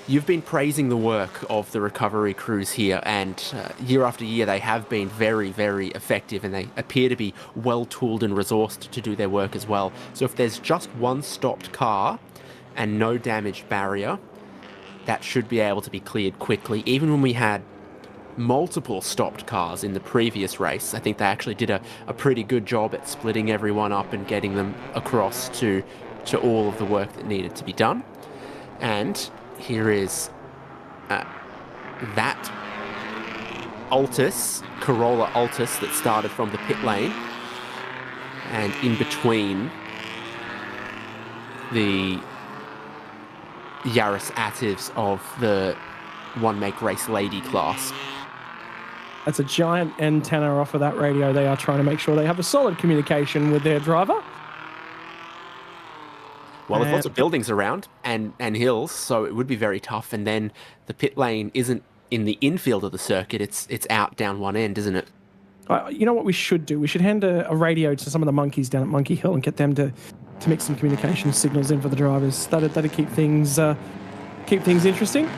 You've been praising the work of the recovery crews here, and year after year they have been very, very effective, and they appear to be well-tooled and resourced to do their work as well. So if there's just one stopped car and no damaged barrier, that should be able to be cleared quickly. Even when we had multiple stopped cars in the previous race, I think they actually did a pretty good job at splitting everyone up and getting them across to all of the work that needed to be done. And here is that Corolla Altis that started from the pit lane, and in between the Yaris Atives of the one-make race lady class. That's a giant antenna off of that radio. They are trying to make sure they have a solid communication with their driver. Well, there's lots of buildings around and hills, so it would be very tough. And then the pit lane isn't in the infield of the circuit. It's out down one end, isn't it? You know what we should do? We should hand a radio to some of the monkeys down at Monkey Hill and get them to mix some communication signals in for the drivers. That'd keep things interesting.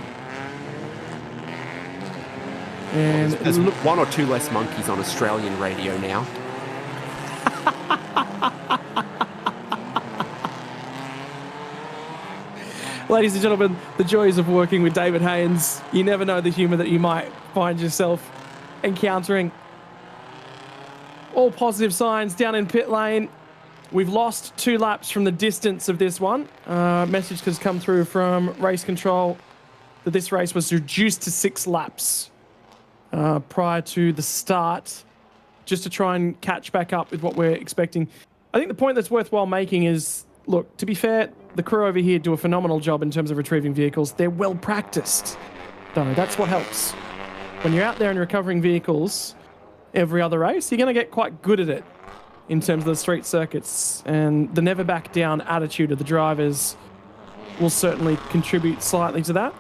And there's one or two less monkeys on Australian radio now. Ladies and gentlemen, the joys of working with David Haynes. You never know the humour that you might find yourself encountering. All positive signs down in pit lane. We've lost 2 laps from the distance of this one. Message has come through from race control that this race was reduced to 6 laps prior to the start, just to try and catch back up with what we're expecting. I think the point that's worthwhile making is, look, to be fair, the crew over here do a phenomenal job in terms of retrieving vehicles. They're well practiced. No, that's what helps. When you're out there and recovering vehicles every other race, you're going to get quite good at it in terms of the street circuits. And the never back down attitude of the drivers will certainly contribute slightly to that.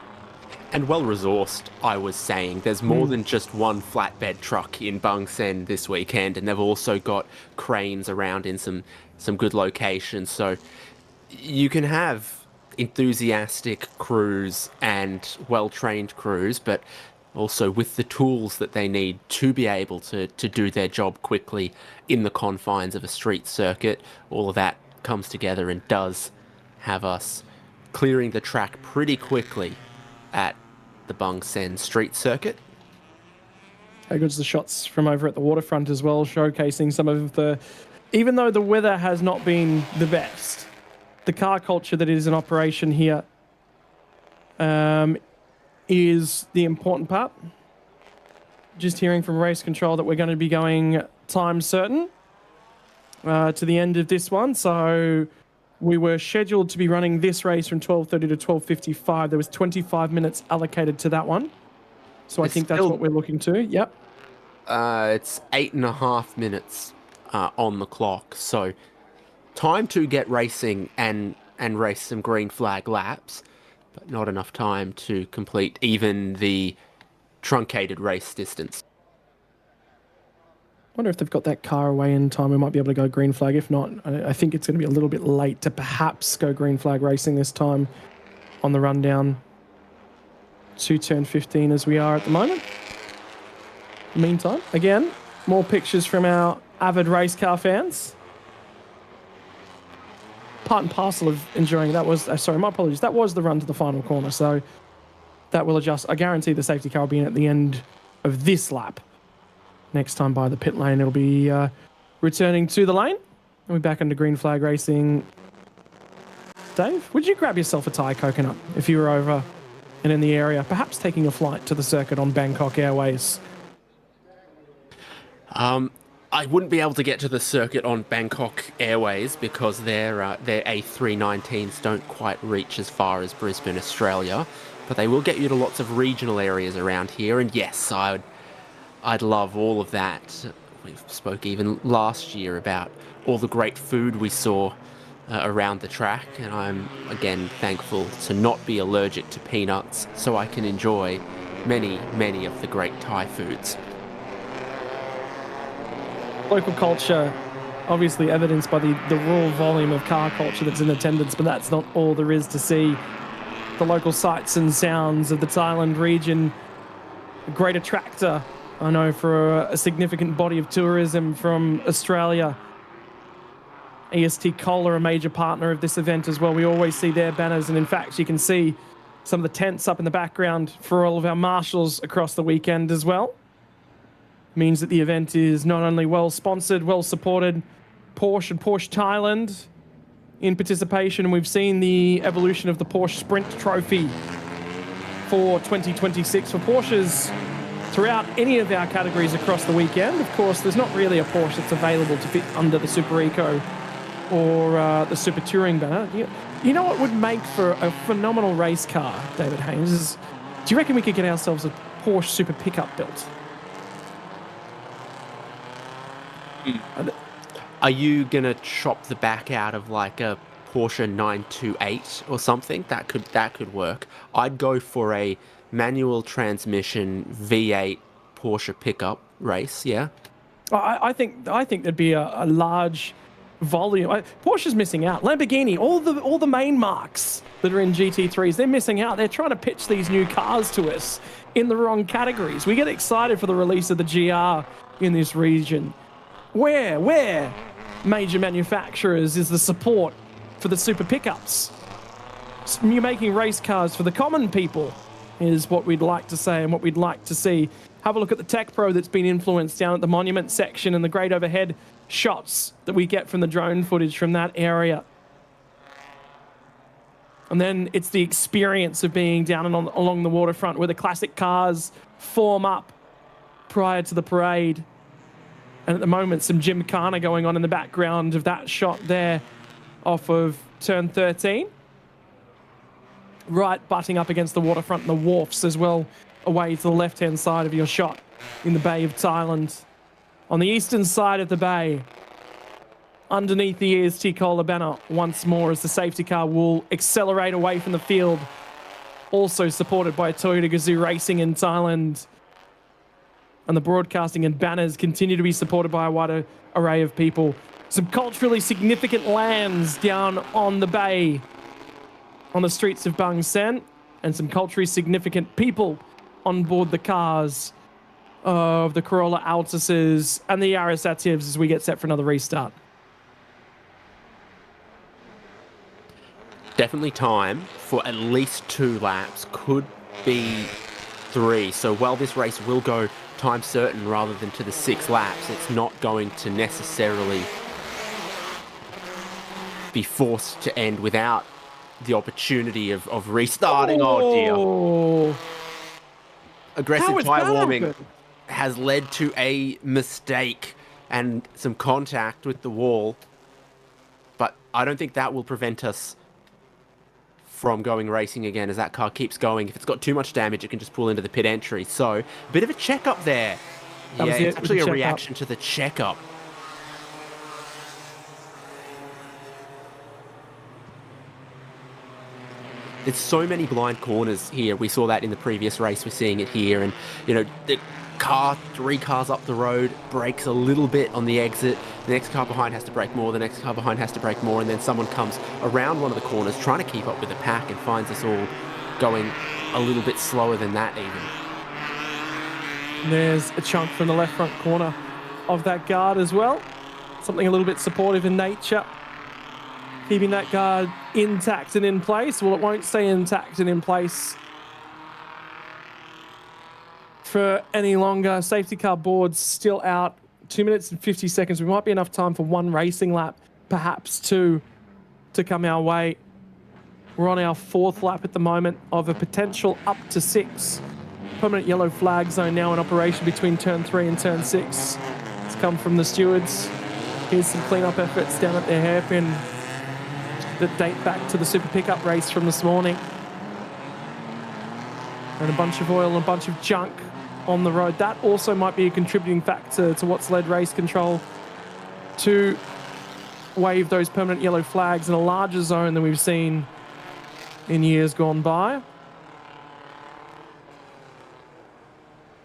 And well-resourced, I was saying. There's more than just one flatbed truck in Bangsaen this weekend, and they've also got cranes around in some good locations. So you can have enthusiastic crews and well-trained crews, but also with the tools that they need to be able to do their job quickly in the confines of a street circuit. All of that comes together and does have us clearing the track pretty quickly at the Bangsaen street circuit. How good's the shots from over at the waterfront as well, showcasing some of the... Even though the weather has not been the best, the car culture that is in operation here is the important part. Just hearing from race control that we're going to be going time certain to the end of this one. So we were scheduled to be running this race from 12:30 to 12:55. There was 25 minutes allocated to that one. So I think that's what we're looking to. Yep. It's 8.5 minutes on the clock. So time to get racing and race some green flag laps, but not enough time to complete even the truncated race distance. I wonder if they've got that car away in time. We might be able to go green flag. If not, I think it's going to be a little bit late to perhaps go green flag racing this time on the rundown to turn 15 as we are at the moment. Meantime, again, more pictures from our avid race car fans. Part and parcel of enjoying that was, sorry, my apologies, that was the run to the final corner. So that will adjust. I guarantee the safety car will be in at the end of this lap. Next time by the pit lane, it'll be returning to the lane. And we're back into green flag racing. Dave, would you grab yourself a Thai coconut if you were over and in the area, perhaps taking a flight to the circuit on Bangkok Airways? I wouldn't be able to get to the circuit on Bangkok Airways because their A319s don't quite reach as far as Brisbane, Australia. But they will get you to lots of regional areas around here. And yes, I'd love all of that. We spoke even last year about all the great food we saw around the track, and I'm again thankful to not be allergic to peanuts, so I can enjoy many of the great Thai foods. Local culture, obviously evidenced by the raw volume of car culture that's in attendance, but that's not all there is to see. The local sights and sounds of the Thailand region, a great attractor, I know, for a significant body of tourism from Australia. EST Cola, a major partner of this event as well. We always see their banners, and in fact, you can see some of the tents up in the background for all of our marshals across the weekend as well. Means that the event is not only well sponsored, well supported, Porsche and Porsche Thailand in participation. We've seen the evolution of the Porsche Sprint Trophy for 2026 for Porsches throughout any of our categories across the weekend. Of course, there's not really a Porsche that's available to fit under the Super Eco or the Super Touring banner. You know what would make for a phenomenal race car, David Haynes? Do you reckon we could get ourselves a Porsche Super Pickup built? Are you gonna chop the back out of like a Porsche 928 or something? That could work. I'd go for a manual transmission V8 Porsche pickup race. Yeah. I think there'd be a large volume. Porsche's missing out. Lamborghini, all the main marques that are in GT3s, they're missing out. They're trying to pitch these new cars to us in the wrong categories. We get excited for the release of the GR in this region. Where major manufacturers is the support for the super pickups? You're making race cars for the common people is what we'd like to say and what we'd like to see. Have a look at the Tech Pro that's been influenced down at the monument section and the great overhead shots that we get from the drone footage from that area. And then it's the experience of being down and along the waterfront where the classic cars form up prior to the parade. And at the moment, some gymkhana going on in the background of that shot there off of turn 13. Right butting up against the waterfront and the wharfs as well, away to the left-hand side of your shot in the Bay of Thailand. On the eastern side of the bay, underneath the EST Cola banner once more as the safety car will accelerate away from the field. Also supported by Toyota Gazoo Racing in Thailand. And the broadcasting and banners continue to be supported by a wider array of people. Some culturally significant lands down on the bay, on the streets of Bangsaen, and some culturally significant people on board the cars of the Corolla Altises and the Yaris Actives as we get set for another restart. Definitely time for at least 2 laps, could be 3. So while this race will go time certain rather than to the 6 laps, it's not going to necessarily be forced to end without the opportunity of restarting. Oh dear. Aggressive tyre warming has led to a mistake and some contact with the wall, but I don't think that will prevent us from going racing again as that car keeps going. If it's got too much damage, it can just pull into the pit entry. So, a bit of a checkup there. Yeah, it's actually a reaction to the checkup. There's so many blind corners here. We saw that in the previous race. We're seeing it here. And, you know, the car, 3 cars up the road, brakes a little bit on the exit. The next car behind has to brake more. The next car behind has to brake more. And then someone comes around one of the corners trying to keep up with the pack and finds us all going a little bit slower than that even. There's a chunk from the left front corner of that guard as well. Something a little bit supportive in nature. Keeping that guard intact and in place. Well, it won't stay intact and in place for any longer. Safety car boards still out. 2 minutes and 50 seconds. We might be enough time for 1 racing lap, perhaps 2, to come our way. We're on our 4th lap at the moment of a potential up to 6. Permanent yellow flag zone now in operation between turn 3 and turn 6. It's come from the stewards. Here's some cleanup efforts down at their hairpin that date back to the super pickup race from this morning. And a bunch of oil and a bunch of junk on the road. That also might be a contributing factor to what's led race control to wave those permanent yellow flags in a larger zone than we've seen in years gone by.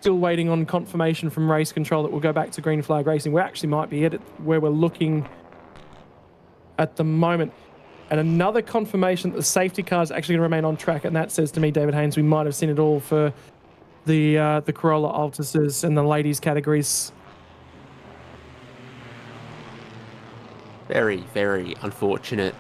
Still waiting on confirmation from race control that we'll go back to green flag racing. We actually might be at it where we're looking at the moment. And another confirmation that the safety car is actually going to remain on track. And that says to me, David Haynes, we might have seen it all for the Corolla Altises and the ladies categories. Very, very unfortunate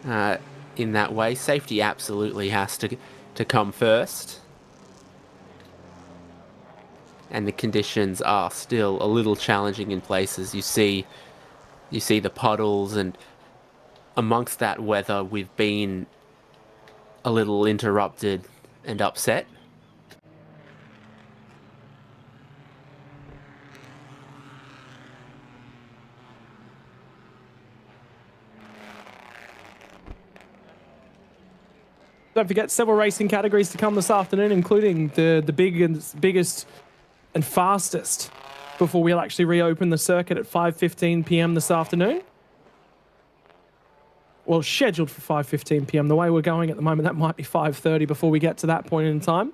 in that way. Safety absolutely has to come first. And the conditions are still a little challenging in places. You see the puddles, and amongst that weather, we've been a little interrupted and upset. Don't forget, several racing categories to come this afternoon, including the biggest and fastest before we'll actually reopen the circuit at 5:15 p.m. this afternoon. Well, scheduled for 5:15 p.m. The way we're going at the moment, that might be 5:30 before we get to that point in time.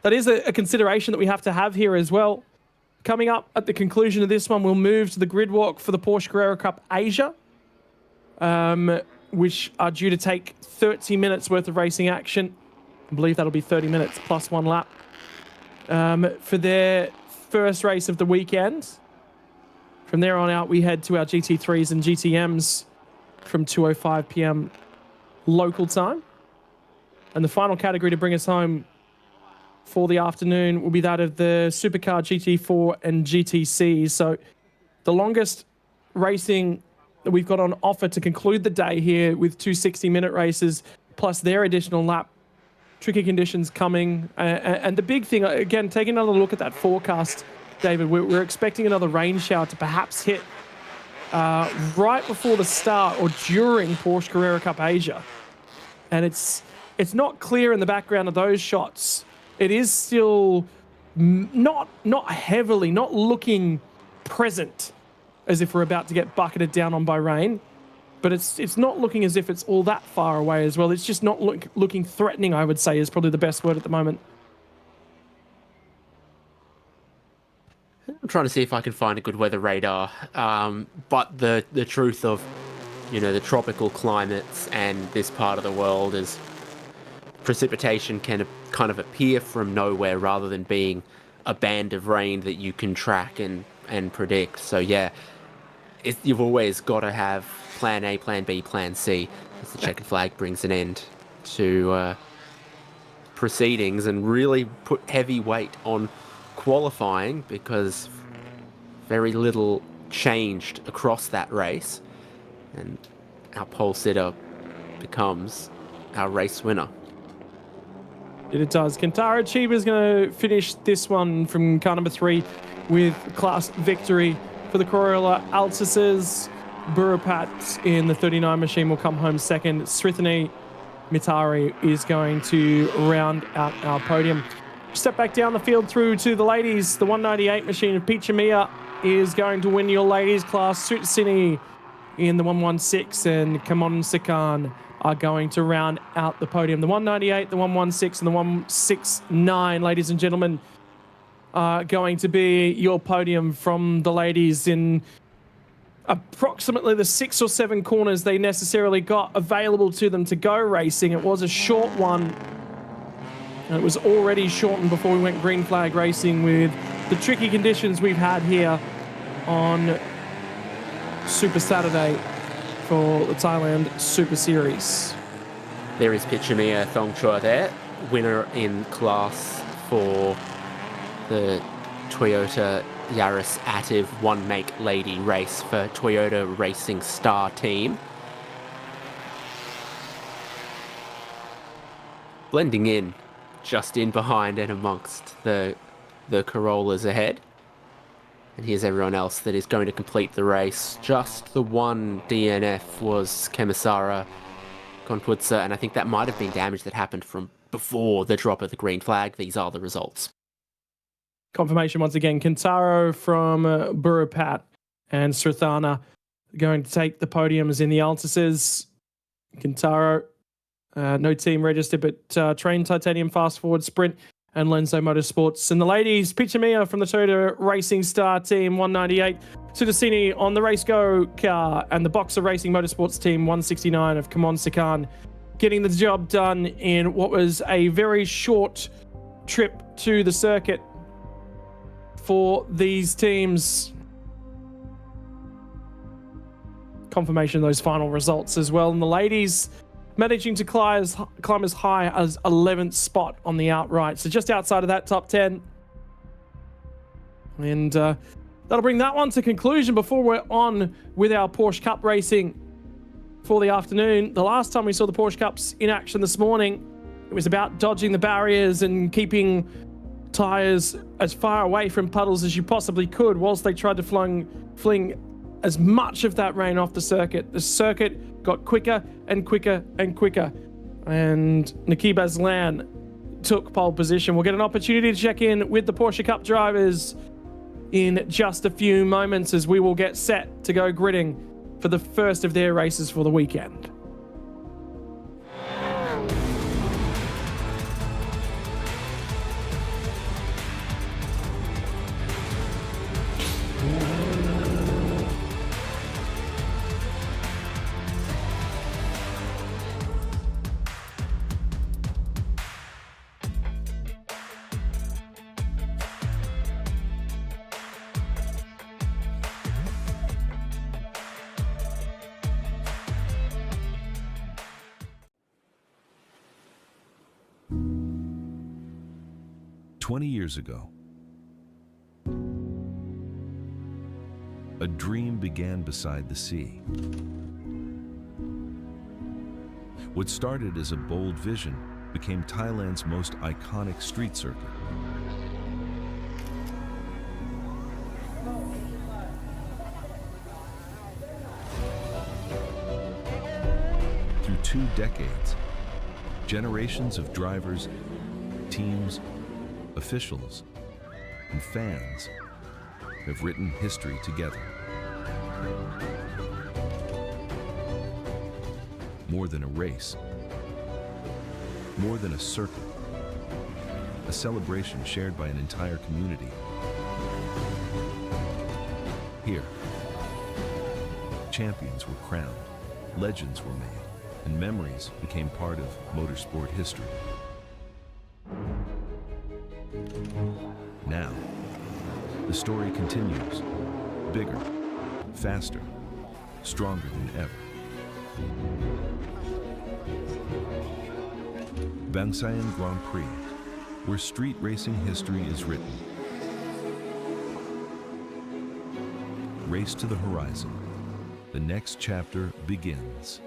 That is a consideration that we have to have here as well. Coming up at the conclusion of this one, we'll move to the grid walk for the Porsche Carrera Cup Asia, which are due to take 30 minutes worth of racing action. I believe that'll be 30 minutes plus one lap for their first race of the weekend. From there on out, we head to our GT3s and GTMs from 2:05 p.m. local time. And the final category to bring us home for the afternoon will be that of the Supercar GT4 and GTC. So the longest racing that we've got on offer to conclude the day here with two 60-minute races plus their additional lap. Tricky conditions coming. And the big thing, again, taking another look at that forecast, David, we're expecting another rain shower to perhaps hit right before the start or during Porsche Carrera Cup Asia. And it's not clear in the background of those shots. It is still not heavily, not looking present as if we're about to get bucketed down on by rain. But it's not looking as if it's all that far away as well. It's just not looking threatening, I would say, is probably the best word at the moment. I'm trying to see if I can find a good weather radar. But the truth of, the tropical climates and this part of the world is precipitation can kind of appear from nowhere rather than being a band of rain that you can track and predict. So yeah, you've always got to have plan A, plan B, plan C as the checkered flag brings an end to proceedings and really put heavy weight on qualifying because very little changed across that race and our pole sitter becomes our race winner. It does. Kentaro Chiba's going to finish this one from car number 3 with class victory for the Corolla Altuses. Burupat in the 39 machine will come home second. Srithani Mitari is going to round out our podium. Step back down the field through to the ladies. The 198 machine of Pichamiya is going to win your ladies class. Sutsini in the 116 and Kamon Sikan are going to round out the podium. The 198, the 116 and the 169, ladies and gentlemen, are going to be your podium from the ladies in approximately the 6 or 7 corners they necessarily got available to them to go racing. It was a short one. And it was already shortened before we went green flag racing with the tricky conditions we've had here on Super Saturday for the Thailand Super Series. There is Pichamiya Thongchua there, winner in class for the Toyota Yaris Active one make lady race for Toyota Racing Star team. Blending in, just in behind and amongst the Corollas ahead. And here's everyone else that is going to complete the race. Just the one DNF was Kemisara Konputsa, and I think that might have been damage that happened from before the drop of the green flag. These are the results. Confirmation once again, Kentaro from Burupat and Srithana going to take the podiums in the Altuses. Kentaro, no team registered, but trained Titanium Fast Forward Sprint and Lenzo Motorsports. And the ladies, Pichamiya from the Toyota Racing Star Team 198, Sudasini on the Race Go car, and the Boxer Racing Motorsports Team 169 of Kamon Sikan getting the job done in what was a very short trip to the circuit for these teams. Confirmation of those final results as well. And the ladies managing to climb as high as 11th spot on the outright. So just outside of that top 10. And that'll bring that one to conclusion before we're on with our Porsche Cup racing for the afternoon. The last time we saw the Porsche Cups in action this morning, it was about dodging the barriers and keeping tyres as far away from puddles as you possibly could whilst they tried to fling as much of that rain off the circuit. The circuit got quicker and quicker and quicker. And Nikki Baslan took pole position. We'll get an opportunity to check in with the Porsche Cup drivers in just a few moments as we will get set to go gridding for the first of their races for the weekend. Years ago, a dream began beside the sea. What started as a bold vision became Thailand's most iconic street circuit. Through 2 decades, generations of drivers, teams, officials, and fans have written history together. More than a race, more than a circuit, a celebration shared by an entire community. Here, champions were crowned, legends were made, and memories became part of motorsport history. Now, the story continues, bigger, faster, stronger than ever. Bangsaen Grand Prix, where street racing history is written. Race to the horizon. The next chapter begins.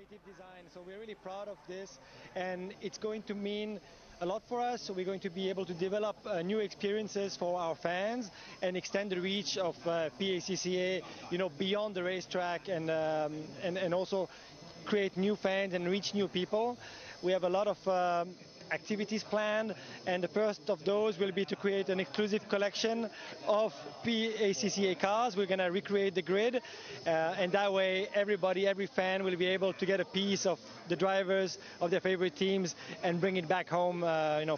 innovative design. So we're really proud of this, and it's going to mean a lot for us. So we're going to be able to develop new experiences for our fans and extend the reach of PACCA, beyond the racetrack, and also create new fans and reach new people. We have a lot of activities planned, and the first of those will be to create an exclusive collection of PACCA cars. We're going to recreate the grid, and that way every fan will be able to get a piece of the drivers of their favorite teams and bring it back home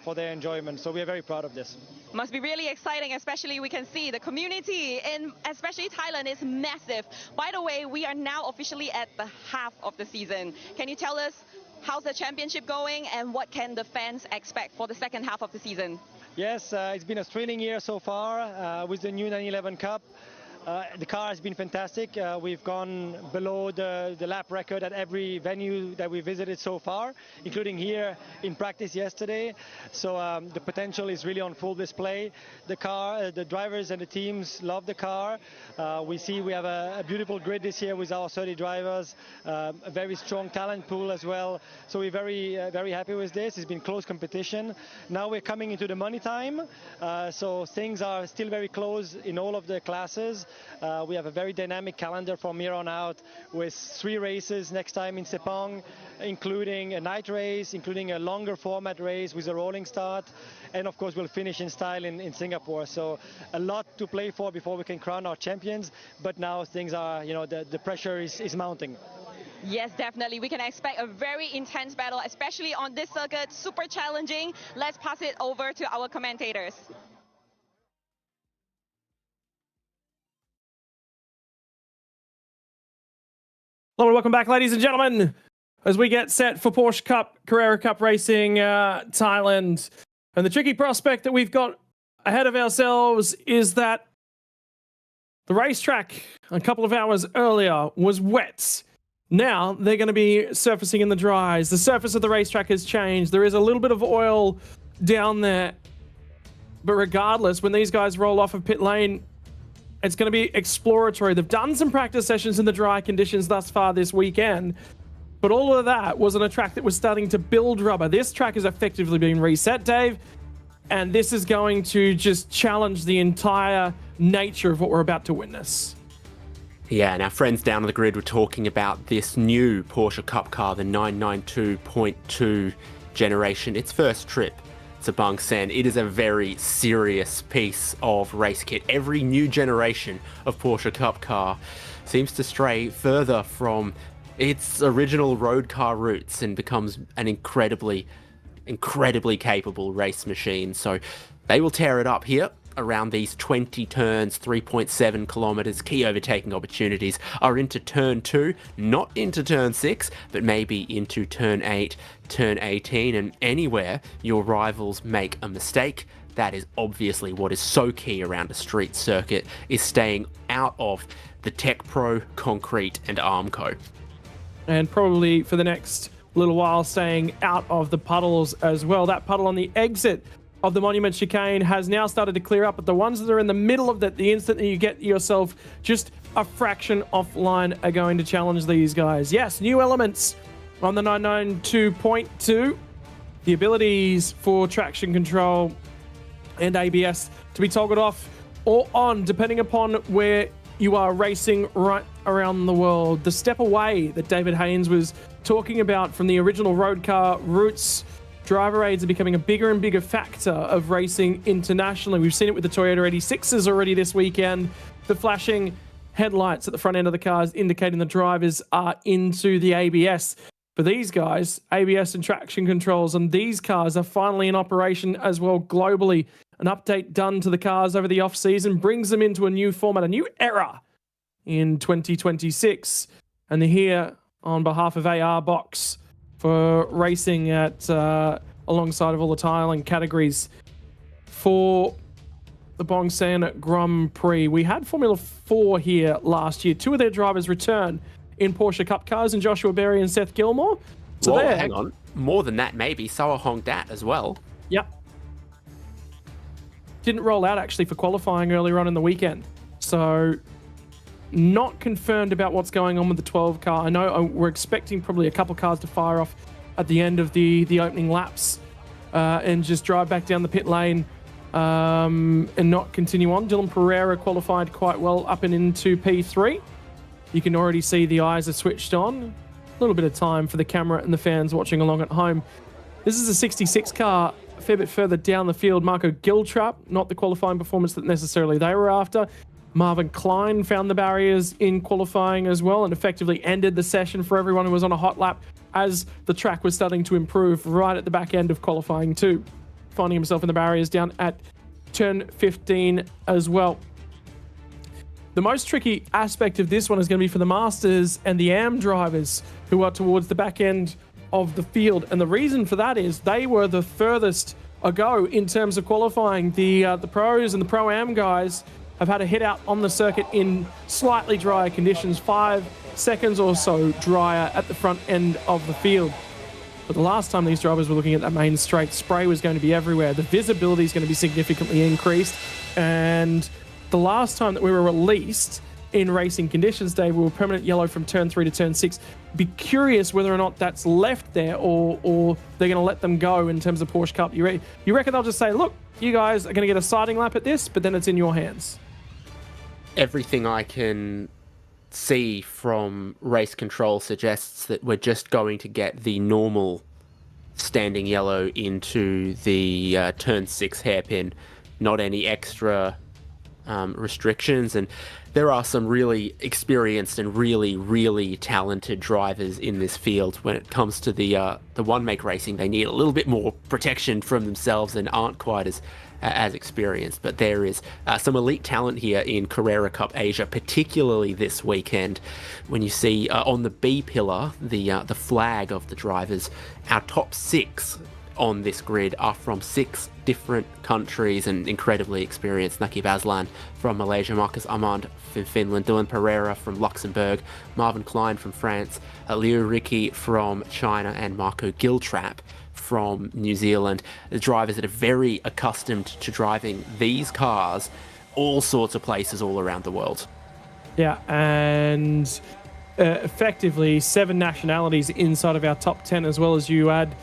for their enjoyment. So we're very proud of this. Must be really exciting, especially we can see the community in especially Thailand is massive. By the way, we are now officially at the half of the season. Can you tell us how's the championship going and what can the fans expect for the second half of the season? Yes, it's been a thrilling year so far with the new 911 Cup. The car has been fantastic. We've gone below the lap record at every venue that we visited so far, including here in practice yesterday. So the potential is really on full display. The car, the drivers and the teams love the car. We see we have a beautiful grid this year with our 30 drivers, a very strong talent pool as well. So we're very happy with this. It's been close competition. Now we're coming into the money time. So things are still very close in all of the classes. We have a very dynamic calendar from here on out with 3 races next time in Sepang, including a night race, including a longer format race with a rolling start, and of course we'll finish in style in Singapore. So a lot to play for before we can crown our champions, but now things are, the pressure is mounting. Yes, definitely. We can expect a very intense battle, especially on this circuit. Super challenging. Let's pass it over to our commentators. Hello and welcome back, ladies and gentlemen, as we get set for Porsche Cup, Carrera Cup Racing, Thailand. And the tricky prospect that we've got ahead of ourselves is that the racetrack a couple of hours earlier was wet. Now they're going to be surfacing in the dries. The surface of the racetrack has changed. There is a little bit of oil down there. But regardless, when these guys roll off of pit lane, it's going to be exploratory. They've done some practice sessions in the dry conditions thus far this weekend, but all of that was on a track that was starting to build rubber. This track has effectively been reset, Dave, and this is going to just challenge the entire nature of what we're about to witness. Yeah, and our friends down on the grid were talking about this new Porsche Cup car, the 992.2 generation, its first trip to Bangsaen. It is a very serious piece of race kit. Every new generation of Porsche Cup car seems to stray further from its original road car roots and becomes an incredibly capable race machine. So they will tear it up here around these 20 turns, 3.7 kilometers. Key overtaking opportunities are into turn 2, not into turn 6, but maybe into turn 8, turn 18, and anywhere your rivals make a mistake. That is obviously what is so key around a street circuit, is staying out of the Tech Pro, Concrete, and Armco. And probably for the next little while staying out of the puddles as well. That puddle on the exit of the Monument Chicane has now started to clear up, but the ones that are in the middle of that, the instant that you get yourself just a fraction offline, are going to challenge these guys. Yes, new elements on the 992.2. The abilities for traction control and ABS to be toggled off or on, depending upon where you are racing right around the world. The step away that David Haynes was talking about from the original road car routes, driver aids are becoming a bigger and bigger factor of racing internationally. We've seen it with the Toyota 86s already this weekend. The flashing headlights at the front end of the cars indicating the drivers are into the ABS. For these guys, ABS and traction controls on these cars are finally in operation as well globally. An update done to the cars over the off-season brings them into a new format, a new era in 2026. And they're here on behalf of AR Box for racing at alongside of all the Thailand categories for the Bangsaen Grand Prix. We had Formula 4 here last year. 2 of their drivers return in Porsche Cup cars, and Joshua Berry and Seth Gilmore. So Whoa, hang on. More than that, maybe. Soa Hong Dat as well. Yep. Didn't roll out actually for qualifying earlier on in the weekend. So not confirmed about what's going on with the 12 car. I know we're expecting probably a couple cars to fire off at the end of the opening laps and just drive back down the pit lane and not continue on. Dylan Pereira qualified quite well up and into P3. You can already see the eyes are switched on. A little bit of time for the camera and the fans watching along at home. This is a 66 car, a fair bit further down the field. Marco Giltrap, not the qualifying performance that necessarily they were after. Marvin Klein found the barriers in qualifying as well and effectively ended the session for everyone who was on a hot lap as the track was starting to improve right at the back end of qualifying too. Finding himself in the barriers down at turn 15 as well. The most tricky aspect of this one is going to be for the Masters and the AM drivers who are towards the back end of the field. And the reason for that is they were the furthest ago in terms of qualifying. The pros and the Pro-Am guys have had to hit out on the circuit in slightly drier conditions, 5 seconds or so drier at the front end of the field. But the last time these drivers were looking at that main straight, spray was going to be everywhere. The visibility is going to be significantly increased. And the last time that we were released in racing conditions, Dave, we were permanent yellow from turn 3 to turn 6. Be curious whether or not that's left there or they're going to let them go in terms of Porsche Cup. You reckon they'll just say, look, you guys are going to get a siding lap at this, but then it's in your hands? Everything I can see from race control suggests that we're just going to get the normal standing yellow into the turn 6 hairpin, not any extra restrictions. And there are some really experienced and really, really talented drivers in this field. When it comes to the one-make racing, they need a little bit more protection from themselves and aren't quite as experienced. But there is some elite talent here in Carrera Cup Asia, particularly this weekend. When you see on the B pillar, the flag of the drivers, our top 6 on this grid are from 6 different countries and incredibly experienced. Naki Baslan from Malaysia, Marcus Amand from Finland, Dylan Pereira from Luxembourg, Marvin Klein from France, Liu Ricky from China, and Marco Giltrap from New Zealand. The drivers that are very accustomed to driving these cars all sorts of places all around the world. Yeah, and effectively 7 nationalities inside of our top 10, as well as you add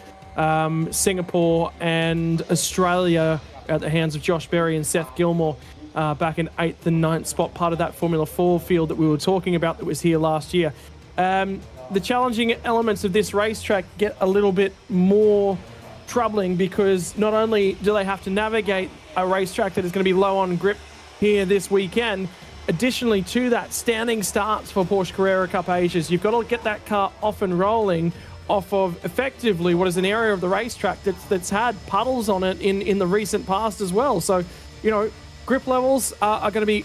Singapore and Australia at the hands of Josh Berry and Seth Gilmore back in 8th and 9th spot, part of that Formula 4 field that we were talking about that was here last year. The challenging elements of this racetrack get a little bit more troubling because not only do they have to navigate a racetrack that is going to be low on grip here this weekend, additionally to that, standing starts for Porsche Carrera Cup Asia. You've got to get that car off and rolling off of effectively what is an area of the racetrack that's had puddles on it in the recent past as well. So, you know, grip levels are going to be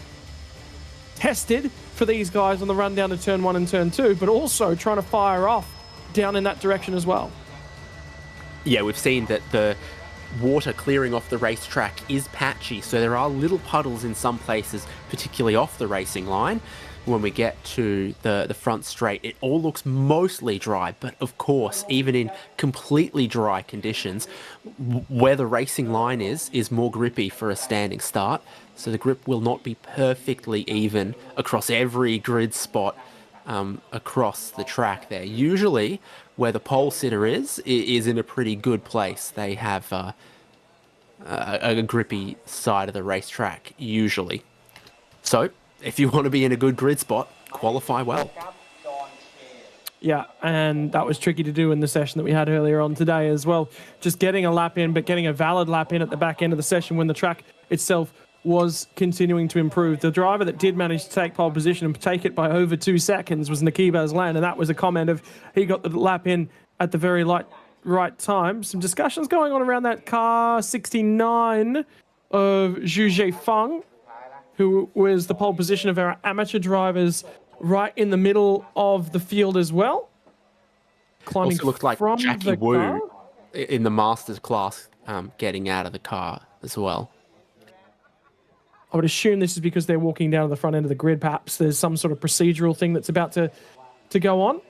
tested for these guys on the run down to turn 1 and turn 2, but also trying to fire off down in that direction as well. Yeah, we've seen that the water clearing off the racetrack is patchy, so there are little puddles in some places, particularly off the racing line. When we get to the front straight, it all looks mostly dry, but of course, even in completely dry conditions, where the racing line is more grippy for a standing start, so the grip will not be perfectly even across every grid spot across the track there. Usually, where the pole sitter is in a pretty good place. They have a grippy side of the racetrack, usually. So, if you want to be in a good grid spot, qualify well. Yeah, and that was tricky to do in the session that we had earlier on today as well. Just getting a lap in, but getting a valid lap in at the back end of the session when the track itself was continuing to improve. The driver that did manage to take pole position and take it by over 2 seconds was Naki Baslan, and that was a comment of he got the lap in at the very right time. Some discussions going on around that car 69 of Zhu Feng, who was the pole position of our amateur drivers right in the middle of the field as well. Climbing also looked like from Jackie the Wu car. in the Masters class getting out of the car as well. I would assume this is because they're walking down to the front end of the grid. Perhaps there's some sort of procedural thing that's about to go on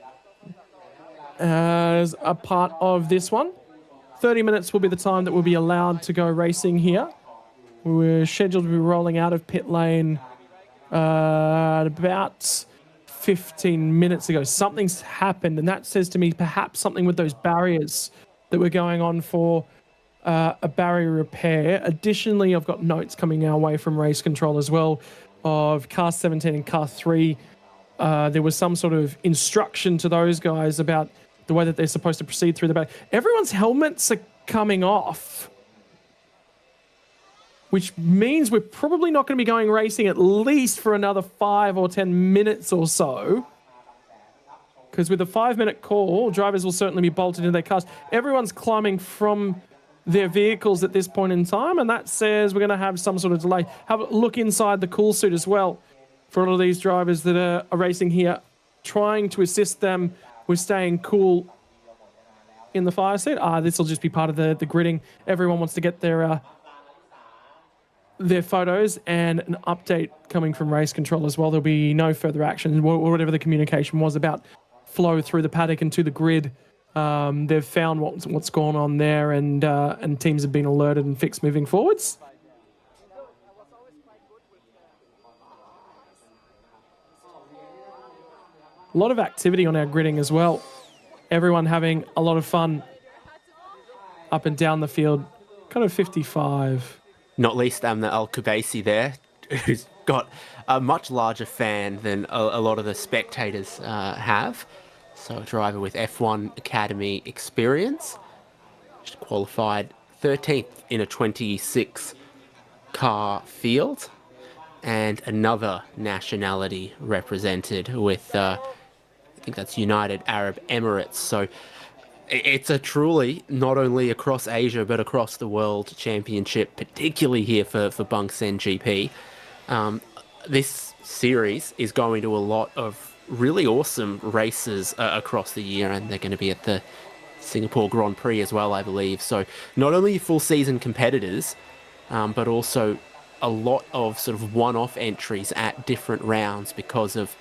as a part of this one. 30 minutes will be the time that we'll be allowed to go racing here. We're scheduled to be rolling out of pit lane about 15 minutes ago. Something's happened, and that says to me perhaps something with those barriers that were going on for a barrier repair. Additionally, I've got notes coming our way from race control as well of car 17 and car 3. There was some sort of instruction to those guys about the way that they're supposed to proceed through the back. Everyone's helmets are coming off, which means we're probably not going to be going racing at least for another 5 or 10 minutes or so. Because with a 5-minute call, drivers will certainly be bolted into their cars. Everyone's climbing from their vehicles at this point in time, and that says we're going to have some sort of delay. Have a look inside the cool suit as well for a lot of these drivers that are racing here, trying to assist them with staying cool in the fire seat. This will just be part of the gridding. Everyone wants to get their photos and an update coming from race control as well. There'll be no further action, whatever the communication was about flow through the paddock and to the grid. They've found what's gone on there, and teams have been alerted and fixed moving forwards. A lot of activity on our gridding as well. Everyone having a lot of fun up and down the field. Kind of 55. Not least Al Kubaisi there, who's got a much larger fan than a lot of the spectators have. So a driver with F1 Academy experience. Just qualified 13th in a 26 car field. And another nationality represented with, I think that's United Arab Emirates. So it's a truly, not only across Asia, but across the world championship, particularly here for Bangsaen GP. This series is going to a lot of really awesome races across the year, and they're going to be at the Singapore Grand Prix as well, I believe. So not only full season competitors, but also a lot of sort of one-off entries at different rounds because of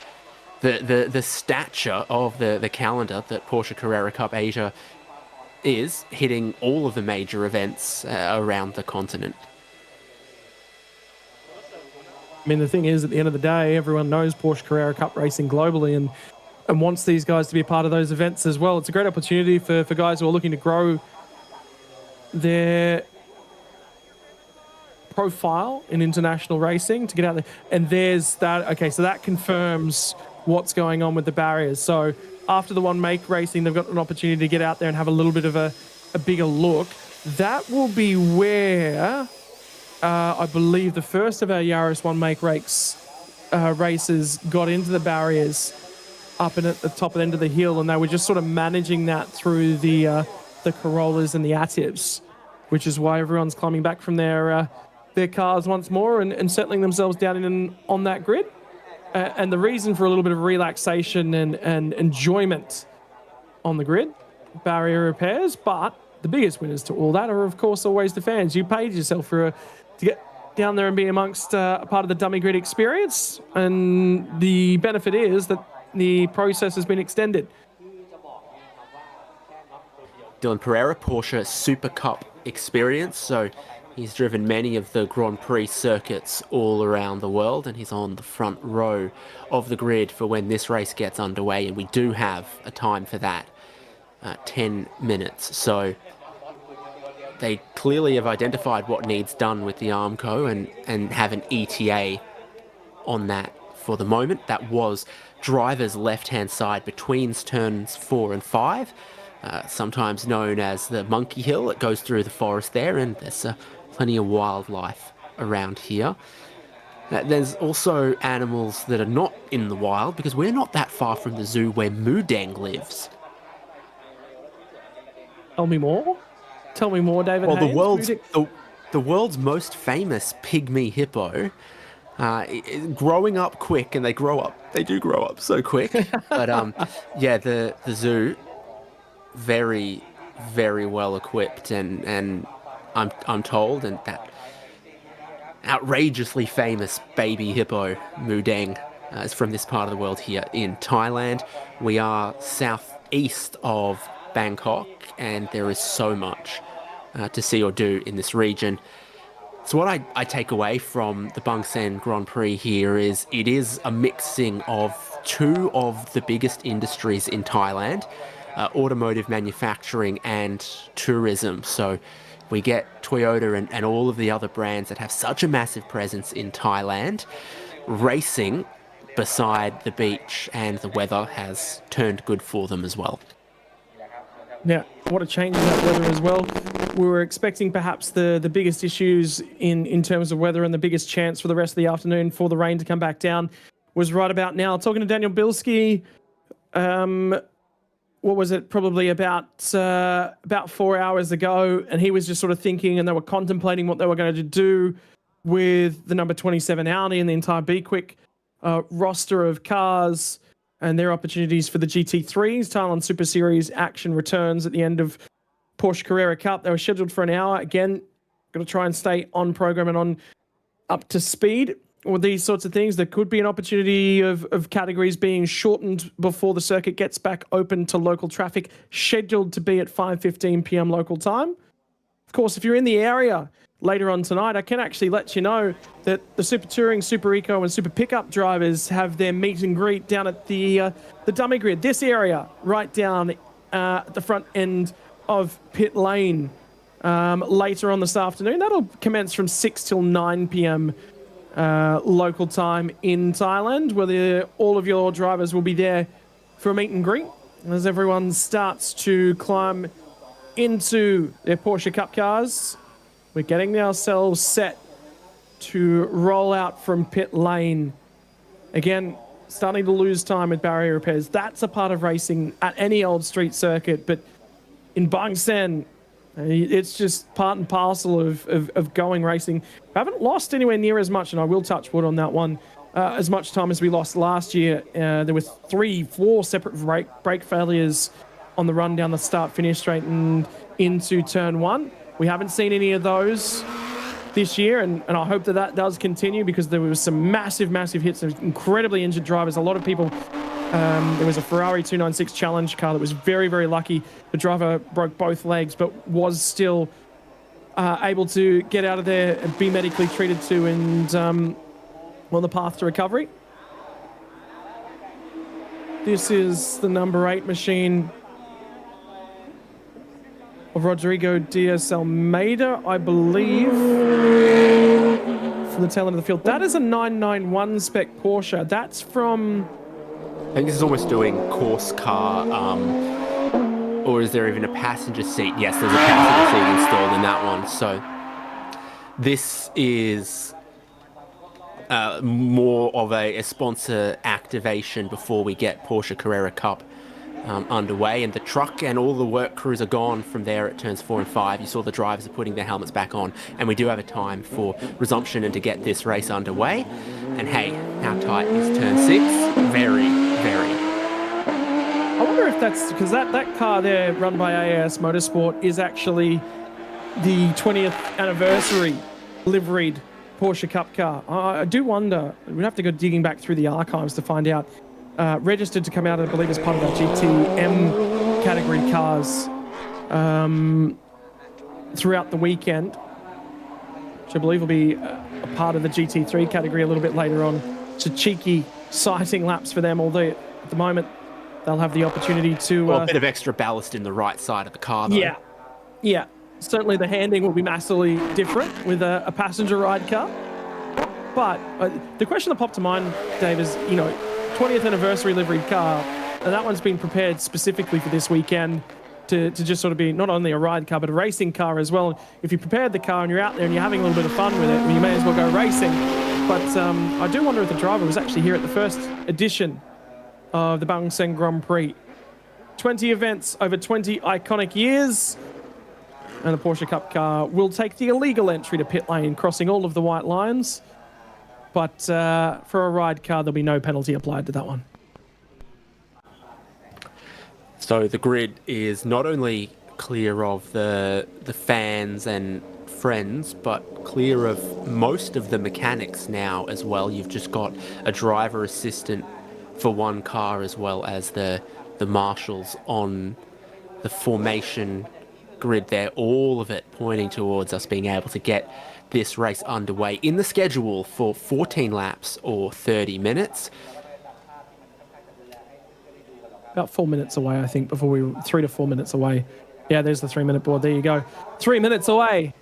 the stature of the calendar that Porsche Carrera Cup Asia is, hitting all of the major events around the continent. I mean, the thing is, at the end of the day, everyone knows Porsche Carrera Cup racing globally and wants these guys to be a part of those events as well. It's a great opportunity for guys who are looking to grow their profile in international racing to get out there. And there's that. Okay, so that confirms what's going on with the barriers. So after the one make racing, they've got an opportunity to get out there and have a little bit of a bigger look. That will be where I believe the first of our Yaris one make races got into the barriers up and at the top end of the hill, and they were just sort of managing that through the Corollas and the Ativs, which is why everyone's climbing back from their cars once more and settling themselves down on that grid. And the reason for a little bit of relaxation and enjoyment on the grid, barrier repairs, but the biggest winners to all that are, of course, always the fans. You paid yourself to get down there and be amongst a part of the dummy grid experience, and the benefit is that the process has been extended. Dylan Pereira, Porsche Super Cup experience, so he's driven many of the Grand Prix circuits all around the world, and he's on the front row of the grid for when this race gets underway, and we do have a time for that, 10 minutes. So they clearly have identified what needs done with the Armco and have an ETA on that for the moment. That was driver's left-hand side between turns 4 and 5, sometimes known as the Monkey Hill. It goes through the forest there, and there's plenty of wildlife around here. There's also animals that are not in the wild, because we're not that far from the zoo where Mudeng lives. Tell me more. Tell me more, David. Well, Haynes, the world's most famous pygmy hippo, growing up quick, and they do grow up so quick. But yeah, the zoo, very, very well equipped, and I'm told, and that outrageously famous baby hippo Mudeng is from this part of the world here in Thailand. We are southeast of Bangkok, and there is so much to see or do in this region. So what I take away from the Bangsaen Grand Prix here is it is a mixing of two of the biggest industries in Thailand, automotive manufacturing and tourism. So we get Toyota and all of the other brands that have such a massive presence in Thailand racing beside the beach, and the weather has turned good for them as well. Yeah, what a change in that weather as well. We were expecting perhaps the biggest issues in terms of weather, and the biggest chance for the rest of the afternoon for the rain to come back down was right about now. Talking to Daniel Bilski, what was it, probably about 4 hours ago, and he was just sort of thinking, and they were contemplating what they were going to do with the number 27 Audi and the entire Be Quick roster of cars and their opportunities for the GT3s. Thailand Super Series action returns at the end of Porsche Carrera Cup. They were scheduled for an hour. Again, got to try and stay on program and on up to speed with these sorts of things. There could be an opportunity of categories being shortened before the circuit gets back open to local traffic, scheduled to be at 5:15 p.m. local time. Of course, if you're in the area later on tonight, I can actually let you know that the Super Touring, Super Eco and Super Pickup drivers have their meet and greet down at the dummy grid, this area right down at the front end of pit lane later on this afternoon. That'll commence from 6 till 9 p.m. Local time in Thailand, where all of your drivers will be there for a meet and greet as everyone starts to climb into their Porsche Cup cars. We're getting ourselves set to roll out from pit lane. Again, starting to lose time with barrier repairs. That's a part of racing at any old street circuit, but in Bangsaen, it's just part and parcel of going racing. We haven't lost anywhere near as much, and I will touch wood on that one, as much time as we lost last year. There were 3-4 separate brake failures on the run down the start-finish straight and into turn one. We haven't seen any of those this year, and I hope that does continue, because there was some massive hits and incredibly injured drivers. A lot of people, there was a Ferrari 296 Challenge car that was very, very lucky. The driver broke both legs, but was still able to get out of there and be medically treated to, and on the path to recovery. This is the number 8 machine of Rodrigo Diaz Almeida, I believe, from the tail end of the field. That is a 991 spec Porsche. That's from... I think this is almost doing course car, or is there even a passenger seat? Yes, there's a passenger seat installed in that one. So this is more of a sponsor activation before we get Porsche Carrera Cup underway, and the truck and all the work crews are gone from there at turns 4 and 5. You saw the drivers are putting their helmets back on, and we do have a time for resumption and to get this race underway. And hey, how tight is turn 6? Very, very. I wonder if that's because that car there, run by AAS Motorsport, is actually the 20th anniversary liveried Porsche Cup car. I do wonder. We'd have to go digging back through the archives to find out. Registered to come out, I believe, as part of our GTM category cars throughout the weekend, which I believe will be a part of the GT3 category a little bit later on. So cheeky sighting laps for them, although at the moment they'll have the opportunity to... Well, a bit of extra ballast in the right side of the car, though. Yeah. Certainly the handling will be massively different with a passenger ride car. But the question that popped to mind, Dave, is, 20th anniversary liveried car, and that one's been prepared specifically for this weekend to just sort of be not only a ride car but a racing car as well. If you prepared the car and you're out there and you're having a little bit of fun with it, well, you may as well go racing. But I do wonder if the driver was actually here at the first edition of the Bangsaen Grand Prix. 20 events over 20 iconic years, and the Porsche Cup car will take the illegal entry to pit lane, crossing all of the white lines. But for a ride car, there'll be no penalty applied to that one. So the grid is not only clear of the fans and friends, but clear of most of the mechanics now as well. You've just got a driver assistant for one car, as well as the marshals on the formation grid there. All of it pointing towards us being able to get this race underway in the schedule for 14 laps or 30 minutes. About 4 minutes away, I think, 3 to 4 minutes away. Yeah, there's the 3-minute board. There you go. 3 minutes away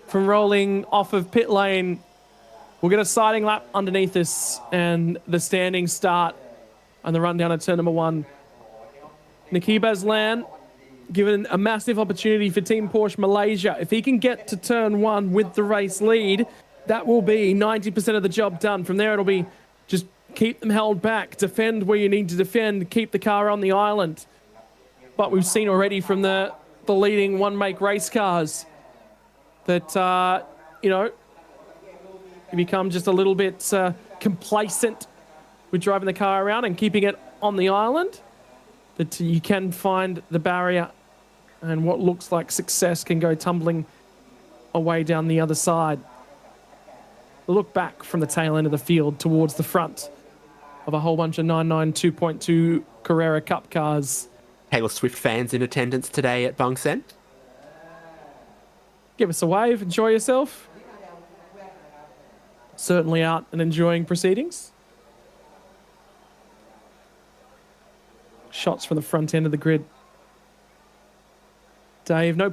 from rolling off of pit lane. We'll get a sighting lap underneath us and the standing start and the run down at turn number 1. Niki Baslan given a massive opportunity for Team Porsche Malaysia. If he can get to turn 1 with the race lead, that will be 90% of the job done. From there, it'll be just keep them held back, defend where you need to defend, keep the car on the island. But we've seen already from the leading one-make race cars that, you become just a little bit complacent with driving the car around and keeping it on the island, that you can find the barrier and what looks like success can go tumbling away down the other side. A look back from the tail end of the field towards the front of a whole bunch of 992.2 Carrera Cup cars. Taylor Swift fans in attendance today at Bangsaen. Give us a wave, enjoy yourself. Certainly out and enjoying proceedings. Shots from the front end of the grid. Dave, no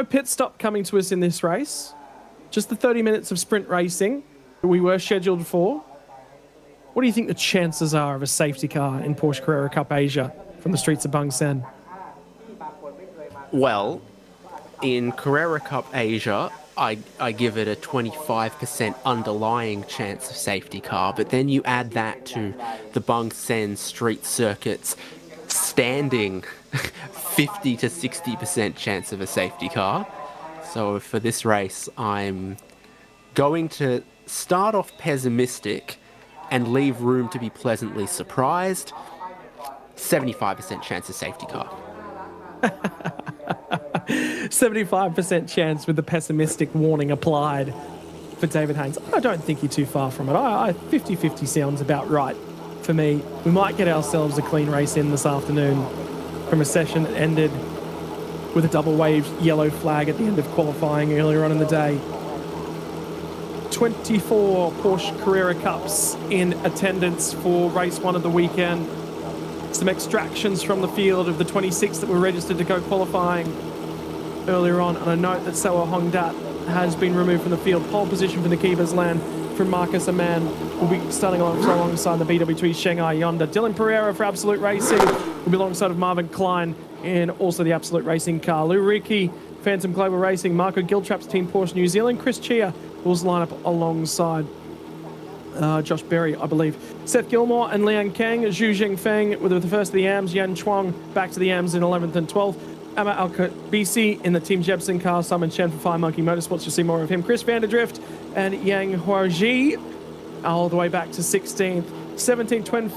pit stop coming to us in this race. Just the 30 minutes of sprint racing that we were scheduled for. What do you think the chances are of a safety car in Porsche Carrera Cup Asia from the streets of Bangsaen? Well, in Carrera Cup Asia, I give it a 25% underlying chance of safety car, but then you add that to the Bangsaen street circuit's standing 50 to 60% chance of a safety car. So for this race, I'm going to start off pessimistic and leave room to be pleasantly surprised. 75% chance of safety car. 75% chance with the pessimistic warning applied for David Haynes. I don't think you're too far from it. 50-50 sounds about right for me. We might get ourselves a clean race in this afternoon from a session that ended with a double-waved yellow flag at the end of qualifying earlier on in the day. 24 Porsche Carrera Cups in attendance for race 1 of the weekend. Some extractions from the field of the 26 that were registered to go qualifying earlier on. And I note that Sawa Hongdat has been removed from the field. Pole position for Niki Baslan from Marcus Amann will be starting alongside the BW2 Shanghai Yonder. Dylan Pereira for Absolute Racing will be alongside of Marvin Klein in also the Absolute Racing car. Lou Ricci, Phantom Global Racing, Marco Giltrap's Team Porsche New Zealand, Chris Chia will line up alongside Josh Berry, I believe. Seth Gilmore and Liang Kang, Zhu Zhengfeng with the first of the AMs, Yan Chuang back to the AMs in 11th and 12th. Amma Al-Khabisi in the Team Jebsen car, Simon Chen for Fire Monkey Motorsports, you'll see more of him. Chris Vanderdrift and Yang Huaji all the way back to 16th. 17th, Tuen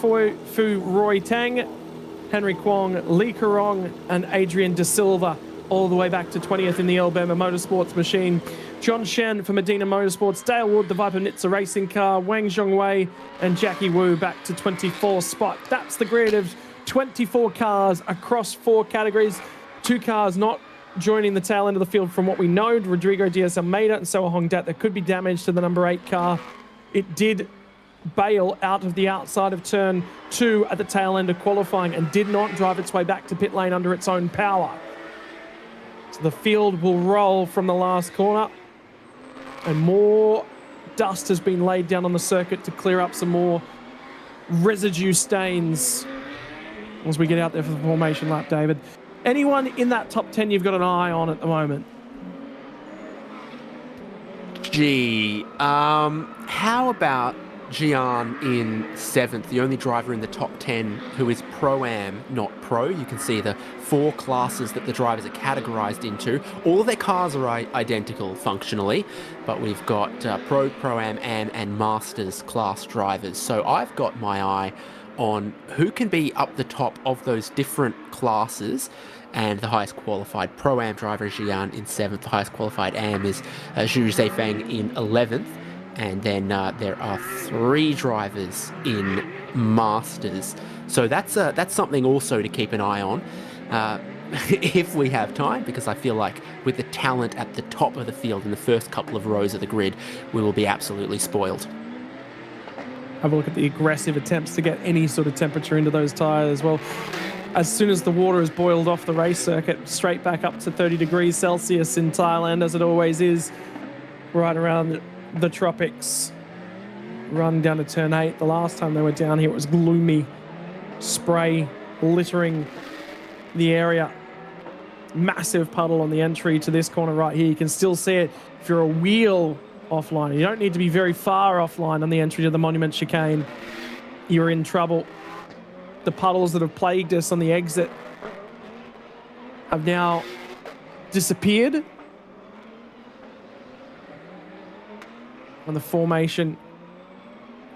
Fu Roy Tang, Henry Kwong, Lee Karong and Adrian De Silva all the way back to 20th in the Alabama Motorsports machine. John Shen for Medina Motorsports, Dale Wood, the Viper Nitsa racing car, Wang Zhongwei and Jackie Wu back to 24th spot. That's the grid of 24 cars across 4 categories. 2 cars not joining the tail end of the field from what we know. Rodrigo Diaz Almeida and Sawa Hongdat. There could be damage to the number 8 car. It did bail out of the outside of turn 2 at the tail end of qualifying and did not drive its way back to pit lane under its own power. So the field will roll from the last corner. And more dust has been laid down on the circuit to clear up some more residue stains as we get out there for the formation lap, David. Anyone in that top 10 you've got an eye on at the moment? How about Jian in 7th, the only driver in the top 10 who is Pro-Am, not Pro. You can see the 4 classes that the drivers are categorized into. All of their cars are identical functionally, but we've got Pro, Pro-Am, Am, and Masters class drivers. So I've got my eye on who can be up the top of those different classes, and the highest qualified Pro-Am driver is Jian in 7th. The highest qualified Am is Zhu Zeifeng in 11th. And then there are 3 drivers in Masters. So that's something also to keep an eye on. if we have time, because I feel like with the talent at the top of the field in the first couple of rows of the grid, we will be absolutely spoiled. Have a look at the aggressive attempts to get any sort of temperature into those tyres. Well, as soon as the water is boiled off the race circuit, straight back up to 30 degrees Celsius in Thailand, as it always is, right around the tropics. Run down to turn 8. The last time they were down here, it was gloomy. Spray littering the area. Massive puddle on the entry to this corner right here. You can still see it if you're a wheel offline. You don't need to be very far offline on the entry to the Monument Chicane. You're in trouble. The puddles that have plagued us on the exit have now disappeared. And the formation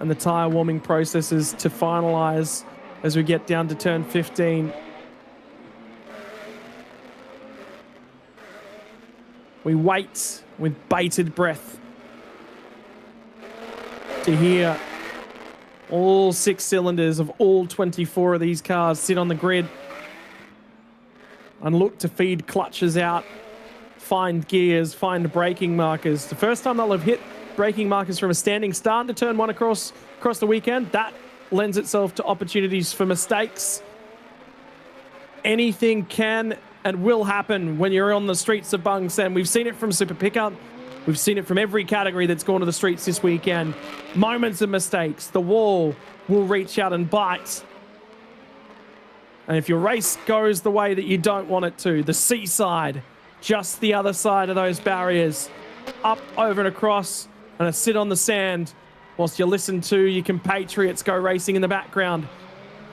and the tyre warming processes to finalise as we get down to turn 15. We wait with bated breath to hear all 6 cylinders of all 24 of these cars sit on the grid and look to feed clutches out, find gears, find braking markers. The first time they'll have hit braking markers from a standing start to turn 1 across the weekend, that lends itself to opportunities for mistakes. Anything can and will happen when you're on the streets of Bangsaen. We've seen it from Super Pickup. We've seen it from every category that's gone to the streets this weekend. Moments of mistakes. The wall will reach out and bite. And if your race goes the way that you don't want it to, the seaside, just the other side of those barriers, up, over and across, and sit on the sand whilst you listen to your compatriots go racing in the background.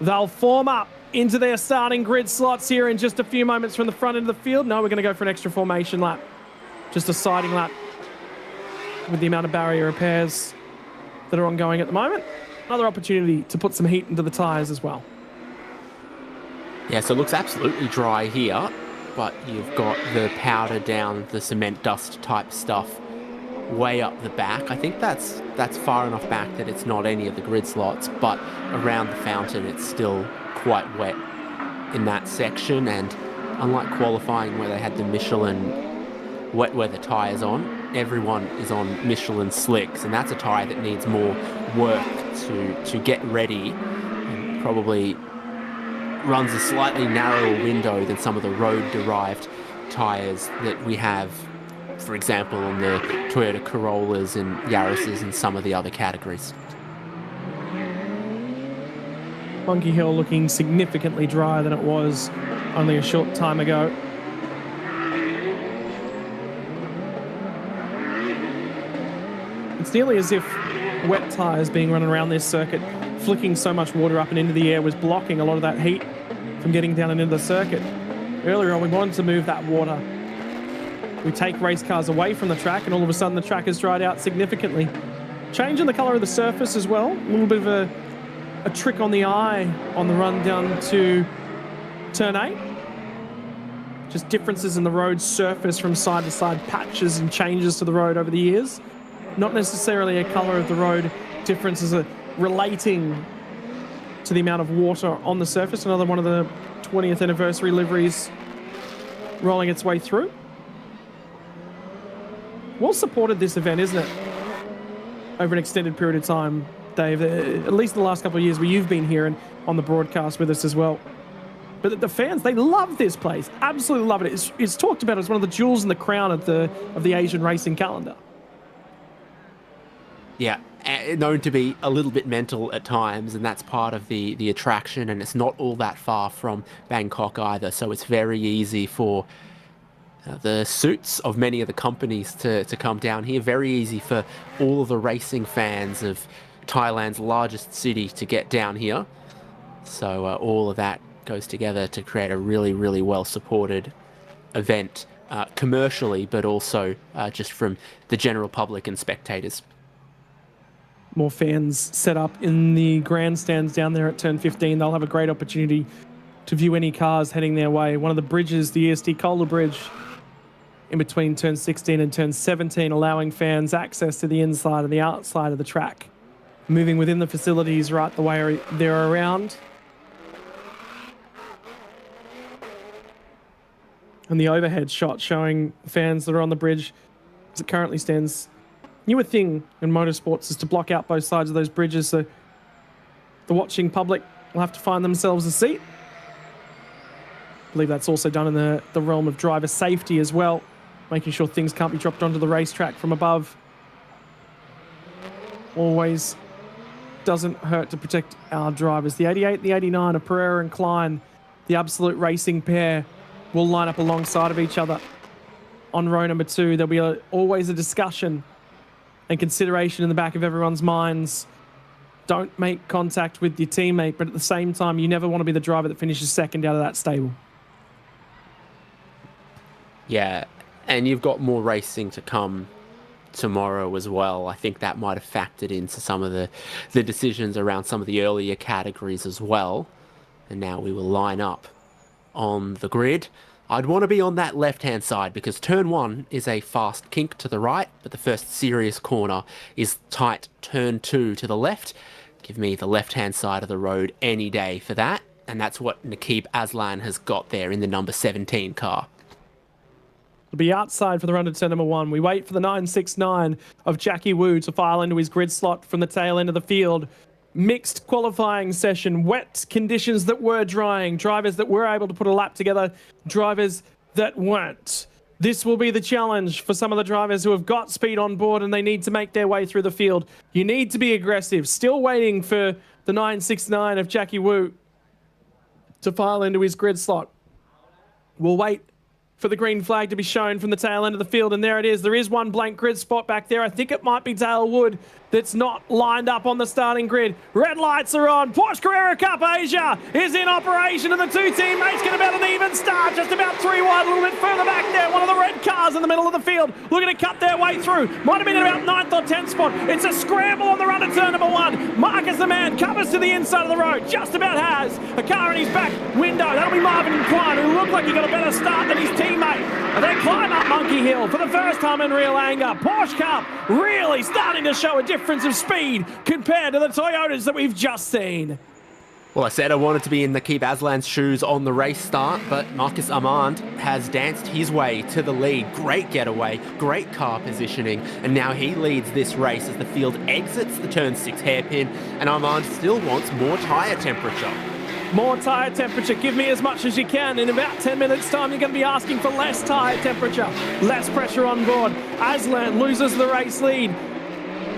They'll form up into their starting grid slots here in just a few moments from the front end of the field. No, we're going to go for an extra formation lap. Just a siding lap with the amount of barrier repairs that are ongoing at the moment. Another opportunity to put some heat into the tyres as well. Yeah, so it looks absolutely dry here, but you've got the powder down, the cement dust type stuff way up the back. I think that's far enough back that it's not any of the grid slots, but around the fountain it's still quite wet in that section. And unlike qualifying where they had the Michelin wet weather tyres on, everyone is on Michelin slicks, and that's a tyre that needs more work to get ready, and probably runs a slightly narrower window than some of the road-derived tyres that we have, for example, on the Toyota Corollas and Yaris's and some of the other categories. Monkey Hill looking significantly drier than it was only a short time ago. It's nearly as if wet tyres being run around this circuit, flicking so much water up and into the air, was blocking a lot of that heat from getting down and into the circuit. Earlier on, we wanted to move that water. We take race cars away from the track, and all of a sudden the track has dried out significantly. Change in the colour of the surface as well. A little bit of a trick on the eye on the run down to turn 8. Just differences in the road surface from side to side, patches and changes to the road over the years. Not necessarily a colour of the road differences are relating to the amount of water on the surface. Another one of the 20th anniversary liveries rolling its way through. Well supported, this event, isn't it? Over an extended period of time, Dave, at least the last couple of years where you've been here and on the broadcast with us as well. But the fans, they love this place. Absolutely love it. It's talked about as one of the jewels in the crown of the Asian racing calendar. Yeah, known to be a little bit mental at times, and that's part of the attraction, and it's not all that far from Bangkok either, so it's very easy for the suits of many of the companies to come down here. Very easy for all of the racing fans of Thailand's largest city to get down here. So all of that goes together to create a really, really well-supported event commercially, but also just from the general public and spectators. More fans set up in the grandstands down there at turn 15. They'll have a great opportunity to view any cars heading their way. One of the bridges, the EST Kohler Bridge, in between turn 16 and turn 17, allowing fans access to the inside and the outside of the track. Moving within the facilities right the way they're around. And the overhead shot showing fans that are on the bridge as it currently stands. Newer thing in motorsports is to block out both sides of those bridges, so the watching public will have to find themselves a seat. I believe that's also done in the realm of driver safety as well, making sure things can't be dropped onto the racetrack from above. Always doesn't hurt to protect our drivers. The 88 and the 89 of Pereira and Klein, the absolute racing pair, will line up alongside of each other on row number 2. There'll be always a discussion and consideration in the back of everyone's minds. Don't make contact with your teammate, but at the same time, you never want to be the driver that finishes second out of that stable. Yeah, and you've got more racing to come tomorrow as well. I think that might have factored into some of the decisions around some of the earlier categories as well. And now we will line up on the grid. I'd want to be on that left-hand side because turn 1 is a fast kink to the right, but the first serious corner is tight turn 2 to the left. Give me the left-hand side of the road any day for that. And that's what Naqib Aslan has got there in the number 17 car. It'll be outside for the run to turn number 1. We wait for the 969 of Jackie Wu to file into his grid slot from the tail end of the field. Mixed qualifying session, wet conditions that were drying, drivers that were able to put a lap together, drivers that weren't. This will be the challenge for some of the drivers who have got speed on board and they need to make their way through the field. You need to be aggressive. Still waiting for the 969 of Jackie Wu to file into his grid slot. We'll wait for the green flag to be shown from the tail end of the field, and there it is. There is one blank grid spot back there. I think it might be Dale Wood that's not lined up on the starting grid. Red lights are on. Porsche Carrera Cup Asia is in operation, and the two teammates get about an even start, just about 3 wide, a little bit further back there. One of the red cars in the middle of the field looking to cut their way through. Might have been at about 9th or 10th spot. It's a scramble on the run to turn number 1. Marcus the man covers to the inside of the road, just about has a car in his back window. That'll be Marvin Klein, who looked like he got a better start than his teammate. And they climb up Monkey Hill for the first time in real anger. Porsche Cup really starting to show a difference of speed compared to the Toyotas that we've just seen. Well, I said I wanted to be in Naqib Aslan's shoes on the race start, but Marcus Armand has danced his way to the lead. Great getaway, great car positioning, and now he leads this race as the field exits the turn 6 hairpin, and Armand still wants more tyre temperature. More tyre temperature. Give me as much as you can. In about 10 minutes' time, you're going to be asking for less tyre temperature, less pressure on board. Aslan loses the race lead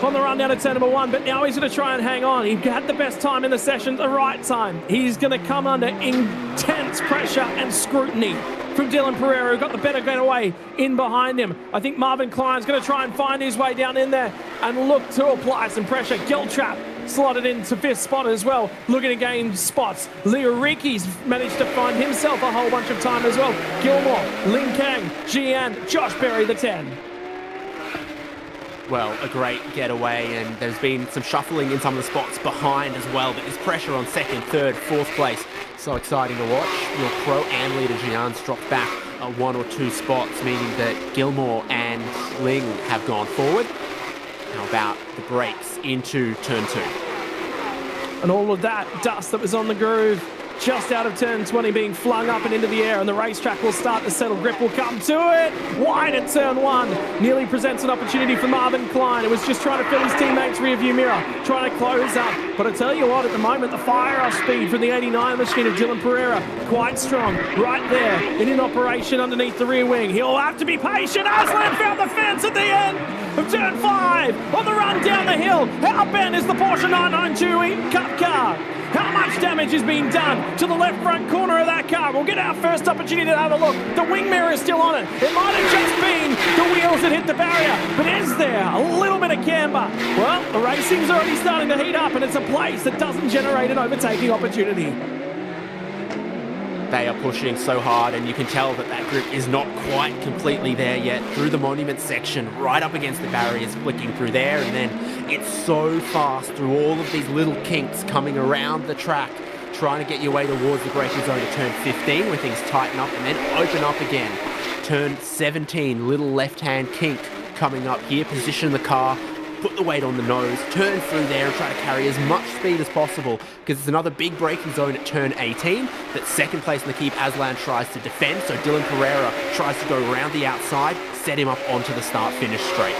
on the run down to turn number 1, but now he's going to try and hang on. He had the best time in the session at the right time. He's going to come under intense pressure and scrutiny from Dylan Pereira, who got the better getaway in behind him. I think Marvin Klein's going to try and find his way down in there and look to apply some pressure. Giltrap slotted into 5th spot as well, looking to gain spots. Leo Riki's managed to find himself a whole bunch of time as well. Gilmore, Ling Kang, Jian, Josh Berry, the 10. Well, a great getaway, and there's been some shuffling in some of the spots behind as well, but there's pressure on 2nd, 3rd, 4th place. So exciting to watch. Your pro and leader Jian's dropped back 1 or 2 spots, meaning that Gilmore and Ling have gone forward. How about the brakes into turn 2? And all of that dust that was on the groove just out of turn 20 being flung up and into the air, and the racetrack will start to settle. Grip will come to it. Wide at turn 1. Nearly presents an opportunity for Marvin Klein, who was just trying to fill his teammate's rearview mirror, trying to close up. But I tell you what, at the moment, the fire-off speed from the 89 machine of Dylan Pereira, quite strong. Right there, and in operation underneath the rear wing. He'll have to be patient. Aslan found the fence at the end of turn 5 on the run down the hill. How bent is the Porsche 992 Cup car? How much damage has been done to the left front corner of that car? We'll get our first opportunity to have a look. The wing mirror is still on it. It might have just been the wheels that hit the barrier, but is there a little bit of camber? Well, the racing's already starting to heat up, and it's a place that doesn't generate an overtaking opportunity. They are pushing so hard, and you can tell that that grip is not quite completely there yet. Through the monument section, right up against the barriers, flicking through there, and then it's so fast through all of these little kinks coming around the track, trying to get your way towards the braking zone to turn 15, where things tighten up and then open up again. Turn 17, little left-hand kink coming up here. Position the car put the weight on the nose, turn through there and try to carry as much speed as possible, because it's another big braking zone at turn 18 that second place in the keep Aslan tries to defend, so Dylan Pereira tries to go around the outside, set him up onto the start-finish straight.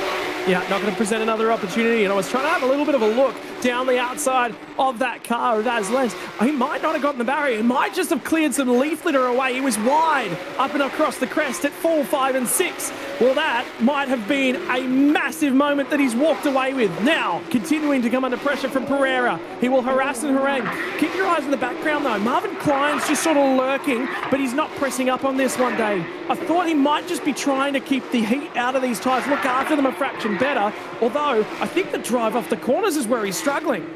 Yeah, not going to present another opportunity. And I was trying to have a little bit of a look down the outside of that car of Aslan's. He might not have gotten the barrier. He might just have cleared some leaf litter away. He was wide up and across the crest at 4, 5 and 6. Well, that might have been a massive moment that he's walked away with. Now, continuing to come under pressure from Pereira. He will harass and harangue. Keep your eyes in the background, though. Marvin Klein's just sort of lurking, but he's not pressing up on this one, Dave. I thought he might just be trying to keep the heat out of these tyres, look after them a fraction better, although I think the drive off the corners is where he's struggling.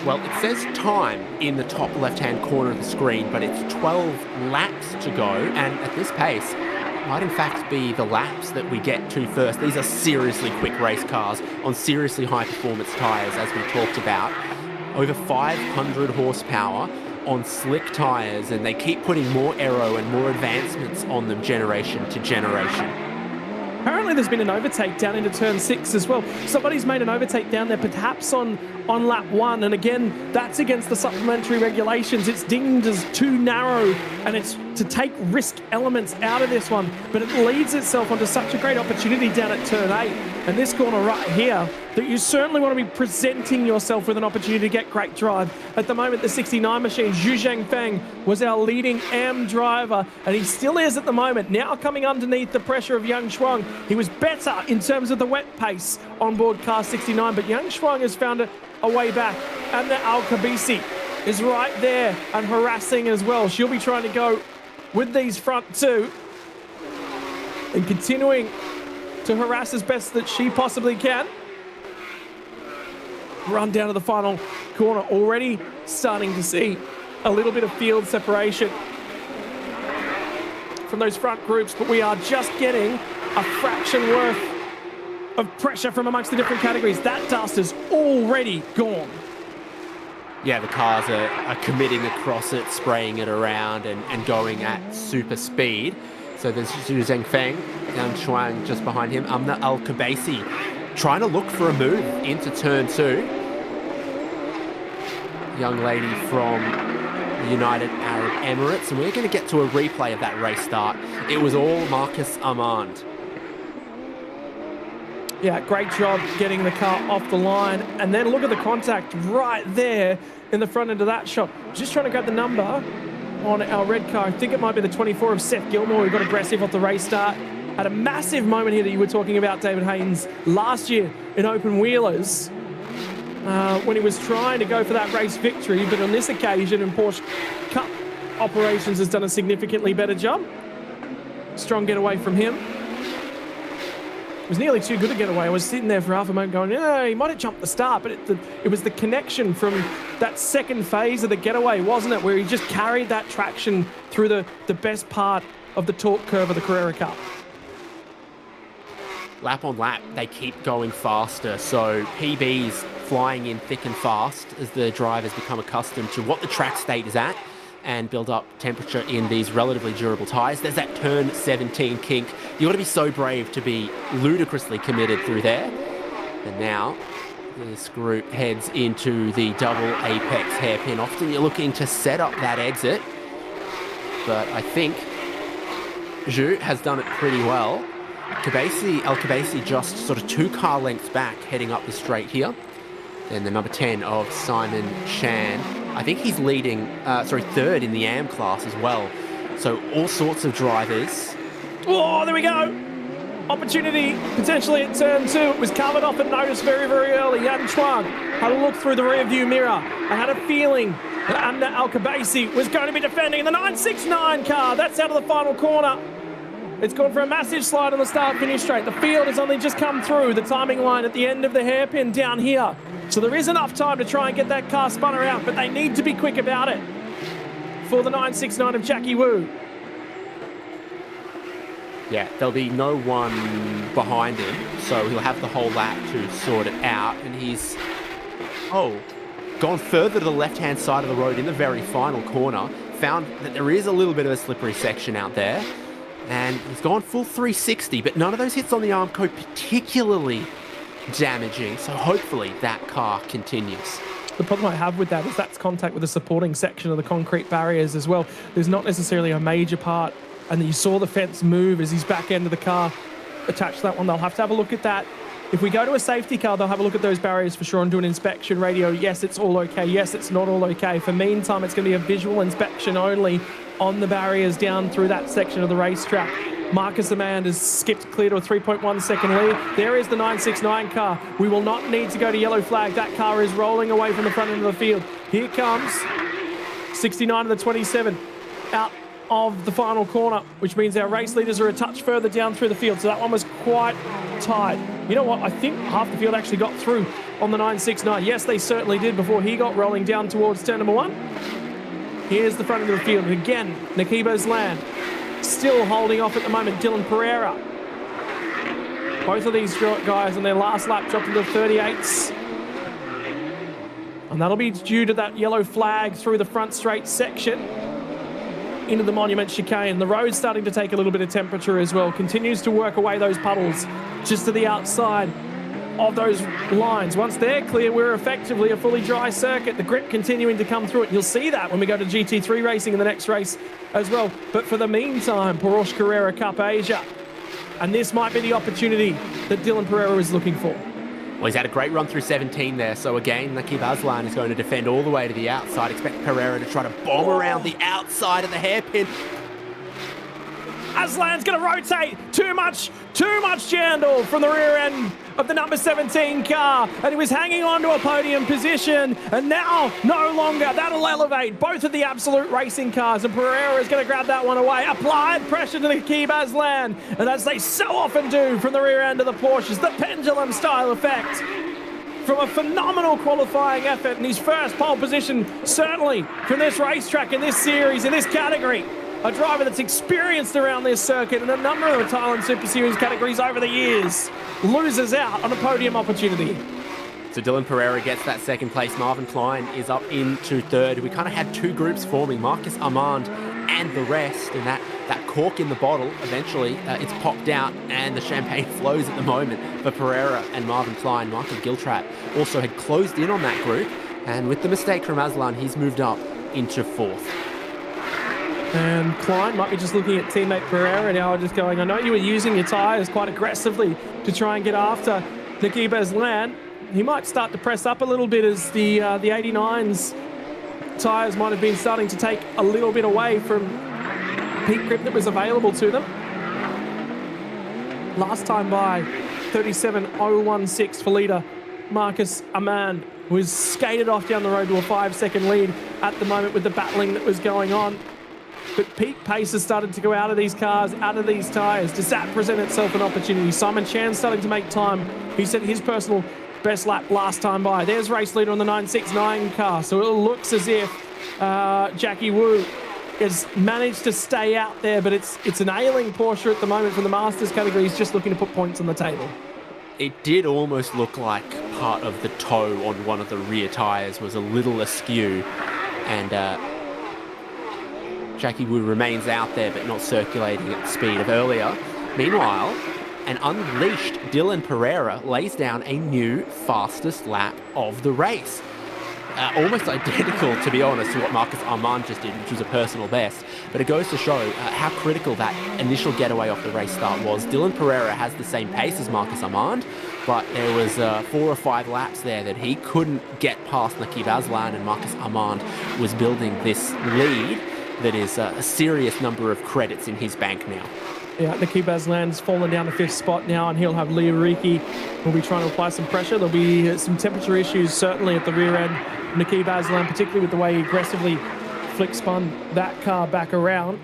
Well, it says time in the top left-hand corner of the screen, but it's 12 laps to go, and at this pace, it might in fact be the laps that we get to first. These are seriously quick race cars on seriously high-performance tyres, as we talked about. Over 500 horsepower on slick tyres, and they keep putting more aero and more advancements on them generation to generation. Apparently there's been an overtake down into turn 6 as well. Somebody's made an overtake down there, perhaps on lap 1. And again, that's against the supplementary regulations. It's deemed as too narrow, and it's to take risk elements out of this one. But it leads itself onto such a great opportunity down at turn 8. And this corner right here, that you certainly want to be presenting yourself with an opportunity to get great drive. At the moment, the 69 machine, Zhu Zhengfeng, was our leading AM driver, and he still is at the moment. Now coming underneath the pressure of Yang Shuang. He was better in terms of the wet pace on board car 69, but Yang Shuang has found a way back. And the Al-Khabisi is right there and harassing as well. She'll be trying to go with these front two and continuing to harass as best that she possibly can. Run down to the final corner, already starting to see a little bit of field separation from those front groups, but we are just getting a fraction worth of pressure from amongst the different categories. That dust is already gone. Yeah, the cars are committing across it, spraying it around and going at super speed. So there's Zhu Zhengfeng, Yang Shuang just behind him. Amna Al-Khabisi trying to look for a move into turn 2. Young lady from the United Arab Emirates, and we're going to get to a replay of that race start. It was all Marcus Armand. Yeah, great job getting the car off the line. And then look at the contact right there in the front end of that shot. Just trying to grab the number on our red car. I think it might be the 24 of Seth Gilmore, who got aggressive off the race start. Had a massive moment here that you were talking about, David Haynes, last year in open wheelers when he was trying to go for that race victory. But on this occasion in Porsche Cup operations has done a significantly better job. Strong getaway from him. It was nearly too good a getaway. I was sitting there for half a moment going, yeah, he might have jumped the start, but it was the connection from that second phase of the getaway, wasn't it, where he just carried that traction through the best part of the torque curve of the Carrera Cup. Lap on lap, they keep going faster, so PBs flying in thick and fast as the drivers become accustomed to what the track state is at and build up temperature in these relatively durable tyres. There's that turn 17 kink. You've got to be so brave to be ludicrously committed through there. And now this group heads into the double apex hairpin. Often you're looking to set up that exit, but I think Zhu has done it pretty well. Al-Khabisi just sort of 2 car lengths back heading up the straight here. Then the number 10 of Simon Shan. I think he's leading, third in the AM class as well. So all sorts of drivers. Oh, there we go. Opportunity potentially at turn 2. It was covered off and noticed very, very early. Yan Chuang had a look through the rearview mirror. I had a feeling that Amna Al-Khabisi was going to be defending in the 969 car. That's out of the final corner. It's gone for a massive slide on the start-finish straight. The field has only just come through the timing line at the end of the hairpin down here. So there is enough time to try and get that car spun around, but they need to be quick about it for the 969 of Jackie Wu. Yeah, there'll be no one behind him, so he'll have the whole lap to sort it out. And he's, gone further to the left-hand side of the road in the very final corner. Found that there is a little bit of a slippery section out there. And he's gone full 360, but none of those hits on the Armco particularly damaging. So hopefully that car continues. The problem I have with that is that's contact with the supporting section of the concrete barriers as well. There's not necessarily a major part, and you saw the fence move as his back end of the car attached to that one. They'll have to have a look at that. If we go to a safety car, they'll have a look at those barriers for sure and do an inspection radio. Yes, it's all okay. Yes, it's not all okay. For meantime, it's going to be a visual inspection only on the barriers down through that section of the racetrack. Marcus Amand has skipped clear to a 3.1 second lead. There is the 969 car. We will not need to go to yellow flag. That car is rolling away from the front end of the field. Here comes 69 of the 27 out of the final corner, which means our race leaders are a touch further down through the field. So that one was quite tight. You know what? I think half the field actually got through on the 969. Yes, they certainly did before he got rolling down towards turn number 1. Here's the front end of the field. Again, Nakiba's Land still holding off at the moment. Dylan Pereira. Both of these guys on their last lap dropped into the 38s. And that'll be due to that yellow flag through the front straight section into the Monument chicane. The road's starting to take a little bit of temperature as well. Continues to work away those puddles just to the outside of those lines. Once they're clear, we're effectively a fully dry circuit. The grip continuing to come through it. You'll see that when we go to GT3 racing in the next race as well. But for the meantime, Porsche Carrera Cup Asia. And this might be the opportunity that Dylan Pereira is looking for. Well, he's had a great run through 17 there. So again, Nakib Aslan is going to defend all the way to the outside. Expect Pereira to try to bomb around the outside of the hairpin. Aslan's going to rotate. Too much jandal from the rear end of the number 17 car. And he was hanging on to a podium position. And now, no longer. That'll elevate both of the Absolute Racing cars. And Pereira is going to grab that one away. Applied pressure to Nakib Aslan. And as they so often do from the rear end of the Porsches, the pendulum style effect. From a phenomenal qualifying effort in his first pole position, certainly from this racetrack in this series, in this category. A driver that's experienced around this circuit in a number of the Thailand Super Series categories over the years, loses out on a podium opportunity. So Dylan Pereira gets that second place. Marvin Klein is up into third. We kind of had two groups forming, Marcus Armand and the rest, and that cork in the bottle, eventually it's popped out and the champagne flows at the moment for Pereira and Marvin Klein. Michael Giltrap also had closed in on that group, and with the mistake from Aslan, he's moved up into fourth. And Klein might be just looking at teammate Pereira now, just going, I know you were using your tyres quite aggressively to try and get after Nakib Aslan. He might start to press up a little bit as the 89's tyres might have been starting to take a little bit away from peak grip that was available to them. Last time by 37.016 for leader Marcus Amand, was skated off down the road to a 5-second lead at the moment with the battling that was going on. But peak pace has started to go out of these cars, out of these tyres. Does that present itself an opportunity? Simon Chan starting to make time. He set his personal best lap last time by. There's race leader on the 969 car. So it looks as if Jackie Wu has managed to stay out there, but it's an ailing Porsche at the moment from the Masters category. He's just looking to put points on the table. It did almost look like part of the toe on one of the rear tyres was a little askew, and Jackie Wu remains out there but not circulating at the speed of earlier. Meanwhile, an unleashed Dylan Pereira lays down a new fastest lap of the race. Almost identical, to be honest, to what Marcus Armand just did, which was a personal best. But it goes to show how critical that initial getaway off the race start was. Dylan Pereira has the same pace as Marcus Armand, but there was 4 or 5 laps there that he couldn't get past Nakib Aslan, and Marcus Armand was building this lead that is a serious number of credits in his bank now. Yeah, Nakib Aslan's fallen down to 5th spot now, and he'll have Leo Riki will be trying to apply some pressure. There'll be some temperature issues certainly at the rear end. Nakib Aslan, particularly with the way he aggressively flick-spun that car back around.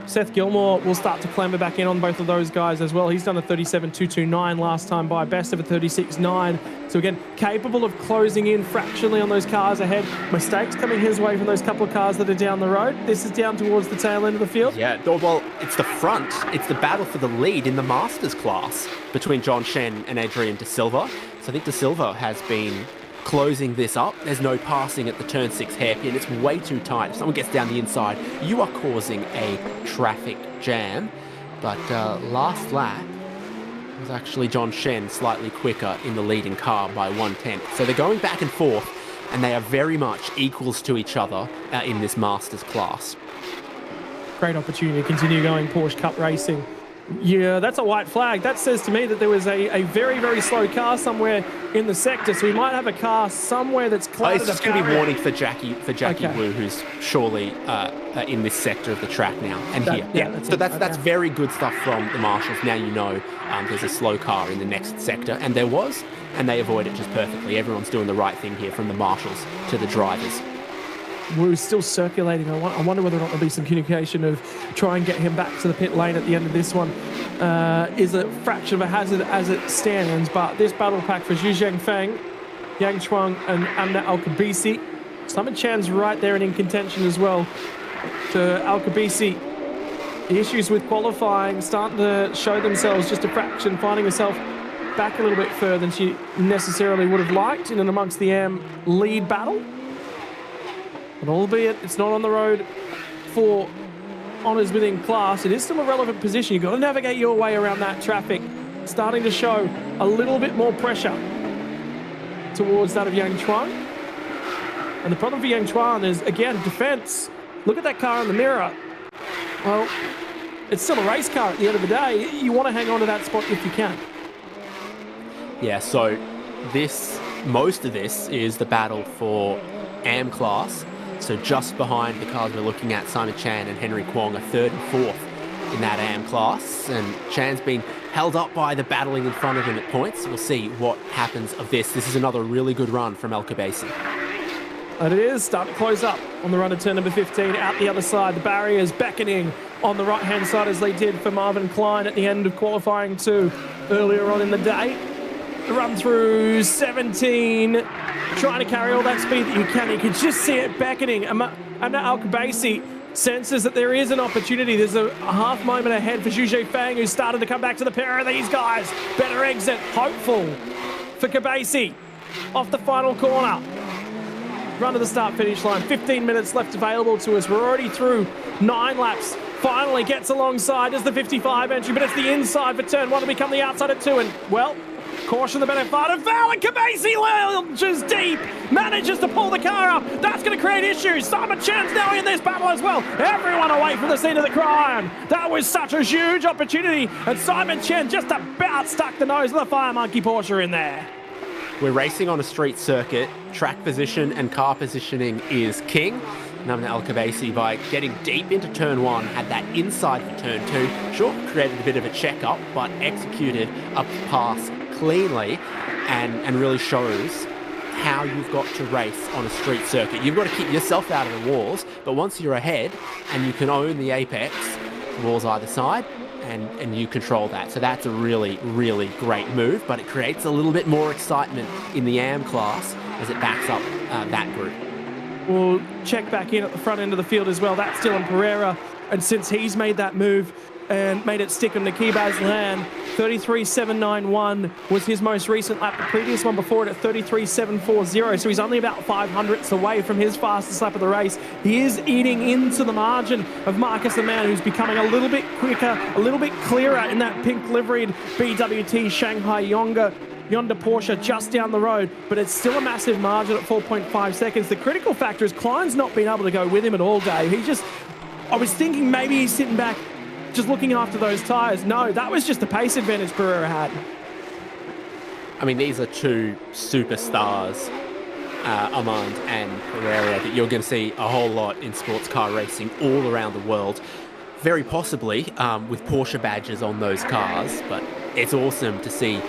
Seth Gilmore will start to clamber back in on both of those guys as well. He's done a 37.229 last time by, best of a 36.9. So again, capable of closing in fractionally on those cars ahead. Mistakes coming his way from those couple of cars that are down the road. This is down towards the tail end of the field. Yeah, well, it's the front. It's the battle for the lead in the Masters class between John Shen and Adrian De Silva. So I think De Silva has been closing this up. There's no passing at the turn 6 hairpin. It's way too tight. If someone gets down the inside, you are causing a traffic jam. But last lap, It was actually John Shen slightly quicker in the leading car by 1/10. So they're going back and forth, and they are very much equals to each other in this Masters class. Great opportunity to continue going Porsche Cup racing. Yeah, that's a white flag. That says to me that there was a very, very slow car somewhere in the sector. So we might have a car somewhere that's clouded. It's just going to be warning for Jackie Wu, who's surely in this sector of the track now. And here. Yeah. So that's very good stuff from the marshals. Now you know there's a slow car in the next sector. And there was, and they avoid it just perfectly. Everyone's doing the right thing here from the marshals to the drivers. Wu's still circulating. I wonder whether or not there'll be some communication of try and get him back to the pit lane at the end of this one. Is a fraction of a hazard as it stands, but this battle pack for Zhu Zhengfeng, Yang Chuang and Amna Al-Khabaisi. Simon Chan's right there and in contention as well. To Al-Khabaisi, the issues with qualifying starting to show themselves, just a fraction, finding herself back a little bit further than she necessarily would have liked in and amongst the AM lead battle. But albeit it's not on the road for honours within class, it is still a relevant position. You've got to navigate your way around that traffic. Starting to show a little bit more pressure towards that of Yang Chuan. And the problem for Yang Chuan is, again, defence. Look at that car in the mirror. Well, it's still a race car at the end of the day. You want to hang on to that spot if you can. Yeah, so most of this is the battle for AM class. So just behind the cars we're looking at, Simon Chan and Henry Kwong are 3rd and 4th in that AM class. And Chan's been held up by the battling in front of him at points. We'll see what happens of this. This is another really good run from Al-Khabaisi. And it is starting to close up on the run of turn number 15 out the other side. The barriers beckoning on the right-hand side as they did for Marvin Klein at the end of qualifying 2 earlier on in the day. The run through 17, trying to carry all that speed that you can. You can just see it beckoning. Amna Al-Khabaisi senses that there is an opportunity. There's a half moment ahead for Zhu Zhengfeng, who's started to come back to the pair of these guys. Better exit, hopeful for Khabaisi off the final corner. Run to the start-finish line. 15 minutes left available to us. We're already through 9 laps. Finally gets alongside as the 55 entry, but it's the inside for turn 1 to become the outside at 2. And, well, caution the benefit of foul, and Khabaisi launches deep, manages to pull the car up. That's going to create issues. Simon Chan's now in this battle as well. Everyone away from the scene of the crime. That was such a huge opportunity, and Simon Chen just about stuck the nose of the Fire Monkey Porsche in there. We're racing on a street circuit. Track position and car positioning is king. Amna Al-Khabaisi, by getting deep into turn 1, had that inside for turn 2. Sure, created a bit of a check-up, but executed a pass cleanly and really shows how you've got to race on a street circuit. You've got to keep yourself out of the walls, but once you're ahead and you can own the apex, walls either side, and you control that. So that's a really, really great move, but it creates a little bit more excitement in the AM class as it backs up that group. We'll check back in at the front end of the field as well. That's Dylan Pereira, and since he's made that move and made it stick on Nikki Aslan, 33.791 was his most recent lap. The previous one before it at 33.740, so he's only about 500ths away from his fastest lap of the race. He is eating into the margin of Marcus, the man who's becoming a little bit quicker, a little bit clearer in that pink liveried BWT Shanghai Yonda Porsche just down the road, but it's still a massive margin at 4.5 seconds. The critical factor is Klein's not been able to go with him at all, Dave. I was thinking maybe he's sitting back just looking after those tyres. No, that was just the pace advantage Pereira had. I mean, these are two superstars, Amand and Pereira, that you're going to see a whole lot in sports car racing all around the world. Very possibly with Porsche badges on those cars, but it's awesome to see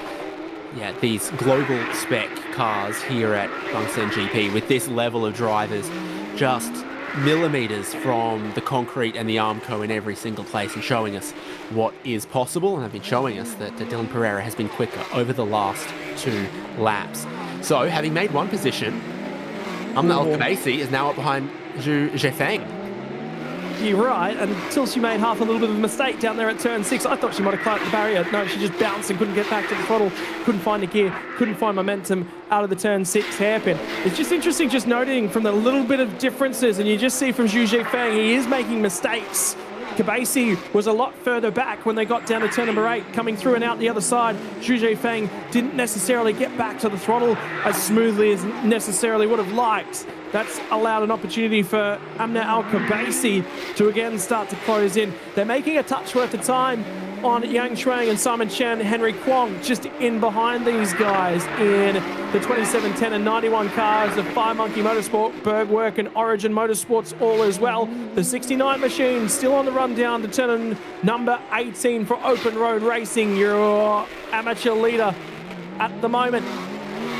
these global spec cars here at Bangsaen GP with this level of drivers just millimeters from the concrete and the Armco in every single place and showing us what is possible. And they've been showing us that Dylan Pereira has been quicker over the last 2 laps. So having made one position, Amna Al-Khabaisi is now up behind Zhu Zhengfeng. You're right, until she made a little bit of a mistake down there at turn 6. I thought she might have climbed the barrier. No, she just bounced and couldn't get back to the throttle, couldn't find a gear, couldn't find momentum out of the turn 6 hairpin. It's just interesting just noting from the little bit of differences, and you just see from Zhu Zhengfeng, he is making mistakes Kabasi was a lot further back when they got down to turn number 8, coming through and out the other side. Zhu Zhifeng didn't necessarily get back to the throttle as smoothly as necessarily would have liked. That's allowed an opportunity for Amna Al-Kabasi to again start to close in. They're making a touch worth of time on Yang Shuang and Simon Chen, Henry Kwong, just in behind these guys in the 27, 10 and 91 cars of Fire Monkey Motorsport, Bergwerk and Origin Motorsports all as well. The 69 machine still on the run down to turn number 18 for Open Road Racing, your amateur leader at the moment.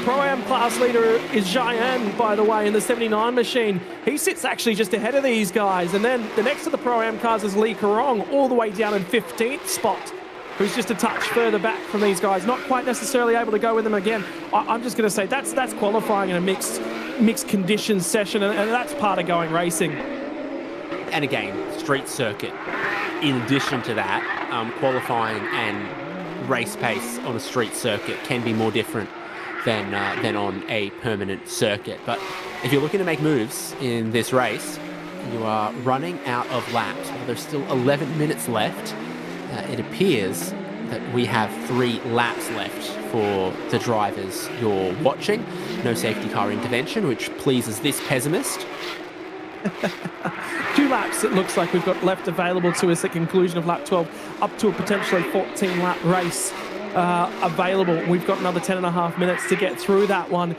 Pro-Am class leader is Jian, by the way, in the 79 machine. He sits actually just ahead of these guys. And then the next to the Pro-Am cars is Lee Karong, all the way down in 15th spot, who's just a touch further back from these guys. Not quite necessarily able to go with them again. I'm just going to say that's qualifying in a mixed conditions session, and that's part of going racing. And again, street circuit. In addition to that, qualifying and race pace on a street circuit can be more different than on a permanent circuit. But if you're looking to make moves in this race, you are running out of laps. Well, there's still 11 minutes left. It appears that we have 3 laps left for the drivers you're watching. No safety car intervention, which pleases this pessimist. 2 laps it looks like we've got left available to us at conclusion of lap 12, up to a potentially 14 lap race available. We've got another 10.5 minutes to get through that one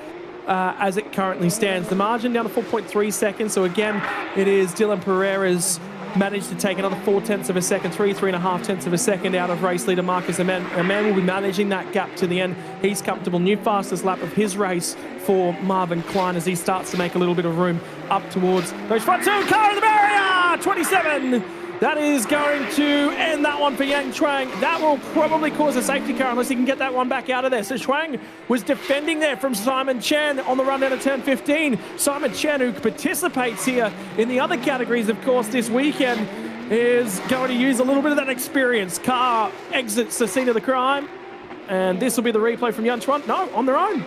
as it currently stands. The margin down to 4.3 seconds. So again, it is Dylan Pereira's managed to take another 0.4 of a second, 3.5 of a second out of race leader Marcus Aman. Aman will be managing that gap to the end. He's comfortable. New fastest lap of his race for Marvin Klein as he starts to make a little bit of room up towards those front 2. Car of the barrier! 27! That is going to end that one for Yang Shuang. That will probably cause a safety car unless he can get that one back out of there. So Shuang was defending there from Simon Chen on the run down to turn 15. Simon Chen, who participates here in the other categories, of course, this weekend, is going to use a little bit of that experience. Car exits the scene of the crime. And this will be the replay from Yang Shuang. No, on their own.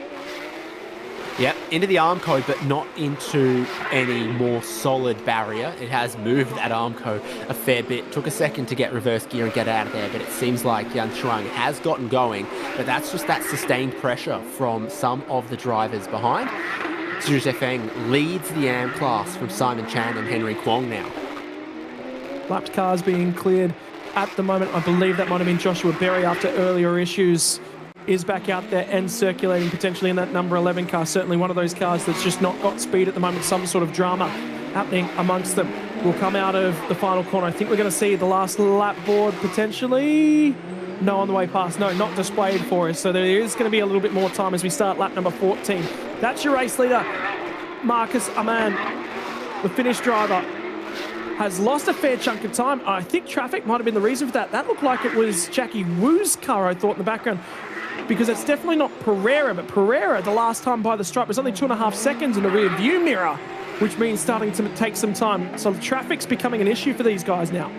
Yep, into the Armco, but not into any more solid barrier. It has moved that Armco a fair bit. Took a second to get reverse gear and get out of there, but it seems like Yan Shuang has gotten going. But that's just that sustained pressure from some of the drivers behind. Zhu Zhifeng leads the AM class from Simon Chan and Henry Kwong now. Lapped cars being cleared at the moment. I believe that might have been Joshua Berry after earlier issues. Is back out there and circulating potentially in that number 11 car. Certainly one of those cars that's just not got speed at the moment. Some sort of drama happening amongst them. Will come out of the final corner. I think we're going to see the last lap board potentially. No, on the way past. No, not displayed for us. So there is going to be a little bit more time as we start lap number 14. That's your race leader, Marcus Aman, the Finnish driver. Has lost a fair chunk of time. I think traffic might have been the reason for that. That looked like it was Jackie Wu's car, I thought, in the background. Because it's definitely not Pereira, but Pereira, the last time by the stripe, was only 2.5 seconds in the rear view mirror, which means starting to take some time. So traffic's becoming an issue for these guys now.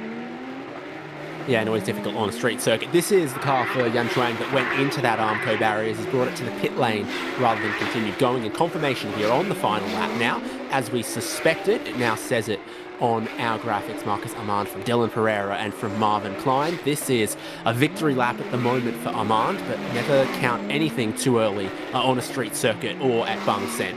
Yeah, and always difficult on a street circuit. This is the car for Yan Shuang that went into that Armco barriers. He's brought it to the pit lane rather than continued going. And confirmation here on the final lap now, as we suspected, it now says it on our graphics. Marcus Armand from Dylan Pereira and from Marvin Klein. This is a victory lap at the moment for Armand, but never count anything too early on a street circuit or at Bangsaen.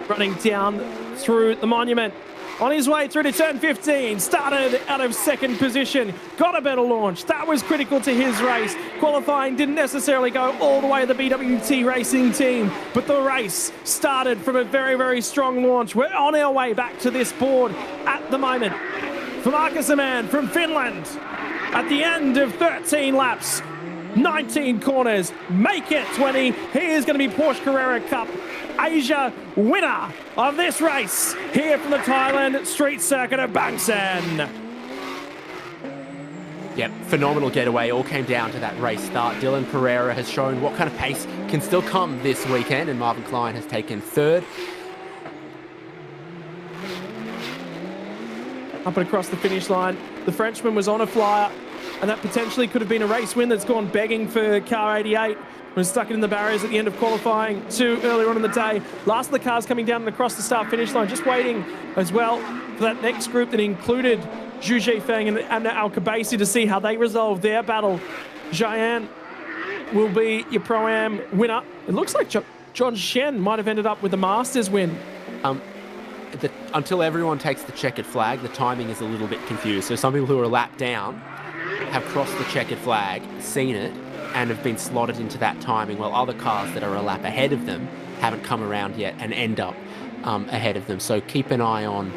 Running down through the monument. On his way through to turn 15, started out of second position, got a better launch. That was critical to his race. Qualifying didn't necessarily go all the way to the BWT racing team, but the race started from a very, very strong launch. We're on our way back to this board at the moment. For Marcus Aman from Finland, at the end of 13 laps, 19 corners, make it 20. He is going to be Porsche Carrera Cup Asia winner of this race here from the Thailand street circuit of Bangsaen. Yep, phenomenal getaway. All came down to that race start. Dylan Pereira has shown what kind of pace can still come this weekend, and Marvin Klein has taken third. Up and across the finish line, the Frenchman was on a flyer, and that potentially could have been a race win that's gone begging for car 88. was stuck in the barriers at the end of qualifying 2 earlier on in the day. Last of the cars coming down and across the start-finish line, just waiting as well for that next group that included Zhu Zhifeng and Amna Al-Khabaisi to see how they resolve their battle. Jian will be your Pro-Am winner. It looks like John Shen might have ended up with the Masters win. Until everyone takes the checkered flag, the timing is a little bit confused. So some people who are a lap down have crossed the checkered flag, seen it, and have been slotted into that timing, while other cars that are a lap ahead of them haven't come around yet and end up ahead of them. So keep an eye on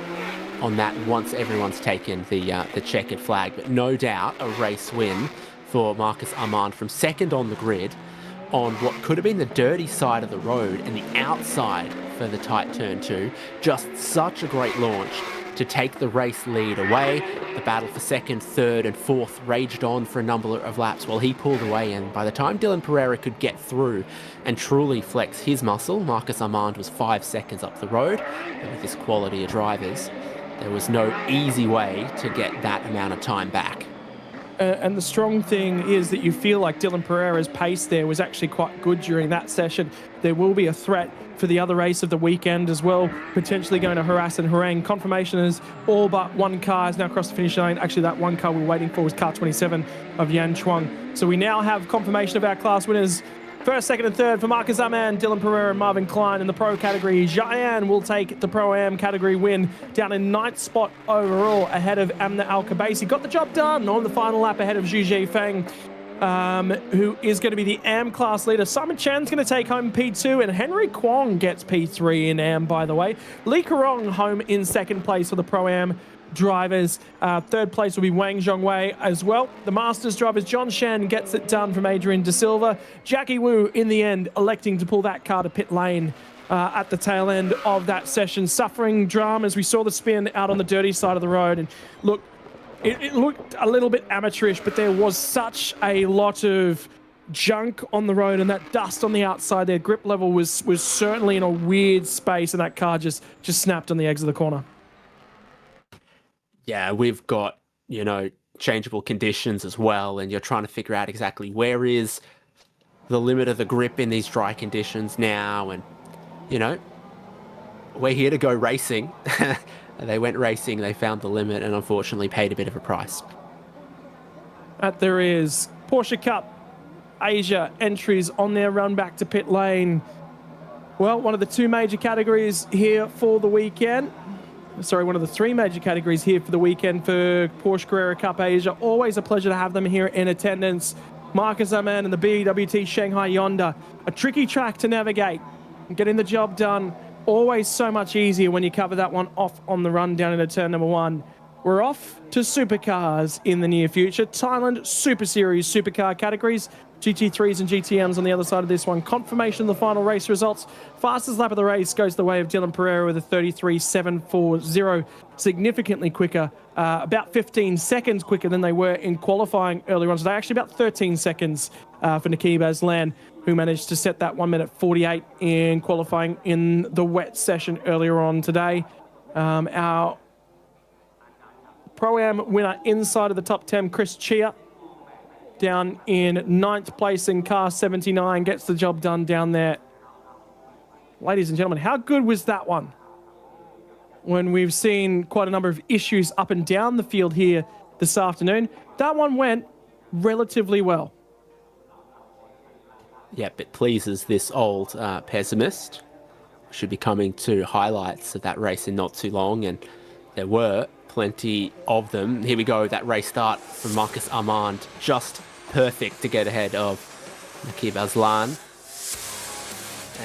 that once everyone's taken the checkered flag. But no doubt a race win for Marcus Armand from second on the grid on what could have been the dirty side of the road and the outside for the tight turn 2. Just such a great launch to take the race lead away. The battle for second, third and fourth raged on for a number of laps while he pulled away, and by the time Dylan Pereira could get through and truly flex his muscle, Marcus Armand was 5 seconds up the road. And with this quality of drivers, there was no easy way to get that amount of time back. And the strong thing is that you feel like Dylan Pereira's pace there was actually quite good during that session. There will be a threat for the other race of the weekend as well, potentially going to harass and harangue. Confirmation is all but one car has now crossed the finish line. Actually, that one car we're waiting for was car 27 of Yan Chuang. So we now have confirmation of our class winners. First, second and third for Marcus Armand, Dylan Pereira and Marvin Klein in the Pro category. Jian will take the Pro-Am category win down in 9th spot overall ahead of Amna Al-Khabaisi. Got the job done on the final lap ahead of Zhu Zhifeng, who is going to be the Am class leader. Simon Chan's going to take home P2 and Henry Kwong gets P3 in Am, by the way. Li Karong home in second place for the Pro-Am drivers. Third place will be Wang Zhongwei as well. The Masters drivers, John Shen gets it done from Adrian De Silva. Jackie Wu, in the end, electing to pull that car to pit lane at the tail end of that session. Suffering dramas. We saw the spin out on the dirty side of the road. And look, it looked a little bit amateurish, but there was such a lot of junk on the road and that dust on the outside. Their grip level was certainly in a weird space, and that car just snapped on the eggs of the corner. Yeah, we've got, changeable conditions as well, and you're trying to figure out exactly where is the limit of the grip in these dry conditions now, and, we're here to go racing. They went racing, they found the limit, and unfortunately paid a bit of a price. There is Porsche Cup Asia entries on their run back to pit lane. Well, one of the two major categories here for the weekend. Sorry, one of the three major categories here for the weekend for Porsche Carrera Cup Asia. Always a pleasure to have them here in attendance. Marcus Armand and the BWT Shanghai Yonda. A tricky track to navigate. Getting the job done. Always so much easier when you cover that one off on the run down into turn number 1. We're off to supercars in the near future. Thailand Super Series supercar categories. GT3s and GTMs on the other side of this one. Confirmation of the final race results. Fastest lap of the race goes the way of Dylan Pereira with a 33.740. Significantly quicker, about 15 seconds quicker than they were in qualifying earlier on today. Actually about 13 seconds for Nakib Aslan, who managed to set that 1 minute 48 in qualifying in the wet session earlier on today. Our Pro-Am winner inside of the top 10, Chris Chia, down in 9th place in car 79, gets the job done down there. Ladies and gentlemen, how good was that one? When we've seen quite a number of issues up and down the field here this afternoon, that one went relatively well. Yep, it pleases this old pessimist. Should be coming to highlights of that race in not too long, and there were plenty of them. Here we go, that race start from Marcus Armand, just perfect to get ahead of Nakib Aslan.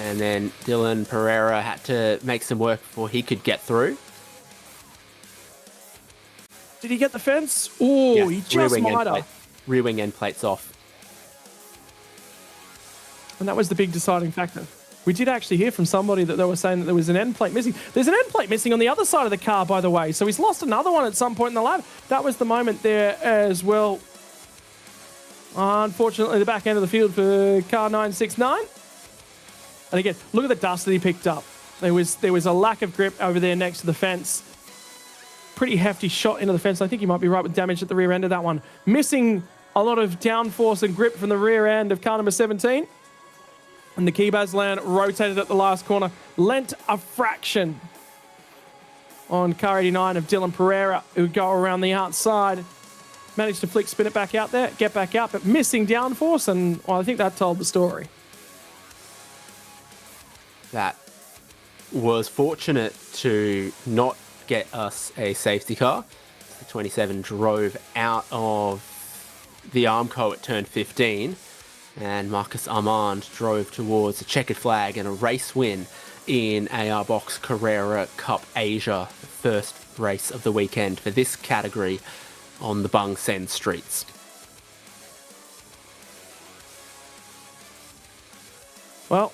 And then Dylan Pereira had to make some work before he could get through. Did he get the fence? Oh, yeah, he just might have. Rear wing end plates off. And that was the big deciding factor. We did actually hear from somebody that they were saying that there was an end plate missing. There's an end plate missing on the other side of the car, by the way. So he's lost another one at some point in the lap. That was the moment there as well. Unfortunately, the back end of the field for car 969. And again, look at the dust that he picked up. There was a lack of grip over there next to the fence. Pretty hefty shot into the fence. I think you might be right with damage at the rear end of that one. Missing a lot of downforce and grip from the rear end of car number 17. And the Keybaz land rotated at the last corner, lent a fraction on car 89 of Dylan Pereira, who would go around the outside. Managed to flick spin it back out there, get back out, but missing downforce, and well, I think that told the story. That was fortunate to not get us a safety car. The 27 drove out of the Armco at turn 15, and Marcus Armand drove towards a checkered flag and a race win in AR Box Carrera Cup Asia, the first race of the weekend for this category on the Bangsaen streets. Well,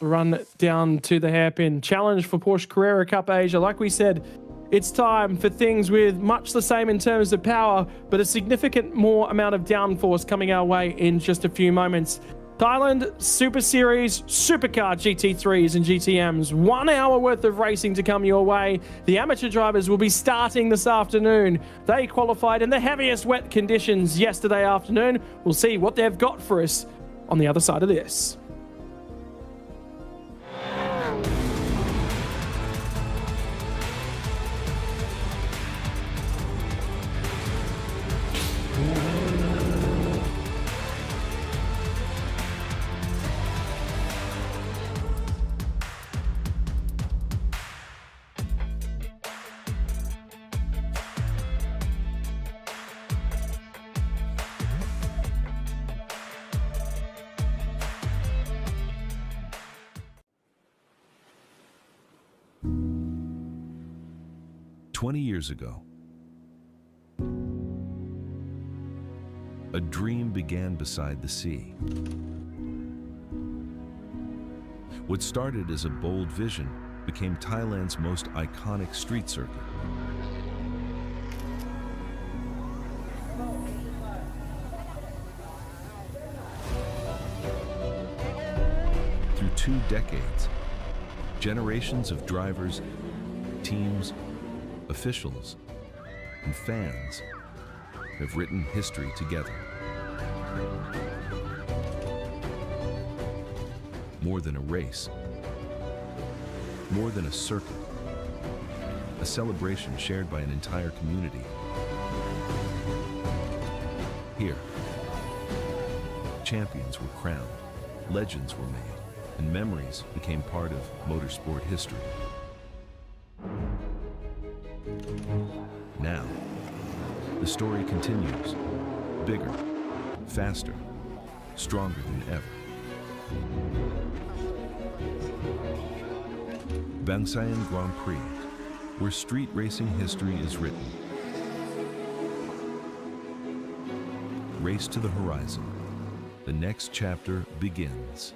run down to the hairpin. Challenge for Porsche Carrera Cup Asia. Like we said, it's time for things with much the same in terms of power, but a significant more amount of downforce coming our way in just a few moments. Thailand Super Series Supercar GT3s and GTMs. 1 hour worth of racing to come your way. The amateur drivers will be starting this afternoon. They qualified in the heaviest wet conditions yesterday afternoon. We'll see what they've got for us on the other side of this. Years ago, a dream began beside the sea. What started as a bold vision became Thailand's most iconic street circuit. Through 2 decades, generations of drivers, teams, officials, and fans have written history together. More than a race, more than a circuit, a celebration shared by an entire community. Here, champions were crowned, legends were made, and memories became part of motorsport history. Now, the story continues, bigger, faster, stronger than ever. Bangsaen Grand Prix, where street racing history is written. Race to the horizon. The next chapter begins.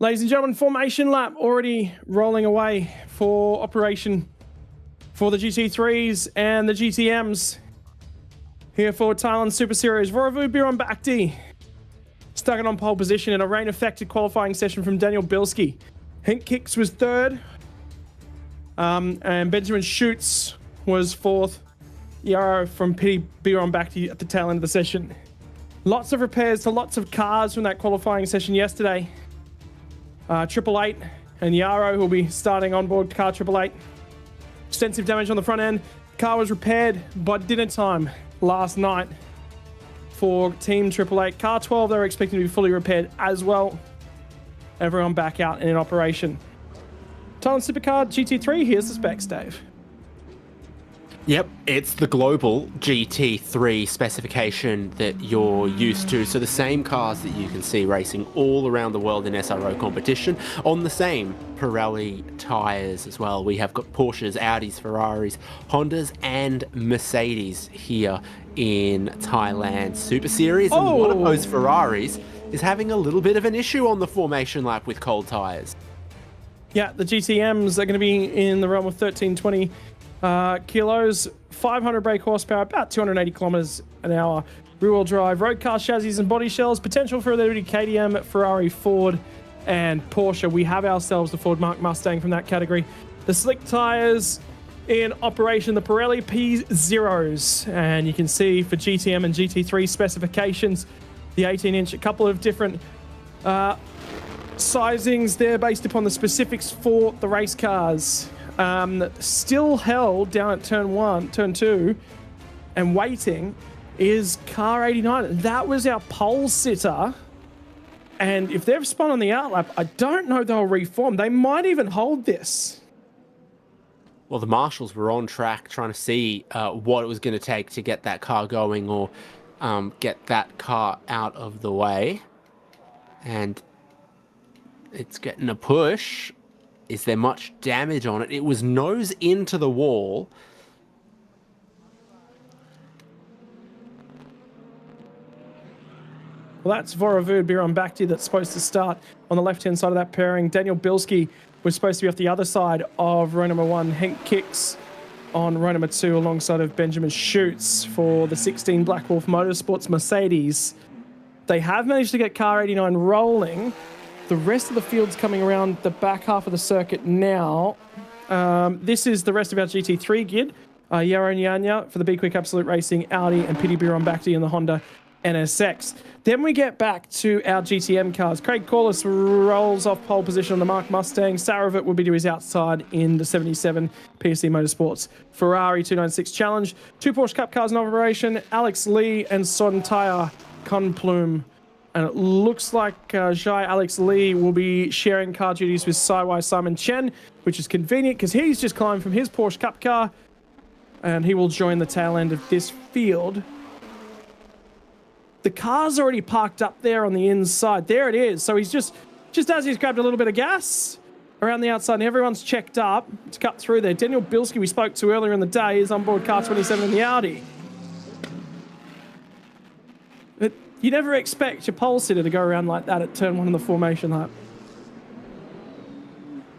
Ladies and gentlemen, formation lap already rolling away for operation for the GT3s and the GTMs. Here for Thailand Super Series, Vorovud Biron stuck it on pole position in a rain-affected qualifying session from Daniel Bilski. Henk Kicks was third, and Benjamin Schutz was fourth. Yarrow from Pity Biron at the tail end of the session. Lots of repairs to lots of cars from that qualifying session yesterday. 888 and Yarrow will be starting on board car 888. Extensive damage on the front end. Car was repaired by dinner time last night for Team 888. Car 12, they were expecting to be fully repaired as well. Everyone back out and in operation. Thailand Supercar GT3, here's the specs, Dave. Yep, it's the global GT3 specification that you're used to. So the same cars that you can see racing all around the world in SRO competition on the same Pirelli tyres as well. We have got Porsches, Audis, Ferraris, Hondas and Mercedes here in Thailand Super Series. And one of those Ferraris is having a little bit of an issue on the formation lap with cold tyres. Yeah, the GTMs are going to be in the realm of 1320 kilos, 500 brake horsepower, about 280 kilometers an hour. Rear-wheel drive, road car chassis and body shells. Potential for there to be KTM, Ferrari, Ford, and Porsche. We have ourselves the Ford Mark Mustang from that category. The slick tires in operation, the Pirelli P0s, and you can see for GTM and GT3 specifications, the 18-inch, a couple of different sizings there based upon the specifics for the race cars. Still held down at turn 2, and waiting is car 89. That was our pole sitter. And if they've spun on the outlap, I don't know they'll reform. They might even hold this. Well, the marshals were on track trying to see what it was going to take to get that car going or get that car out of the way. And it's getting a push. Is there much damage on it? It was nose into the wall. Well, that's Vorovud Biron that's supposed to start on the left-hand side of that pairing. Daniel Bilski was supposed to be off the other side of row number 1. Henk Kicks on row number 2 alongside of Benjamin Schutz for the 16 Black Wolf Motorsports Mercedes. They have managed to get car 89 rolling. The rest of the field's coming around the back half of the circuit now. This is the rest of our GT3 grid. Yarrow Nyanya for the Be Quick Absolute Racing, Audi, and Pity Biron in the Honda NSX. Then we get back to our GTM cars. Craig Corliss rolls off pole position on the Mark Mustang. Saravit will be to his outside in the 77 PSC Motorsports Ferrari 296 Challenge. 2 Porsche Cup cars in operation. Alex Lee and Sontaya Kunplum. And it looks like Jai Alex Lee will be sharing car duties with Saiwai Simon Chen, which is convenient because he's just climbed from his Porsche Cup car and he will join the tail end of this field. The car's already parked up there on the inside. There it is. So he's just as he's grabbed a little bit of gas around the outside and everyone's checked up to cut through there. Daniel Bilski, we spoke to earlier in the day, is on board car 27 in the Audi. But you never expect your pole sitter to go around like that at turn 1 in the formation lap.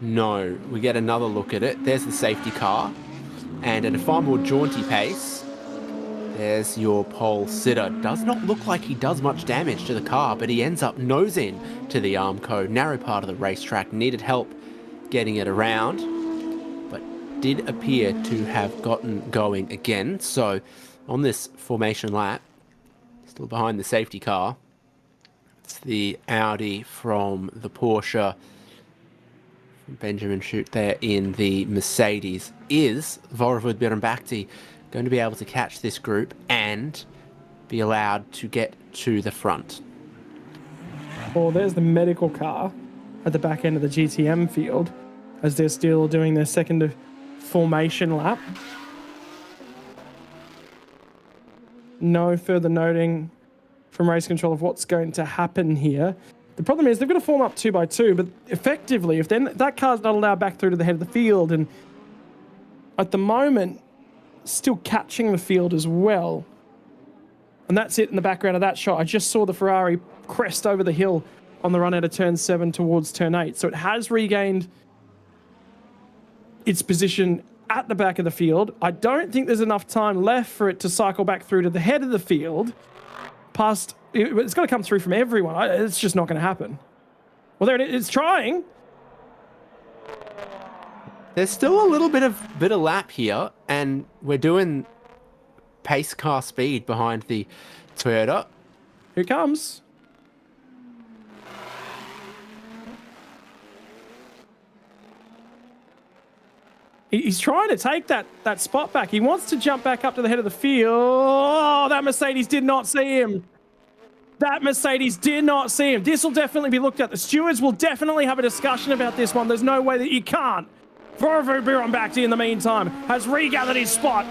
No, we get another look at it. There's the safety car. And at a far more jaunty pace, there's your pole sitter. Does not look like he does much damage to the car, but he ends up nose in to the Armco. Narrow part of the racetrack. Needed help getting it around, but did appear to have gotten going again. So on this formation lap, still behind the safety car, it's the Audi from the Porsche. Benjamin Schutz there in the Mercedes. Is Vorovud Biron going to be able to catch this group and be allowed to get to the front? Well, there's the medical car at the back end of the GTM field as they're still doing their second formation lap. No further noting from race control of what's going to happen here. The problem is they've got to form up 2 by 2, but effectively, if then that car's not allowed back through to the head of the field, and at the moment, still catching the field as well. And that's it in the background of that shot. I just saw the Ferrari crest over the hill on the run out of turn 7 towards turn 8. So it has regained its position at the back of the field. I don't think there's enough time left for it to cycle back through to the head of the field. It's got to come through from everyone. It's just not going to happen. Well, there it is. It's trying. There's still a little bit of lap here, and we're doing pace car speed behind the Toyota. Here it comes. He's trying to take that spot back. He wants to jump back up to the head of the field. Oh, that Mercedes did not see him. That Mercedes did not see him. This will definitely be looked at. The stewards will definitely have a discussion about this one. There's no way that you can't. Vorvo Bironbakti, in the meantime, has regathered his spot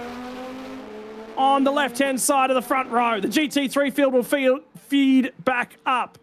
on the left-hand side of the front row. The GT3 field will feed back up.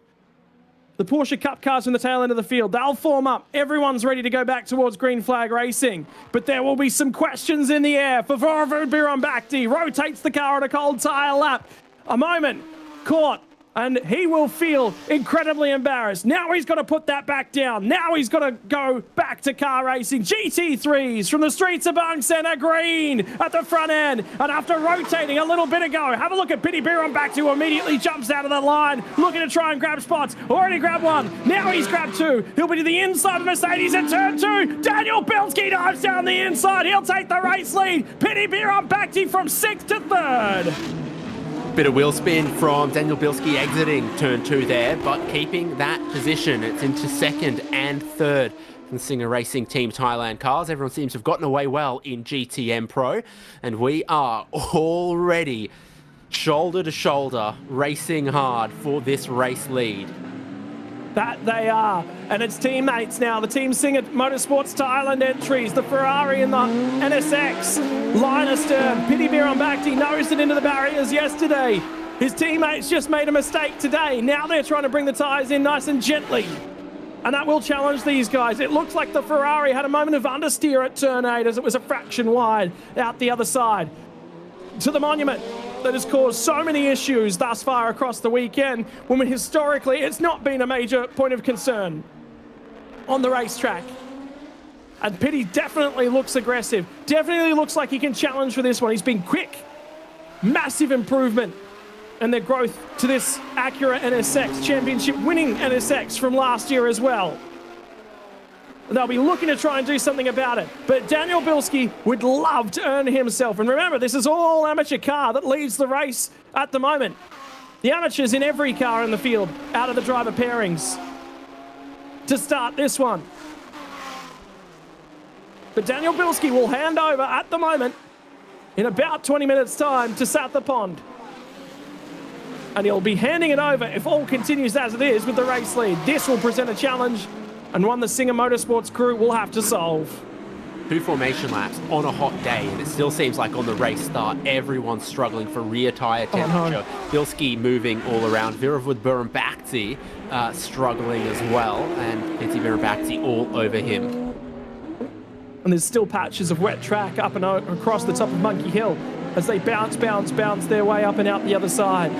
The Porsche Cup cars from the tail end of the field, they'll form up. Everyone's ready to go back towards green flag racing. But there will be some questions in the air for Vorvo Bironbakti. Rotates the car on a cold tyre lap. A moment, caught. And he will feel incredibly embarrassed. Now he's got to put that back down. Now he's got to go back to car racing. GT3s from the streets of Bangsaen are green at the front end. And after rotating a little bit ago, have a look at Piti Bironbakti, who immediately jumps out of the line, looking to try and grab spots. Already grabbed one. Now he's grabbed two. He'll be to the inside of Mercedes at turn 2. Daniel Bilski dives down the inside. He'll take the race lead. Piti Bironbakti from 6th to 3rd. Bit of wheel spin from Daniel Bilski exiting turn 2 there, but keeping that position. It's into 2nd and 3rd from Singer Racing Team Thailand cars. Everyone seems to have gotten away well in GTM Pro, and we are already shoulder to shoulder racing hard for this race lead. That they are. And it's teammates now. The Team Singer Motorsports Thailand entries. The Ferrari and the NSX. Line astern. Piti Bironbakti nosed it into the barriers yesterday. His teammates just made a mistake today. Now they're trying to bring the tyres in nice and gently. And that will challenge these guys. It looks like the Ferrari had a moment of understeer at turn 8 as it was a fraction wide out the other side. To the monument that has caused so many issues thus far across the weekend, when historically it's not been a major point of concern on the racetrack. And Piti definitely looks aggressive, definitely looks like he can challenge for this one. He's been quick, massive improvement in their growth to this Acura NSX, championship winning NSX from last year as well. They'll be looking to try and do something about it. But Daniel Bilski would love to earn himself. And remember, this is all amateur car that leads the race at the moment. The amateurs in every car in the field out of the driver pairings to start this one. But Daniel Bilski will hand over at the moment in about 20 minutes' time to South the Pond. And he'll be handing it over if all continues as it is with the race lead. This will present a challenge, and one the Singer Motorsports crew will have to solve. 2 formation laps on a hot day, and it still seems like on the race start, everyone's struggling for rear tyre temperature. Bilski moving all around. Vorvo Bironbakti struggling as well, and Piti Bironbakti all over him. And there's still patches of wet track up and across the top of Monkey Hill as they bounce their way up and out the other side.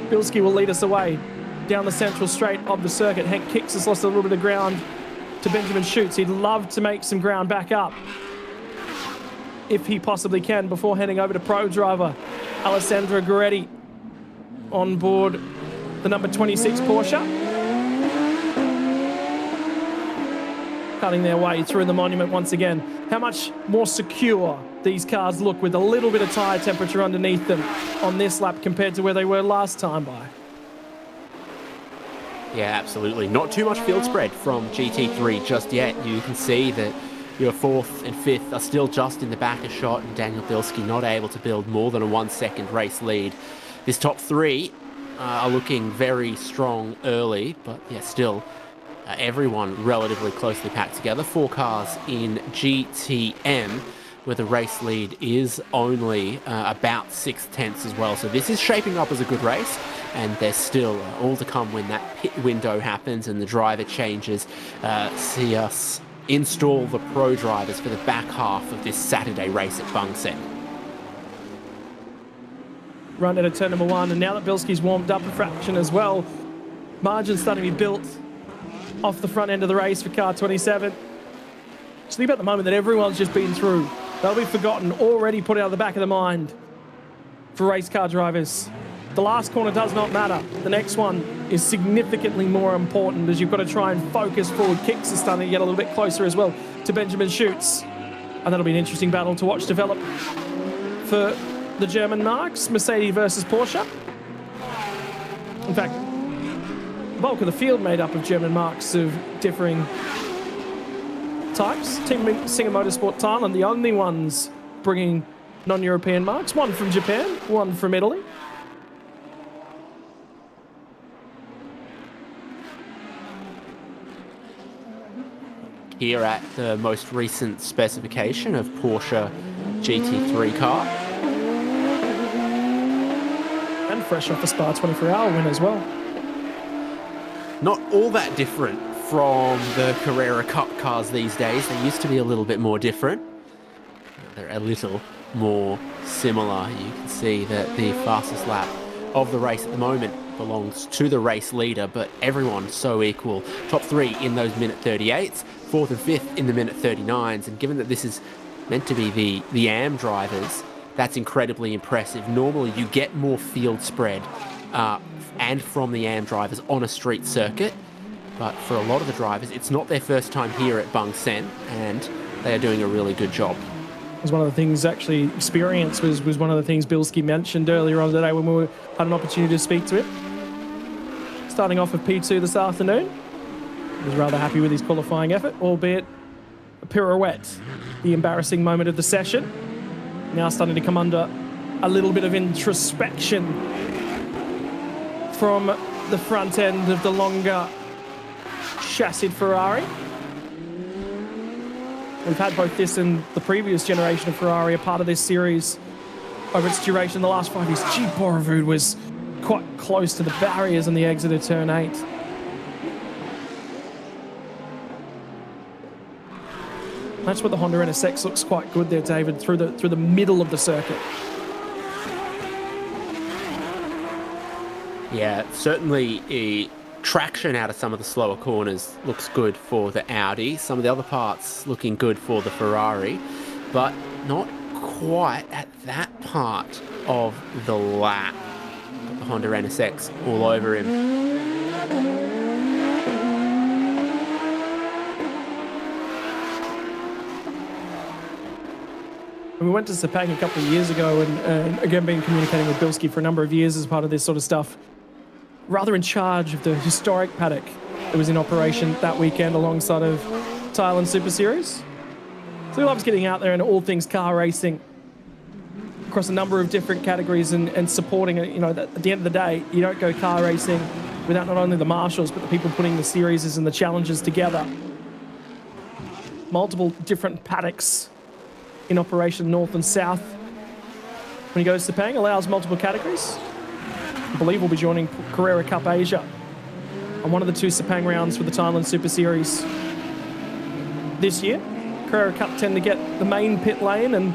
Bilski will lead us away down the central straight of the circuit. Hank Kicks has lost a little bit of ground to Benjamin Schutz. He'd love to make some ground back up if he possibly can before heading over to pro driver Alessandro Gueretti on board the number 26 Porsche. Cutting their way through the monument once again. How much more secure these cars look with a little bit of tyre temperature underneath them on this lap compared to where they were last time by. Yeah, absolutely. Not too much field spread from GT3 just yet. You can see that your 4th and 5th are still just in the back of shot, and Daniel Bilski not able to build more than a 1-second race lead. This top 3 are looking very strong early, but yeah, still everyone relatively closely packed together. 4 cars in GTM, where the race lead is only about 6/10 as well. So this is shaping up as a good race, and there's still all to come when that pit window happens and the driver changes. See us install the pro drivers for the back half of this Saturday race at Bangsaen. run into turn number 1. And now that Bilski's warmed up a fraction as well, margin's starting to be built off the front end of the race for car 27. Just think about the moment that everyone's just been through. They'll be forgotten, already put out of the back of the mind for race car drivers. The last corner does not matter. The next one is significantly more important as you've got to try and focus forward. Kicks are starting to get a little bit closer as well to Benjamin Schutz. And that'll be an interesting battle to watch develop for the German marques, Mercedes versus Porsche. In fact, the bulk of the field made up of German marques of differing types. Team Singer Motorsport Thailand, the only ones bringing non-European marques. One from Japan, one from Italy. Here at the most recent specification of Porsche GT3 car. And fresh off the Spa 24-hour win as well. Not all that different from the Carrera Cup cars these days. They used to be a little bit more different. They're a little more similar. You can see that the fastest lap of the race at the moment belongs to the race leader, but everyone's so equal. Top 3 in those minute 38s, 4th and 5th in the minute 39s, and given that this is meant to be the AM drivers, that's incredibly impressive. Normally you get more field spread and from the AM drivers on a street circuit, but for a lot of the drivers, it's not their first time here at Bangsaen, and they are doing a really good job. It was one of the things, actually, experience was one of the things Bilski mentioned earlier on today when we had an opportunity to speak to him. Starting off with P2 this afternoon. He was rather happy with his qualifying effort, albeit a pirouette, the embarrassing moment of the session. Now starting to come under a little bit of introspection from the front end of the longer chassis Ferrari. We've had both this and the previous generation of Ferrari a part of this series over its duration. The last 5 years, G. Boravud was quite close to the barriers on the exit of turn 8. That's what the Honda NSX looks quite good there, David, through the middle of the circuit. Yeah, certainly a traction out of some of the slower corners looks good for the Audi. Some of the other parts looking good for the Ferrari, but not quite at that part of the lap. The Honda NSX all over him. We went to Sepang a couple of years ago and again been communicating with Bilski for a number of years as part of this sort of stuff. Rather in charge of the historic paddock that was in operation that weekend alongside of Thailand Super Series. So he loves getting out there and all things car racing across a number of different categories and supporting it. You know, at the end of the day, you don't go car racing without not only the marshals, but the people putting the series and the challenges together. Multiple different paddocks in operation north and south. When he goes to Sepang, allows multiple categories. I believe we'll be joining Carrera Cup Asia on one of the 2 Sepang rounds for the Thailand Super Series this year. Carrera Cup tend to get the main pit lane and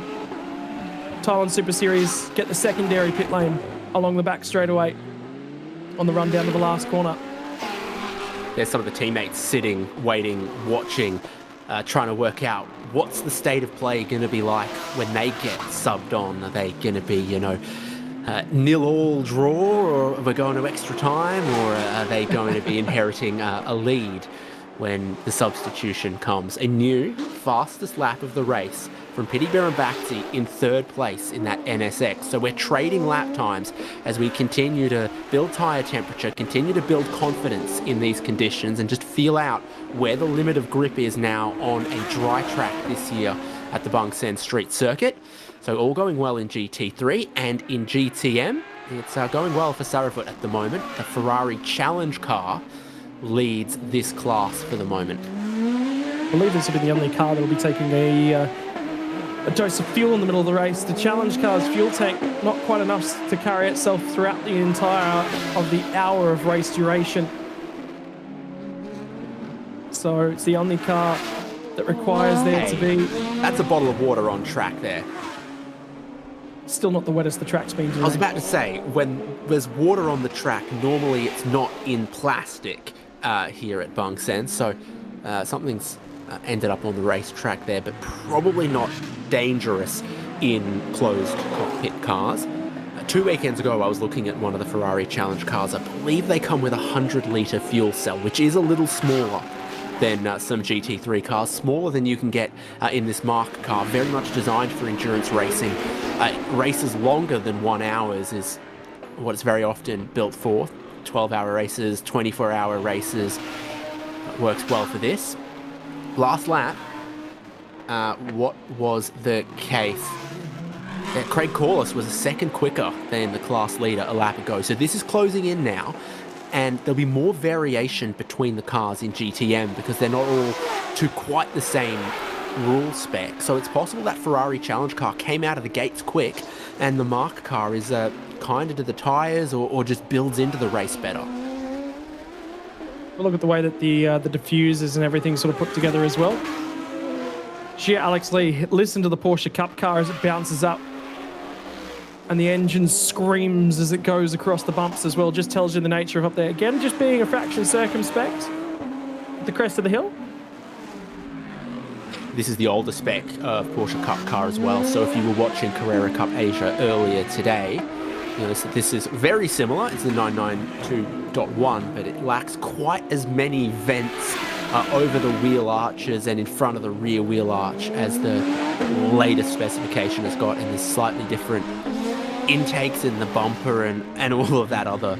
Thailand Super Series get the secondary pit lane along the back straightaway on the run down to the last corner. There's some of the teammates sitting, waiting, watching, trying to work out what's the state of play going to be like when they get subbed on. Are they going to be, 0-all draw, or we're going to extra time, or are they going to be inheriting a lead when the substitution comes? A new fastest lap of the race from Piti Bhirombhakdi in 3rd place in that NSX. So we're trading lap times as we continue to build tyre temperature, continue to build confidence in these conditions, and just feel out where the limit of grip is now on a dry track this year at the Bangsaen Street Circuit. So all going well in GT3 and in GTM. It's going well for Saravut at the moment. The Ferrari Challenge car leads this class for the moment. I believe this will be the only car that will be taking a dose of fuel in the middle of the race. The Challenge car's fuel tank not quite enough to carry itself throughout the entire of the hour of race duration. So it's the only car that requires there to be... That's a bottle of water on track there. still not the wettest the track's been today. I was about to say, when there's water on the track, normally it's not in plastic here at Bangsaen, so something's ended up on the racetrack there, but probably not dangerous in closed cockpit cars. 2 weekends ago, I was looking at one of the Ferrari Challenge cars. I believe they come with a 100-litre fuel cell, which is a little smaller than some GT3 cars, smaller than you can get in this Mark car, very much designed for endurance racing. Races longer than 1 hour is what it's very often built for. 12-hour races, 24-hour races, works well for this. Last lap, what was the case? Craig Corliss was a second quicker than the class leader a lap ago, so this is closing in now, and there'll be more variation between the cars in GTM because they're not all to quite the same rule spec. So it's possible that Ferrari Challenge car came out of the gates quick, and the Mark car is kinder to the tyres or just builds into the race better. We'll look at the way that the diffusers and everything sort of put together as well. Here, Alex Lee, listen to the Porsche Cup car as it bounces up. And the engine screams as it goes across the bumps as well. Just tells you the nature of up there. Again, just being a fraction circumspect at the crest of the hill. This is the older spec of Porsche Cup car as well. So if you were watching Carrera Cup Asia earlier today, you notice that this is very similar. It's the 992.1, but it lacks quite as many vents over the wheel arches and in front of the rear wheel arch as the latest specification has got, and there's slightly different intakes in the bumper and all of that other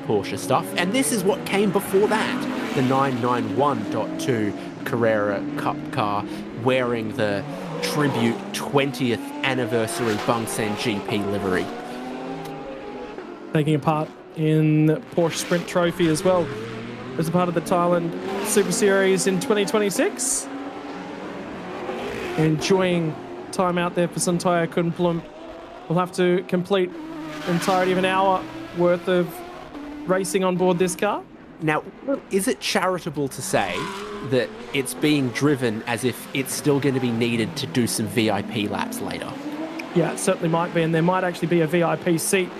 Porsche stuff. And this is what came before that, the 991.2 Carrera Cup car, wearing the tribute 20th anniversary Bangsaen GP livery. Taking a part in the Porsche Sprint Trophy as well as a part of the Thailand Super Series in 2026. Enjoying time out there for Suntaya Kunplum. We'll have to complete the entirety of an hour worth of racing on board this car. Now, is it charitable to say that it's being driven as if it's still going to be needed to do some VIP laps later? Yeah, it certainly might be, and there might actually be a VIP seat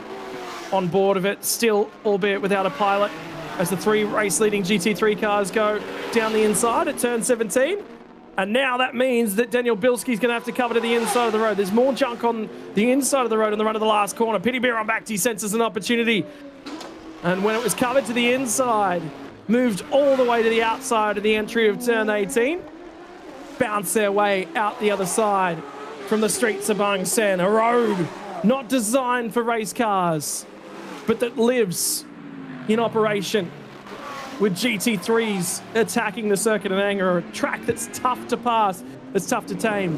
on board of it, still, albeit without a pilot, as the 3 race-leading GT3 cars go down the inside at turn 17. And now that means that Daniel Bilski's going to have to cover to the inside of the road. There's more junk on the inside of the road on the run of the last corner. Pity Bear on back, he senses an opportunity. And when it was covered to the inside, moved all the way to the outside of the entry of turn 18, bounced their way out the other side from the streets of Bangsaen, a road not designed for race cars, but that lives in operation with GT3s attacking the circuit in anger, a track that's tough to pass, that's tough to tame.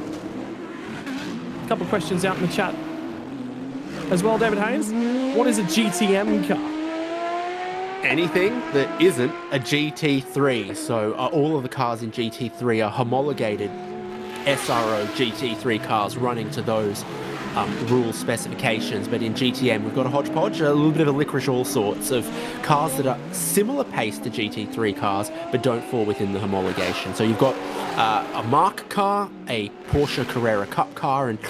A couple of questions out in the chat as well, David Haynes. What is a GTM car? Anything that isn't a GT3. So all of the cars in GT3 are homologated SRO GT3 cars running to those rule specifications, but in GTM we've got a hodgepodge, a little bit of a licorice, all sorts of cars that are similar pace to GT3 cars but don't fall within the homologation. So you've got a Mark car, a Porsche Carrera Cup car, and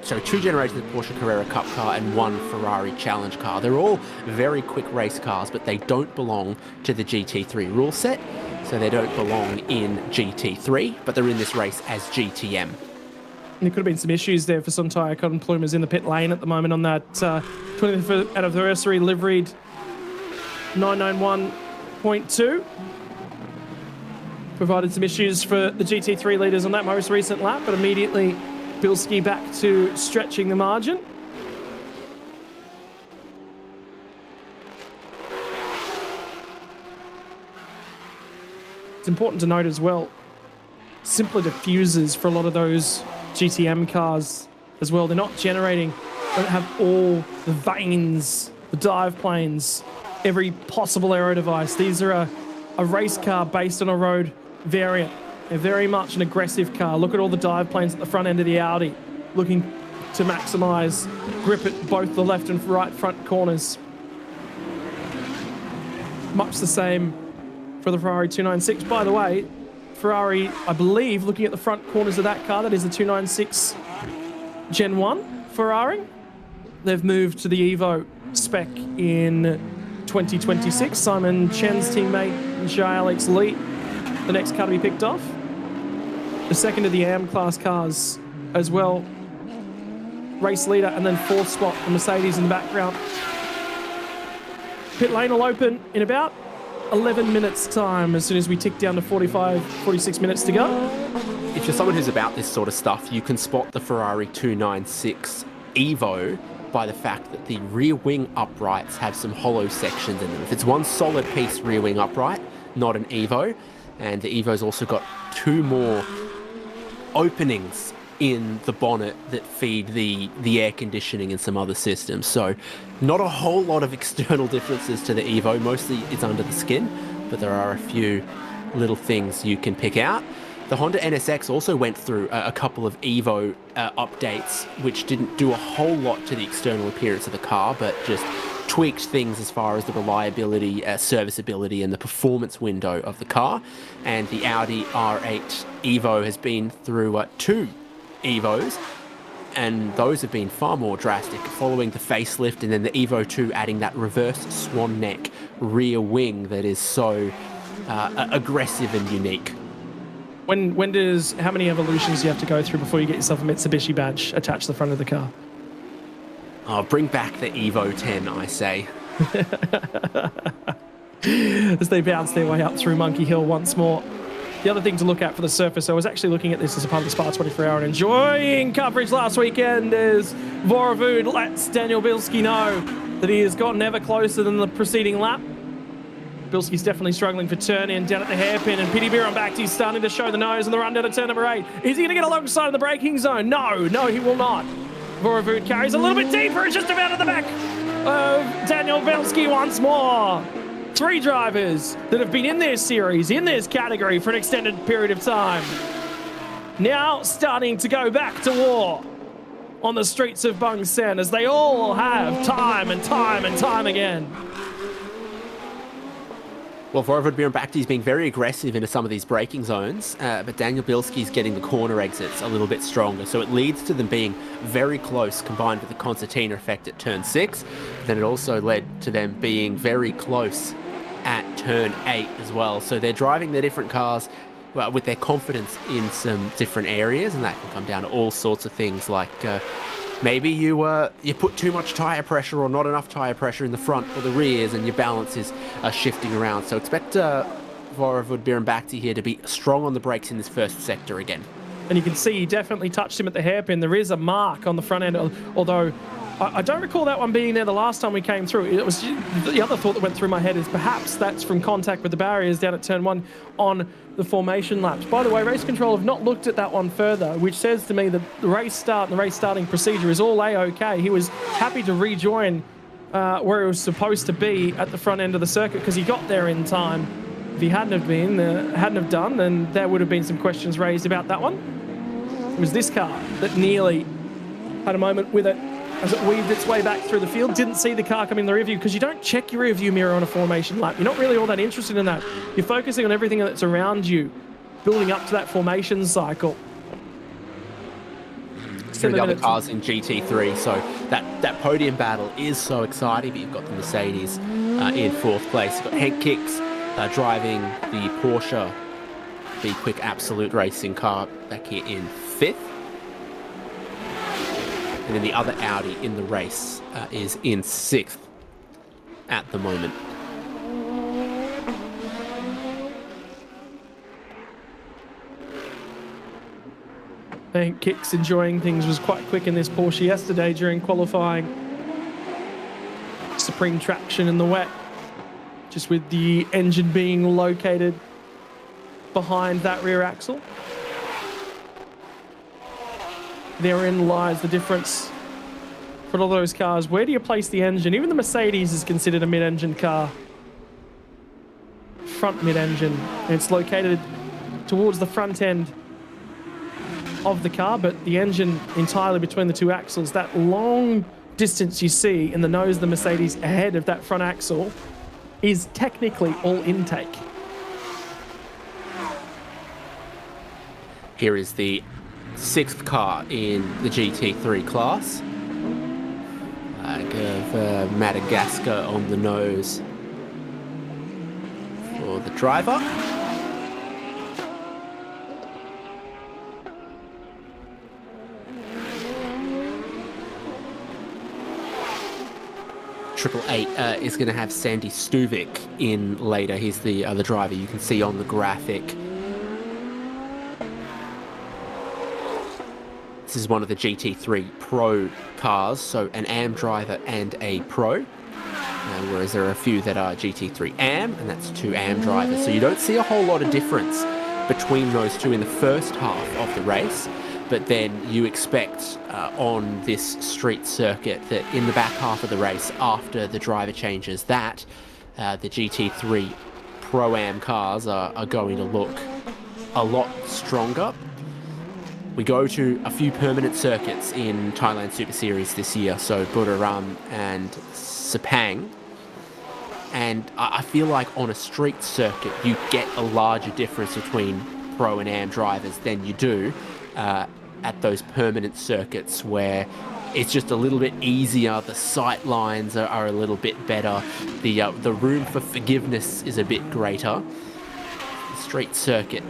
2 generations of Porsche Carrera Cup car and 1 Ferrari Challenge car. They're all very quick race cars, but they don't belong to the GT3 rule set, so they don't belong in GT3, but they're in this race as GTM. There could have been some issues there for Suntaya Kunplum in the pit lane at the moment on that 20th anniversary liveried 991.2. Provided some issues for the GT3 leaders on that most recent lap, but immediately Bilski back to stretching the margin. It's important to note as well, simpler diffusers for a lot of those GTM cars as well. They're not generating, don't have all the vanes, the dive planes, every possible aero device. These are a race car based on a road variant. They're very much an aggressive car. Look at all the dive planes at the front end of the Audi, looking to maximise grip at both the left and right front corners. Much the same for the Ferrari 296. By the way, Ferrari, I believe, looking at the front corners of that car, that is the 296 Gen 1, Ferrari. They've moved to the Evo spec in 2026. Simon Chen's teammate, Alex Lee, the next car to be picked off. The second of the AM class cars as well. Race leader, and then 4th spot, the Mercedes in the background. Pit lane will open in about 11 minutes time as soon as we tick down to 46 minutes to go. If you're someone who's about this sort of stuff, you can spot the Ferrari 296 Evo by the fact that the rear wing uprights have some hollow sections in them. If it's one solid piece rear wing upright, not an Evo, and the Evo's also got 2 more openings in the bonnet that feed the air conditioning and some other systems. So not a whole lot of external differences to the Evo. Mostly it's under the skin, but there are a few little things you can pick out. The Honda NSX also went through a couple of Evo updates, which didn't do a whole lot to the external appearance of the car, but just tweaked things as far as the reliability, serviceability, and the performance window of the car. And the Audi R8 Evo has been through 2 Evos, and those have been far more drastic, following the facelift and then the Evo 2 adding that reverse swan neck rear wing that is so aggressive and unique. How many evolutions do you have to go through before you get yourself a Mitsubishi badge attached to the front of the car? Oh, bring back the Evo 10, I say. As they bounce their way up through Monkey Hill once more. The other thing to look at for the surface, I was actually looking at this as a part of the Spa 24 Hour and enjoying coverage last weekend as Vorevud lets Daniel Bilski know that he has gotten ever closer than the preceding lap. Bilski's definitely struggling for turn in down at the hairpin, and Piti Bhirombhakdi's starting to show the nose in the run down to turn number 8. Is he going to get alongside of the braking zone? No, he will not. Vorevud carries a little bit deeper and just about at the back of Daniel Bilski once more. 3 drivers that have been in this series, in this category for an extended period of time, now starting to go back to war on the streets of Bangsaen, as they all have time and time and time again. Well, Vorevud Bhirombhakdi's being very aggressive into some of these braking zones, but Daniel Bilski's getting the corner exits a little bit stronger, so it leads to them being very close, combined with the concertina effect at turn 6. Then it also led to them being very close at turn 8 as well. So they're driving their different cars with their confidence in some different areas, and that can come down to all sorts of things like maybe you put too much tyre pressure or not enough tyre pressure in the front or the rears, and your balance is shifting around. So expect Vorevud Bhirombhakdi here to be strong on the brakes in this first sector again. And you can see he definitely touched him at the hairpin. There is a mark on the front end, although I don't recall that one being there the last time we came through. It was the other thought that went through my head is perhaps that's from contact with the barriers down at turn 1 on the formation laps. By the way, Race Control have not looked at that one further, which says to me that the race start and the race starting procedure is all A-OK. He was happy to rejoin where he was supposed to be at the front end of the circuit because he got there in time. If he hadn't have done, then there would have been some questions raised about that one. It was this car that nearly had a moment with it as it weaved its way back through the field. Didn't see the car come in the rear view because you don't check your rear view mirror on a formation lap. You're not really all that interested in that. You're focusing on everything that's around you, building up to that formation cycle. Through the other cars in GT3, so that podium battle is so exciting, but you've got the Mercedes in 4th place. You've got Henk Kiks driving the Porsche, the Quick Absolute Racing car back here in 5th. And then the other Audi in the race is in 6th at the moment. I think Kicks enjoying things was quite quick in this Porsche yesterday during qualifying. Supreme traction in the wet, just with the engine being located behind that rear axle. Therein lies the difference for all those cars. Where do you place the engine? Even the Mercedes is considered a mid-engine car. Front mid-engine. It's located towards the front end of the car, but the engine entirely between the 2 axles. That long distance you see in the nose of the Mercedes ahead of that front axle is technically all intake. Here is the 6th car in the GT3 class. flag of Madagascar on the nose for the driver. Triple Eight is going to have Sandy Stuvik in later. He's the other driver you can see on the graphic. This is one of the GT3 Pro cars, so an AM driver and a Pro, whereas there are a few that are GT3 AM, and that's 2 AM drivers. So you don't see a whole lot of difference between those two in the first half of the race, but then you expect on this street circuit that in the back half of the race, after the driver changes, that the GT3 Pro-Am cars are going to look a lot stronger. We go to a few permanent circuits in Thailand Super Series this year, so Buriram and Sepang. And I feel like on a street circuit, you get a larger difference between Pro and Am drivers than you do at those permanent circuits where it's just a little bit easier, the sight lines are a little bit better, the room for forgiveness is a bit greater. The street circuit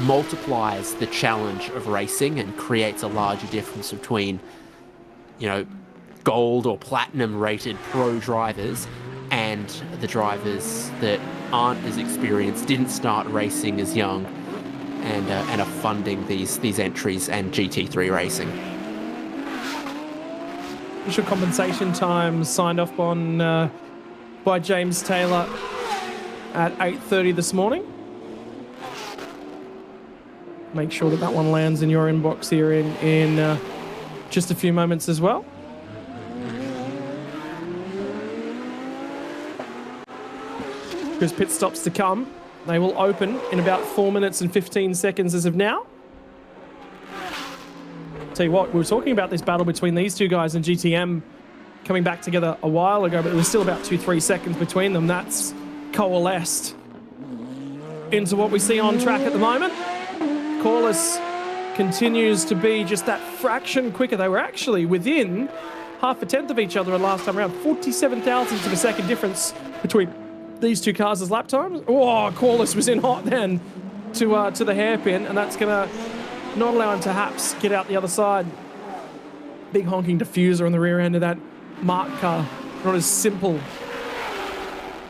multiplies the challenge of racing and creates a larger difference between, you know, gold or platinum rated pro drivers and the drivers that aren't as experienced, didn't start racing as young, and are funding these entries and GT3 racing. Initial compensation time signed off on by James Taylor at 8:30 this morning. Make sure that one lands in your inbox here in just a few moments as well. There's pit stops to come. They will open in about 4 minutes and 15 seconds as of now. Tell you what, we were talking about this battle between these two guys and GTM coming back together a while ago, but there was still about 2-3 seconds between them. That's coalesced into what we see on track at the moment. Corliss continues to be just that fraction quicker. They were actually within half a tenth of each other last time around. 47 thousandths of a second difference between these two cars' lap times. Oh, Corliss was in hot then to the hairpin, and that's going to not allow him to perhaps get out the other side. Big honking diffuser on the rear end of that Mark car. Not as simple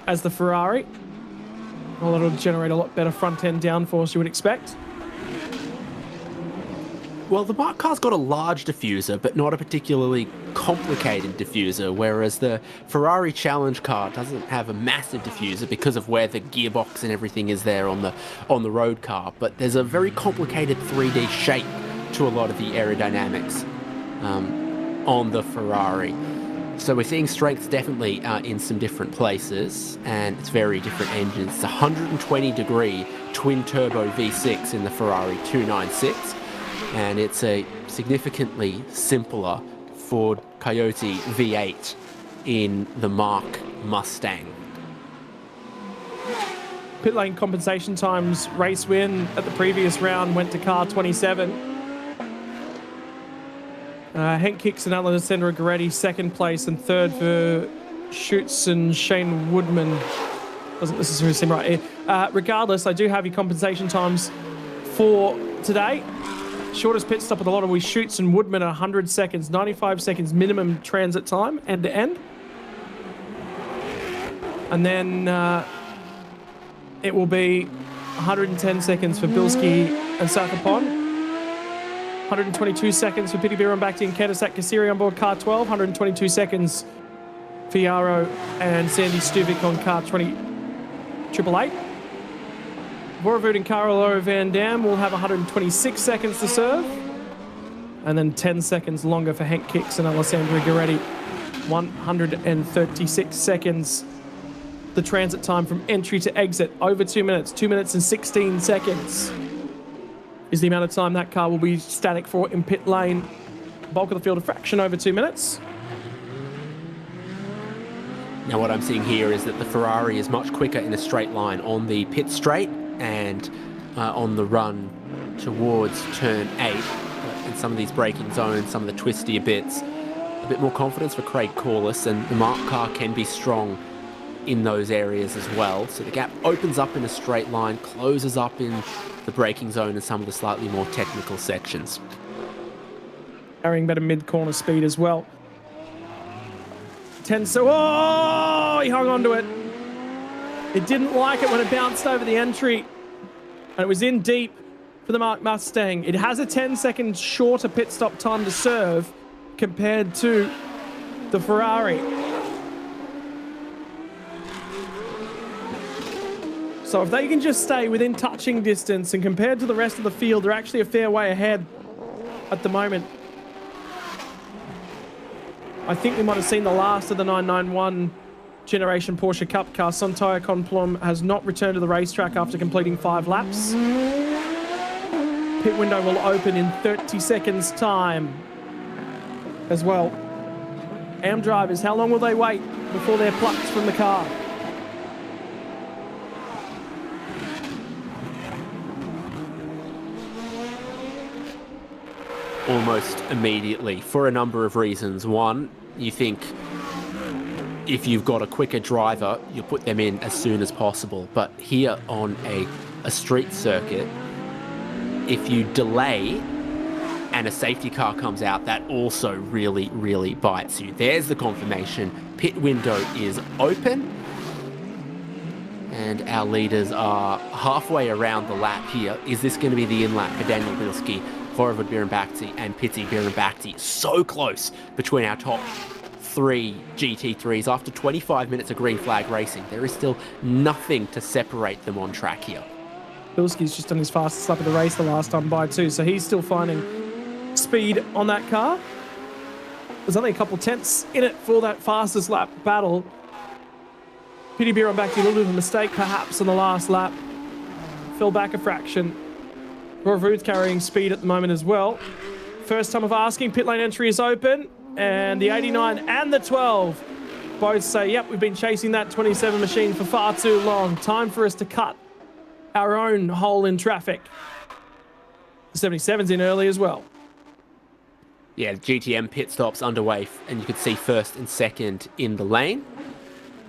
as the Ferrari. Well, it'll generate a lot better front end downforce, you would expect. Well, the Mark car's got a large diffuser, but not a particularly complicated diffuser, whereas the Ferrari Challenge car doesn't have a massive diffuser because of where the gearbox and everything is there on the road car. But there's a very complicated 3D shape to a lot of the aerodynamics on the Ferrari. So we're seeing strengths definitely in some different places, and it's very different engines. It's a 120-degree twin-turbo V6 in the Ferrari 296. And it's a significantly simpler Ford Coyote V8 in the Mark Mustang. Pit lane compensation times, race win at the previous round went to car 27. Henk Kicks and Alessandro Gueretti second place, and third for Schutz and Shane Woodman. Doesn't necessarily seem right here. Regardless, I do have your compensation times for today. Shortest pit stop of the lot was Schutz and Woodman at 100 seconds, 95 seconds minimum transit time, end to end. And then it will be 110 seconds for Bilski and Sakapon, 122 seconds for Piti Bhirombhakdi and Ketesak Kasiri on board car 12, 122 seconds for Yaro and Sandy Stuvik on car 888. Boravut and Carlo Van Dam will have 126 seconds to serve. And then 10 seconds longer for Henk Kicks and Alessandro Gueretti. 136 seconds. The transit time from entry to exit, over 2 minutes. 2 minutes and 16 seconds is the amount of time that car will be static for in pit lane. Bulk of the field, a fraction over 2 minutes. Now what I'm seeing here is that the Ferrari is much quicker in a straight line on the pit straight and on the run towards turn 8. In some of these braking zones, some of the twistier bits, a bit more confidence for Craig Corliss, and the Mark car can be strong in those areas as well. So the gap opens up in a straight line, closes up in the braking zone and some of the slightly more technical sections. Carrying better mid-corner speed as well. Oh, he hung on to it. It didn't like it when it bounced over the entry. And it was in deep for the Mark Mustang. It has a 10-second shorter pit stop time to serve compared to the Ferrari. So if they can just stay within touching distance, and compared to the rest of the field, they're actually a fair way ahead at the moment. I think we might have seen the last of the 991 generation Porsche Cup car. Sontaia Konplom has not returned to the racetrack after completing 5 laps. Pit window will open in 30 seconds time as well. AM drivers, how long will they wait before they're plucked from the car? Almost immediately, for a number of reasons. One, you think if you've got a quicker driver, you put them in as soon as possible. But here on a street circuit, if you delay and a safety car comes out, that also really, really bites you. There's the confirmation. Pit window is open. And our leaders are halfway around the lap here. Is this going to be the in-lap for Daniel Bilski, Horvath Birnbakti and Piti Birnbakti? So close between our top 3 GT3s. After 25 minutes of green flag racing, there is still nothing to separate them on track here. Bilski's just done his fastest lap of the race the last time by 2, so he's still finding speed on that car. There's only a couple tenths in it for that fastest lap battle. Piti Birnbakti, a little bit of a mistake perhaps on the last lap. Fell back a fraction. Horvath carrying speed at the moment as well. First time of asking, pit lane entry is open, and the 89 and the 12 both say, yep, we've been chasing that 27 machine for far too long. Time for us to cut our own hole in traffic. The 77's in early as well. Yeah, the GTM pit stops underway, and you could see first and second in the lane.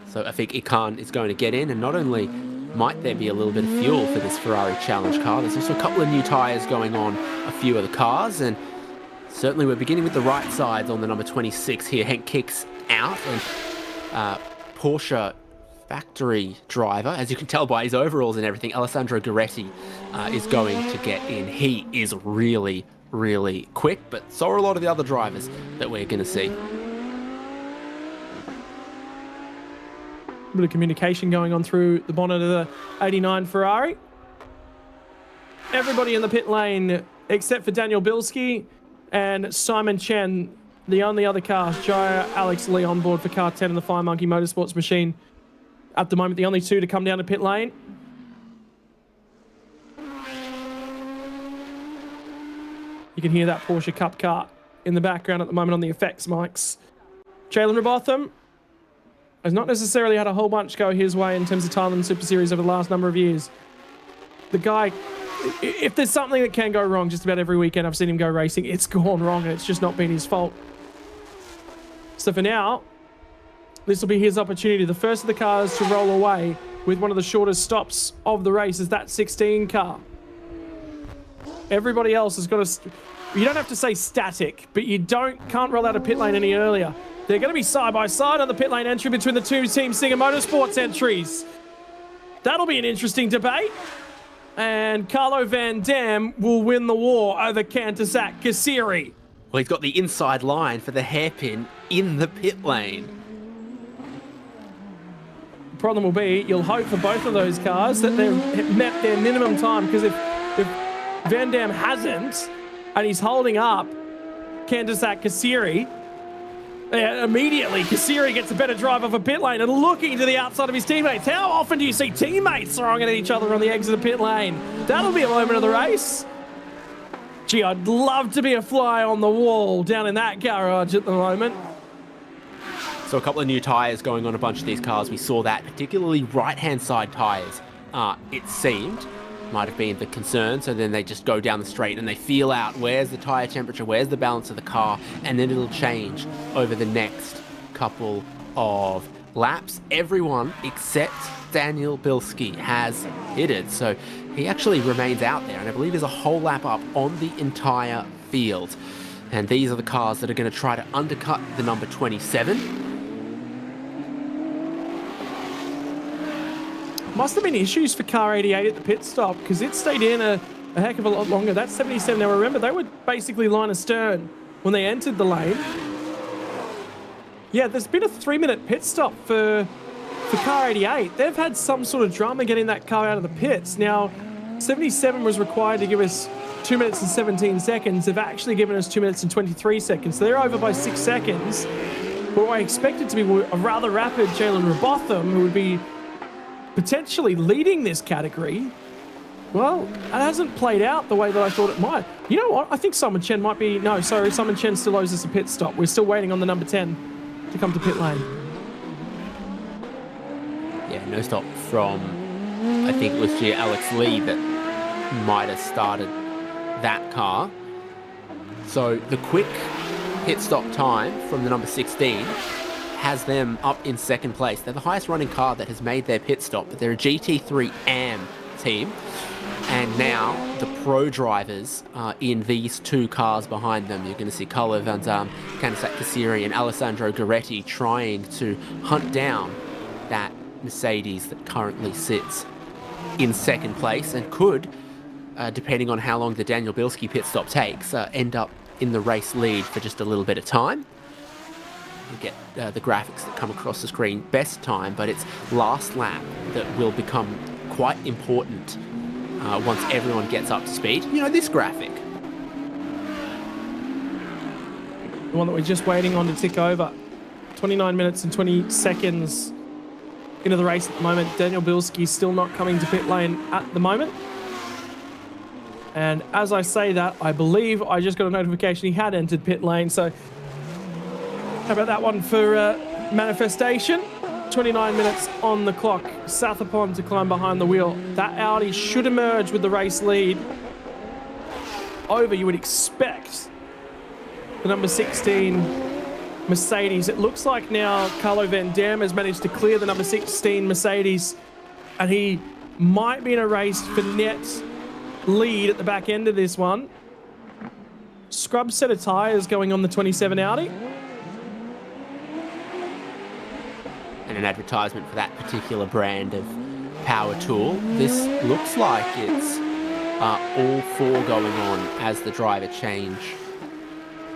So I think Ikan is going to get in, and not only might there be a little bit of fuel for this Ferrari Challenge car, there's also a couple of new tyres going on a few of the cars, and certainly we're beginning with the right sides on the number 26 here. Henk kicks out, and Porsche factory driver, as you can tell by his overalls and everything, Alessandro Gueretti is going to get in. He is really, really quick, but so are a lot of the other drivers that we're going to see. A bit of communication going on through the bonnet of the 89 Ferrari. Everybody in the pit lane except for Daniel Bilski and Simon Chen, the only other car, Jaya Alex Lee on board for car 10 in the Fire Monkey Motorsports machine. At the moment, the only 2 to come down to pit lane. You can hear that Porsche Cup car in the background at the moment on the effects mics. Jalen Robotham has not necessarily had a whole bunch go his way in terms of Thailand Super Series over the last number of years. The guy, if there's something that can go wrong just about every weekend I've seen him go racing, it's gone wrong, and it's just not been his fault. So for now, this will be his opportunity. The first of the cars to roll away with one of the shortest stops of the race is that 16 car. Everybody else has got to... You don't have to say static, but you can't roll out of pit lane any earlier. They're going to be side by side on the pit lane entry between the 2 Team Singer Motorsports entries. That'll be an interesting debate. And Carlo Van Dam will win the war over Kantasak Kassiri. Well, he's got the inside line for the hairpin in the pit lane. The problem will be, you'll hope for both of those cars that they've met their minimum time, because if Van Dam hasn't, and he's holding up Kantasak Kassiri, immediately Kassiri gets a better drive off a pit lane and looking to the outside of his teammates. How often do you see teammates throwing at each other on the exit of pit lane? That'll be a moment of the race. Gee, I'd love to be a fly on the wall down in that garage at the moment. So a couple of new tyres going on a bunch of these cars. We saw that, particularly right-hand side tyres, it seemed. might have been the concern. So then they just go down the straight and they feel out where's the tyre temperature, where's the balance of the car, and then it'll change over the next couple of laps. Everyone except Daniel Bilski has pitted, so he actually remains out there, and I believe there's a whole lap up on the entire field. And these are the cars that are going to try to undercut the number 27. Must have been issues for car 88 at the pit stop, because it stayed in a heck of a lot longer. That's 77. Now remember, they were basically line astern when they entered the lane. Yeah, there's been a 3-minute pit stop for car 88. They've had some sort of drama getting that car out of the pits. Now, 77 was required to give us 2 minutes and 17 seconds. They've actually given us 2 minutes and 23 seconds. So they're over by 6 seconds. But what I expected to be a rather rapid Jalen Robotham, who would be potentially leading this category, well, it hasn't played out the way that I thought it might. You know what? I think Simon Chen might be... No, sorry, Simon Chen still owes us a pit stop. We're still waiting on the number 10 to come to pit lane. Yeah, no stop from, I think it was Alex Lee that might have started that car. So the quick pit stop time from the number 16 has them up in second place. They're the highest running car that has made their pit stop, but they're a GT3 AM team. And now the pro drivers are in these two cars behind them. You're going to see Carlo Van Dam, Candice Kassiri and Alessandro Goretti trying to hunt down that Mercedes that currently sits in second place and could, depending on how long the Daniel Bilski pit stop takes, end up in the race lead for just a little bit of time. You get the graphics that come across the screen, best time, but it's last lap that will become quite important once everyone gets up to speed. You know, this graphic. The one that we're just waiting on to tick over. 29 minutes and 20 seconds into the race at the moment. Daniel Bilski still not coming to pit lane at the moment. And as I say that, I believe I just got a notification he had entered pit lane. So how about that one for manifestation? 29 minutes on the clock. Southapon to climb behind the wheel. That Audi should emerge with the race lead over, you would expect, the number 16 Mercedes. It looks like now Carlo Van Dam has managed to clear the number 16 Mercedes, and he might be in a race for net lead at the back end of this one. Scrub set of tyres going on the 27 Audi. And an advertisement for that particular brand of power tool. This looks like it's all four going on as the driver change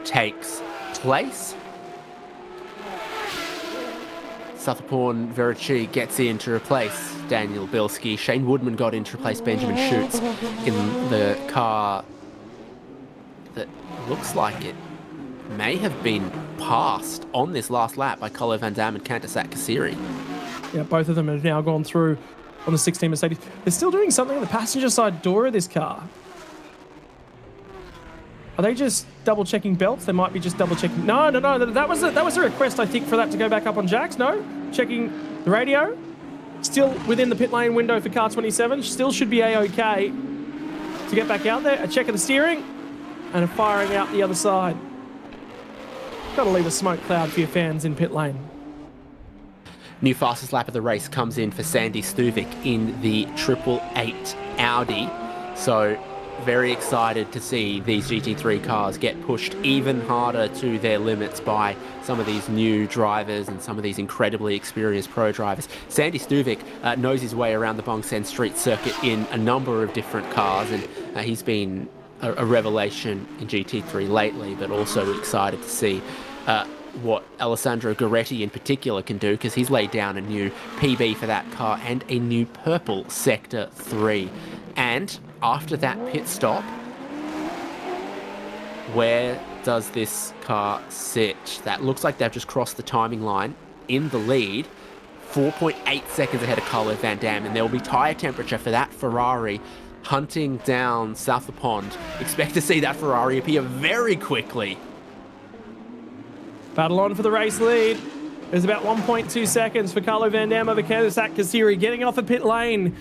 takes place. Sutherporn Verici gets in to replace Daniel Bilski. Shane Woodman got in to replace Benjamin Schutz in the car that looks like it may have been passed on this last lap by Carlo Van Dam and Candice Kassiri. Yeah, both of them have now gone through on the 16 Mercedes. They're still doing something on the passenger side door of this car. Are they just double checking belts? They might be just double checking. No. That was a request, I think, for that to go back up on jacks. No, checking the radio. Still within the pit lane window for car 27. Still should be A-OK to get back out there. A check of the steering and a firing out the other side. Got to leave a smoke cloud for your fans in pit lane. New fastest lap of the race comes in for Sandy Stuvik in the 888 Audi. So very excited to see these GT3 cars get pushed even harder to their limits by some of these new drivers and some of these incredibly experienced pro drivers. Sandy Stuvik knows his way around the Bangsaen Street circuit in a number of different cars, and he's been a revelation in GT3 lately, but also excited to see what Alessandro Goretti in particular can do, because he's laid down a new PB for that car and a new purple Sector 3. And after that pit stop, where does this car sit? That looks like they've just crossed the timing line in the lead, 4.8 seconds ahead of Carlo Van Dam, and there will be tyre temperature for that Ferrari hunting down South of Pond. Expect to see that Ferrari appear very quickly. Battle on for the race lead. There's about 1.2 seconds for Carlo Van Dam over Kaiserslautern Kasiri, getting off a pit lane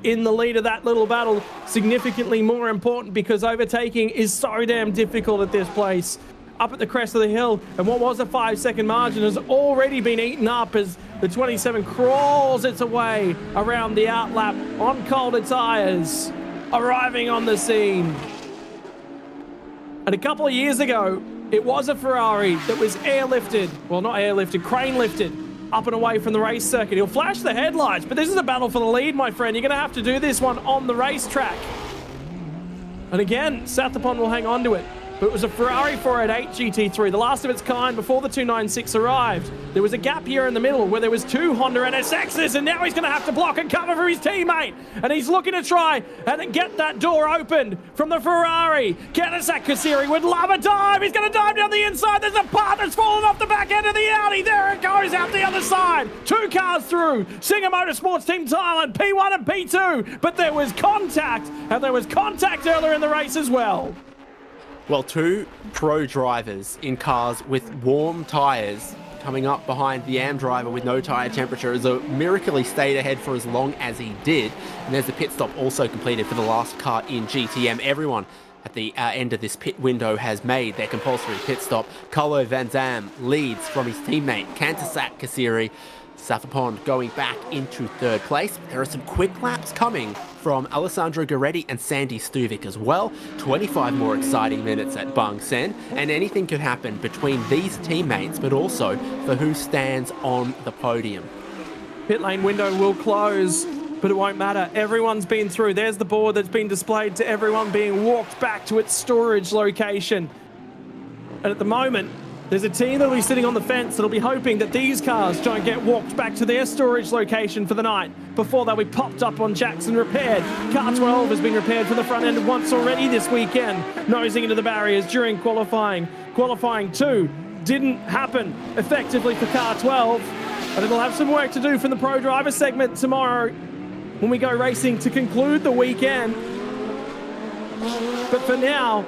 in the lead of that little battle. Significantly more important because overtaking is so damn difficult at this place. Up at the crest of the hill, and what was a 5-second margin has already been eaten up as the 27 crawls its way around the outlap on colder tyres, arriving on the scene. And a couple of years ago, it was a Ferrari that was airlifted, well, not airlifted, crane lifted up and away from the race circuit. He'll flash the headlights, but this is a battle for the lead, my friend. You're going to have to do this one on the racetrack. And again, Sathapon will hang on to it. But it was a Ferrari 488 GT3, the last of its kind before the 296 arrived. There was a gap here in the middle where there was 2 Honda NSXs, and now he's going to have to block and cover for his teammate. And he's looking to try and get that door opened from the Ferrari. Kaiserslautern Kasiri would love a dive. He's going to dive down the inside. There's a part that's fallen off the back end of the Audi. There it goes out the other side. 2 cars through. Singer Motorsports Team Thailand, P1 and P2. But there was contact, and there was contact earlier in the race as well. Well, 2 pro drivers in cars with warm tyres coming up behind the AM driver with no tyre temperature as a miracle he stayed ahead for as long as he did. And there's the pit stop also completed for the last car in GTM. Everyone at the end of this pit window has made their compulsory pit stop. Carlo Van Dam leads from his teammate Kaiserslautern Kasiri. Sathapon going back into 3rd place. There are some quick laps coming from Alessandro Gueretti and Sandy Stuvik as well. 25 more exciting minutes at Bangsaen, and anything could happen between these teammates, but also for who stands on the podium. Pit lane window will close, but it won't matter. Everyone's been through. There's the board that's been displayed to everyone being walked back to its storage location. And at the moment, there's a team that'll be sitting on the fence that'll be hoping that these cars don't get walked back to their storage location for the night before they'll be popped up on jacks and repaired. Car 12 has been repaired from the front end once already this weekend, nosing into the barriers during qualifying. Qualifying 2 didn't happen effectively for Car 12, but it'll have some work to do from the pro driver segment tomorrow when we go racing to conclude the weekend. But for now,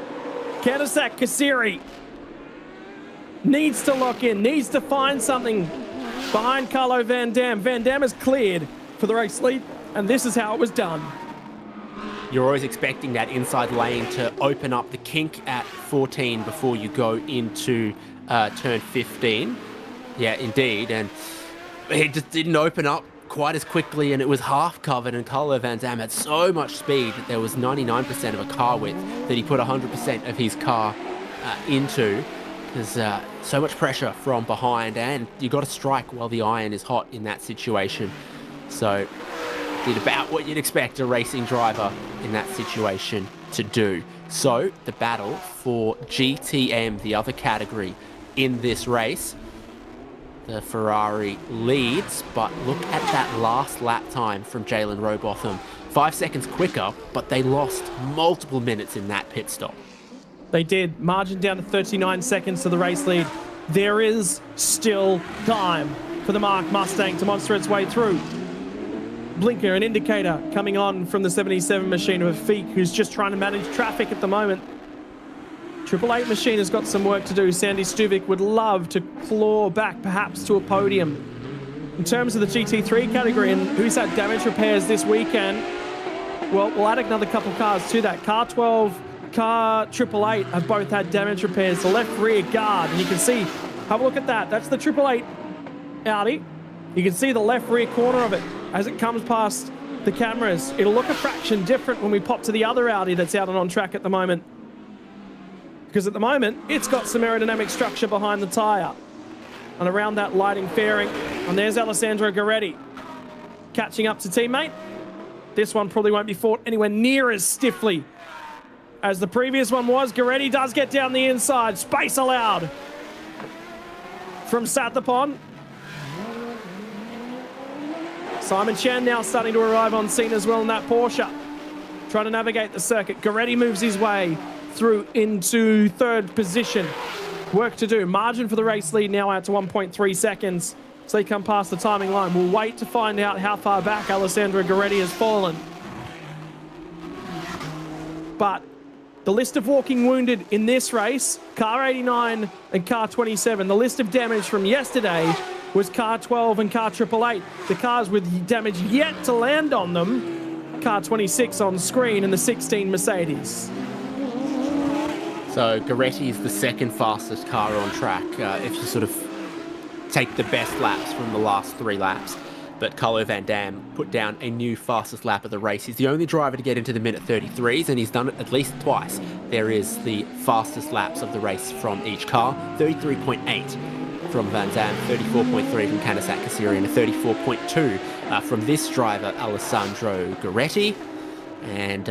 Kaiserslautern Kasiri needs to lock in, needs to find something behind Carlo Van Dam. Van Dam is cleared for the race lead, and this is how it was done. You're always expecting that inside lane to open up the kink at 14 before you go into turn 15. Yeah, indeed, and it just didn't open up quite as quickly, and it was half covered, and Carlo Van Dam had so much speed that there was 99% of a car width that he put 100% of his car into. There's so much pressure from behind, and you got to strike while the iron is hot in that situation. So did about what you'd expect a racing driver in that situation to do. So the battle for GTM, the other category in this race, the Ferrari leads, but look at that last lap time from Jalen Robotham. 5 seconds quicker, but they lost multiple minutes in that pit stop. They did. Margin down to 39 seconds to the race lead. There is still time for the Mark Mustang to monster its way through. Blinker, an indicator coming on from the 77 machine of Afik, who's just trying to manage traffic at the moment. 888 machine has got some work to do. Sandy Stuvik would love to claw back perhaps to a podium. In terms of the GT3 category and who's had damage repairs this weekend, well, we'll add another couple cars to that. Car 12, Car 888 have both had damage repairs. The left rear guard, and you can see, have a look at that. That's the 888 Audi. You can see the left rear corner of it as it comes past the cameras. It'll look a fraction different when we pop to the other Audi that's out and on track at the moment. Because at the moment, it's got some aerodynamic structure behind the tyre and around that lighting fairing. And there's Alessandro Gueretti catching up to teammate. This one probably won't be fought anywhere near as stiffly as the previous one was. Gueretti does get down the inside. Space allowed from Sathapon. Simon Chan now starting to arrive on scene as well in that Porsche, trying to navigate the circuit. Gueretti moves his way through into 3rd position. Work to do. Margin for the race lead now out to 1.3 seconds. So they come past the timing line. We'll wait to find out how far back Alessandro Gueretti has fallen. But the list of walking wounded in this race, Car 89 and Car 27, the list of damage from yesterday was car 12 and car 888. The cars with damage yet to land on them, car 26 on screen and the 16 Mercedes. So Goretti is the second fastest car on track if you sort of take the best laps from the last 3 laps. But Carlo Van Dam put down a new fastest lap of the race. He's the only driver to get into the minute 33s, and he's done it at least twice. There is the fastest laps of the race from each car, 33.8 from Van Dam, 34.3 from Canizac Kassiri, and a 34.2 from this driver, Alessandro Goretti. And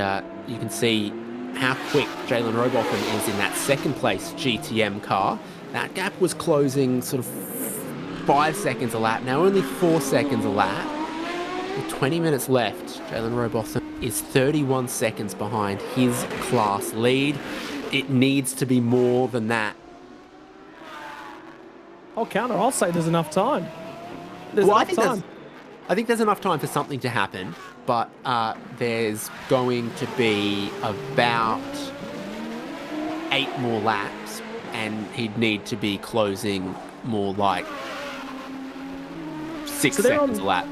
you can see how quick Jalen Robotham is in that second place GTM car. That gap was closing sort of 5 seconds a lap, now only 4 seconds a lap. With 20 minutes left, Jalen Robotham is 31 seconds behind his class lead. It needs to be more than that. I'll counter. I'll say there's enough time. I think there's enough time for something to happen, but there's going to be about 8 more laps, and he'd need to be closing more like 6 seconds a lap.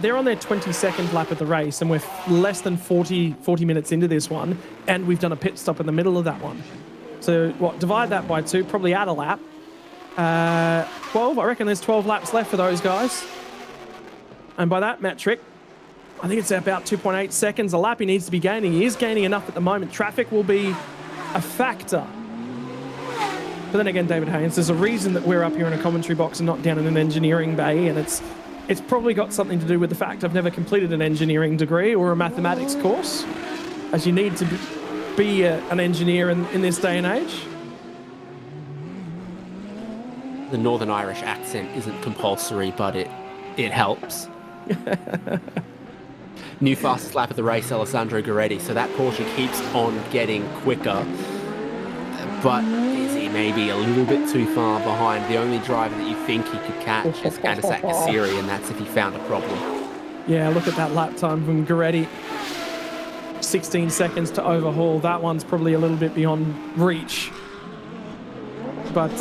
They're on their 22nd lap of the race, and we're less than 40 minutes into this one, and we've done a pit stop in the middle of that one. So, divide that by 2, probably add a lap. 12, I reckon there's 12 laps left for those guys. And by that metric, I think it's about 2.8 seconds a lap he needs to be gaining. He is gaining enough at the moment. Traffic will be a factor. But then again, David Haynes, there's a reason that we're up here in a commentary box and not down in an engineering bay, and it's probably got something to do with the fact I've never completed an engineering degree or a mathematics course, as you need to be an engineer in this day and age. The Northern Irish accent isn't compulsory, but it helps. New fastest lap of the race, Alessandro Goretti. So that Porsche keeps on getting quicker, but is he maybe a little bit too far behind? The only driver that you think he could catch is Canizac Kassiri, and that's if he found a problem. Yeah, look at that lap time from Goretti. 16 seconds to overhaul. That one's probably a little bit beyond reach. But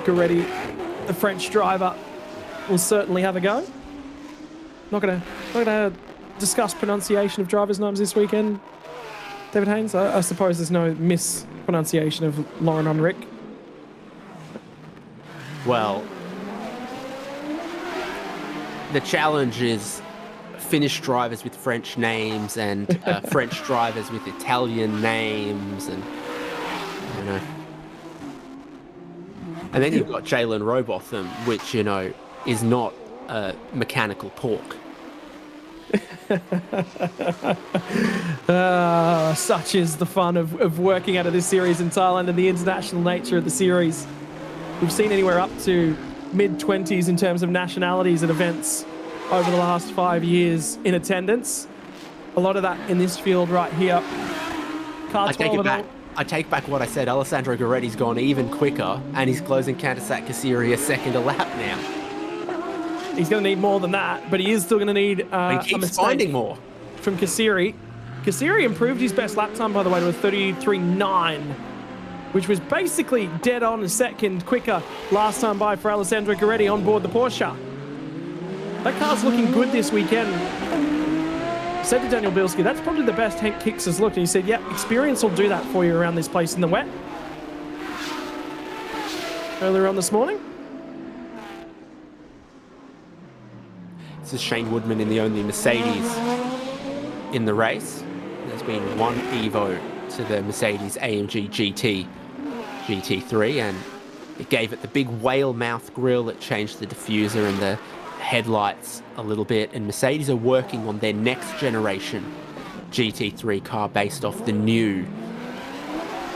Goretti, the French driver, will certainly have a go. Not gonna discuss pronunciation of drivers' names this weekend, David Haynes. I suppose there's no mispronunciation of Lauren Unrick. Well, the challenge is Finnish drivers with French names and French drivers with Italian names, and you know. And then you've got Jalen Robotham, which, you know, is not a mechanical pork. Such is the fun of working out of this series in Thailand and the international nature of the series. We've seen anywhere up to mid-20s in terms of nationalities at events over the last 5 years in attendance. A lot of that in this field right here. I take back what I said. Alessandro Goretti's gone even quicker, and he's closing Canizac Kassiri a second a lap now. He's going to need more than that, but he is still going to need he keeps finding more from Kassiri. Kassiri improved his best lap time, by the way, to a 33.9, which was basically dead on a second quicker last time by for Alessandro Goretti on board the Porsche. That car's looking good this weekend. I said to Daniel Bielski, that's probably the best Henk Kicks has looked. And he said, yeah, experience will do that for you around this place in the wet. Earlier on this morning. This is Shane Woodman in the only Mercedes in the race. There's been one Evo to the Mercedes AMG GT3, and it gave it the big whale mouth grille that changed the diffuser and the headlights a little bit, and Mercedes are working on their next generation GT3 car based off the new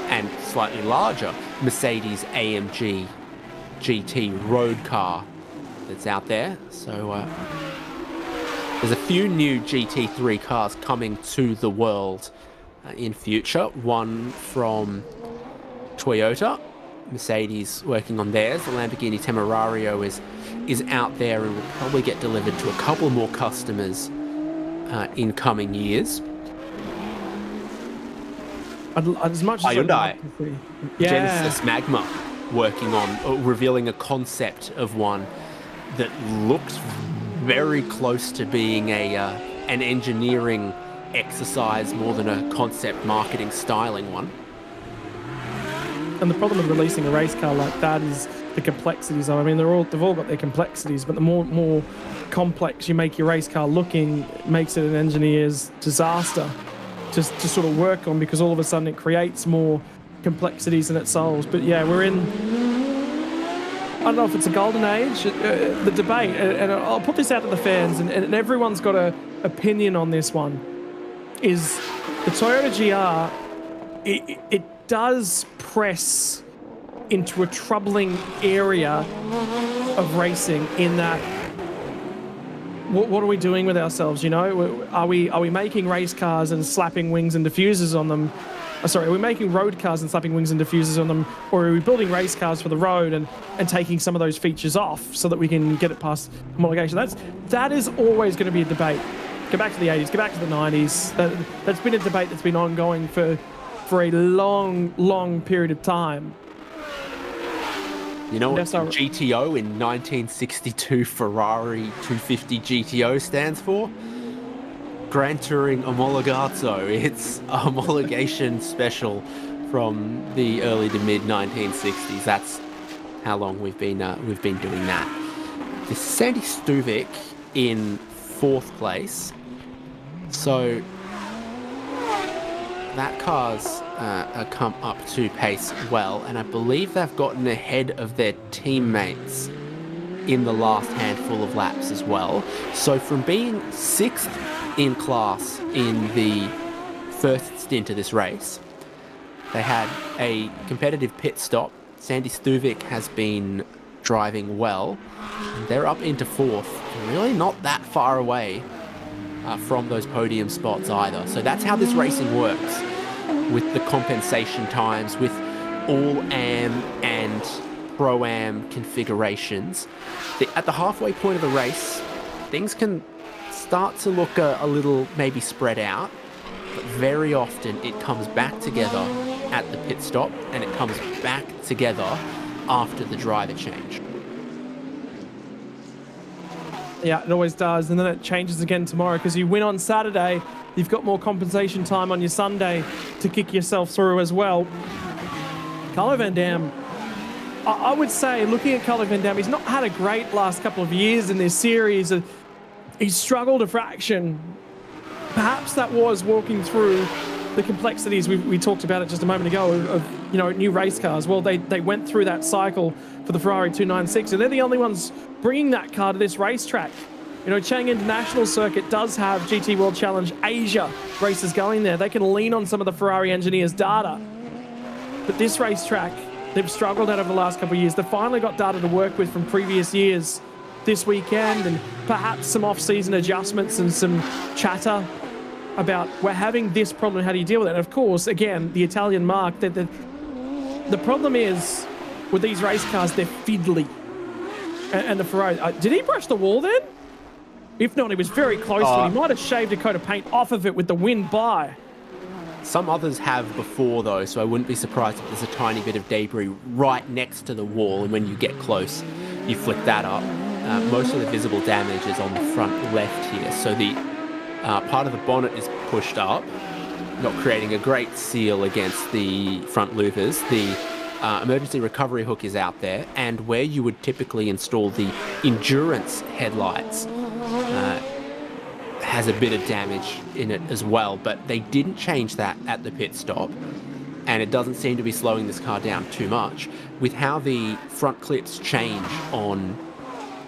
and slightly larger Mercedes AMG GT road car that's out there. So there's a few new GT3 cars coming to the world in future. One from Toyota, Mercedes working on theirs. The Lamborghini Temerario is out there and will probably get delivered to a couple more customers in coming years. As much as Hyundai, yeah. Genesis Magma. working on, or revealing a concept of one that looks very close to being an engineering exercise more than a concept marketing styling one. And the problem with releasing a race car like that is the complexities of it. I mean, they've all got their complexities, but the more complex you make your race car looking, makes it an engineer's disaster to sort of work on, because all of a sudden it creates more complexities than it solves. But yeah, we're in, I don't know if it's a golden age, the debate, and I'll put this out to the fans, and everyone's got an opinion on this one, is the Toyota GR, it does press into a troubling area of racing in that, what are we doing with ourselves, you know? Are we making race cars and slapping wings and diffusers on them? Are we making road cars and slapping wings and diffusers on them? Or are we building race cars for the road and taking some of those features off so that we can get it past homologation? That is always going to be a debate. Go back to the 80s, go back to the 90s. That's been a debate that's been ongoing for a long period of time. You know what GTO in 1962 Ferrari 250 GTO stands for? Grand Touring Omologato. It's a homologation special from the early to mid 1960s. That's how long we've been doing that. This is Sandy Stuvik in 4th place. So that car's come up to pace well, and I believe they've gotten ahead of their teammates in the last handful of laps as well. So from being 6th in class in the first stint of this race, they had a competitive pit stop. Sandy Stuvik has been driving well. They're up into 4th, really not that far away from those podium spots either. So that's how this racing works, with the compensation times, with all AM and Pro-Am configurations. At the halfway point of the race, things can start to look a little maybe spread out, but very often it comes back together at the pit stop, and it comes back together after the driver change. Yeah, it always does, and then it changes again tomorrow, because you win on Saturday, you've got more compensation time on your Sunday to kick yourself through as well. Carlo Van Dam, I would say, looking at Carlo Van Dam, he's not had a great last couple of years in this series. He's struggled a fraction. Perhaps that was walking through the complexities. We talked about it just a moment ago of new race cars. Well, they went through that cycle for the Ferrari 296, and they're the only ones bringing that car to this racetrack. Chang International Circuit does have GT World Challenge Asia races going there. They can lean on some of the Ferrari engineers' data. But this racetrack, they've struggled out over the last couple of years. They've finally got data to work with from previous years this weekend, and perhaps some off-season adjustments and some chatter about, we're having this problem, how do you deal with it? And of course, again, the Italian mark, the problem is with these race cars, they're fiddly. And the Ferrari, did he brush the wall then? If not, he was very close to it. He might have shaved a coat of paint off of it with the wind by. Some others have before, though, so I wouldn't be surprised if there's a tiny bit of debris right next to the wall, and when you get close, you flick that up. Most of the visible damage is on the front left here, so the part of the bonnet is pushed up, not creating a great seal against the front louvers. The emergency recovery hook is out there, and where you would typically install the endurance headlights has a bit of damage in it as well, but they didn't change that at the pit stop, and it doesn't seem to be slowing this car down too much. With how the front clips change on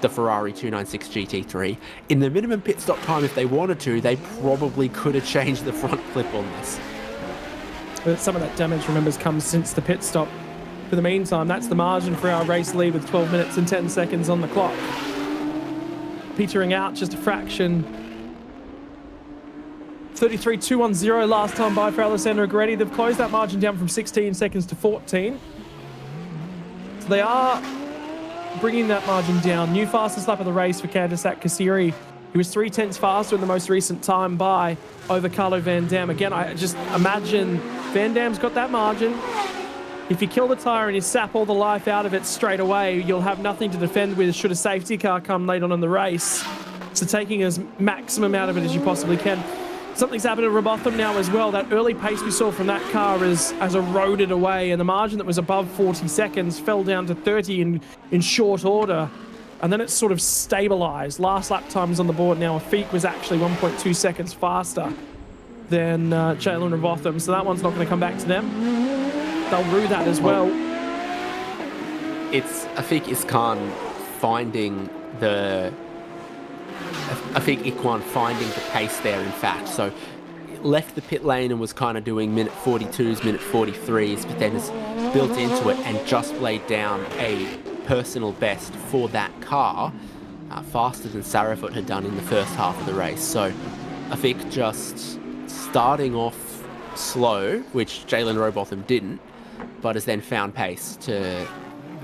the Ferrari 296 GT3, in the minimum pit stop time, if they wanted to, they probably could have changed the front clip on this. But some of that damage, remember, has come since the pit stop. For the meantime, that's the margin for our race lead with 12 minutes and 10 seconds on the clock. Petering out just a fraction. 33.210 last time by for Alessandro Gueretti. They've closed that margin down from 16 seconds to 14. So they are bringing that margin down. New fastest lap of the race for Candice Kassiri. He was 0.3 faster in the most recent time by over Carlo Van Dam. Again, I just imagine Van Dam's got that margin. If you kill the tyre and you sap all the life out of it straight away, you'll have nothing to defend with should a safety car come late on in the race. So taking as maximum out of it as you possibly can. Something's happened to Robotham now as well. That early pace we saw from that car has eroded away, and the margin that was above 40 seconds fell down to 30 in short order. And then it's sort of stabilised. Last lap times on the board now, Afik was actually 1.2 seconds faster than JUL and Robotham, so that one's not going to come back to them. They'll rue that as well. It's Afik Iskan finding the... Afik Ikwan finding the pace there, in fact. So left the pit lane and was kind of doing minute 42s, minute 43s, but then has built into it and just laid down a personal best for that car, faster than Sarafut had done in the first half of the race. So Afik just starting off slow, which JUL and Robotham didn't, but has then found pace to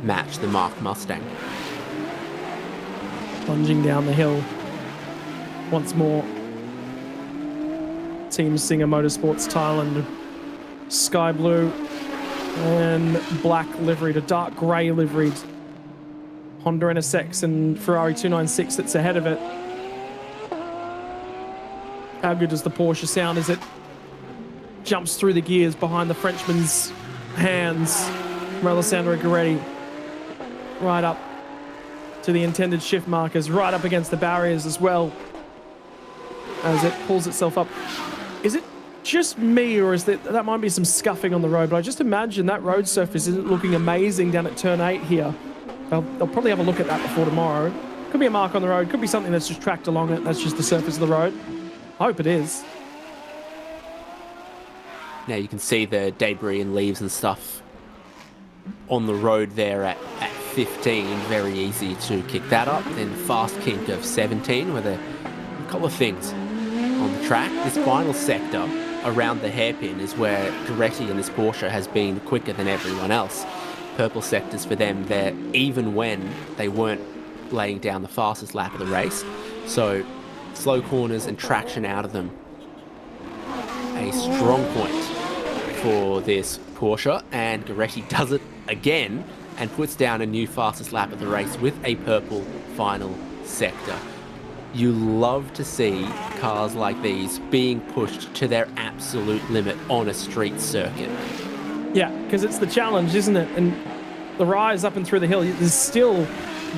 match the Mark Mustang. Plunging down the hill once more. Team Singer Motorsports Thailand, sky blue and black liveried, a dark grey liveried Honda NSX and Ferrari 296 that's ahead of it. How good does the Porsche sound as it jumps through the gears behind the Frenchman's hands? Alessandro Gueretti right up to the intended shift markers, right up against the barriers as well as it pulls itself up. Is it just me, or is that might be some scuffing on the road, but I just imagine that road surface isn't looking amazing down at turn 8 here. They'll probably have a look at that before tomorrow. Could be a mark on the road, could be something that's just tracked along it, that's just the surface of the road. I hope it is. Now you can see the debris and leaves and stuff on the road there at 15. Very easy to kick that up. Then fast kink of 17 with a couple of things on the track. This final sector around the hairpin is where Gueretti and this Porsche has been quicker than everyone else. Purple sectors for them there, even when they weren't laying down the fastest lap of the race. So slow corners and traction out of them, a strong point for this Porsche, and Gueretti does it again and puts down a new fastest lap of the race with a purple final sector. You love to see cars like these being pushed to their absolute limit on a street circuit. Yeah, because it's the challenge, isn't it? And the rise up and through the hill, there's still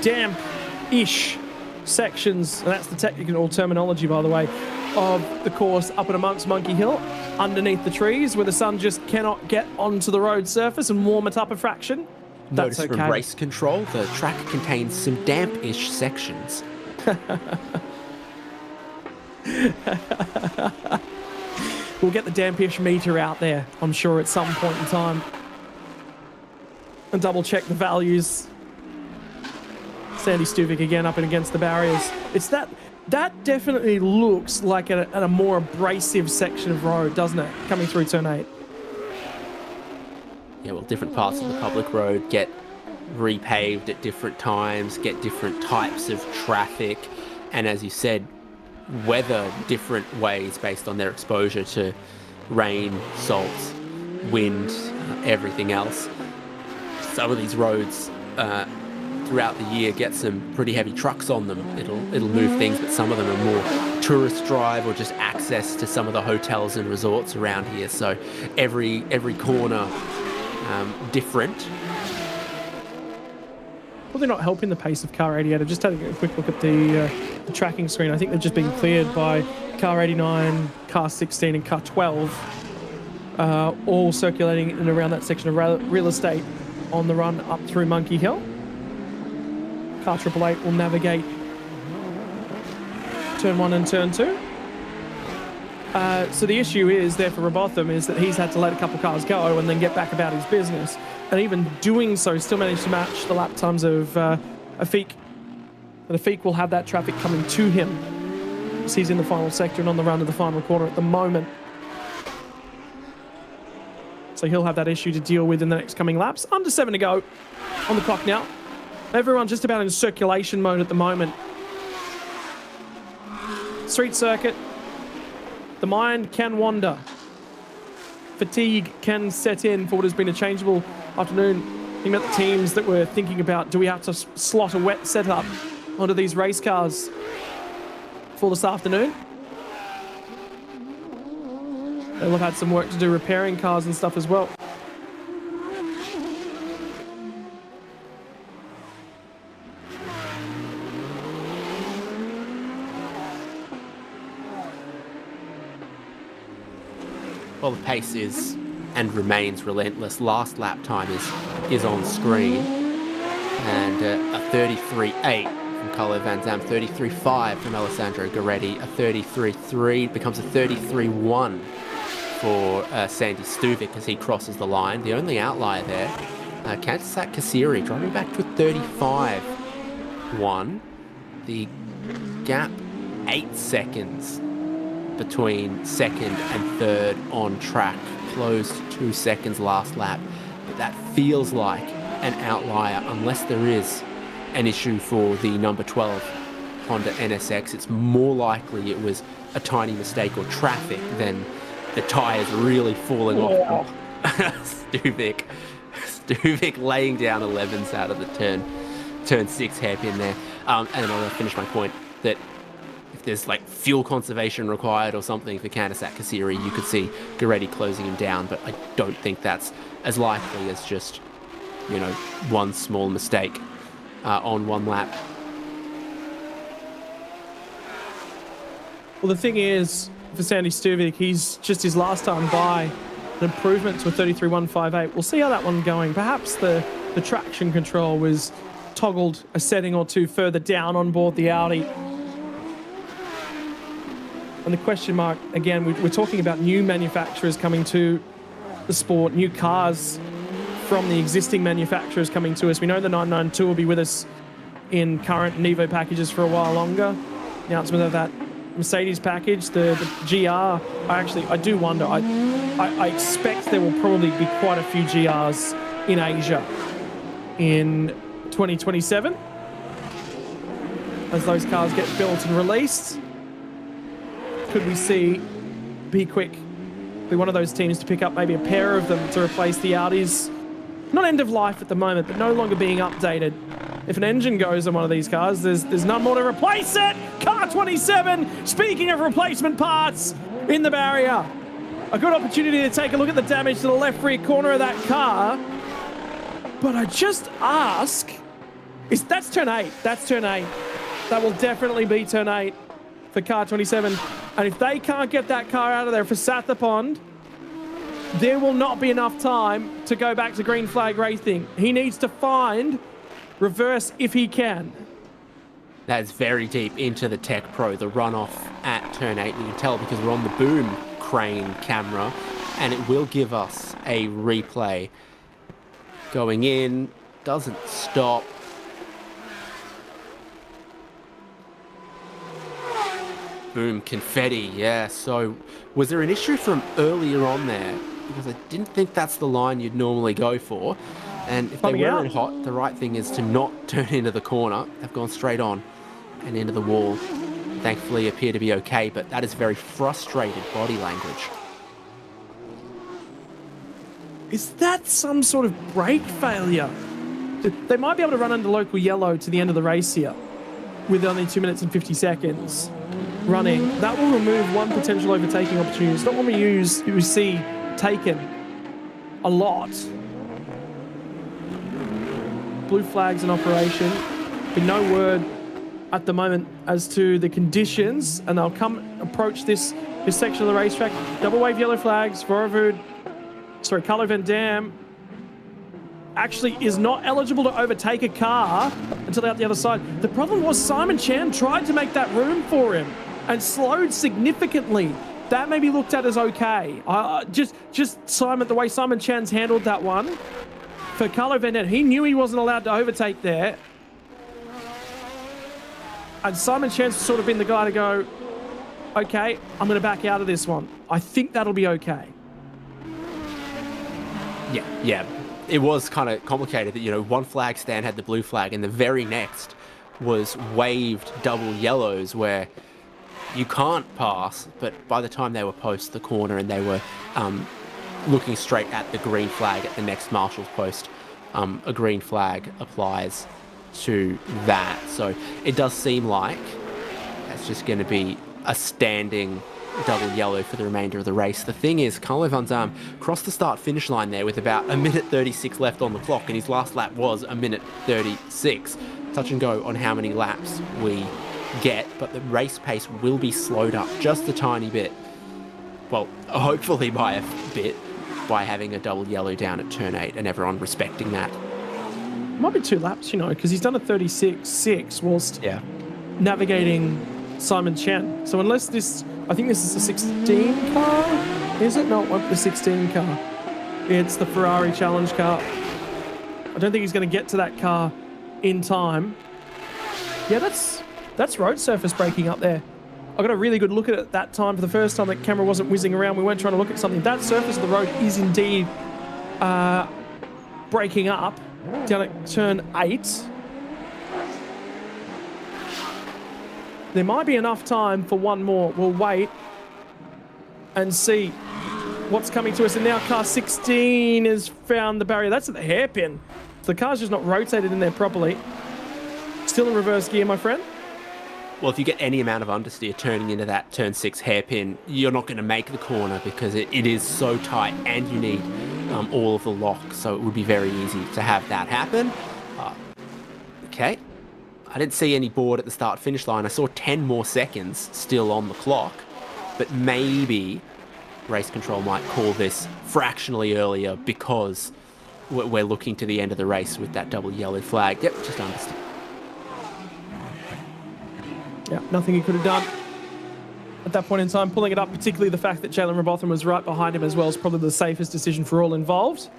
damp-ish sections, and that's the technical terminology, by the way, of the course up and amongst Monkey Hill, underneath the trees, where the sun just cannot get onto the road surface and warm it up a fraction. That's Notice okay. from race control, the track contains some damp-ish sections. We'll get the dampish meter out there, I'm sure, at some point in time, and double check the values. Sandy Stuvik again up and against the barriers. It's that definitely looks like a more abrasive section of road, doesn't it? Coming through turn 8. Yeah, well, different parts of the public road get repaved at different times, get different types of traffic, and as you said, weather different ways based on their exposure to rain, salt, wind, everything else. Some of these roads throughout the year get some pretty heavy trucks on them. It'll move things, but some of them are more tourist drive or just access to some of the hotels and resorts around here. So every corner different. Probably not helping the pace of car 88. I've just had a quick look at the tracking screen. I think they've just been cleared by car 89, car 16 and car 12, all circulating in and around that section of real estate on the run up through Monkey Hill. Car 888 will navigate turn 1 and turn 2. So the issue is there for Robotham is that he's had to let a couple cars go and then get back about his business. And even doing so, still managed to match the lap times of Afik. And Afik will have that traffic coming to him as he's in the final sector and on the run to the final corner at the moment. So he'll have that issue to deal with in the next coming laps. Under 7 to go on the clock now. Everyone's just about in circulation mode at the moment. Street circuit. The mind can wander. Fatigue can set in for what has been a changeable afternoon, thinking about the teams that were thinking about, do we have to slot a wet setup onto these race cars for this afternoon? They'll have had some work to do repairing cars and stuff as well. Well, the pace is and remains relentless. Last lap time is on screen. And a 33.8 from Carlo Van Dam, 33.5 from Alessandro Guaretti, a 33.3 becomes a 33.1 for Sandy Stuvik as he crosses the line. The only outlier there, Kantasak Kasiri driving back to a 35.1. The gap 8 seconds between second and third on track, closed 2 seconds last lap, but that feels like an outlier unless there is an issue for the number 12 Honda NSX. It's more likely it was a tiny mistake or traffic than the tyres really falling off. Stuvik laying down 11s out of the turn 6 hairpin there. And then I'll finish my point that if there's like fuel conservation required or something for Kantasak Kasiri, you could see Guaretti closing him down, but I don't think that's as likely as just, you know, one small mistake on one lap. Well, the thing is, for Sandy Stuvik, he's just his last time by an improvement to a 33.158. We'll see how that one going. Perhaps the traction control was toggled a setting or two further down on board the Audi. And the question mark, again, we're talking about new manufacturers coming to the sport, new cars from the existing manufacturers coming to us. We know the 992 will be with us in current Nevo packages for a while longer. Announcement of that Mercedes package, the GR, I do wonder. I expect there will probably be quite a few GRs in Asia in 2027 as those cars get built and released. Could we see Be Quick be one of those teams to pick up maybe a pair of them to replace the Audis? Not end of life at the moment, but no longer being updated. If an engine goes on one of these cars, there's none more to replace it. Car 27, speaking of replacement parts, in the barrier. A good opportunity to take a look at the damage to the left rear corner of that car. But I just ask, that's turn 8. That's turn 8. That will definitely be turn 8 for car 27. And if they can't get that car out of there for Sathapond, there will not be enough time to go back to green flag racing. He needs to find reverse if he can. That's very deep into the Tech Pro, the runoff at turn 8. You can tell because we're on the boom crane camera, and it will give us a replay. Going in, doesn't stop. Boom, confetti, yeah. So was there an issue from earlier on there? Because I didn't think that's the line you'd normally go for. And if they were in hot, the right thing is to not turn into the corner. They've gone straight on and into the wall. Thankfully appear to be okay, but that is very frustrated body language. Is that some sort of brake failure? They might be able to run under local yellow to the end of the race here with only 2 minutes and 50 seconds running. That will remove one potential overtaking opportunity. It's not one we see taken a lot. Blue flags in operation. Been no word at the moment as to the conditions, and they'll approach this section of the racetrack. Double wave yellow flags. Carlo Van Dam actually is not eligible to overtake a car until they're out the other side. The problem was Simon Chan tried to make that room for him and slowed significantly. That may be looked at as okay. Just Simon, the way Simon Chan's handled that one. For Carlo Van Dam, he knew he wasn't allowed to overtake there. And Simon Chan's sort of been the guy to go, okay, I'm going to back out of this one. I think that'll be okay. Yeah. It was kind of complicated that, one flag stand had the blue flag and the very next was waved double yellows where you can't pass, but by the time they were post the corner and they were looking straight at the green flag at the next marshal's post. A green flag applies to that. So it does seem like that's just going to be a standing double yellow for the remainder of the race. The thing is, Carlo van Dam crossed the start-finish line there with about 1:36 left on the clock, and his last lap was 1:36. Touch and go on how many laps we get, but the race pace will be slowed up just a tiny bit. Well, hopefully by a bit, by having a double yellow down at turn 8 and everyone respecting that. Might be 2 laps, you know, because he's done a 36.6 whilst navigating Simon Chen. So unless this, I think this is a 16 car, is it? No, it won't be the 16 car. It's the Ferrari Challenge car. I don't think he's going to get to that car in time. Yeah, that's road surface breaking up there. I got a really good look at it that time for the first time. The camera wasn't whizzing around. We weren't trying to look at something. That surface of the road is indeed breaking up down at turn 8. There might be enough time for one more. We'll wait and see what's coming to us. And now car 16 has found the barrier. That's at the hairpin. So the car's just not rotated in there properly. Still in reverse gear, my friend. Well, if you get any amount of understeer turning into that turn 6 hairpin, you're not going to make the corner because it is so tight and you need all of the lock. So it would be very easy to have that happen. Okay. I didn't see any board at the start-finish line. I saw 10 more seconds still on the clock, but maybe race control might call this fractionally earlier because we're looking to the end of the race with that double yellow flag. Yep, just understeer. Yeah, nothing he could have done at that point in time. Pulling it up, particularly the fact that Jalen Robotham was right behind him as well, is probably the safest decision for all involved.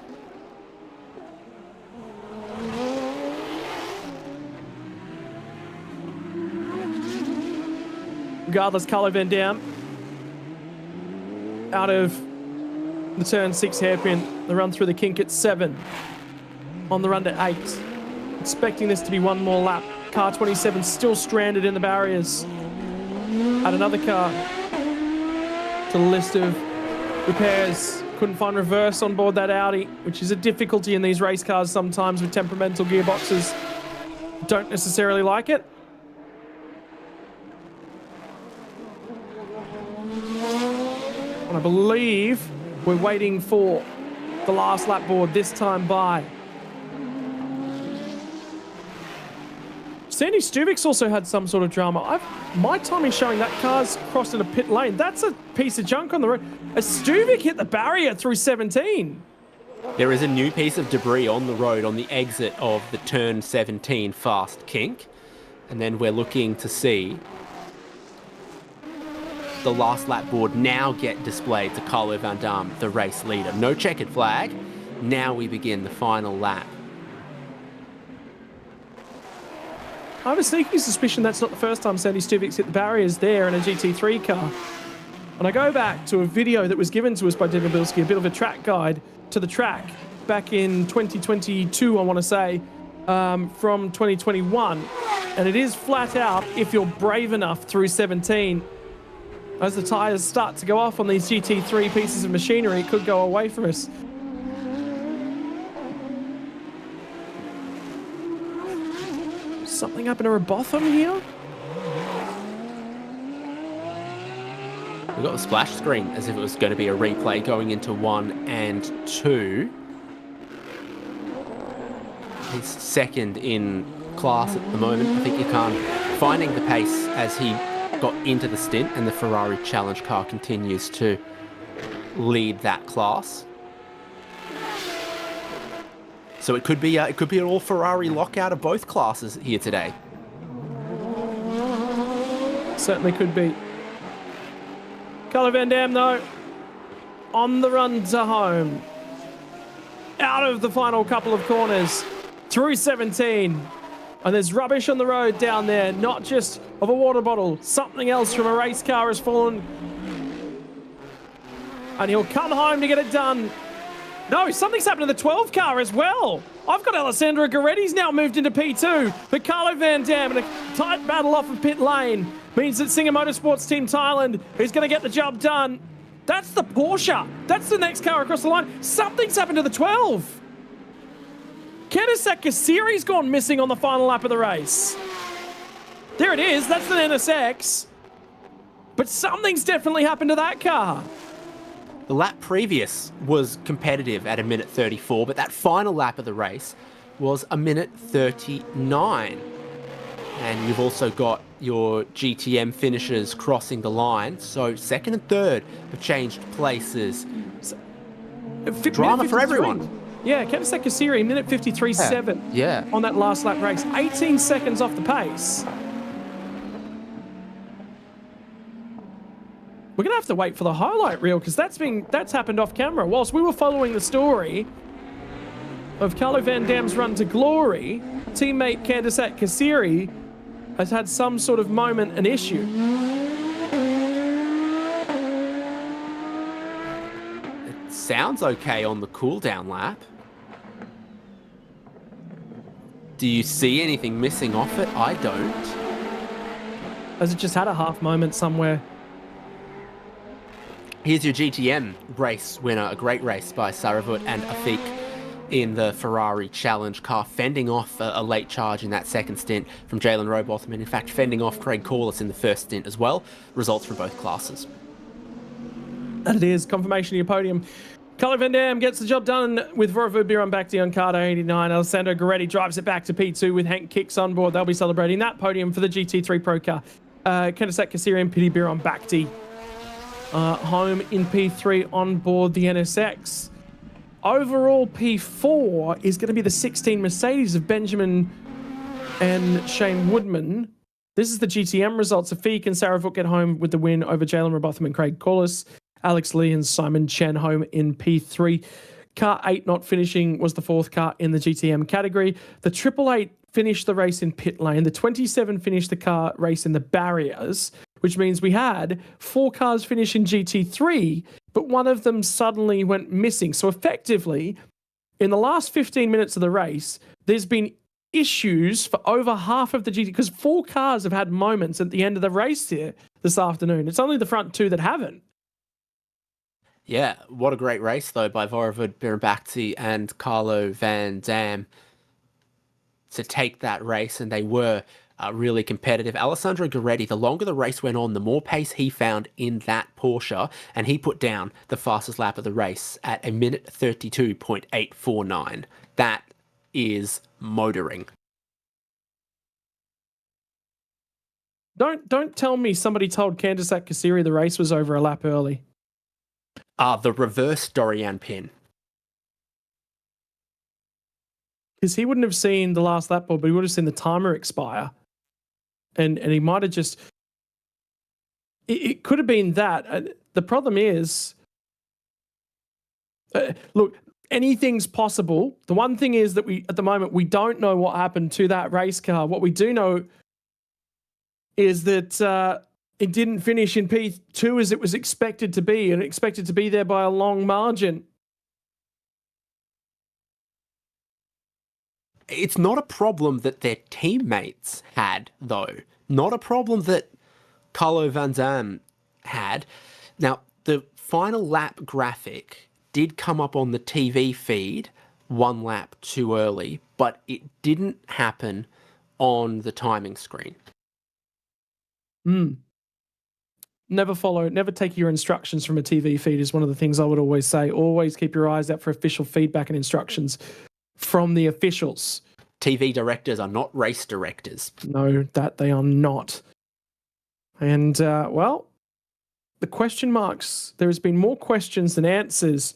Regardless, Carlo van Dam out of the turn 6 hairpin, the run through the kink at 7, on the run to 8. Expecting this to be one more lap. Car 27 still stranded in the barriers. Add another car to the list of repairs. Couldn't find reverse on board that Audi, which is a difficulty in these race cars sometimes with temperamental gearboxes. Don't necessarily like it. And I believe we're waiting for the last lap board this time by. Sandy Stuvix also had some sort of drama. My timing showing that car's crossed in a pit lane. That's a piece of junk on the road. A Stuvik hit the barrier through 17. There is a new piece of debris on the road on the exit of the turn 17 fast kink. And then we're looking to see the last lap board now get displayed to Carlo van Dam, the race leader. No checkered flag. Now we begin the final lap. I have a sneaky suspicion that's not the first time Sandy Stuvix hit the barriers there in a GT3 car. And I go back to a video that was given to us by Devin Bilski, a bit of a track guide to the track back in 2022, I want to say, from 2021. And it is flat out, if you're brave enough through 17, as the tyres start to go off on these GT3 pieces of machinery, it could go away from us. Something happened to Robotham here? We've got the splash screen as if it was going to be a replay going into 1 and 2. He's second in class at the moment. I think Yukan finding the pace as he got into the stint, and the Ferrari Challenge car continues to lead that class. So it could be an all Ferrari lockout of both classes here today. Certainly could be. Carlo van Dam, though, on the run to home. Out of the final couple of corners, through 17. And there's rubbish on the road down there, not just of a water bottle. Something else from a race car has fallen. And he'll come home to get it done. No, something's happened to the 12 car as well. I've got Alessandro Goretti's now moved into P2. But Carlo van Dam in a tight battle off of pit lane means that Singer Motorsports Team Thailand is going to get the job done. That's the Porsche. That's the next car across the line. Something's happened to the 12. Kennesack Kassiri's gone missing on the final lap of the race. There it is. That's the NSX. But something's definitely happened to that car. The lap previous was competitive at 1:34, but that final lap of the race was 1:39. And you've also got your GTM finishers crossing the line. So second and third have changed places. Drama for everyone. Yeah, Kennesack Kassiri, 1:53.7 Yeah. on that last lap race. 18 seconds off the pace. We're going to have to wait for the highlight reel because that's happened off camera. Whilst we were following the story of Carlo Van Dam's run to glory, teammate Kennesack Kassiri has had some sort of moment, an issue. It sounds okay on the cool down lap. Do you see anything missing off it? I don't. Has it just had a half moment somewhere? Here's your GTM race winner, a great race by Saravut and Afik in the Ferrari Challenge car, fending off a late charge in that second stint from Jalen Robotham, and in fact fending off Craig Corliss in the first stint as well. Results from both classes. And it is confirmation of your podium. Carlo Van Dam gets the job done with Vorvo Biron Bakhti on car 89. Alessandro Goretti drives it back to P2 with Hank Kicks on board. They'll be celebrating that podium for the GT3 Pro car. Kennesack Kassiri and Piti Biron Bakhti home in P3 on board the NSX. Overall, P4 is going to be the 16 Mercedes of Benjamin and Shane Woodman. This is the GTM results. Afik and Saravut get home with the win over Jalen Robotham and Craig Corliss. Alex Lee and Simon Chen home in P3. Car 8 not finishing was the fourth car in the GTM category. The 888 finished the race in pit lane. The 27 finished the car race in the barriers, which means we had 4 cars finish in GT3, but one of them suddenly went missing. So effectively, in the last 15 minutes of the race, there's been issues for over half of the GT, because 4 cars have had moments at the end of the race here this afternoon. It's only the front 2 that haven't. Yeah, what a great race, though, by Vorvo Biron Bakhti and Carlo Van Dam to take that race, and they were really competitive. Alessandro Goretti, the longer the race went on, the more pace he found in that Porsche, and he put down the fastest lap of the race at 1:32.849. That is motoring. Don't tell me somebody told Kennesack Kassiri the race was over a lap early. The reverse Dorian pin. Because he wouldn't have seen the last lap board, but he would have seen the timer expire. And he might have just... It could have been that. The problem is... look, anything's possible. The one thing is that at the moment, we don't know what happened to that race car. What we do know is that it didn't finish in P2 as it was expected to be, and expected to be there by a long margin. It's not a problem that their teammates had, though. Not a problem that Carlo Van Dam had. Now, the final lap graphic did come up on the TV feed 1 lap too early, but it didn't happen on the timing screen. Never take your instructions from a TV feed is one of the things I would always say. Always keep your eyes out for official feedback and instructions from the officials. TV directors are not race directors. No, that they are not. And, well, the question marks, there has been more questions than answers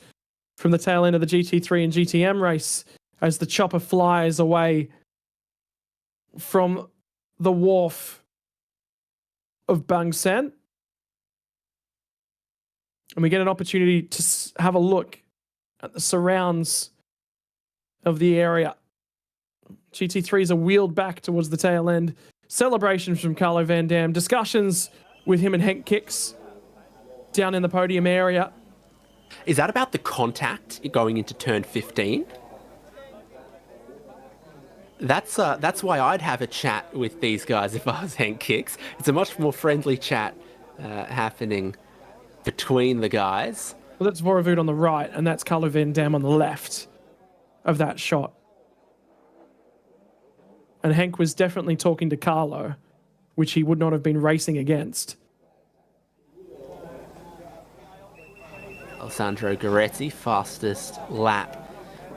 from the tail end of the GT3 and GTM race as the chopper flies away from the wharf of Bangsaen. And we get an opportunity to have a look at the surrounds of the area. GT3s are wheeled back towards the tail end. Celebrations from Carlo Van Dam. Discussions with him and Henk Kicks down in the podium area. Is that about the contact going into turn 15? That's why I'd have a chat with these guys if I was Henk Kicks. It's a much more friendly chat happening between the guys. Well, that's Vorevud on the right, and that's Carlo Van Dam on the left of that shot. And Henk was definitely talking to Carlo, which he would not have been racing against. Alessandro Goretti, fastest lap,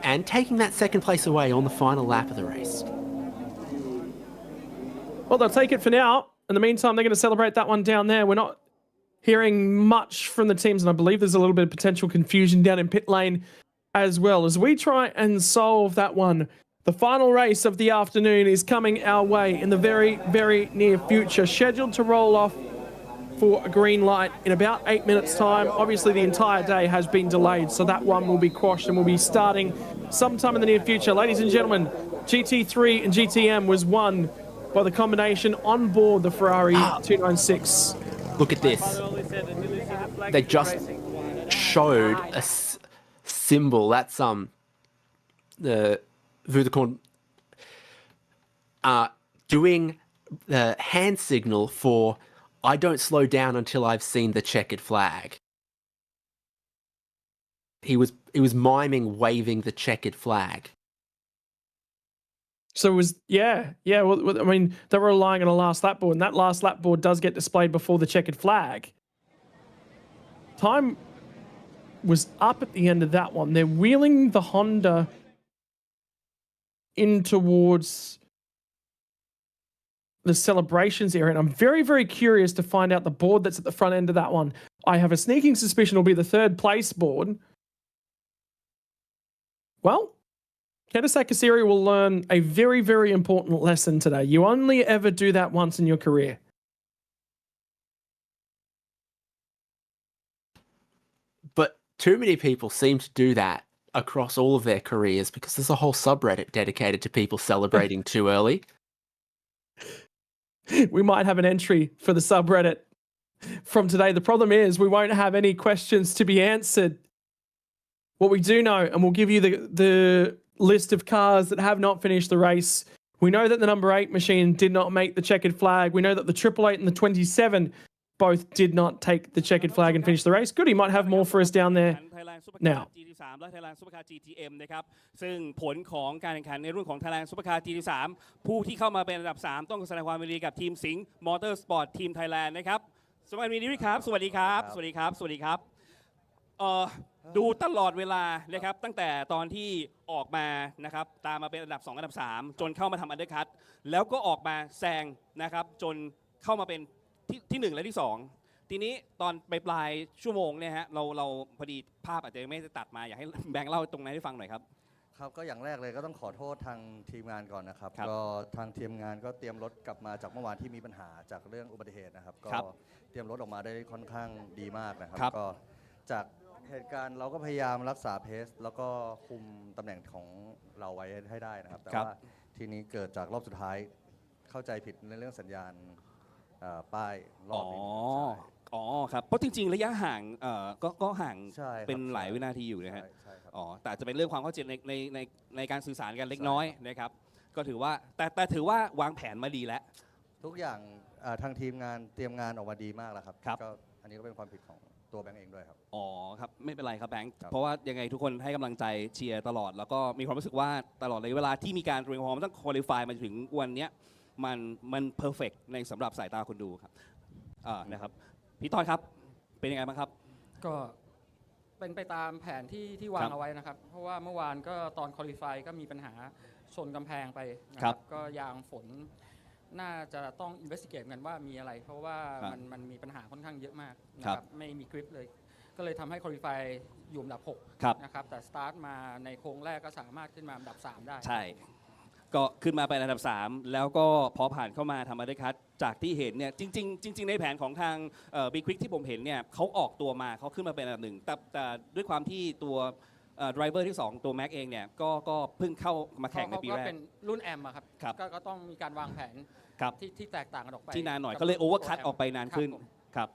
and taking that second place away on the final lap of the race. Well, they'll take it for now. In the meantime, they're going to celebrate that one down there. We're not hearing much from the teams, and I believe there's a little bit of potential confusion down in pit lane as well. As we try and solve that one, the final race of the afternoon is coming our way in the very, very near future, scheduled to roll off for a green light in about 8 minutes' time. Obviously, the entire day has been delayed, so that one will be quashed and will be starting sometime in the near future. Ladies and gentlemen, GT3 and GTM was won by the combination on board the Ferrari 296. Look at this. They just showed a symbol. That's the Vuderkorn doing the hand signal for I don't slow down until I've seen the checkered flag. He was miming waving the checkered flag. So it was, yeah. Well, I mean, they were relying on a last lap board, and that last lap board does get displayed before the checkered flag. Time was up at the end of that one. They're wheeling the Honda in towards the celebrations area, and I'm very, very curious to find out the board that's at the front end of that one. I have a sneaking suspicion it'll be the third place board. Well, Kenta Sakasiri will learn a very, very important lesson today. You only ever do that once in your career. But too many people seem to do that across all of their careers because there's a whole subreddit dedicated to people celebrating too early. We might have an entry for the subreddit from today. The problem is we won't have any questions to be answered. What we do know, and we'll give you the list of cars that have not finished the race. We know that the number 8 machine did not make the checkered flag. We know that the 888 and the 27 both did not take the checkered flag and finish the race. Good, he might have more for us down there now. GT3 และ Thailand Supercar GTM นะครับซึ่งผลของการแข่งขันในรุ่นของ Thailand Supercar GT3 ผู้ที่เข้ามาเป็นอันดับ3ต้องแสดงความยินดีกับทีมสิงห์มอเตอร์สปอร์ตทีมไทยแลนด์นะครับสวัสดีครับสวัสดีครับสวัสดีครับสวัสดีครับดูตลอดเวลานะครับตั้งแต่ตอนที่ออกมานะครับตามมาเป็นอันดับ2อันดับ3จนเข้ามาทำอันเดอร์คัตแล้วก็ออกมาแซงนะครับจนเข้ามาเป็นที่1และที่2ทีนี้ตอนปลายชั่วโมงเนี่ยฮะเราพอดีภาพอาจจะไม่ได้ตัดมาอยากให้แบงค์เล่าตรงนั้นให้ฟังหน่อยครับครับก็อย่างแรกเลยก็ต้องขอโทษทางทีมงานก่อนนะครับก็ทางทีมงานก็เตรียมรถกลับมาจากเมื่อวานที่มีปัญหาจากเรื่องอุบัติเหตุนะครับก็เตรียมรถออกมาได้ค่อนข้างดีมากนะครับก็จากเหตุการณ์เราก็พยายามรักษาเพสแล้วก็คุมตำแหน่งของเราไว้ให้ได้นะครับแต่ว่าทีนี้เกิดจากรอบสุดท้ายเข้าใจผิดในเรื่องสัญญาณป้ายรอบนี้อ๋อครับเพราะจริงๆระยะห่างก็ห่างเป็นหลายวินาทีอยู่นะฮะอ๋อแต่จะเป็นเรื่องความเข้าใจในการสื่อสารกันเล็กน้อยนะครับก็ถือว่าแต่ถือว่าวางแผนมาดีแล้วทุกอย่างทางทีมงานเตรียมงานออกมาดีมากแล้วครับก็อันนี้ก็เป็นความผิดของตัวแบงค์เองด้วยครับอ๋อครับไม่เป็นไรครับแบงค์เพราะว่ายังไงทุกคนให้กำลังใจเชียร์ตลอดแล้วก็มีความรู้สึกว่าตลอดในเวลาที่มีการเตรียมพร้อมตั้งควอลิฟายมาถึงวันนี้มันเพอร์เฟกต์ในสำหรับสายตาคนดูครับนะครับพี่ต้อยครับเป็นยังไงบ้างครับก็เป็นไปตามแผนที่วางเอาไว้นะครับเพราะว่าเมื่อวานก็ตอนควอลิฟายก็มีปัญหาชนกำแพงไปนะครับก็ยางฝนน่าจะต้องอินเวสติเกตกันว่ามีอะไรเพราะว่ามันมีปัญหาค่อนข้างเยอะมากนะครับไม่มีกริปเลยก็เลยทำให้ควอลิฟายอยู่อันดับ6นะครับแต่สตาร์ทมาในโค้งแรกก็สามารถขึ้นมาอันดับ3ได้ใช่ก็ขึ้นมาเป็นอันดับ3แล้วก็พอผ่านเข้ามาทำอันเดอร์คัตจากที่เห็นเนี่ยจริงในแผนของทางบิ๊กควิกที่ผมเห็นเนี่ยเขาออกตัวมาเขาขึ้นมาเป็นอันดับ1แต่ด้วยความที่ตัวไดรเวอร์ที่2ตัวแม็กเองเนี่ยก็เพิ่งเข้ามาแข่งในปีแรกก็เป็นรุ่นแอมครับก็ต้องมีการวางแผนที่แตกต่างกันออกไปที่นานหน่อยก็เลยโอเวอร์คัตออกไปนานขึ้นครับ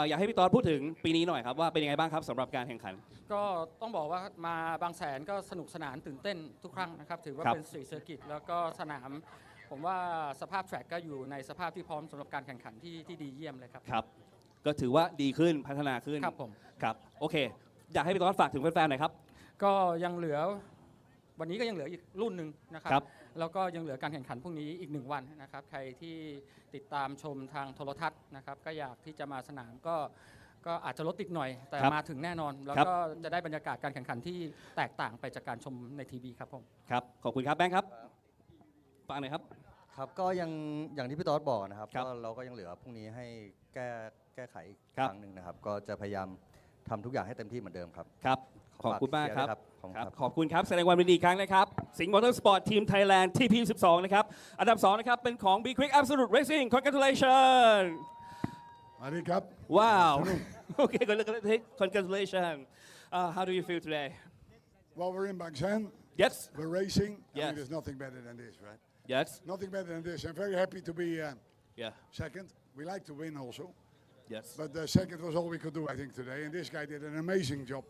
อยากให้พี่ต๊อดพูดถึงปีนี้หน่อยครับว่าเป็นยังไงบ้างครับสำหรับการแข่งขันก็ต้องบอกว่ามาบางแสนก็สนุกสนานตื่นเต้นทุกครั้งนะครับถือว่าเป็นสตรีทเซอร์กิตแล้วก็สนามผมว่าสภาพแทร็กก็อยู่ในสภาพที่พร้อมสำหรับการแข่งขันที่ดีเยี่ยมเลยครับครับ ก็ถือว่าดีขึ้นพัฒนาขึ้น ครับผม ครับโอเคอยากให้พี่ต้นฝากถึงแฟนๆหน่อยครับ ก็ยังเหลือวันนี้ก็ยังเหลืออีกรุ่นหนึ่งนะครับ ครับ แล้วก็ยังเหลือการแข่งขันพรุ่งนี้อีก1วันนะครับใครที่ติดตามชมทางโทรทัศน์นะครับก็อยากที่จะมาสนามก็อาจจะรถติดหน่อยแต่ ครับ มาถึงแน่นอน แล้ว ครับ ก็จะได้บรรยากาศการแข่งขันที่แตกต่างไปจากการชมในทีวีครับผม ครับขอบคุณครับแบงค์ครับฝากหน่อยครับ ครับก็ยังอย่างที่พี่ต๊อดบอกนะครับ ครับ ก็เราก็ยังเหลือพรุ่งนี้ให้แก้ไขอีก ครับ ครั้งหนึ่งนะครับ ก็จะพยายามทำทุกอย่างให้เต็มที่เหมือนเดิมครับ ครับขอบคุณมากครับ ฝเชียร์ด้วย ขอบคุณครับแสดงความยินดีอีกครั้งนะครับสิงห์มอเตอร์สปอร์ตทีมไทยแลนด์ที่พี12นะครับอันดับ2นะครับเป็นของ B Quick Absolute Racing congratulations สวัสดีครับ wow okay congratulations how do you feel today Well, we're in Bangsaen. Yes. We're racing. I Yes. mean, there's nothing better than this, right? Yes. Nothing better than this. I'm very happy to be Yeah. second. We like to win also. Yes. But second was all we could do, I think, today. And this guy did an amazing job.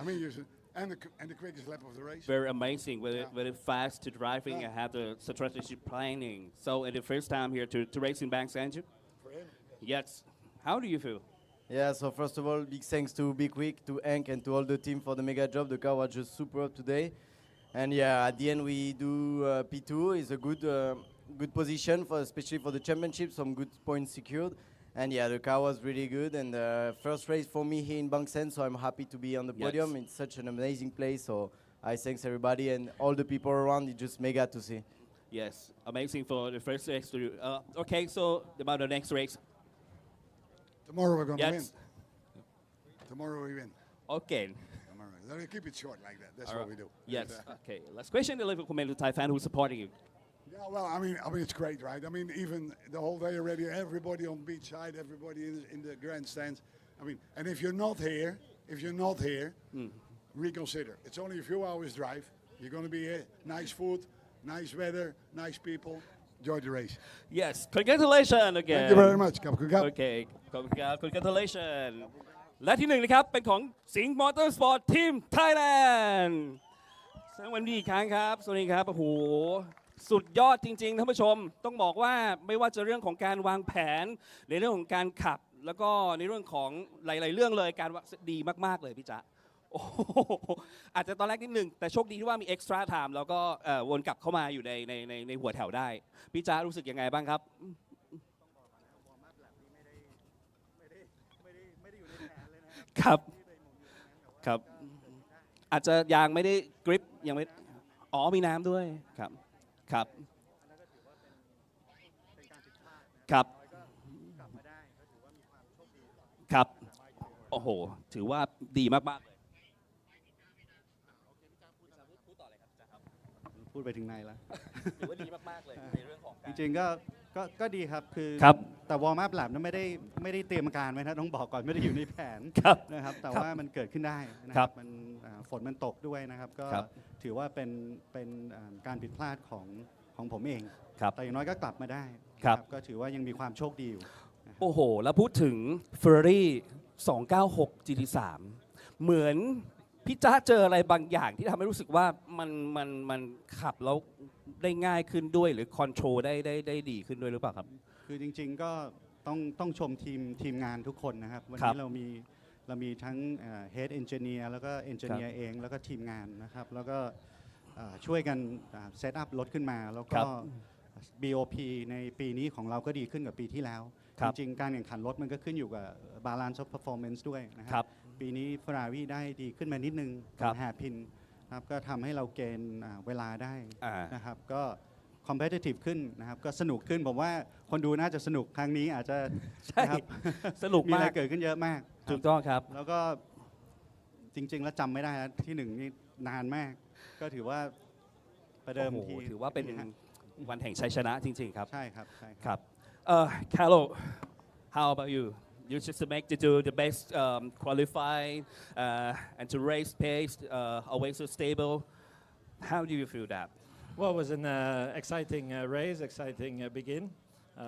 I mean, and the quickest lap of the race. Very amazing, very fast to driving and have the strategic planning. So, the first time here to race in Bangsaen. For him. Yes. How do you feel? Yeah, so first of all, big thanks to Be Quick, to Hank, and to all the team for the mega job. The car was just superb today. And yeah, at the end we do P2. It's a good position, especially for the championship, some good points secured. And yeah, the car was really good. And first race for me here in Bangsaen, so I'm happy to be on the podium. Yes. It's such an amazing place, so I thanks everybody and all the people around. It's just mega to see. Yes, amazing for the first race. Okay, so about the next race. Tomorrow we're going to Yes. win. Tomorrow we win. Okay. Tomorrow. Let me keep it short like that. That's All what right. we do. Yes. And, Okay. Last question. The Liverpool commander Thai fan who's supporting you. yeah, well, I mean, it's great, right? I mean, even the whole day already, everybody on beach side, everybody in the grandstands. I mean, and if you're not here, reconsider. It's only a few hours drive. You're going to be here. Nice food, nice weather, nice people. Enjoy the race. Yes. Congratulations again. Thank you very much. Kapkunkap. Okay. Congratulations. และที่หนึ่งนะครับเป็นของสิงห์มอเตอร์สปอร์ตทีมไทยแลนด์สวัสดีอีกครั้งครับสวัสดีครับโอ้โหสุดยอดจริงๆท่านผู้ชมต้องบอกว่าไม่ว่าจะเรื่องของการวางแผนในเรื่องของการขับแล้วก็ในเรื่องของหลายๆเรื่องเลยการว่าดีมากๆเลยพี่จ๊ะโอ้โหอาจจะตอนแรกนิดหนึ่งแต่โชคดีที่ว่ามีเอ็กซ์ตร้าไทม์แล้วก็วนกลับเข้ามาอยู่ในหัวแถวได้พี่จ๊ะรู้สึกยังไงบ้างครับครับครับอาจจะยังไม่ได้กริปยังไม่อ๋อมีน้ำด้วยครับครับครับครับโอ้โหถือว่าดีมากๆเลยพูดไปถึงไหนแล้ว ถือว่าดีมากๆเลยในเรื่องของจริงๆก็ดีครับคือ ครับ แต่วอร์มอัพแลบนั้นไม่ได้เตรียมการไว้นะต้องบอกก่อนไม่ได้อยู่ในแผน ครับ นะครับแต่ ครับ ว่ามันเกิดขึ้นได้นะ ค ค รั รั บบ มันฝนมันตกด้วยนะครับก็ ครับ ถือว่าเป็นการผิดพลาดของผมเอง ครับ แต่อย่างน้อยก็กลับมาได้ ครับ นะก็ถือว่ายังมีความโชคดีอยู่ โอ้โหแล้วพูดถึง Ferrari 296 GT3 เหมือนพี่จ๊ะเจออะไรบางอย่างที่ทำให้รู้สึกว่ามันขับแล้วได้ง่ายขึ้นด้วยหรือคอนโทรลได้ดีขึ้นด้วยหรือเปล่าครับ คือจริงๆก็ต้องชมทีมงานทุกคนนะครับ วัน ครั นี้ บ เรามีทั้ง head engineer แล้วก็ engineer เองแล้วก็ทีมงานนะครับแล้วก็ช่วยกันเซตอัพรถขึ้นมา แล้ว ครั ก็ บ BOP ในปีนี้ของเราก็ดีขึ้นกว่าปีที่แล้ว ครั จ บ ริงๆการแข่งขันรถมันก็ขึ้นอยู่กับ balance of performance ด้วยนะค ครั รับ ปีนี้ Ferrari ได้ดีขึ้นมานิดนึง ครับ แฮร์พินครับก็ทำให้เราเกณฑ์เวลาได้ อ่า นะครับก็ competitive ขึ้นนะครับก็สนุกขึ้นผมว่าคนดูน่าจะสนุกครั้งนี้อาจจะ ใช่ นะครับ สนุก มีอะไร มาก เกิดขึ้นเยอะมาก ถูกต้องครับ แล้วก็จริง ๆ แล้วจำไม่ได้แล้วที่หนึ่งนี่นานมาก ก็ถือว่าประเดิม โอ้โห ที ถือว่าเป็นวันแห่งชัยชนะจริงๆครับ ใช่ครับใช่ ครับCarlo how about you you just to make to do the best qualify and to race pace always so stable how do you feel that Well, it was an exciting race, exciting begin.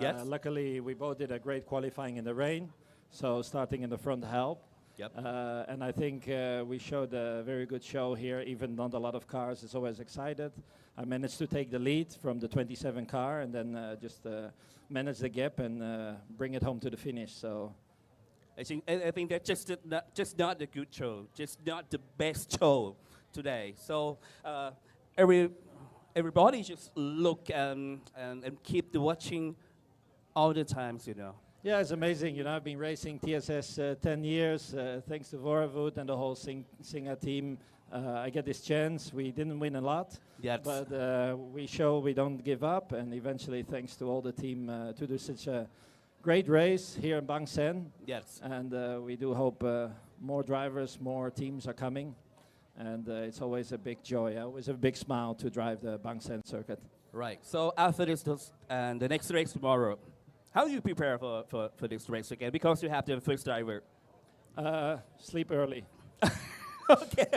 Yes. Luckily, we both did a great qualifying in the rain, so starting in the front helped. Yep. And I think we showed a very good show here, even not a lot of cars is always excited. I managed to take the lead from the 27 car and then just manage the gap and bring it home to the finish. So I think that just not the good show, just not the best show today. So everybody just look and keep watching all the times, Yeah, it's amazing. I've been racing TSS 10 years, thanks to Voravut and the whole Singer team. I get this chance. We didn't win a lot, but we show we don't give up, and eventually, thanks to all the team, to do such a great race here in Bangsaen. Yes. And we do hope more drivers, more teams are coming, and it's always a big joy, always a big smile to drive the Bangsaen circuit. Right. So after this and the next race tomorrow, how do you prepare for this race again? Because you have the first driver. Sleep early. Okay.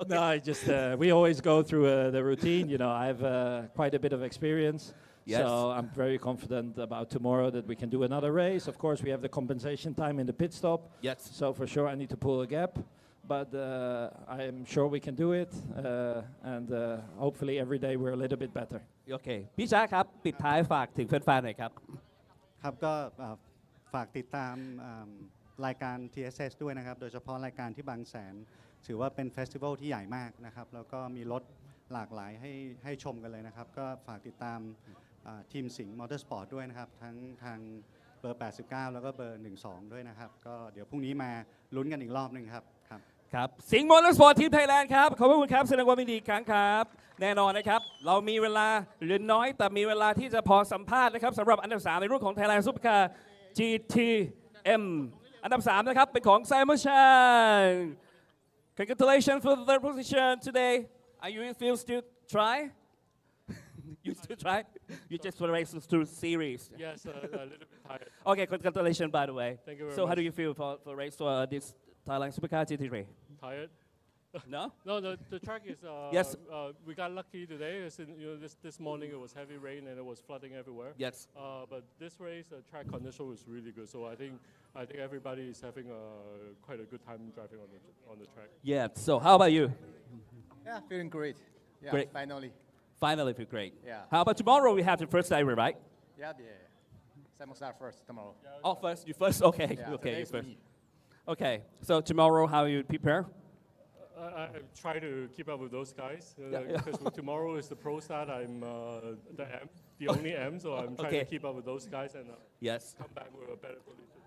No, I just we always go through the routine. I have quite a bit of experience, so I'm very confident about tomorrow that we can do another race. Of course, we have the compensation time in the pit stop. Yes. So for sure, I need to pull a gap, but I'm sure we can do it, and hopefully every day we're a little bit better. โอเคพี่ช้าครับปิดท้ายฝากถึงแฟนๆหน่อยครับ ครับก็ฝากติดตามรายการ TSS ด้วยนะครับโดยเฉพาะรายการที่บางแสนถือว่าเป็นเฟสติวัลที่ใหญ่มากนะครับแล้วก็มีรถหลากหลายให้ชมกันเลยนะครับก็ฝากติดตามทีมสิงห์มอเตอร์สปอร์ตด้วยนะครับทั้งทางเบอร์ 89 แล้วก็เบอร์ 12 ด้วยนะครับก็เดี๋ยวพรุ่งนี้มาลุ้นกันอีกรอบนึงครับครับสิงห์มอเตอร์สปอร์ตทีมไทยแลนด์ครับขอบคุณครับแสดงความยินดีอีกครั้งครับแน่นอนนะครับเรามีเวลาเหลือน้อยแต่มีเวลาที่จะพอสัมภาษณ์นะครับสำหรับอันดับ 3 ในรุ่นของ Thailand Supercar GTM อันดับ 3 นะครับเป็นของไซมอนชัน Congratulations for the third position today. Are you in field to try? You still try? You just for the race through series. Yes, a little bit tired. Okay, congratulations by the way. Thank you very so much. How do you feel for race for this Thailand Supercar GT3? Tired? No? No, the track is. Yes. We got lucky today. This morning it was heavy rain and it was flooding everywhere. Yes. But this race, the track condition was really good. So I think everybody is having quite a good time driving on the track. Yeah. So how about you? Yeah, feeling great. Yeah, great. Finally feel great. Yeah. How about tomorrow? We have the first driver, right? Yeah. Simon start first tomorrow. Oh, first. You first. Okay. Yeah, okay. You first. Me. Okay. So tomorrow, how you prepare? I try to keep up with those guys because tomorrow is the pro start. I'm the only M, so I'm trying to keep up with those guys and come back with a better position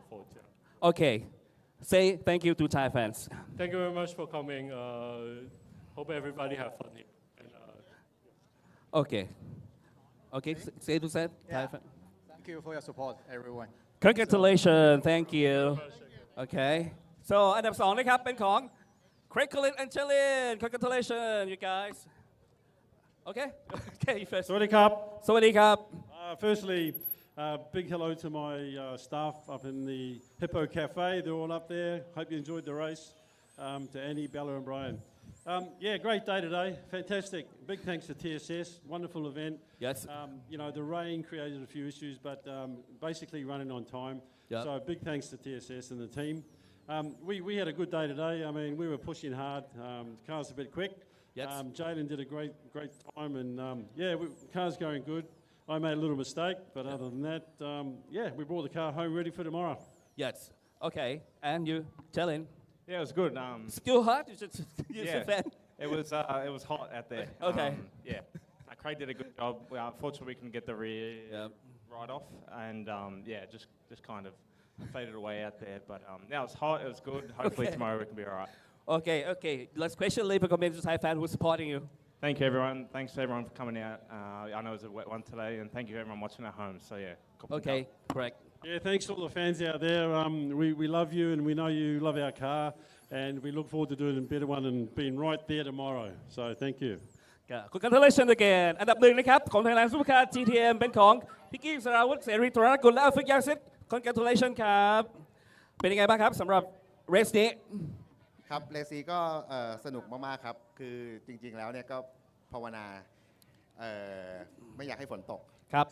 for Jia. Okay. Say thank you to Thai fans. Thank you very much for coming. Hope everybody have fun here. Okay. Say to Thai fans. Thank you for your support, everyone. Congratulations. Thank you. Okay. So อันดับ 2 นะครับเป็นของ Craig Collins and Chelin. Congratulations, you guys. Okay. Okay, first. สวัสดีครับ สวัสดีครับ Firstly, big hello to my staff up in the Hippo Cafe. They're all up there. Hope you enjoyed the race. To Annie, Bella, and Brian. Yeah, great day today. Fantastic. Big thanks to TSS. Wonderful event. Yes. The rain created a few issues, but basically running on time. Yep. So big thanks to TSS and the team. We had a good day today. I mean, we were pushing hard. The car's a bit quick. Yes. Jalen did a great time, and car's going good. I made a little mistake, but other than that, we brought the car home ready for tomorrow. Yes. Okay. And you, Chelin? Yeah, it was good. Still hot? You yeah, fan? it was hot out there. Okay. Craig did a good job. Unfortunately, we couldn't get the rear right off, and just kind of faded away out there. But it was hot. It was good. Hopefully tomorrow we can be all right. Okay. Last question, leave a comment to Thai fan who's supporting you. Thank you, everyone. Thanks to everyone for coming out. I know it was a wet one today, and thank you everyone watching at home. So Okay, correct. Yeah, thanks to all the fans out there. We love you, and we know you love our car, and we look forward to doing a better one and being right there tomorrow. So thank you. Congratulations again อันดับ 1 นะครับของ Thailand Supercar GTM เป็นของพิกกี้สราวุธเสรีตรกุลและอัลฟิกยาซิด Congratulations ครับเป็นยังไงบ้างครับสำหรับเรสนี้ครับเรสนี้ก็สนุกมากๆครับคือจริงๆแล้วเนี่ยก็ภาวนาไม่อยากให้ฝนตกครับ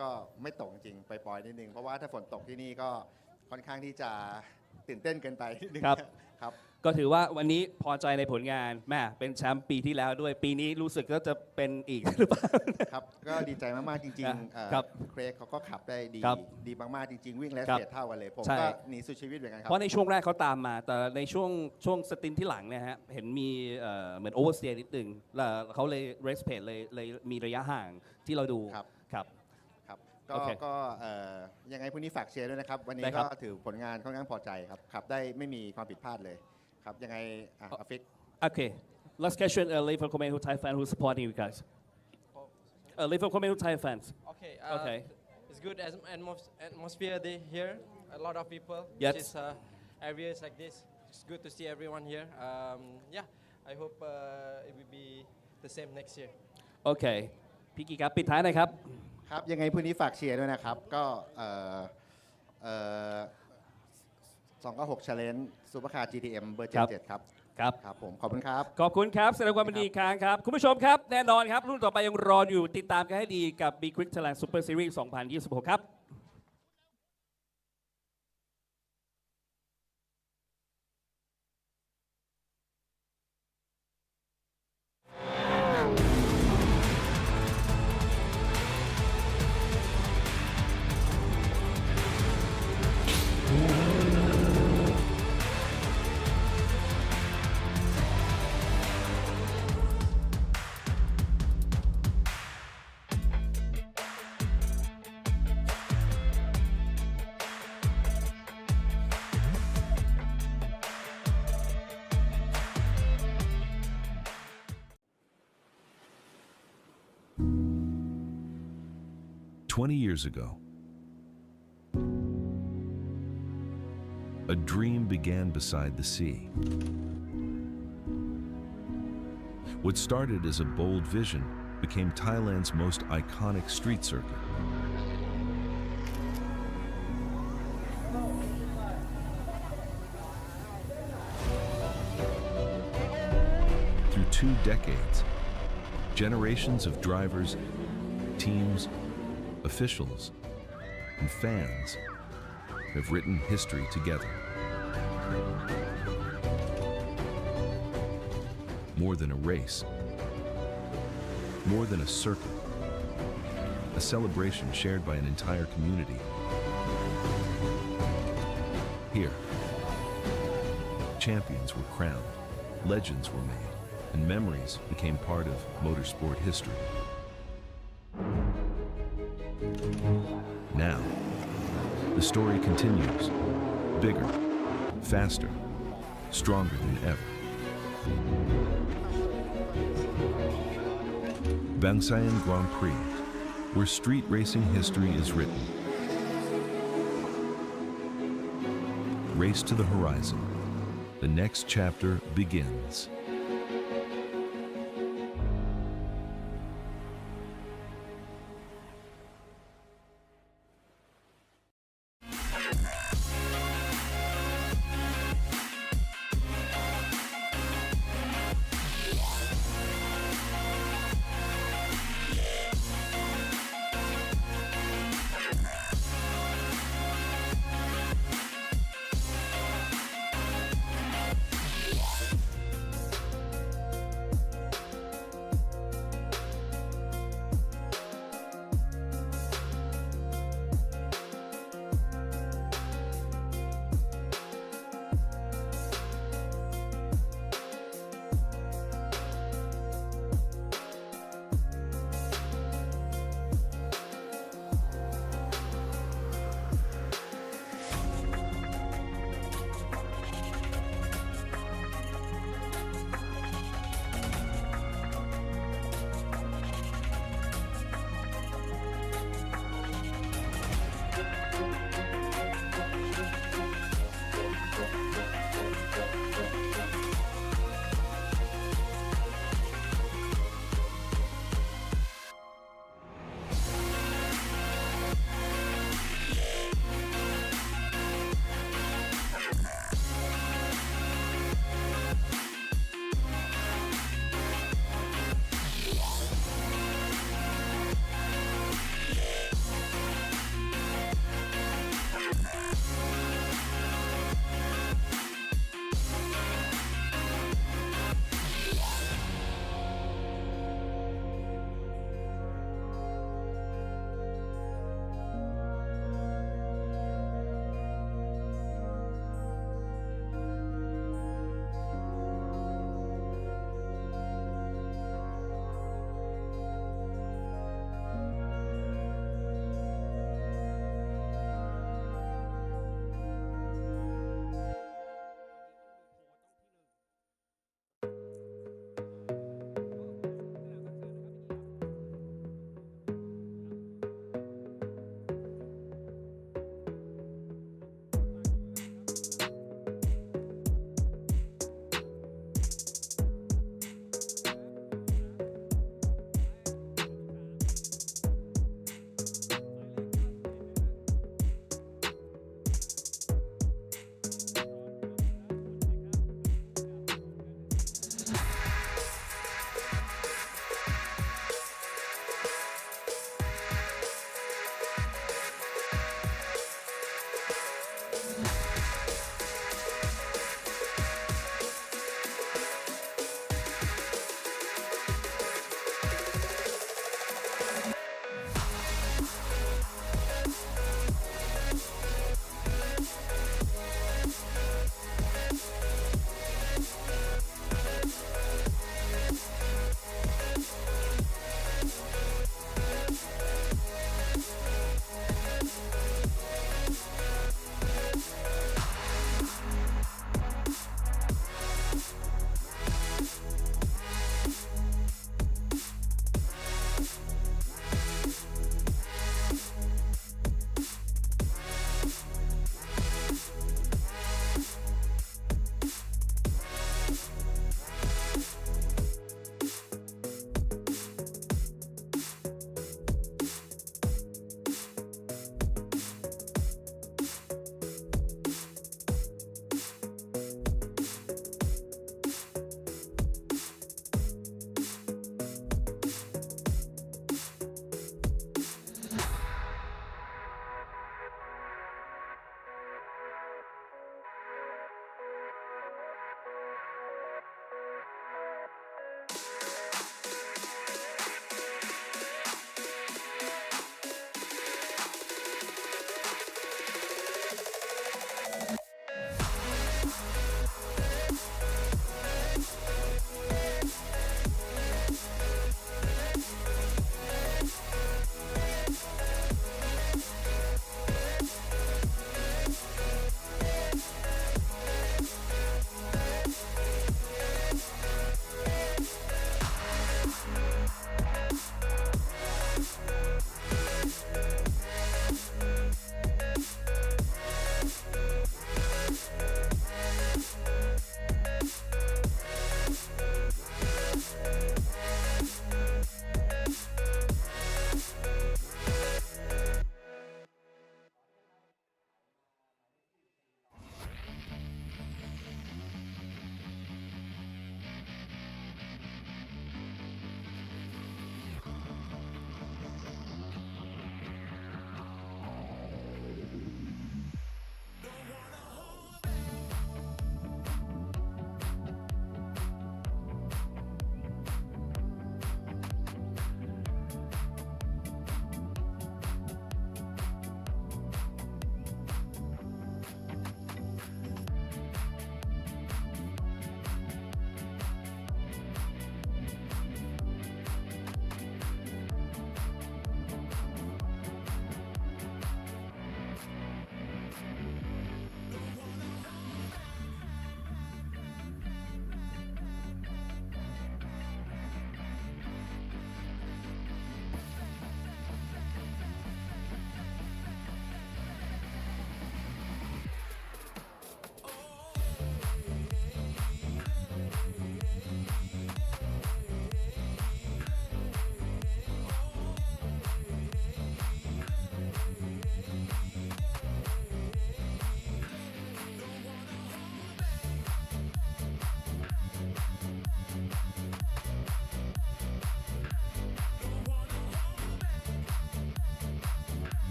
ก็ไม่ตกจริงไปปล่อยนิดนึงเพราะว่าถ้าฝนตกที่นี่ก็ค่อนข้างที่จะตื่นเต้นเกินไปนิดนึงครับ ก็ถือว่าวันนี้พอใจในผลงานแม่เป็นแชมป์ปีที่แล้วด้วยปีนี้รู้สึกก็จะเป็นอีกหรือเปล่าครับก็ดีใจมากๆจริงๆเครกเขาก็ขับได้ดีมากๆจริงๆวิ่งและเสร็จเท่ากันเลยผมก็หนีสุดชีวิตเหมือนกันครับเพราะในช่วงแรกเขาตามมาแต่ในช่วงสตินที่หลังเนี่ยฮะเห็นมีเหมือนโอเวอร์สเตย์นิดนึงแล้วเขาเลยเรสเพจเลยมีระยะห่างที่เราดูครับก็ยังไงพรุ่งนี้ฝากเชียร์ด้วยนะครับวันนี้ก็ถือผลงานค่อนข้างพอใจครับขับได้ไม่มีความผิดพลาดเลยครับยังไงอาฟิก Okay last question leave for comment who Thai fan who's supporting you guys leave for comment who Thai fans okay it's good atmosphere here a lot of people yes just areas like this it's good to see everyone here I hope it will be the same next year Okay พี่กีครับปิดท้ายหน่อยครับครับยังไงพรุ่งนี้ฝากเชียร์ด้วยนะครับก็296 Challenge Supercar GTM เบอร์77ครับครับผมขอบคุณครับขอบคุณครับแสดงความยินดีอีกครั้งครับคุณผู้ชมครับแน่นอนครับรุ่นต่อไปยังรออยู่ติดตามกันให้ดีกับ Big Quick Thailand Super Series 2026 ครับ 20 years ago, a dream began beside the sea. What started as a bold vision became Thailand's most iconic street circuit. Through 2 decades, generations of drivers, teams, officials, and fans have written history together. More than a race, more than a circuit, a celebration shared by an entire community. Here, champions were crowned, legends were made, and memories became part of motorsport history. Now, the story continues, bigger, faster, stronger than ever. Bangsaen Grand Prix, where street racing history is written. Race to the horizon. The next chapter begins.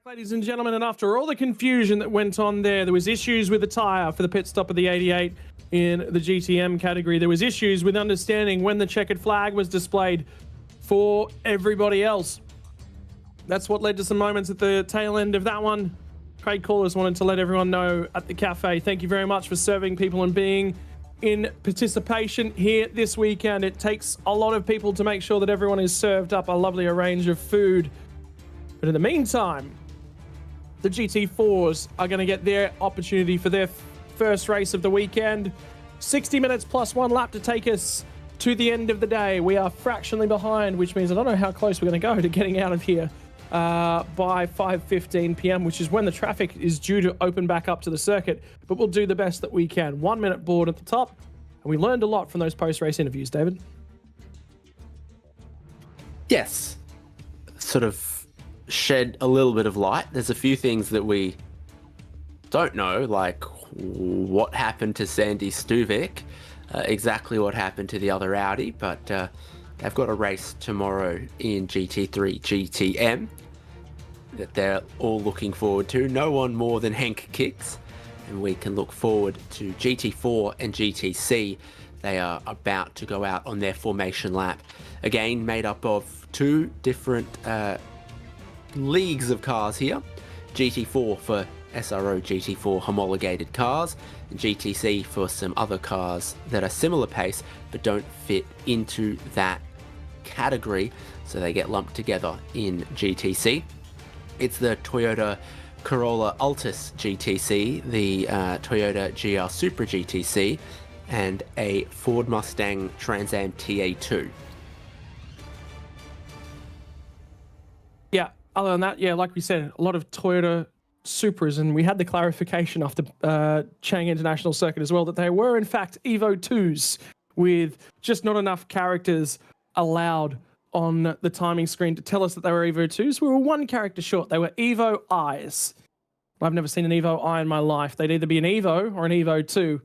Ladies and gentlemen, and after all the confusion that went on there was issues with the tyre for the pit stop of the 88 in the GTM category. There was issues with understanding when the checkered flag was displayed for everybody else. That's what led to some moments at the tail end of that one. Craig Callers wanted to let everyone know at the cafe, thank you very much for serving people and being in participation here this weekend. It takes a lot of people to make sure that everyone is served up a lovely range of food. But in the meantime, the GT4s are going to get their opportunity for their first race of the weekend. 60 minutes plus 1 lap to take us to the end of the day. We are fractionally behind, which means I don't know how close we're going to go to getting out of here by 5:15 p.m., which is when the traffic is due to open back up to the circuit. But we'll do the best that we can. 1 minute board at the top. And we learned a lot from those post-race interviews, David. Yes. Sort of shed a little bit of light. There's a few things that we don't know, like what happened to Sandy Stuvik, exactly what happened to the other Audi, but they've got a race tomorrow in GT3 GTM that they're all looking forward to. No one more than Henk Kicks, and we can look forward to GT4 and GTC. They are about to go out on their formation lap, again made up of two different leagues of cars here. GT4 for SRO GT4 homologated cars, and GTC for some other cars that are similar pace but don't fit into that category, so they get lumped together in GTC. It's the Toyota Corolla Altis GTC, the Toyota GR Supra GTC, and a Ford Mustang Trans Am TA2. Yeah, other than that, yeah, like we said, a lot of Toyota Supras, and we had the clarification after Chang International Circuit as well that they were in fact Evo 2s with just not enough characters allowed on the timing screen to tell us that they were Evo 2s. We were one character short. They were Evo Is. I've never seen an Evo I in my life. They'd either be an Evo or an Evo 2.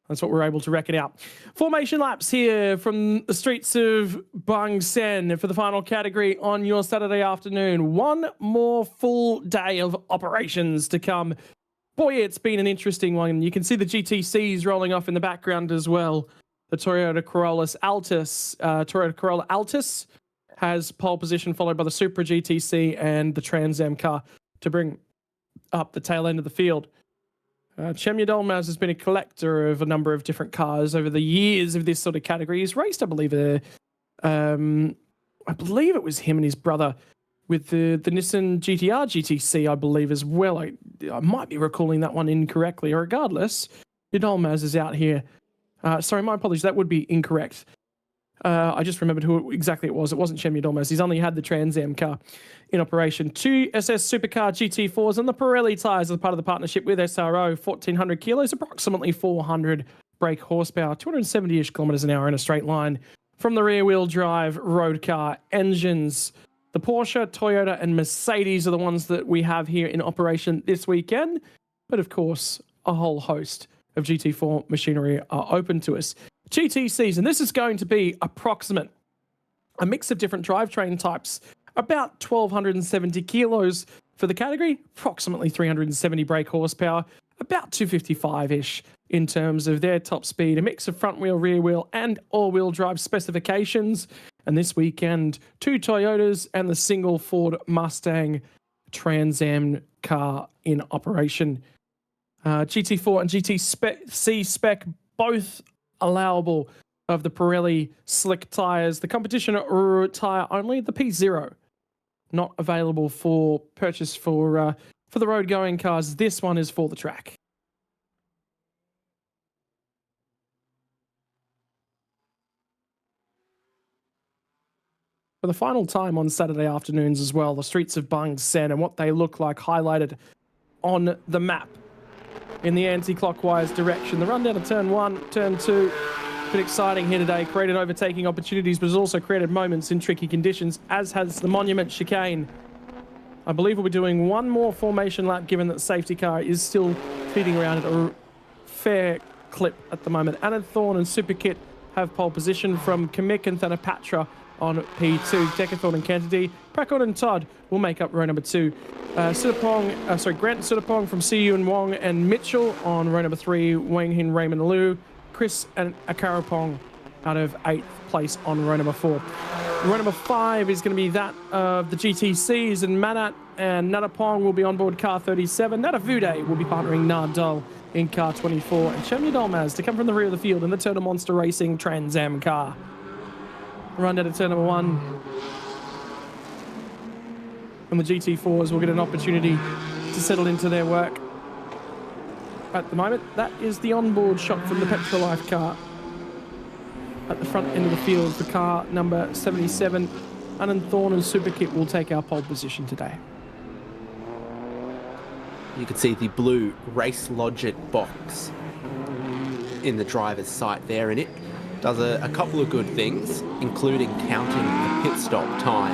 That's what we're able to reckon out. Formation laps here from the streets of Bangsaen for the final category on your Saturday afternoon. One more full day of operations to come. Boy, it's been an interesting one. You can see the GTCs rolling off in the background as well. The Toyota Corolla Altis has pole position, followed by the Supra GTC and the Trans Am car to bring up the tail end of the field. Chemya Dolmaz has been a collector of a number of different cars over the years of this sort of category. He's raced, I believe it was him and his brother with the Nissan GTR GTC, I believe, as well. I might be recalling that one incorrectly. Regardless, Dolmaz is out here. Sorry, my apologies. That would be incorrect. I just remembered who exactly it was. It wasn't Chemya Dolmaz. He's only had the Trans Am car in operation. 2 SS Supercar GT4s and the Pirelli tyres as part of the partnership with SRO. 1,400 kilos, approximately 400 brake horsepower, 270-ish kilometers an hour in a straight line from the rear-wheel drive road car engines. The Porsche, Toyota, and Mercedes are the ones that we have here in operation this weekend. But of course, a whole host of GT4 machinery are open to us. GTCs, and this is going to be approximate. A mix of different drivetrain types. About 1,270 kilos for the category, approximately 370 brake horsepower, about 255-ish in terms of their top speed. A mix of front wheel, rear wheel, and all-wheel drive specifications. And this weekend, 2 Toyotas and the single Ford Mustang Trans Am car in operation. GT4 and GTC spec, both allowable of the Pirelli slick tyres. The competition tyre only, the P0, not available for purchase for the road-going cars. This one is for the track. For the final time on Saturday afternoons as well, the streets of Bangsaen and what they look like highlighted on the map in the anti-clockwise direction. The rundown of turn 1, turn 2, been exciting here today. Created overtaking opportunities, but has also created moments in tricky conditions, as has the Monument chicane. I believe we'll be doing one more formation lap, given that the safety car is still feeding around at a fair clip at the moment. Anand Thorne and Superkit have pole position from Kamik and Thanapatra on P2. Decathlon and Kentity, Prakon and Todd will make up row number 2. Grant Sudapong from Siyu and Wong and Mitchell on row number 3. Wang Hin, Raymond Liu, Chris and Akarapong out of 8th place on row number 4. Row number 5 is going to be that of the GTCs, and Manat and Natapong will be on board car 37. Natavude will be partnering Nardal in car 24, and Shemya Dolmaz to come from the rear of the field in the Turner Monster Racing Trans Am car. Run down to turn number 1. And the GT4s will get an opportunity to settle into their work. At the moment, that is the onboard shot from the Petrolife car. At the front end of the field for car number 77, Anand Thorne and Superkit will take our pole position today. You can see the blue Race Logic box in the driver's sight there, and it does a couple of good things, including counting the pit stop time,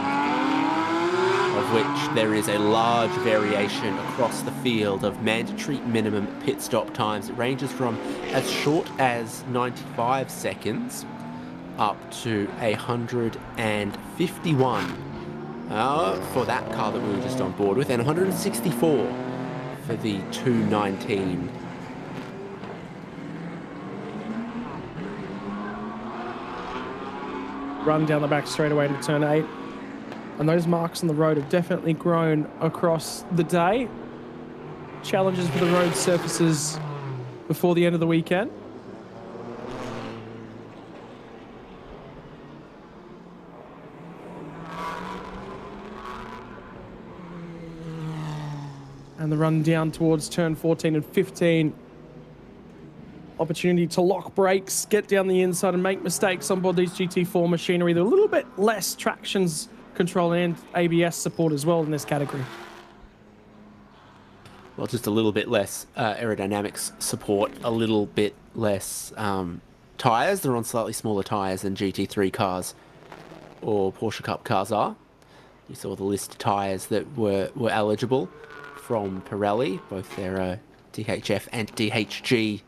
of which there is a large variation across the field of mandatory minimum pit stop times. It ranges from as short as 95 seconds up to 151 for that car that we were just on board with, and 164 for the 219. Run down the back straightaway to turn 8. And those marks on the road have definitely grown across the day. Challenges for the road surfaces before the end of the weekend. And the run down towards turn 14 and 15. Opportunity to lock brakes, get down the inside and make mistakes on board these GT4 machinery. They're a little bit less tractions control and ABS support as well in this category. Well, just a little bit less aerodynamics support, a little bit less tyres. They're on slightly smaller tyres than GT3 cars or Porsche Cup cars are. You saw the list of tyres that were eligible from Pirelli, both their DHF and DHG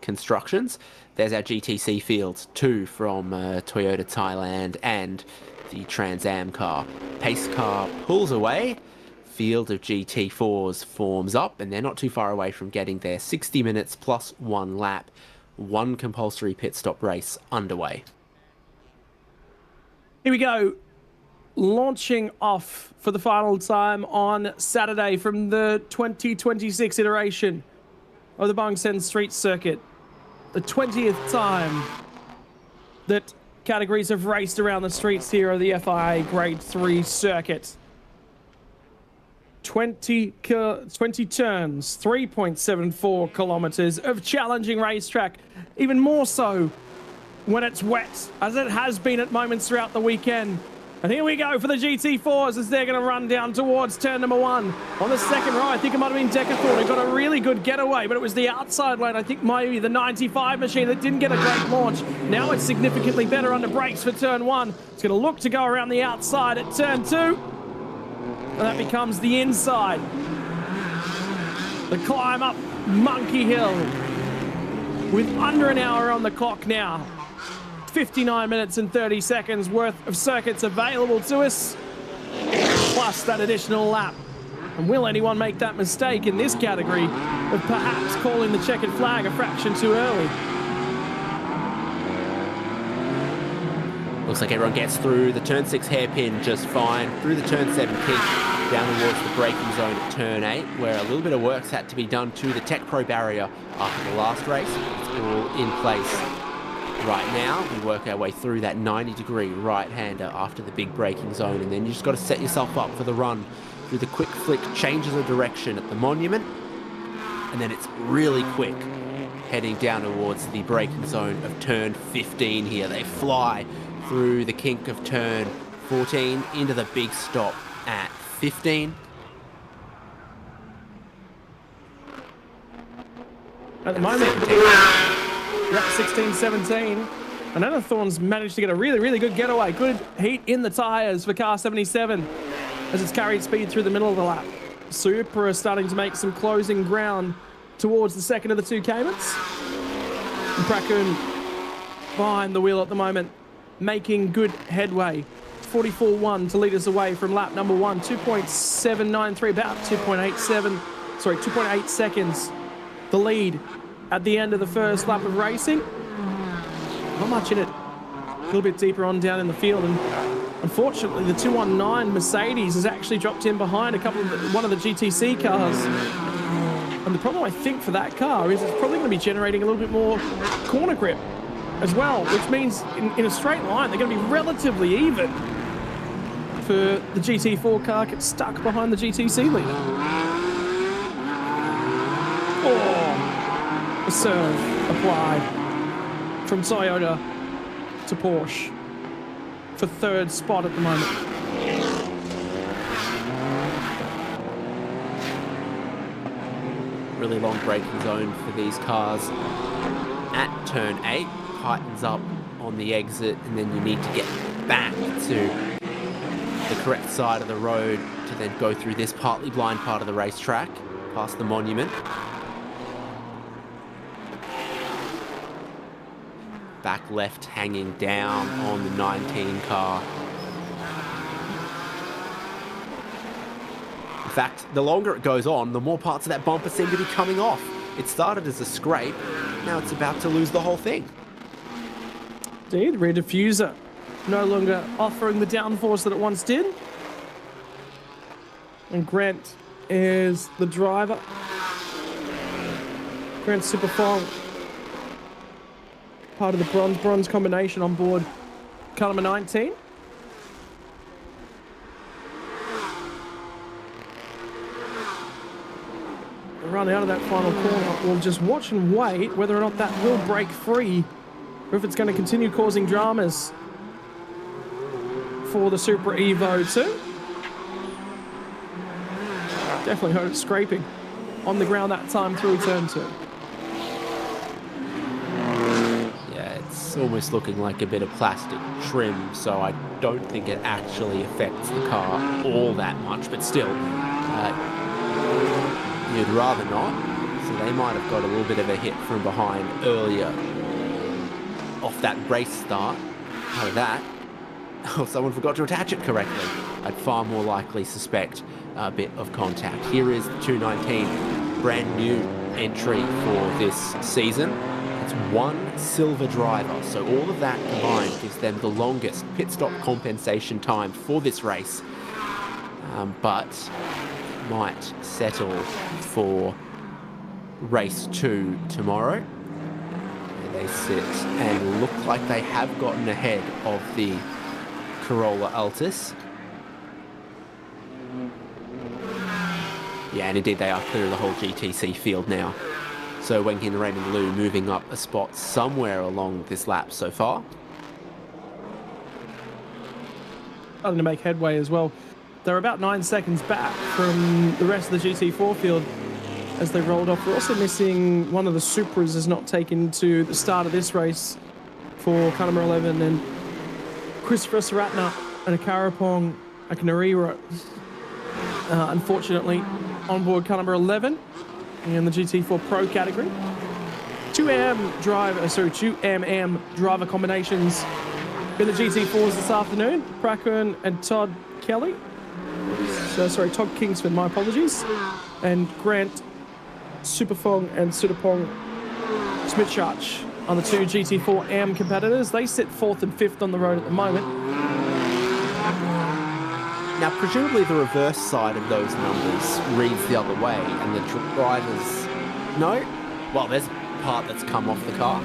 constructions. There's our GTC fields, 2 from Toyota Thailand and the Trans Am car. Pace car pulls away, field of GT4s forms up, and they're not too far away from getting their 60 minutes plus 1 lap, 1 compulsory pit stop race underway. Here we go. Launching off for the final time on Saturday from the 2026 iteration of the Bangsaen Street Circuit. The 20th time that categories have raced around the streets here of the FIA-grade 3 circuit. 20 turns, 3.74 kilometers of challenging racetrack, even more so when it's wet, as it has been at moments throughout the weekend. And here we go for the GT4s as they're going to run down towards turn number 1. On the second row, I think it might have been Decathlon who got a really good getaway, but it was the outside lane, I think maybe the 95 machine that didn't get a great launch. Now it's significantly better under brakes for turn 1. It's going to look to go around the outside at turn 2. And that becomes the inside. The climb up Monkey Hill with under an hour on the clock now. 59 minutes and 30 seconds worth of circuits available to us, plus that additional lap. And will anyone make that mistake in this category of perhaps calling the checkered flag a fraction too early? Looks like everyone gets through the turn 6 hairpin just fine, through the turn 7 kink, down towards the braking zone at turn 8, where a little bit of work's had to be done to the Tech Pro barrier after the last race. It's all in place right now. We work our way through that 90-degree right-hander after the big braking zone, and then you just got to set yourself up for the run through the quick flick changes of direction at the monument, and then it's really quick heading down towards the braking zone of turn 15 here. They fly through the kink of turn 14 into the big stop at 15. At the moment, 16, 17. And Anathorn's managed to get a really good getaway. Good heat in the tyres for car 77 as it's carried speed through the middle of the lap. Super is starting to make some closing ground towards the second of the 2 Caymans. And Prakun behind the wheel at the moment making good headway. 44.1 to lead us away from lap number 1. 2.793, about 2.8 seconds. The lead at the end of the first lap of racing. Not much in it. A little bit deeper on down in the field, and unfortunately the 219 Mercedes has actually dropped in behind one of the GTC cars. And the problem I think for that car is it's probably going to be generating a little bit more corner grip as well, which means in a straight line they're going to be relatively even. For the GT4 car gets stuck behind the GTC leader. Oh, a serve applied from Toyota to Porsche for third spot at the moment. Really long braking zone for these cars at turn 8, tightens up on the exit, and then you need to get back to the correct side of the road to then go through this partly blind part of the racetrack, past the monument. Back left hanging down on the 19 car. In fact, the longer it goes on, the more parts of that bumper seem to be coming off. It started as a scrape, now it's about to lose the whole thing. Indeed, rear diffuser no longer offering the downforce that it once did. And Grant is the driver. Grant Superfong, part of the bronze combination on board car number 19. Run out of that final corner. We'll just watch and wait whether or not that will break free, or if it's going to continue causing dramas for the Supra Evo 2. Definitely heard it scraping on the ground that time through turn 2. Yeah, it's almost looking like a bit of plastic trim, so I don't think it actually affects the car all that much, but still, you'd rather not. So they might have got a little bit of a hit from behind earlier off that race start. Out of that, oh, someone forgot to attach it correctly. I'd far more likely suspect a bit of contact. Here is the 219, brand new entry for this season. It's one silver driver, so all of that combined gives them the longest pit stop compensation time for this race, but might settle for race 2 tomorrow. There they sit and look like they have gotten ahead of the Corolla Altis. Yeah, and indeed they are clear of the whole GTC field now. So Wenki and Raymond Liu moving up a spot somewhere along this lap so far. Starting to make headway as well. They're about 9 seconds back from the rest of the GT4 field as they rolled off. We're also missing one of the Supras is not taken to the start of this race for car number 11, and Christopher Saratna and a Karapong Akanarira, unfortunately, on board car number 11 in the GT4 Pro category. 2MM driver combinations in the GT4s this afternoon. Prakun and Todd Kelly. Todd Kingsford, my apologies. And Grant Superfong and Sudapong Smitchach on the two GT4M competitors. They sit 4th and 5th on the road at the moment. Now, presumably the reverse side of those numbers reads the other way, and the drivers... No? Well, there's a part that's come off the car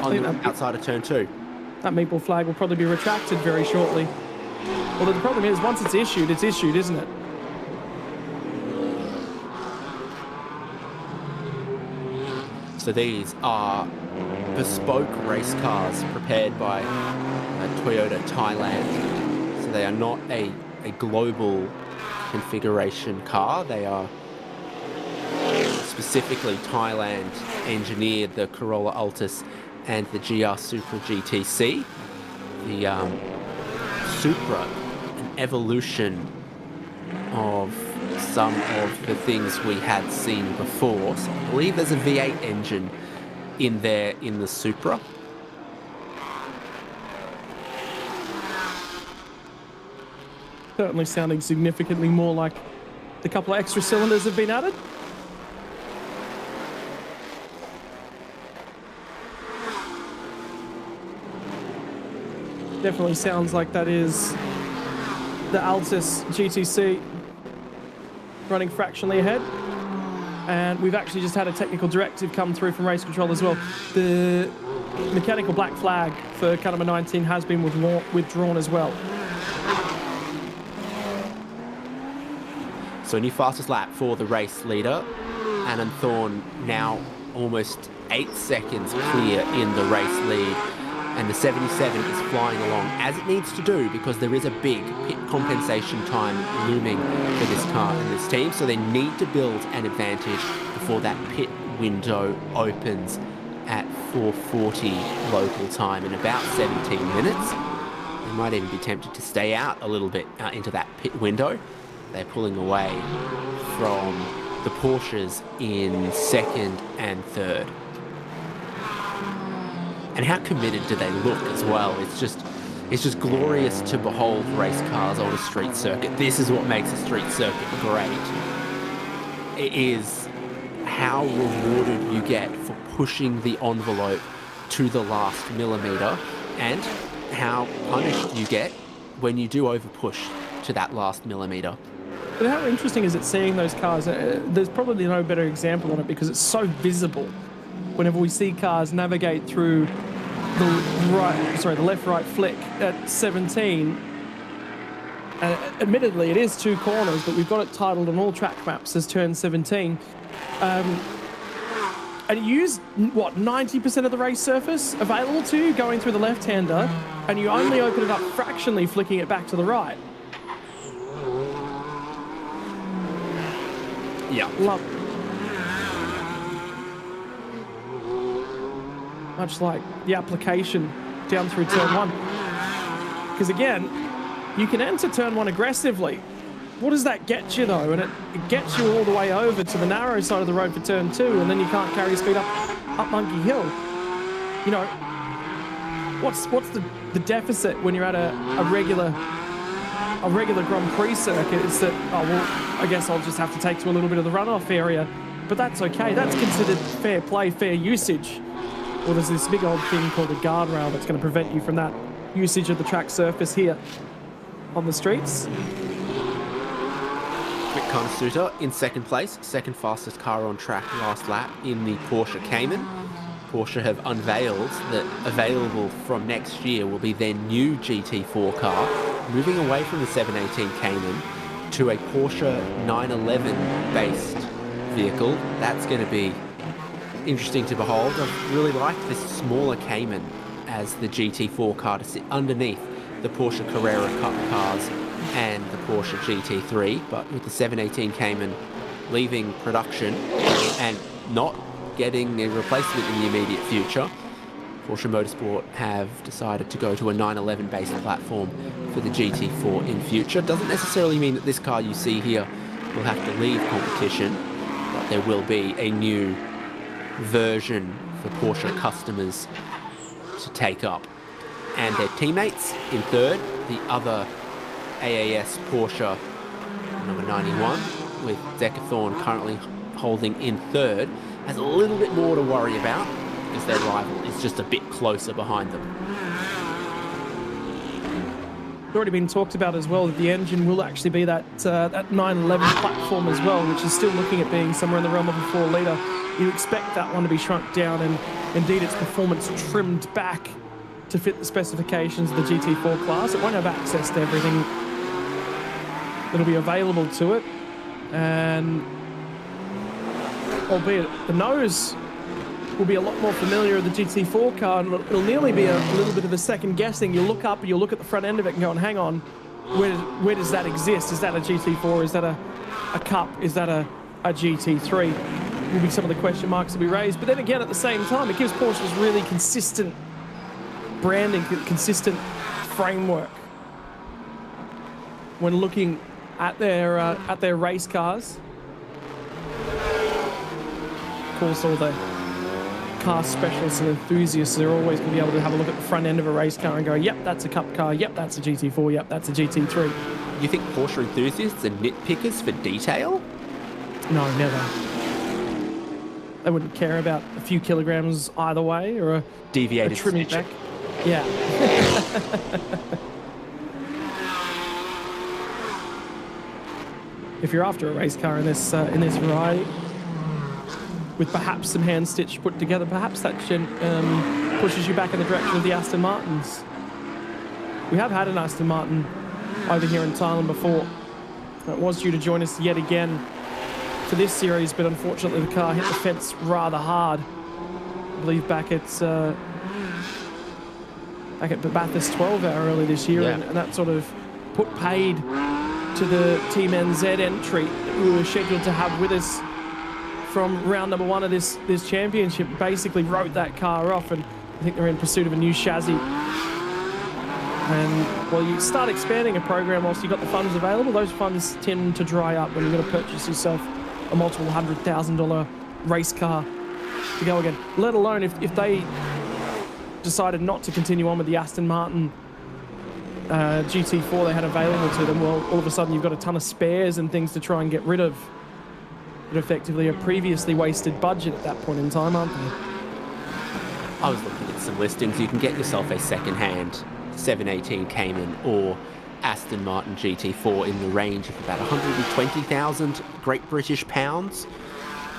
on the outside of turn 2. That maple flag will probably be retracted very shortly. Although the problem is, once it's issued, isn't it? So these are bespoke race cars prepared by Toyota Thailand. So they are not a global configuration car. They are specifically Thailand engineered, the Corolla Altis and the GR Supra GTC. The Supra, an evolution of some of the things we had seen before. So I believe there's a V8 engine in there in the Supra. Certainly sounding significantly more like the couple of extra cylinders have been added. Definitely sounds like that is the Altus GTC running fractionally ahead. And we've actually just had a technical directive come through from race control as well. The mechanical black flag for car number 19 has been withdrawn as well. So a new fastest lap for the race leader. Anand Thorne now almost 8 seconds clear in the race lead. And the 77 is flying along as it needs to do, because there is a big pit compensation time looming for this car and this team. So they need to build an advantage before that pit window opens at 4:40 local time in about 17 minutes. They might even be tempted to stay out a little bit into that pit window. They're pulling away from the Porsches in second and third. And how committed do they look as well? It's just glorious to behold race cars on a street circuit. This is what makes a street circuit great. It is how rewarded you get for pushing the envelope to the last millimeter, and how punished you get when you do overpush to that last millimeter. But how interesting is it seeing those cars? There's probably no better example on it because it's so visible. Whenever we see cars navigate through the left-right flick at 17, admittedly it is 2 corners, but we've got it titled on all track maps as turn 17. And you use, what, 90% of the race surface available to you going through the left-hander, and you only open it up fractionally, flicking it back to the right. Yeah. Love it. Much like the application down through turn 1. Because again, you can enter turn 1 aggressively. What does that get you though? And it gets you all the way over to the narrow side of the road for turn 2, and then you can't carry speed up Monkey Hill. You know, what's the deficit when you're at a regular Grand Prix circuit? Is that, oh well, I guess I'll just have to take to a little bit of the runoff area. But that's okay. That's considered fair play, fair usage. Well, there's this big old thing called a guardrail that's going to prevent you from that usage of the track surface here on the streets. Quick Suter in second place, second fastest car on track last lap in the Porsche Cayman. Porsche have unveiled that available from next year will be their new GT4 car, moving away from the 718 Cayman to a Porsche 911 based vehicle. That's going to be interesting to behold. I really like this smaller Cayman as the GT4 car to sit underneath the Porsche Carrera Cup cars and the Porsche GT3, but with the 718 Cayman leaving production and not getting a replacement in the immediate future, Porsche Motorsport have decided to go to a 911 based platform for the GT4 in future. Doesn't necessarily mean that this car you see here will have to leave competition, but there will be a new version for Porsche customers to take up. And their teammates in third, the other AAS Porsche number 91, with Decathlon currently holding in third, has a little bit more to worry about because their rival is just a bit closer behind them. It's already been talked about as well that the engine will actually be that 911 platform as well, which is still looking at being somewhere in the realm of a 4-litre. You expect that one to be shrunk down and indeed its performance trimmed back to fit the specifications of the GT4 class. It won't have access to everything that'll be available to it, and albeit the nose will be a lot more familiar with the GT4 car, and it'll nearly be a little bit of a second guessing. You'll look up and you'll look at the front end of it and go, hang on, where does that exist? Is that a GT4? Is that a Cup? Is that a GT3? Will be some of the question marks to be raised. But then again, at the same time, it gives Porsche really consistent branding, consistent framework when looking at their race cars. Of course, all the car specialists and enthusiasts are always going to be able to have a look at the front end of a race car and go, yep, that's a Cup car, yep, that's a GT4, yep, that's a GT3. you think Porsche enthusiasts are nitpickers for detail? No, never. They wouldn't care about a few kilograms either way, or a deviated trimming back. Yeah. If you're after a race car in this variety, with perhaps some hand stitch put together, perhaps that pushes you back in the direction of the Aston Martins. We have had an Aston Martin over here in Thailand before. It was due to join us yet again for this series, but unfortunately the car hit the fence rather hard. I believe back at Bathurst 12 hour early this year, Yeah. and that sort of put paid to the Team NZ entry that we were scheduled to have with us from round number 1 of this championship. Basically wrote that car off, and I think they're in pursuit of a new chassis. And well, you start expanding a program whilst you've got the funds available. Those funds tend to dry up when you've got to purchase yourself a multiple $100,000 race car to go again, let alone if they decided not to continue on with the Aston Martin GT4 they had available to them. Well, all of a sudden you've got a ton of spares and things to try and get rid of. But effectively a previously wasted budget at that point in time, aren't they? I was looking at some listings. You can get yourself a second-hand 718 Cayman or Aston Martin GT4 in the range of about 120,000 Great British pounds.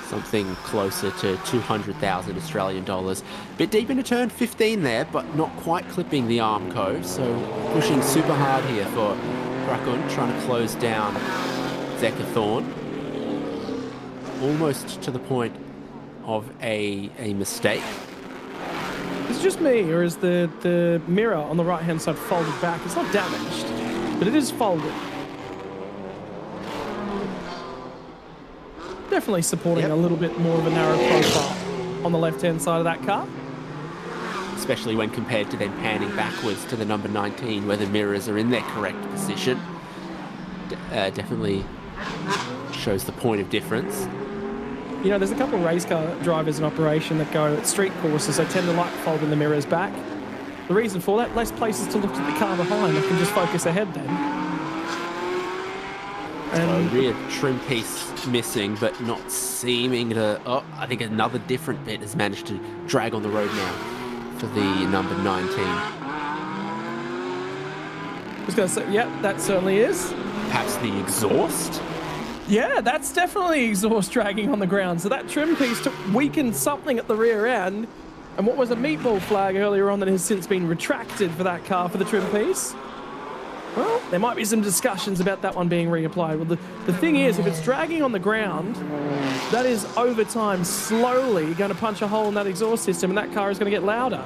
Something closer to 200,000 Australian dollars. Bit deep into turn 15 there, but not quite clipping the Armco, so pushing super hard here for Brakun, trying to close down Zekathorn. Almost to the point of a mistake. Is it just me, or is the mirror on the right-hand side folded back? It's not damaged, but it is folded. Definitely supporting a little bit more of a narrow profile on the left-hand side of that car. Especially when compared to them panning backwards to the number 19, where the mirrors are in their correct position. Definitely shows the point of difference. You know, there's a couple of race car drivers in operation that go at street courses. They tend to like folding the mirrors back. The reason for that, less places to look at the car behind. They can just focus ahead then. And rear trim piece missing, but not seeming to... Oh, I think another different bit has managed to drag on the road now for the number 19. I was going to say, yep, that certainly is. Perhaps the exhaust? Yeah, that's definitely exhaust dragging on the ground. So that trim piece weakened something at the rear end. And what was a meatball flag earlier on that has since been retracted for that car for the trim piece? Well, there might be some discussions about that one being reapplied. Well, the thing is, if it's dragging on the ground, that is over time slowly going to punch a hole in that exhaust system, and that car is going to get louder.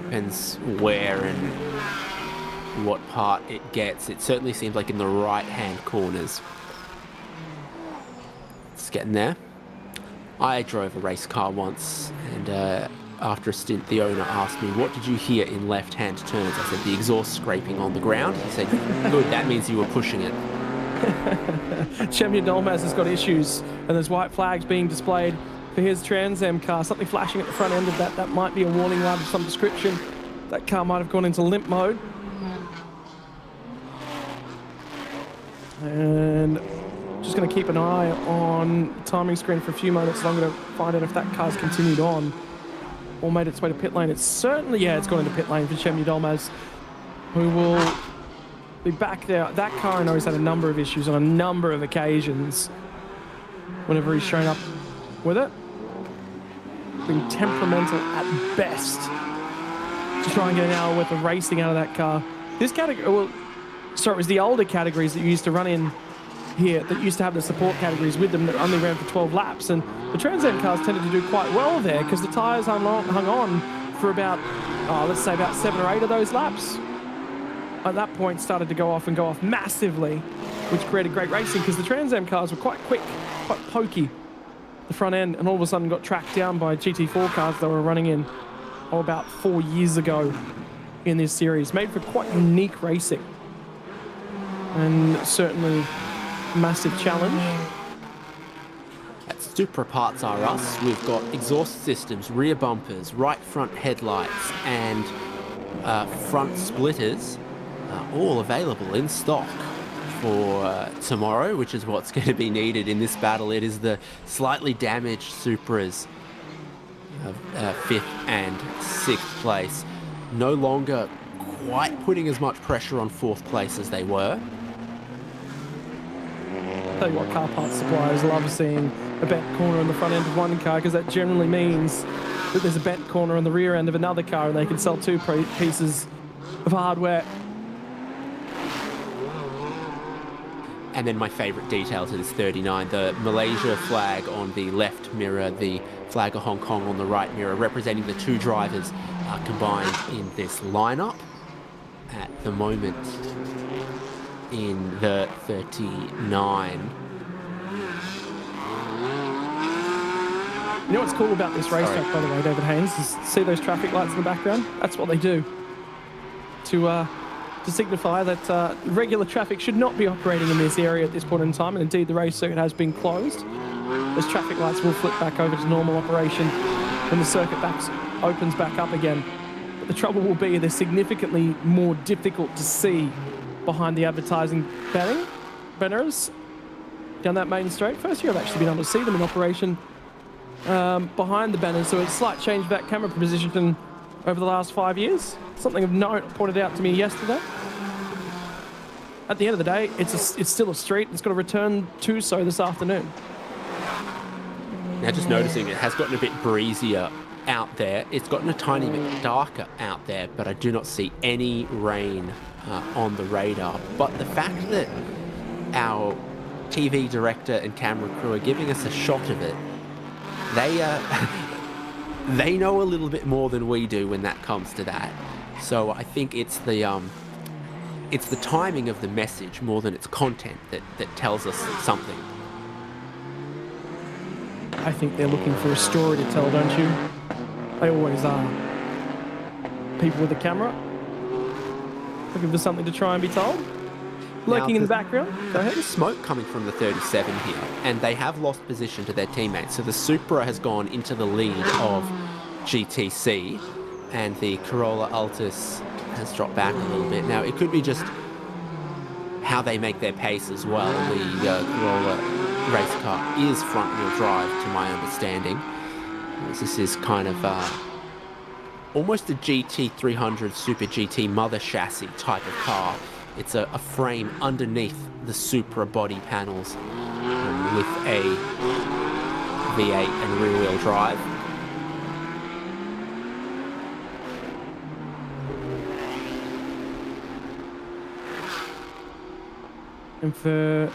Depends where and what part it gets. It certainly seems like in the right-hand corners. It's getting there. I drove a race car once, and after a stint, the owner asked me, what did you hear in left-hand turns? I said, the exhaust scraping on the ground. He said, good, that means you were pushing it. Chemya Dolmaz has got issues, and there's white flags being displayed for his Trans Am car. Something flashing at the front end of that. That might be a warning light of some description. That car might have gone into limp mode. And just going to keep an eye on the timing screen for a few moments longer to find out if that car's continued on or made its way to pit lane. It's certainly, yeah, it's gone into pit lane for Chemya Dolmaz, who will be back there. That car, I know, he's had a number of issues on a number of occasions whenever he's shown up with it. Been temperamental at best to try and get an hour worth of racing out of that car. This category, well, sorry, it was the older categories that you used to run in here that used to have the support categories with them that only ran for 12 laps, and the Trans Am cars tended to do quite well there because the tyres hung on for about, let's say about 7 or 8 of those laps. At that point started to go off massively, which created great racing because the Trans Am cars were quite quick, quite pokey, the front end, and all of a sudden got tracked down by GT4 cars that were running in about 4 years ago in this series. Made for quite unique racing, and certainly massive challenge. At Supra Parts R Us, we've got exhaust systems, rear bumpers, right front headlights, and front splitters all available in stock for tomorrow, which is what's going to be needed in this battle. It is the slightly damaged Supras of 5th and 6th place, no longer quite putting as much pressure on 4th place as they were. Tell you what, car parts suppliers love seeing a bent corner in the front end of one car, because that generally means that there's a bent corner on the rear end of another car and they can sell 2 pieces of hardware. And then my favourite detail to this 39, the Malaysia flag on the left mirror, the flag of Hong Kong on the right mirror, representing the 2 drivers combined in this lineup at the moment in the 39. You know what's cool about this racetrack, by the way, David Haynes, is see those traffic lights in the background? That's what they do to signify that regular traffic should not be operating in this area at this point in time, and indeed the race circuit has been closed. Those traffic lights will flip back over to normal operation when the circuit opens back up again. But the trouble will be they're significantly more difficult to see behind the advertising banners down that main straight. First year I've actually been able to see them in operation behind the banners, so it's a slight change of that camera position over the last 5 years. Something of note pointed out to me yesterday. At the end of the day, it's still a street. It's got to return to so this afternoon. Now just noticing it has gotten a bit breezier out there. It's gotten a tiny bit darker out there, but I do not see any rain on the radar. But the fact that our TV director and camera crew are giving us a shot of it, they know a little bit more than we do when that comes to that. So I think it's the timing of the message more than its content that tells us something. I think they're looking for a story to tell, don't you? They always are. People with a camera looking for something to try and be told. Lurking in the background. Go ahead. There's smoke coming from the 37 here, and they have lost position to their teammates. So the Supra has gone into the lead of GTC, and the Corolla Altis has dropped back a little bit. Now, it could be just how they make their pace as well. The Corolla race car is front-wheel drive, to my understanding. This is kind of almost a GT300 Super GT mother chassis type of car. It's a frame underneath the Supra body panels with a V8 and rear-wheel drive. And for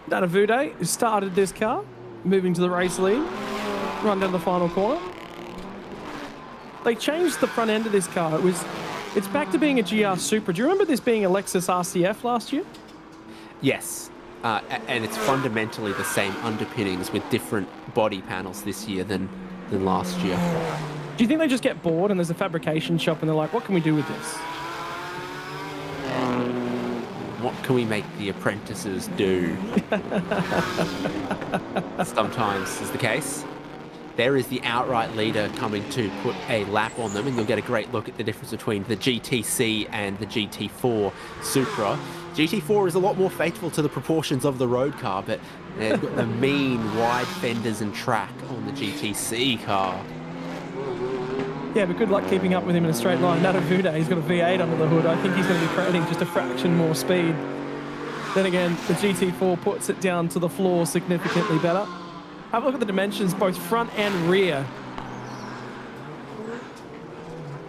Nanavude, who started this car, moving to the race lead, run down the final corner. They changed the front end of this car. It's back to being a GR Supra. Do you remember this being a Lexus RCF last year? Yes, and it's fundamentally the same underpinnings with different body panels this year than last year. Do you think they just get bored and there's a fabrication shop and they're like, what can we do with this? What can we make the apprentices do? Sometimes is the case. There is the outright leader coming to put a lap on them, and you'll get a great look at the difference between the GTC and the GT4 Supra. GT4 is a lot more faithful to the proportions of the road car, but they've got the mean wide fenders and track on the GTC car. Yeah, but good luck keeping up with him in a straight line. Nanavude, he's got a V8 under the hood. I think he's going to be creating just a fraction more speed. Then again, the GT4 puts it down to the floor significantly better. Have a look at the dimensions, both front and rear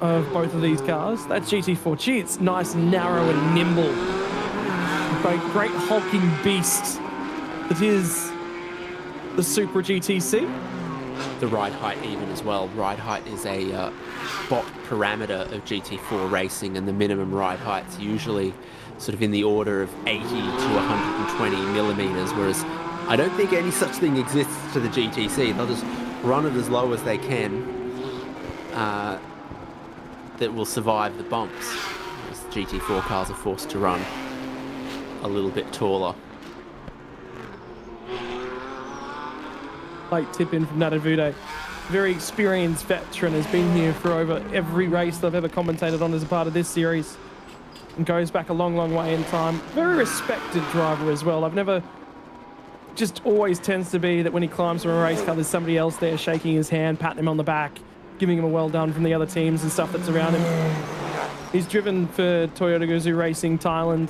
of both of these cars. That GT4, gee, it's nice and narrow and nimble. Great hulking beast that is the Supra GTC. The ride height even as well. Ride height is a BOP parameter of GT4 racing, and the minimum ride height's usually sort of in the order of 80 to 120 millimeters, whereas I don't think any such thing exists to the GTC. They'll just run it as low as they can that will survive the bumps. As GT4 cars are forced to run a little bit taller. Late tip in from Nanavude. Very experienced veteran, has been here for over every race that I've ever commentated on as a part of this series. and goes back a long, long way in time. Very respected driver as well. I've never... Just always tends to be that when he climbs from a race car, there's somebody else there shaking his hand, patting him on the back, giving him a well done from the other teams and stuff that's around him. He's driven for Toyota Guzzi Racing Thailand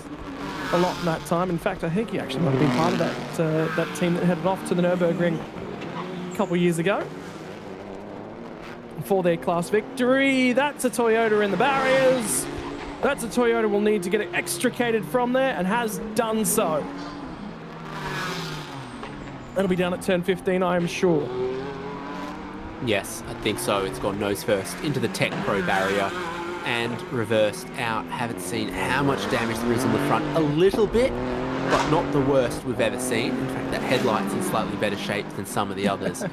a lot in that time. In fact, I think he actually might have been part of that team that headed off to the Nürburgring a couple of years ago for their class victory. That's a Toyota in the barriers. That's a Toyota will need to get it extricated from there, and has done so. That'll be down at turn 15, I am sure. Yes, I think so. It's gone nose first into the Tech Pro barrier and reversed out. Haven't seen how much damage there is on the front. A little bit, but not the worst we've ever seen. In fact, that headlight's in slightly better shape than some of the others.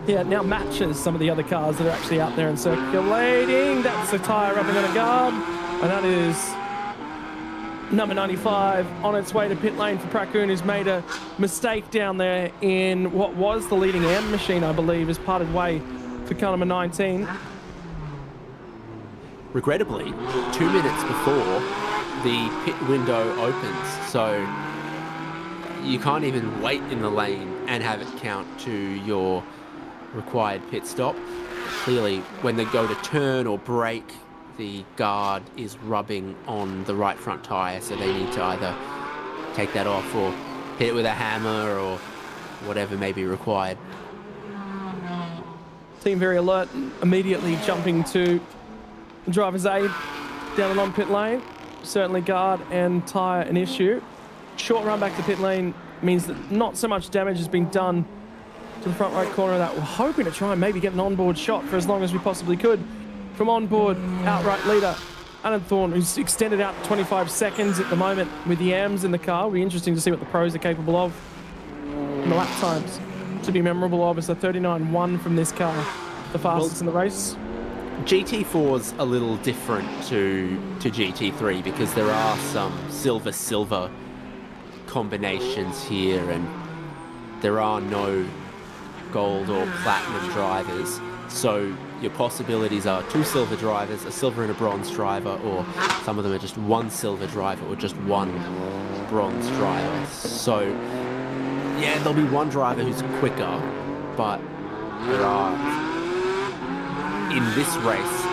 Yeah, it now matches some of the other cars that are actually out there and circulating. That's the tyre rubbing on a guard, and that is number 95 on its way to pit lane for Prakoon, who's made a mistake down there in what was the leading AM machine, I believe, has parted way for car number 19. Regrettably, 2 minutes before the pit window opens, so you can't even wait in the lane and have it count to your required pit stop. Clearly, when they go to turn or brake, the guard is rubbing on the right front tyre, so they need to either take that off or hit it with a hammer or whatever may be required. Team very alert, immediately jumping to driver's aid down along pit lane. Certainly guard and tyre an issue. Short run back to pit lane means that not so much damage has been done to the front right corner of that. We're hoping to try and maybe get an onboard shot for as long as we possibly could from onboard outright leader Anand Thorne, who's extended out 25 seconds at the moment with the AMs in the car. It'll be interesting to see what the pros are capable of in the lap times. To be memorable of is the 39.1 from this car, the fastest in the race. GT4's a little different to GT3 because there are some silver-silver combinations here, and there are no gold or platinum drivers. So your possibilities are 2 silver drivers, a silver and a bronze driver, or some of them are just 1 silver driver or just 1 bronze driver. So yeah, there'll be 1 driver who's quicker, but there are, in this race,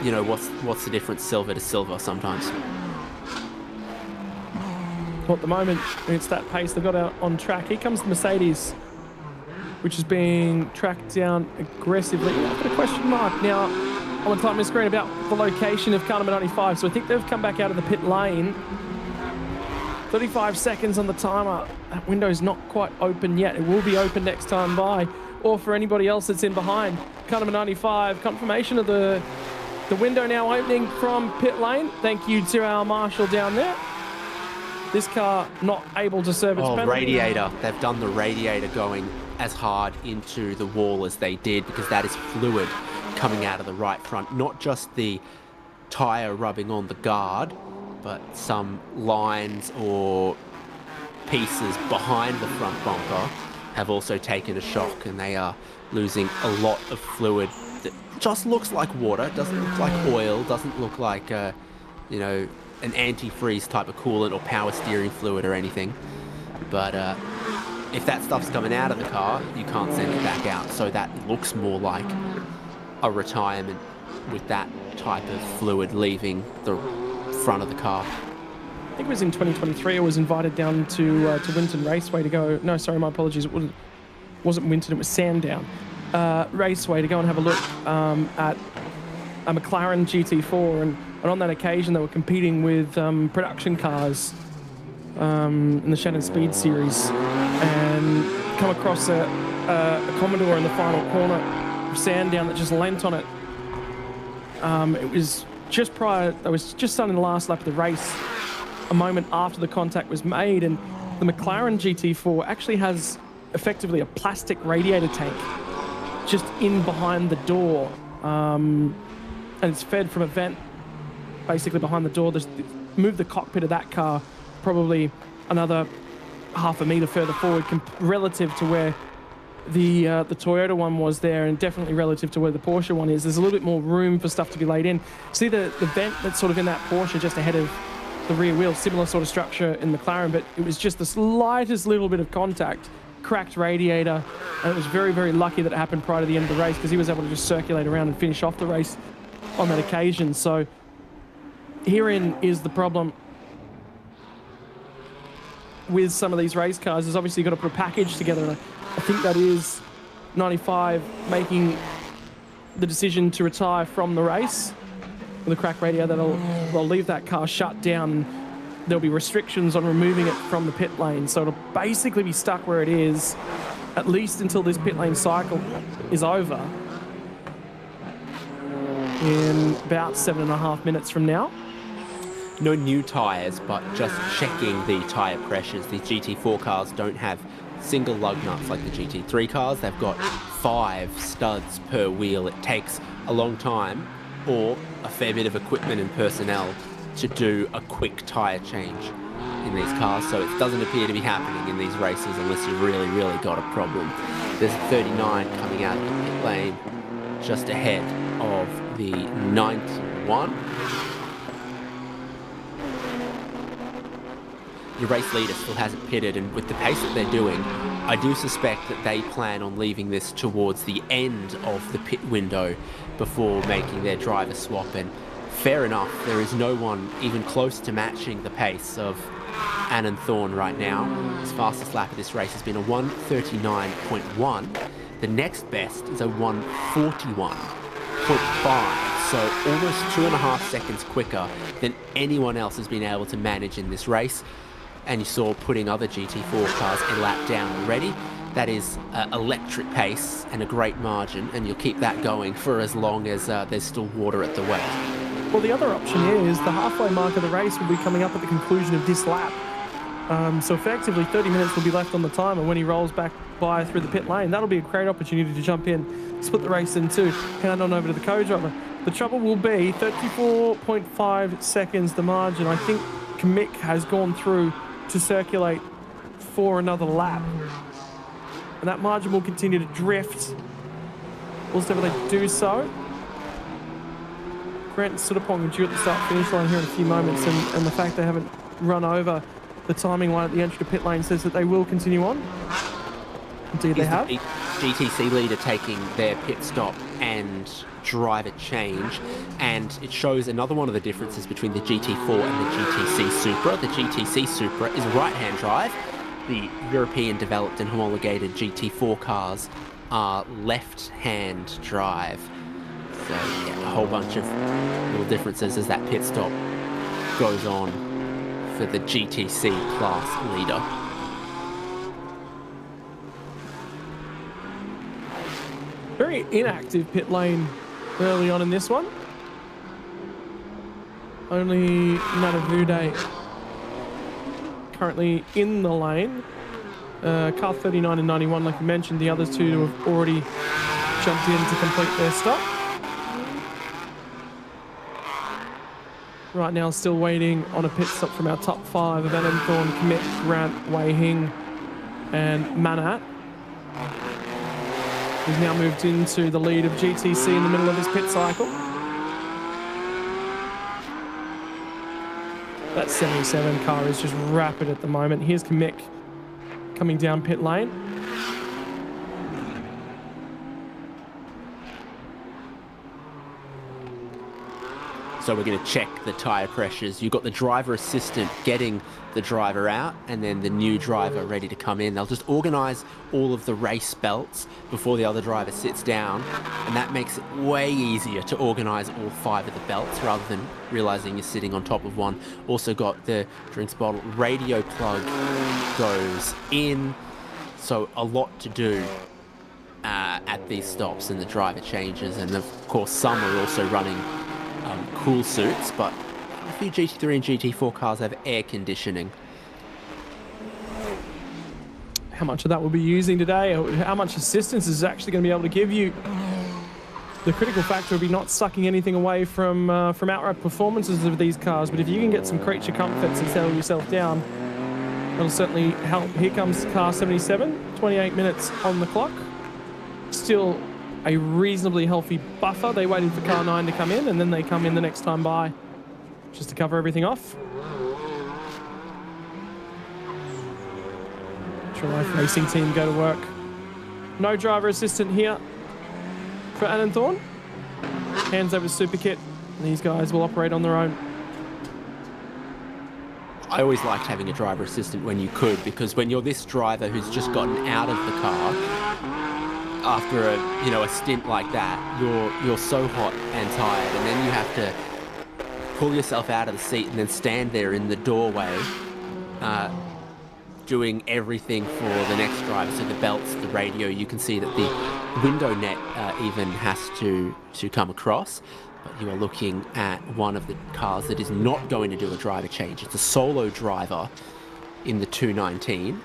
you know, what's the difference silver to silver sometimes? Well, at the moment, it's that pace they've got out on track. Here comes the Mercedes, which is being tracked down aggressively. I've got a question mark now on the timer screen about the location of car number 95. So I think they've come back out of the pit lane. 35 seconds on the timer. That window's not quite open yet. It will be open next time by, or for anybody else that's in behind. Car number 95, confirmation of the window now opening from pit lane. Thank you to our marshal down there. This car not able to serve its penalty. Radiator. They've done the radiator going as hard into the wall as they did because that is fluid coming out of the right front. Not just the tyre rubbing on the guard, but some lines or pieces behind the front bumper have also taken a shock, and they are losing a lot of fluid that just looks like water, doesn't look like oil, doesn't look like you know, an antifreeze type of coolant or power steering fluid or anything. But if that stuff's coming out of the car, you can't send it back out. So that looks more like a retirement with that type of fluid leaving the front of the car. I think it was in 2023 I was invited down to Winton Raceway to go... No, sorry, my apologies. It wasn't Winton, it was Sandown Raceway to go and have a look at a McLaren GT4. And on that occasion, they were competing with production cars in the Shannon Speed Series, and come across a Commodore in the final corner of Sandown that just lent on it. It was just prior, it was just starting the last lap of the race, a moment after the contact was made, and the McLaren GT4 actually has effectively a plastic radiator tank just in behind the door, and it's fed from a vent basically behind the door. Move the cockpit of that car probably another half a metre further forward relative to where the Toyota one was there, and definitely relative to where the Porsche one is, there's a little bit more room for stuff to be laid in. See the vent that's sort of in that Porsche just ahead of the rear wheel, similar sort of structure in McLaren, but it was just the slightest little bit of contact, cracked radiator, and it was very, very lucky that it happened prior to the end of the race, because he was able to just circulate around and finish off the race on that occasion. So herein is the problem with some of these race cars, is obviously you've got to put a package together, and I think that is 95 making the decision to retire from the race with a cracked radiator. They'll leave that car shut down. There'll be restrictions on removing it from the pit lane, so it'll basically be stuck where it is at least until this pit lane cycle is over in about 7.5 minutes from now. No new tyres, but just checking the tyre pressures. These GT4 cars don't have single lug nuts like the GT3 cars. They've got 5 studs per wheel. It takes a long time or a fair bit of equipment and personnel to do a quick tyre change in these cars, so it doesn't appear to be happening in these races unless you've really, really got a problem. There's a 39 coming out of the pit lane just ahead of the 91. Your race leader still hasn't pitted, and with the pace that they're doing, I do suspect that they plan on leaving this towards the end of the pit window before making their driver swap. And fair enough, there is no one even close to matching the pace of Anand Thorne right now. His fastest lap of this race has been a 1:39.1. The next best is a 1:41.5. So almost 2.5 seconds quicker than anyone else has been able to manage in this race. And you saw putting other GT4 cars a lap down already. That is electric pace and a great margin, and you'll keep that going for as long as there's still water at the well. Well, the other option is the halfway mark of the race will be coming up at the conclusion of this lap. So effectively 30 minutes will be left on the timer when he rolls back by through the pit lane. That'll be a great opportunity to jump in, split the race in two, hand on over to the co-driver. The trouble will be 34.5 seconds the margin. I think Mick has gone through to circulate for another lap, and that margin will continue to drift whilst ever they do so. Grant and Sudapong are due at the start finish line here in a few moments, and the fact they haven't run over the timing line at the entry to pit lane says that they will continue on. Indeed they have. The GTC leader taking their pit stop and driver change, and it shows another one of the differences between the GT4 and the GTC Supra. The GTC Supra is a right-hand drive. The European developed and homologated GT4 cars are left-hand drive. So yeah, a whole bunch of little differences as that pit stop goes on for the GTC class leader. Very inactive pit lane early on in this one. Only Nanavude currently in the lane. Car 39 and 91, like you mentioned, the others two have already jumped in to complete their stop. Right now still waiting on a pit stop from our top 5 of Anand Thorne, Kmet, Grant, Wei Hing and Manat. He's now moved into the lead of GTC in the middle of his pit cycle. That 77 car is just rapid at the moment. Here's Kmet coming down pit lane. So we're going to check the tyre pressures. You've got the driver assistant getting the driver out, and then the new driver ready to come in. They'll just organise all of the race belts before the other driver sits down, and that makes it way easier to organise all 5 of the belts rather than realising you're sitting on top of one. Also got the drinks bottle. Radio plug goes in. So a lot to do at these stops, and the driver changes, and of course some are also running cool suits, but a few GT3 and GT4 cars have air conditioning. How much of that we'll be using today, how much assistance is actually going to be able to give you. The critical factor will be not sucking anything away from outright performances of these cars, but if you can get some creature comforts and settle yourself down, that'll certainly help. Here comes car 77, 28 minutes on the clock. still a reasonably healthy buffer. They waited for car 9 to come in, and then they come in the next time by just to cover everything off. True Life Racing team go to work. No driver assistant here for Annan Thorne. Hands over to Superkit. These guys will operate on their own. I always liked having a driver assistant when you could, because when you're this driver who's just gotten out of the car after a stint like that, you're so hot and tired, and then you have to pull yourself out of the seat and then stand there in the doorway doing everything for the next driver. So the belts, the radio, you can see that the window net even has to come across. But you are looking at one of the cars that is not going to do a driver change. It's a solo driver in the 219,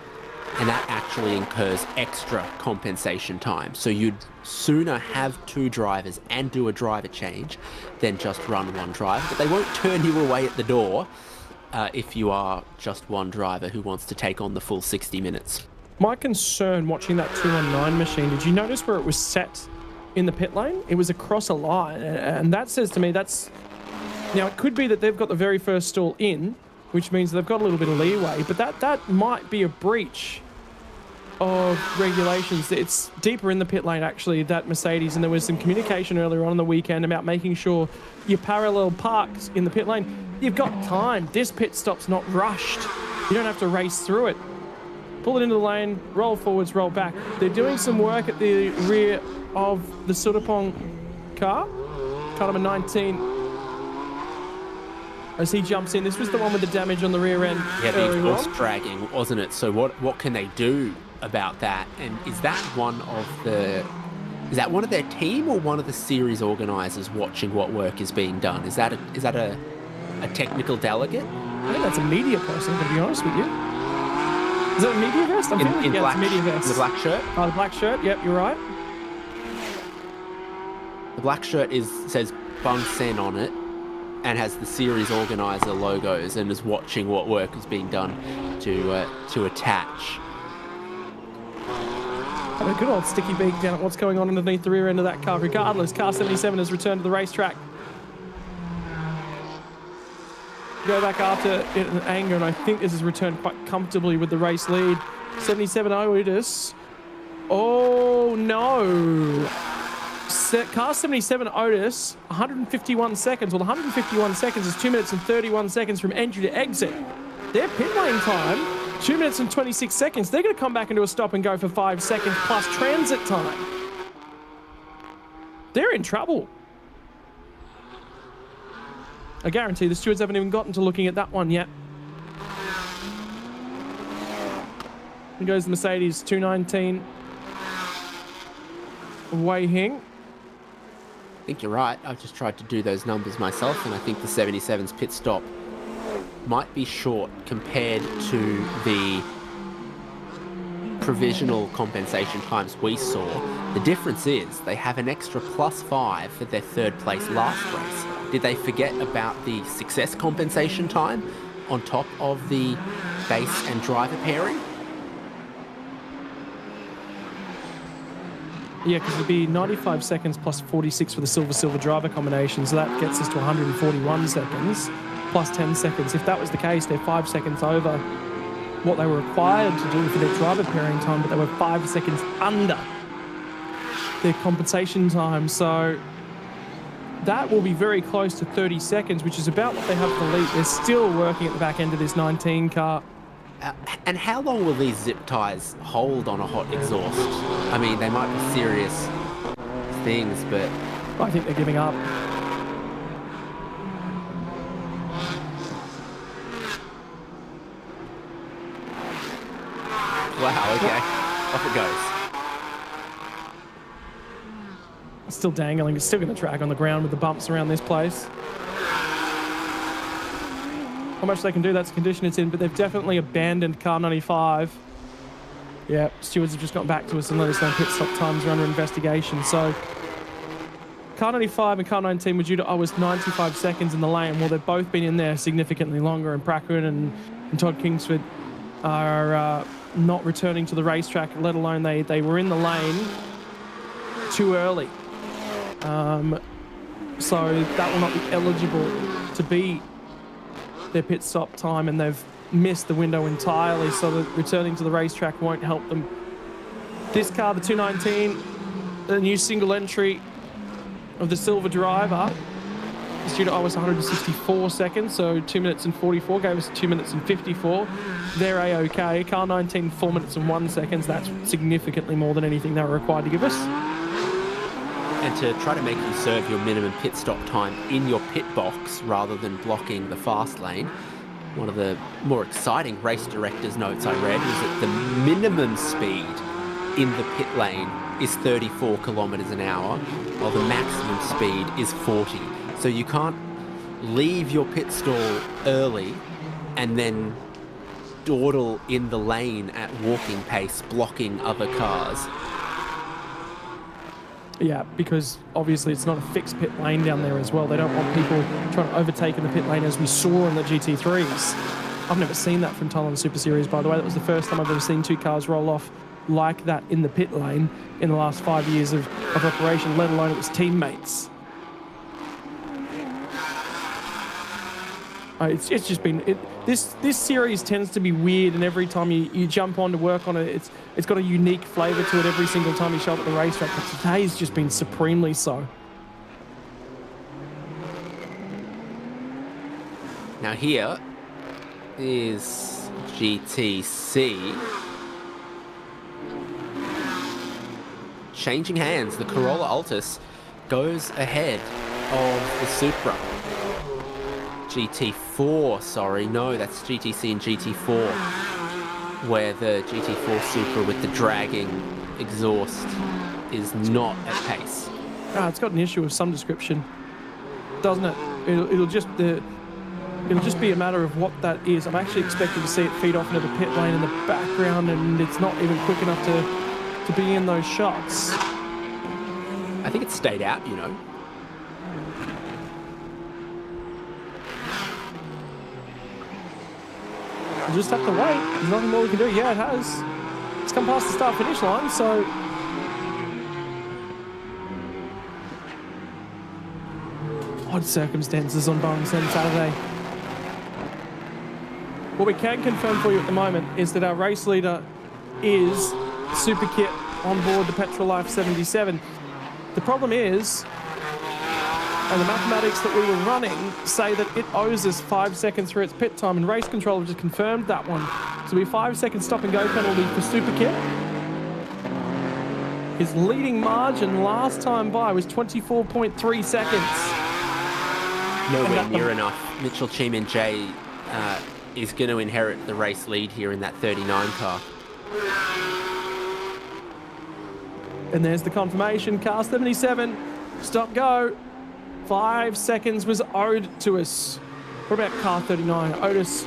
and that actually incurs extra compensation time. So you'd sooner have 2 drivers and do a driver change than just run 1 driver. But they won't turn you away at the door if you are just 1 driver who wants to take on the full 60 minutes. My concern watching that 219 machine, did you notice where it was set in the pit lane? It was across a line, and that says to me that's... Now, it could be that they've got the very first stall in, which means they've got a little bit of leeway, but that might be a breach of regulations. It's deeper in the pit lane, actually, that Mercedes, and there was some communication earlier on in the weekend about making sure you parallel parks in the pit lane. You've got time. This pit stop's not rushed. You don't have to race through it. Pull it into the lane, roll forwards, roll back. They're doing some work at the rear of the Sudapong car number 19. As he jumps in, this was the one with the damage on the rear end. Yeah, the exhaust dragging, wasn't it? So what can they do about that? And is that one of their team or one of the series organisers watching what work is being done? Is that a technical delegate? I think that's a media person, to be honest with you. Is that a media vest? In black, it's a media vest. The black shirt? Oh, the black shirt. Yep, you're right. The black shirt says Bangsaen on it and has the series organizer logos and is watching what work is being done to attach. Have a good old sticky beak down at what's going on underneath the rear end of that car. Regardless, car 77 has returned to the racetrack. Go back after it in anger, and I think this has returned quite comfortably with the race lead. 77 Otis. Oh no! Car 77 Otis, 151 seconds. Well, the 151 seconds is 2 minutes and 31 seconds from entry to exit. Their pit lane time, 2 minutes and 26 seconds. They're going to come back into a stop and go for 5 seconds plus transit time. They're in trouble. I guarantee the stewards haven't even gotten to looking at that one yet. Here goes the Mercedes 219. Wei Hing. I think you're right. I've just tried to do those numbers myself, and I think the 77's pit stop might be short compared to the provisional compensation times we saw. The difference is they have an extra +5 for their 3rd place last race. Did they forget about the success compensation time on top of the base and driver pairing? Yeah, because it'd be 95 seconds plus 46 for the silver-silver driver combination, so that gets us to 141 seconds plus 10 seconds. If that was the case, they're 5 seconds over what they were required to do for their driver pairing time, but they were 5 seconds under their compensation time. So that will be very close to 30 seconds, which is about what they have for the lead. They're still working at the back end of this 19 car. And how long will these zip ties hold on a hot exhaust? I mean, they might be serious things, but... I think they're giving up. Wow, okay. Off it goes. It's still dangling. It's still going to drag on the ground with the bumps around this place. How much they can do, that's the condition it's in, but they've definitely abandoned car 95. Yeah, stewards have just got back to us and let us know pit stop times are under investigation. So car 95 and car 19 were due to owe us 95 seconds in the lane. Well, they've both been in there significantly longer, and Prakrun and Todd Kingsford are not returning to the racetrack, let alone they were in the lane too early. So that will not be eligible to be their pit stop time, and they've missed the window entirely, so that returning to the racetrack won't help them. This car, the 219, the new single entry of the silver driver, is due to owe us 164 seconds, so 2 minutes and 44, gave us 2 minutes and 54. They're A-OK. Car 19, 4 minutes and 1 second. That's significantly more than anything they were required to give us. And to try to make you serve your minimum pit stop time in your pit box rather than blocking the fast lane, one of the more exciting race director's notes I read was that the minimum speed in the pit lane is 34 kilometers an hour, while the maximum speed is 40. So you can't leave your pit stall early and then dawdle in the lane at walking pace, blocking other cars. Yeah, because obviously it's not a fixed pit lane down there as well. They don't want people trying to overtake in the pit lane, as we saw in the GT3s. I've never seen that from Thailand Super Series, by the way. That was the first time I've ever seen two cars roll off like that in the pit lane in the last 5 years of operation, let alone it was teammates. It's just been this series tends to be weird, and every time you jump on to work on it, it's got a unique flavour to it every single time you show up at the racetrack. But today's just been supremely so. Now here is GTC changing hands. The Corolla Altis goes ahead of the Supra. GT4, sorry, no, that's GTC and GT4, where the GT4 Supra with the dragging exhaust is not at pace. It's got an issue of some description, doesn't it? It'll just be a matter of what that is. I'm actually expecting to see it feed off into the pit lane in the background, and it's not even quick enough to be in those shots. I think it stayed out, you know. We'll just have to wait. There's nothing more we can do. Yeah, it has. It's come past the start-finish line, so... odd circumstances on Bangsaen Saturday. What we can confirm for you at the moment is that our race leader is Super Kit on board the Petrolife 77. The problem is, and the mathematics that we were running say that it owes us 5 seconds for its pit time, and Race Control have just confirmed that one. So we 5 second stop and go penalty for Super Kit. His leading margin last time by was 24.3 seconds. Nowhere near enough. Mitchell Cheemin-J is going to inherit the race lead here in that 39 car. And there's the confirmation. Car 77, stop go. 5 seconds was owed to us. What about car 39? Owed us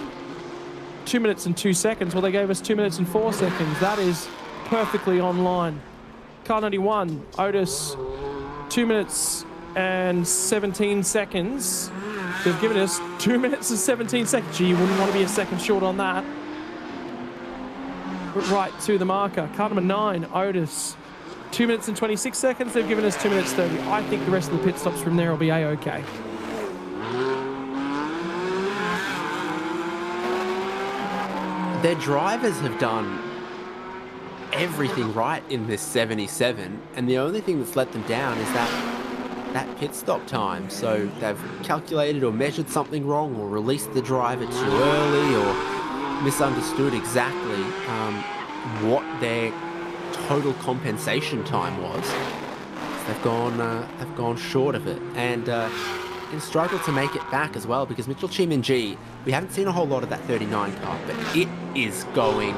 2 minutes and 2 seconds. Well, they gave us 2 minutes and 4 seconds. That is perfectly online. Car 91 owed us 2 minutes and 17 seconds. They've given us 2 minutes and 17 seconds. Gee, you wouldn't want to be a second short on that. But right to the marker. Car number 9 owed us 2 minutes and 26 seconds. They've given us 2 minutes 30. I think the rest of the pit stops from there will be A-OK. Their drivers have done everything right in this 77, and the only thing that's let them down is that pit stop time. So they've calculated or measured something wrong, or released the driver too early, or misunderstood exactly what their total compensation time was. So they've gone short of it, and struggled to make it back as well, because Mitchell Cheemin-J, we haven't seen a whole lot of that 39 car, but it is going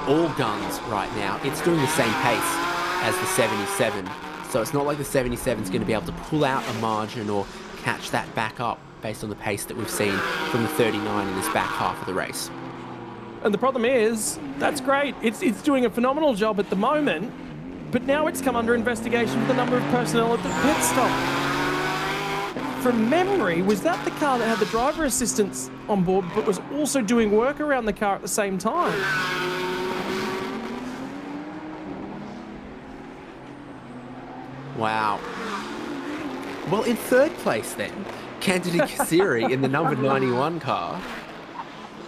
all guns right now. It's doing the same pace as the 77, so it's not like the 77 is going to be able to pull out a margin or catch that back up based on the pace that we've seen from the 39 in this back half of the race. And the problem is, that's great. It's doing a phenomenal job at the moment, but now it's come under investigation for the number of personnel at the pit stop. From memory, was that the car that had the driver assistance on board, but was also doing work around the car at the same time? Wow. Well, in third place then, Candidate Kassiri in the number 91 car.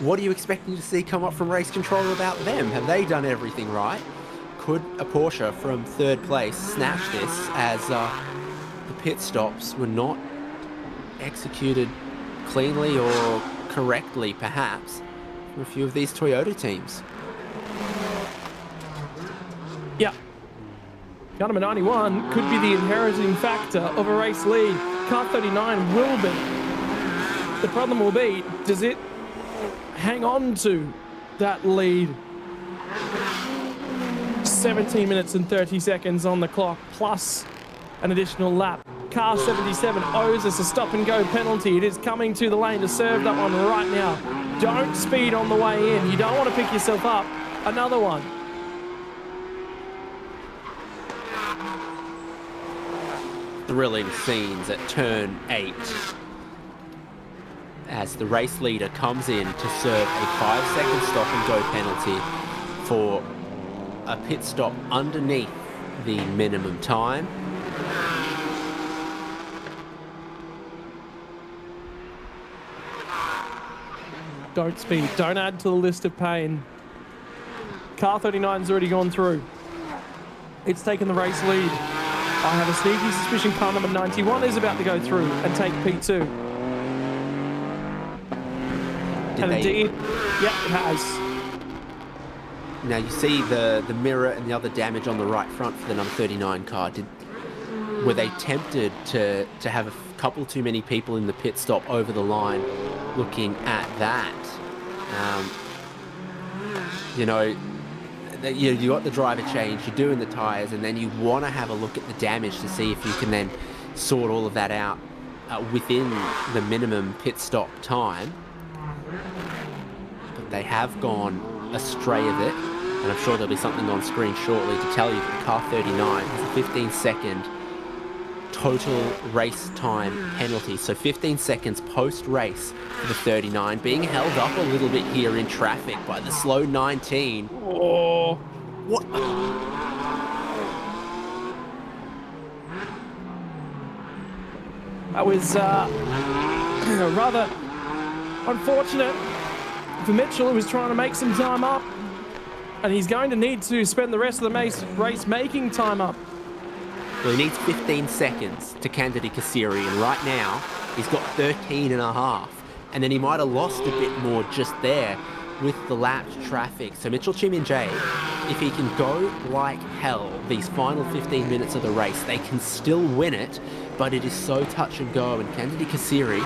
What are you expecting to see come up from race control about them? Have they done everything right? Could a Porsche from third place snatch this as the pit stops were not executed cleanly or correctly, perhaps, from a few of these Toyota teams? Yeah. Car number 91 could be the inheriting factor of a race lead. Car 39 will be. The problem will be, does it hang on to that lead? 17 minutes and 30 seconds on the clock, plus an additional lap. Car 77 owes us a stop-and-go penalty. It is coming to the lane to serve that one right now. Don't speed on the way in. You don't want to pick yourself up. Another one. Thrilling scenes at turn 8 as the race leader comes in to serve a 5-second stop-and-go penalty for a pit stop underneath the minimum time. Don't speed. Don't add to the list of pain. Car 39's already gone through. It's taken the race lead. I have a sneaky suspicion car number 91 is about to go through and take P2. And indeed, yeah, it has. Now you see the mirror and the other damage on the right front for the number 39 car. Were they tempted to have a couple too many people in the pit stop over the line looking at that? You know, you got the driver change, you're doing the tyres, and then you want to have a look at the damage to see if you can then sort all of that out within the minimum pit stop time. But they have gone astray of it, and I'm sure there'll be something on screen shortly to tell you that the car 39 has a 15-second total race time penalty. So 15 seconds post-race for the 39, being held up a little bit here in traffic by the slow 19. Oh, what? That was rather unfortunate for Mitchell, who was trying to make some time up, and he's going to need to spend the rest of the race making time up. Well, he needs 15 seconds to Candidate Kassiri, and right now he's got 13 and a half. And then he might have lost a bit more just there with the lapped traffic. So Mitchell Chiminjay, if he can go like hell these final 15 minutes of the race, they can still win it, but it is so touch and go. And Candidate Kassiri,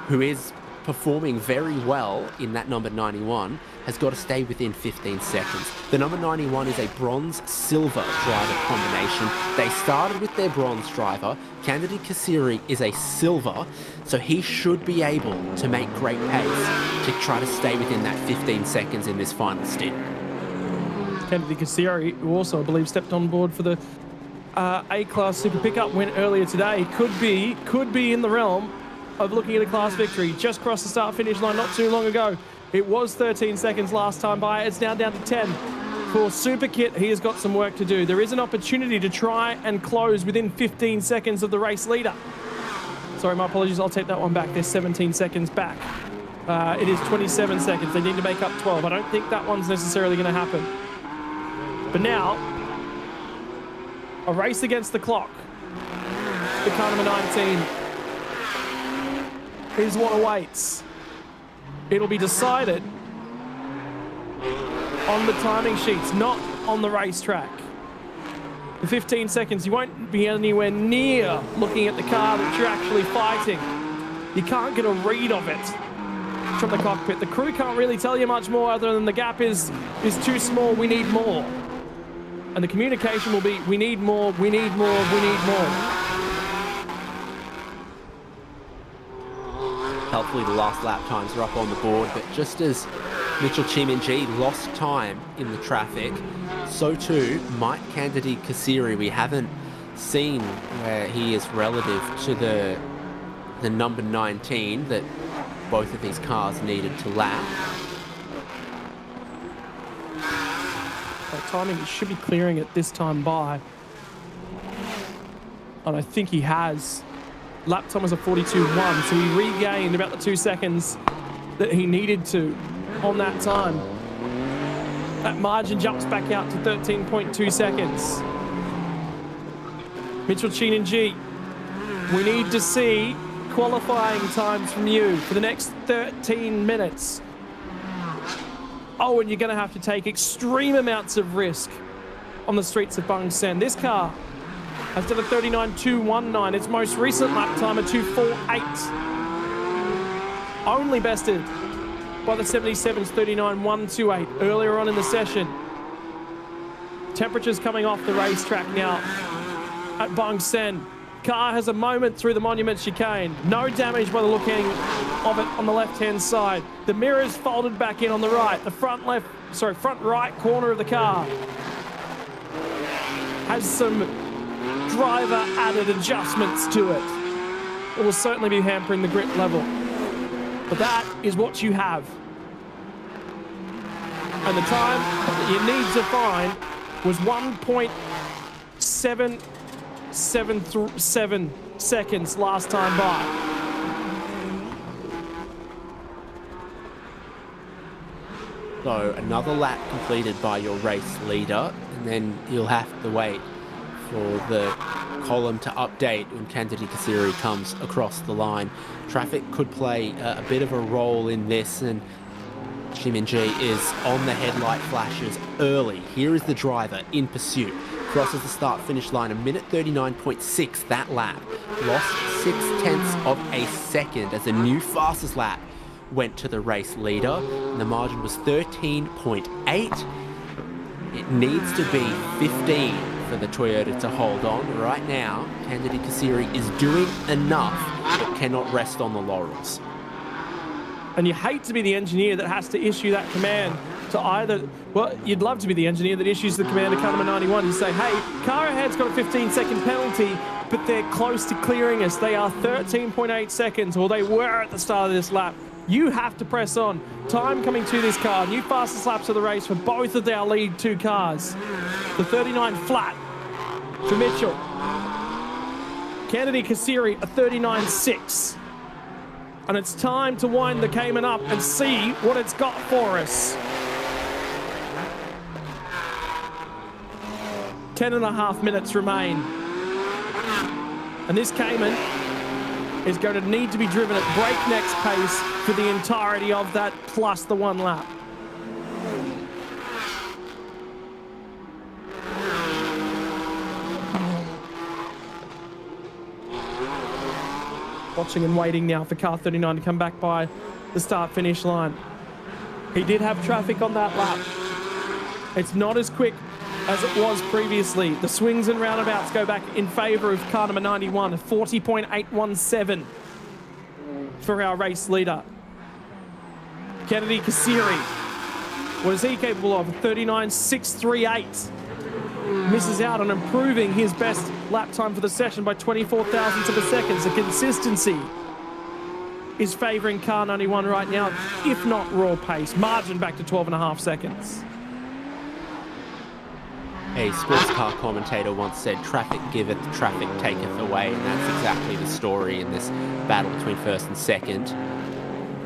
who is performing very well in that number 91, has got to stay within 15 seconds. The number 91 is a bronze-silver driver combination. They started with their bronze driver. Candidate Kassiri is a silver, so he should be able to make great pace to try to stay within that 15 seconds in this final stint. Candidate Kassiri, who also, I believe, stepped on board for the A-Class Super Pickup win earlier today, could be in the realm of looking at a class victory. Just crossed the start-finish line not too long ago. It was 13 seconds last time by. It's now down to 10. For Super Kit, he has got some work to do. There is an opportunity to try and close within 15 seconds of the race leader. Sorry, my apologies. I'll take that one back. They're 17 seconds back. It is 27 seconds. They need to make up 12. I don't think that one's necessarily going to happen. But now, a race against the clock. The car number 19 is what awaits. It'll be decided on the timing sheets, not on the racetrack. The 15 seconds, you won't be anywhere near looking at the car that you're actually fighting. You can't get a read of it from the cockpit. The crew can't really tell you much more other than the gap is too small, we need more. And the communication will be, we need more, we need more, we need more. Hopefully the last lap times are up on the board, but just as Mitchell Chiminjay lost time in the traffic, so too might Candidate Kassiri. We haven't seen where he is relative to the number 19 that both of these cars needed to lap. By timing, it should be clearing at this time by. And I think he has. Lap time was a 42.1, so he regained about the 2 seconds that he needed to on that time. That margin jumps back out to 13.2 seconds. Mitchell Chinanji, we need to see qualifying times from you for the next 13 minutes. Oh, and you're going to have to take extreme amounts of risk on the streets of Bangsaen. This car has done a 39.219. Its most recent lap time, a 2.48. Only bested by the 77's 39.128 earlier on in the session. Temperatures coming off the racetrack now at Bangsaen. Car has a moment through the monument chicane. No damage by the looking of it on the left-hand side. The mirrors folded back in on the right. The front right corner of the car has some driver added adjustments to it. It will certainly be hampering the grip level. But that is what you have. And the time that you need to find was 1.777 seconds last time by. So another lap completed by your race leader, and then you'll have to wait for the column to update when Kandidi Kasiri comes across the line. Traffic could play a bit of a role in this, and Shiminji is on the headlight flashes early. Here is the driver in pursuit. Crosses the start-finish line, a minute 39.6 that lap. Lost 0.6 of a second as a new fastest lap went to the race leader, and the margin was 13.8. It needs to be 15 for the Toyota to hold on. Right now, Kandidi Kasiri is doing enough, but cannot rest on the laurels. And you hate to be the engineer that has to issue that command to either, well, you'd love to be the engineer that issues the command to car number 91. You say, hey, car ahead's got a 15-second penalty, but they're close to clearing us. They are 13.8 seconds, or they were at the start of this lap. You have to press on. Time coming to this car. New fastest laps of the race for both of our lead two cars. The 39 flat for Mitchell. Kandidi Kasiri, a 39.6. And it's time to wind the Cayman up and see what it's got for us. 10.5 minutes remain. And this Cayman is going to need to be driven at breakneck pace for the entirety of that, plus the one lap. Watching and waiting now for car 39 to come back by the start-finish line. He did have traffic on that lap. It's not as quick as it was previously. The swings and roundabouts go back in favour of car number 91, 40.817 for our race leader. Kandidi Kasiri, what is he capable of? 39.638. Misses out on improving his best lap time for the session by 24 thousandths of a second. The consistency is favouring car 91 right now, if not raw pace. Margin back to 12.5 seconds. A sports car commentator once said, traffic giveth, traffic taketh away, and that's exactly the story in this battle between first and second.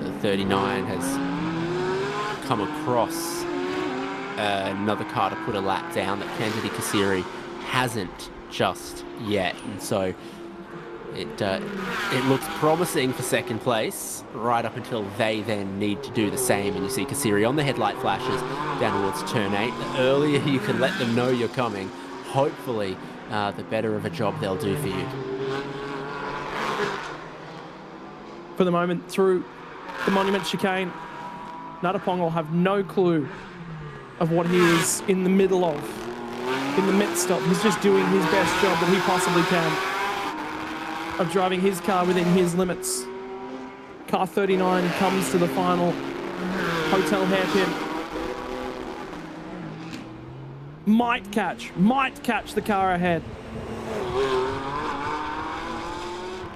The 39 has come across another car to put a lap down that Kandidi Kasiri hasn't just yet, and so it looks promising for second place right up until they then need to do the same. And you see Kasiri on the headlight flashes down towards turn 8. The earlier you can let them know you're coming, hopefully the better of a job they'll do for you. For the moment, through the monument chicane, Natapong will have no clue of what he is in the middle of, in the midst of. He's just doing his best job that he possibly can of driving his car within his limits. Car 39 comes to the final hotel hairpin. Might catch the car ahead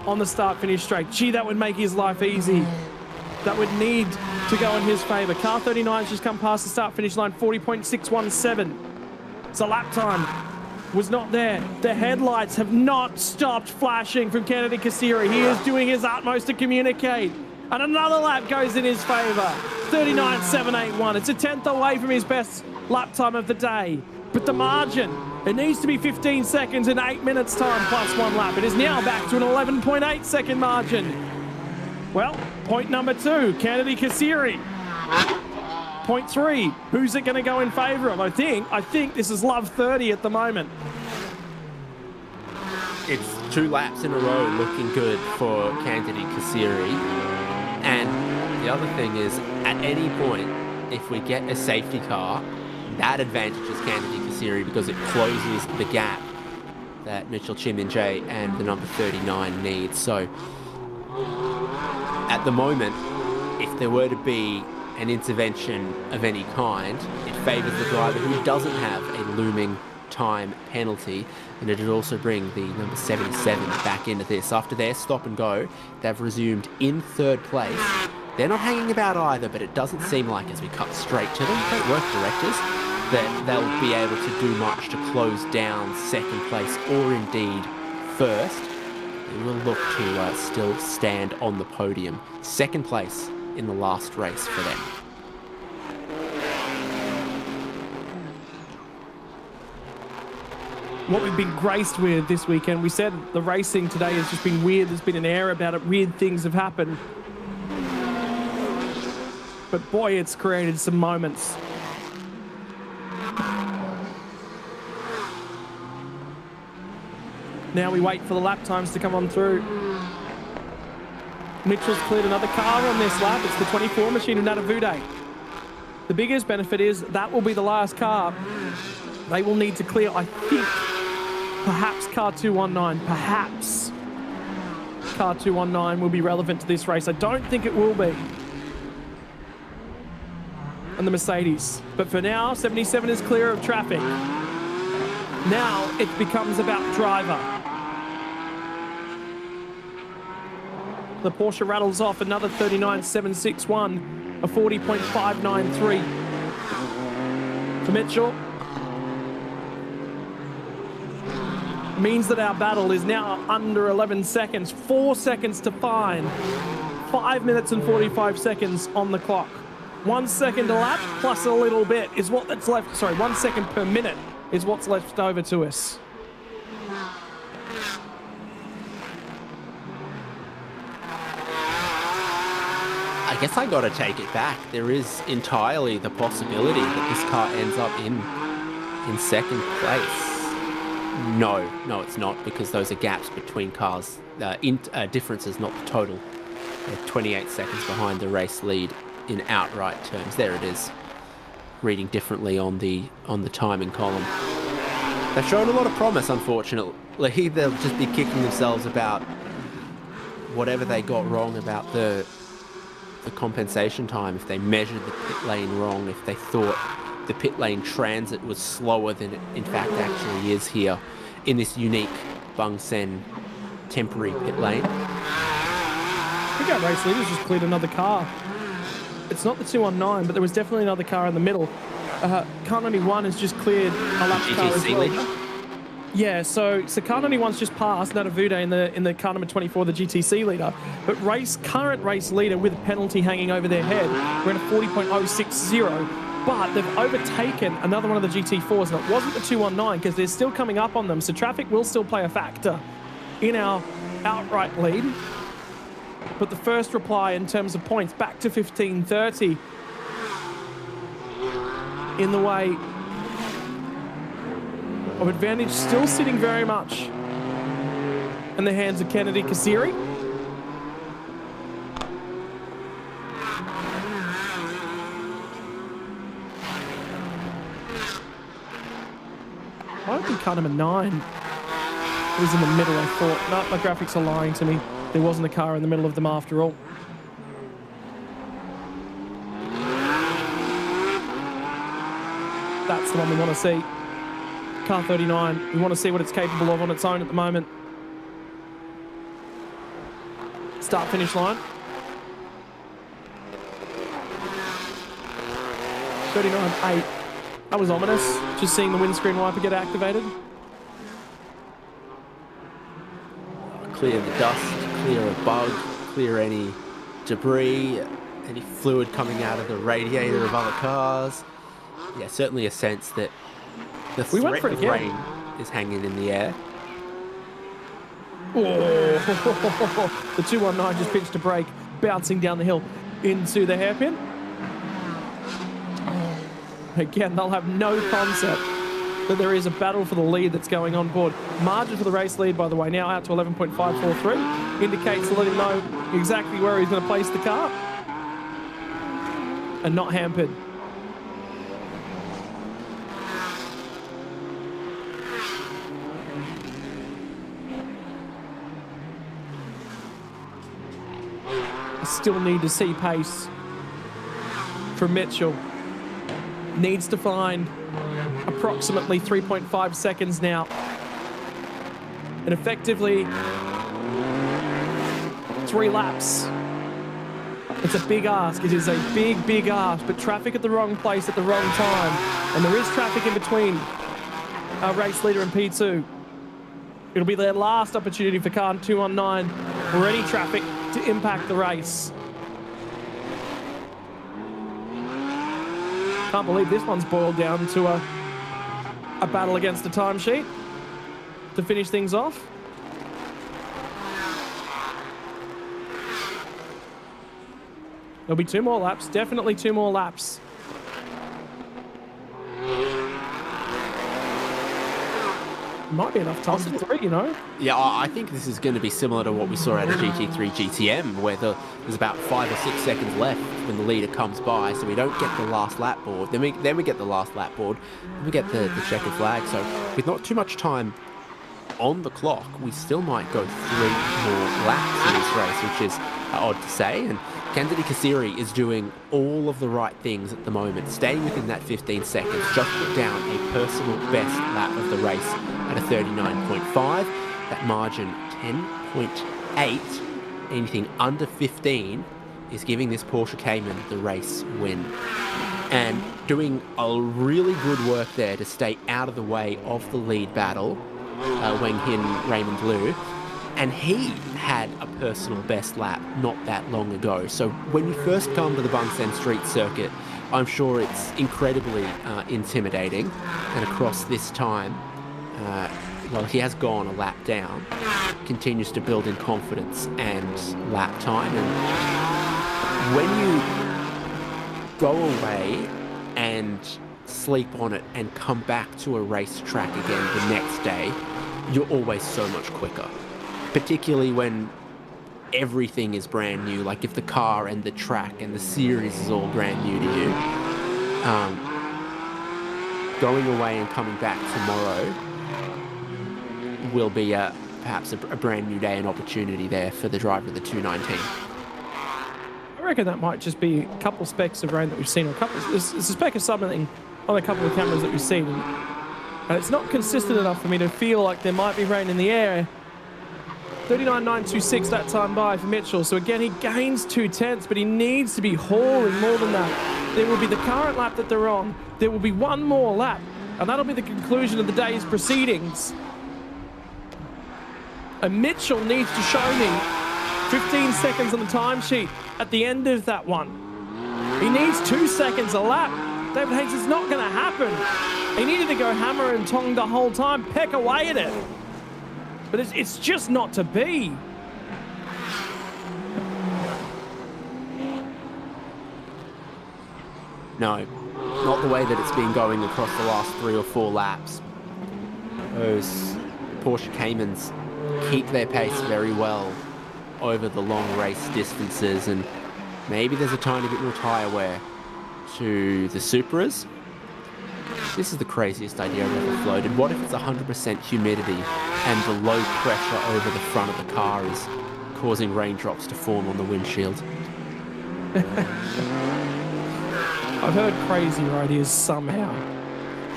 on the start-finish straight. Gee, that would make his life easy. That would need to go in his favour. Car 39's just come past the start-finish line, 40.617. It's a lap time was not there. The headlights have not stopped flashing from Kennedy Kasiri. He is doing his utmost to communicate. And another lap goes in his favour. 39.781. It's a 10th away from his best lap time of the day. But the margin, it needs to be 15 seconds in 8 minutes time plus 1 lap. It is now back to an 11.8 second margin. Well, point number 2, Kennedy Kasiri. Point 3, who's it going to go in favour of? I think this is love 30 at the moment. It's 2 laps in a row looking good for Kennedy Kasiri. And the other thing is, at any point, if we get a safety car, that advantages Kennedy Kasiri because it closes the gap that Mitchell Chiminjay and the number 39 need. So, at the moment, if there were to be an intervention of any kind, it favours the driver who doesn't have a looming time penalty, and it would also bring the number 77 back into this. After their stop and go, they've resumed in 3rd place. They're not hanging about either, but it doesn't seem like, as we cut straight to them, great work directors, that they'll be able to do much to close down 2nd place or indeed 1st. They will look to still stand on the podium. 2nd place in the last race for them. What we've been graced with this weekend, we said the racing today has just been weird. There's been an air about it. Weird things have happened. But boy, it's created some moments. Now we wait for the lap times to come on through. Mitchell's cleared another car on this lap. It's the 24 machine of Natavude. The biggest benefit is that will be the last car. They will need to clear, I think, perhaps car 219. Perhaps car 219 will be relevant to this race. I don't think it will be. And the Mercedes. But for now, 77 is clear of traffic. Now it becomes about driver. The Porsche rattles off another 39.761, a 40.593 for Mitchell. Means that our battle is now under 11 seconds, 4 seconds to find, 5 minutes and 45 seconds on the clock. 1 second a lap plus a little bit is what that's left. Sorry, 1 second per minute is what's left over to us. I guess I gotta take it back. There is entirely the possibility that this car ends up in 2nd place. No, it's not, because those are gaps between cars. Differences, not the total. They're 28 seconds behind the race lead in outright terms. There it is, reading differently on the timing column. They've shown a lot of promise, unfortunately. They'll just be kicking themselves about whatever they got wrong about the compensation time, if they measured the pit lane wrong, if they thought the pit lane transit was slower than it in fact actually is here in this unique Bangsaen temporary pit lane. I think our race leaders just cleared another car. It's not the 219, but there was definitely another car in the middle. Car 91 has just cleared a lap car as well. Leader? Yeah, so car 91's just passed Natavude in the car number 24, the GTC leader. But current race leader with a penalty hanging over their head, we're in a 40.060. But they've overtaken another one of the GT4s, and it wasn't the 219 because they're still coming up on them. So traffic will still play a factor in our outright lead. But the first reply in terms of points back to 1530 in the way of advantage, still sitting very much in the hands of Kennedy Kasiri. I don't think car number 9 was in the middle, I thought. No, my graphics are lying to me. There wasn't a car in the middle of them after all. That's the one we want to see. Car 39, we want to see what it's capable of on its own at the moment. Start-finish line. 39.8. That was ominous, just seeing the windscreen wiper get activated. clear the dust, clear a bug, clear any debris, any fluid coming out of the radiator of other cars. Yeah, certainly a sense that the threat of rain is hanging in the air. Oh, the 219 just pitched a brake, bouncing down the hill into the hairpin. Again, they'll have no concept that there is a battle for the lead that's going on board. Margin for the race lead, by the way, now out to 11.543. Indicates to let him know exactly where he's going to place the car. And not hampered. Still need to see pace from Mitchell. Needs to find approximately 3.5 seconds now. And effectively 3 laps. It's a big ask. It is a big, big ask, but traffic at the wrong place at the wrong time. And there is traffic in between our race leader and P2. It'll be their last opportunity for car 219 or any traffic to impact the race. Can't believe this one's boiled down to a battle against the timesheet to finish things off. There'll be 2 more laps, definitely 2 more laps. Might be enough time for 3, you know? Yeah, I think this is going to be similar to what we saw at a GT3 GTM, where there's about 5 or 6 seconds left when the leader comes by, so we don't get the last lap board. Then we get the last lap board, and we get the checkered flag. So with not too much time on the clock, we still might go 3 more laps in this race, which is odd to say. And Kandidi Kassiri is doing all of the right things at the moment, staying within that 15 seconds, just put down a personal best lap of the race at a 39.5. That margin 10.8. Anything under 15 is giving this Porsche Cayman the race win. And doing a really good work there to stay out of the way of the lead battle, Wang Hin, Raymond Liu. And he had a personal best lap not that long ago. So when you first come to the Bangsaen Street Circuit, I'm sure it's incredibly intimidating. And across this time, well, he has gone a lap down, continues to build in confidence and lap time. And when you go away and sleep on it and come back to a racetrack again the next day, you're always so much quicker. Particularly when everything is brand new, like if the car and the track and the series is all brand new to you. Going away and coming back tomorrow will be perhaps a brand new day and opportunity there for the driver of the 219. I reckon that might just be a couple specks of rain that we've seen, or it's a speck of something on a couple of cameras that we've seen. And it's not consistent enough for me to feel like there might be rain in the air. 39.926 that time by for Mitchell. So again, he gains 2/10, but he needs to be hauling more than that. There will be the current lap that they're on. There will be 1 more lap, and that'll be the conclusion of the day's proceedings. And Mitchell needs to show me 15 seconds on the timesheet at the end of that one. He needs 2 seconds a lap. David Hayes, it's not going to happen. He needed to go hammer and tong the whole time, peck away at it. But it's just not to be. No, not the way that it's been going across the last 3 or 4 laps. Those Porsche Caymans keep their pace very well over the long race distances, and maybe there's a tiny bit more tyre wear to the Supras. This is the craziest idea I've ever floated. What if it's 100% humidity and the low pressure over the front of the car is causing raindrops to form on the windshield? I've heard crazier ideas somehow.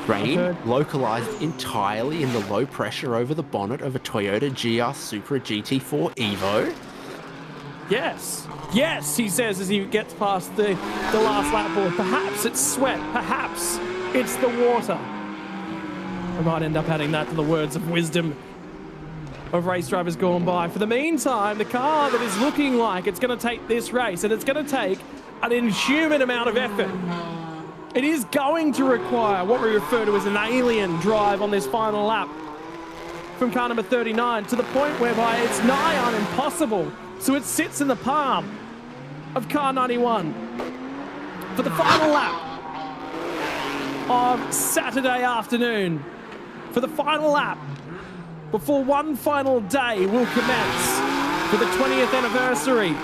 Rain localized entirely in the low pressure over the bonnet of a Toyota GR Supra GT4 Evo? Yes. Yes, he says as he gets past the last lap board. Perhaps it's sweat. Perhaps it's the water. I might end up adding that to the words of wisdom of race drivers gone by. For the meantime, the car that is looking like it's going to take this race, and it's going to take an inhuman amount of effort. It is going to require what we refer to as an alien drive on this final lap from car number 39, to the point whereby it's nigh on impossible. So it sits in the palm of car 91 for the final lap of Saturday afternoon. For the final lap before one final day will commence for the 20th anniversary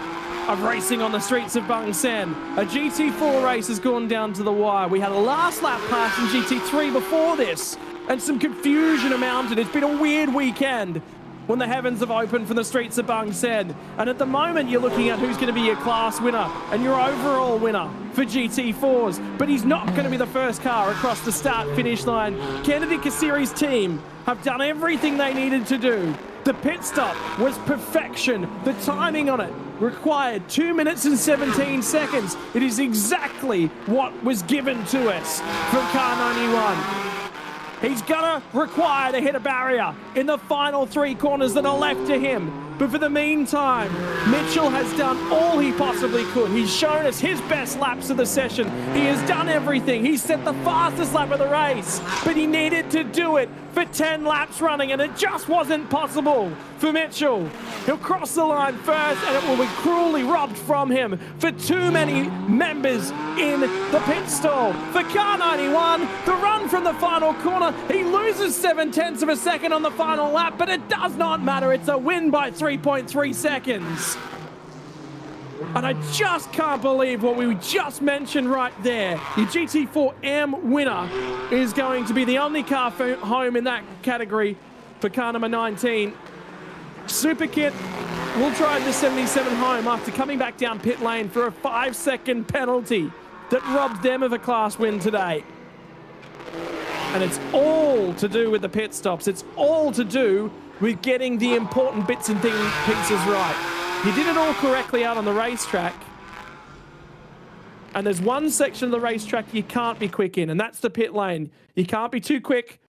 of racing on the streets of Bangsaen. A GT4 race has gone down to the wire. We had a last lap pass in GT3 before this, and some confusion amounted. It's been a weird weekend when the heavens have opened for the streets of Bangsaen. And at the moment, you're looking at who's going to be your class winner and your overall winner for GT4s. But he's not going to be the first car across the start-finish line. Kennedy Kassiri's team have done everything they needed to do. The pit stop was perfection. The timing on it required 2 minutes and 17 seconds. It is exactly what was given to us from car 91. He's gonna require to hit a barrier in the final 3 corners that are left to him. But for the meantime, Mitchell has done all he possibly could. He's shown us his best laps of the session. He has done everything. He set the fastest lap of the race, but he needed to do it for 10 laps running, and it just wasn't possible for Mitchell. He'll cross the line first, and it will be cruelly robbed from him for too many members in the pit stall. For car 91, the run from the final corner, he loses 7/10 of a second on the final lap, but it does not matter. It's a win by 3.3 seconds. And I just can't believe what we just mentioned right there. Your GT4M winner is going to be the only car home in that category for car number 19. Superkit will drive the 77 home after coming back down pit lane for a 5-second penalty that robbed them of a class win today. And it's all to do with the pit stops. It's all to do with getting the important bits and pieces right. He did it all correctly out on the racetrack. And there's one section of the racetrack you can't be quick in, and that's the pit lane. You can't be too quick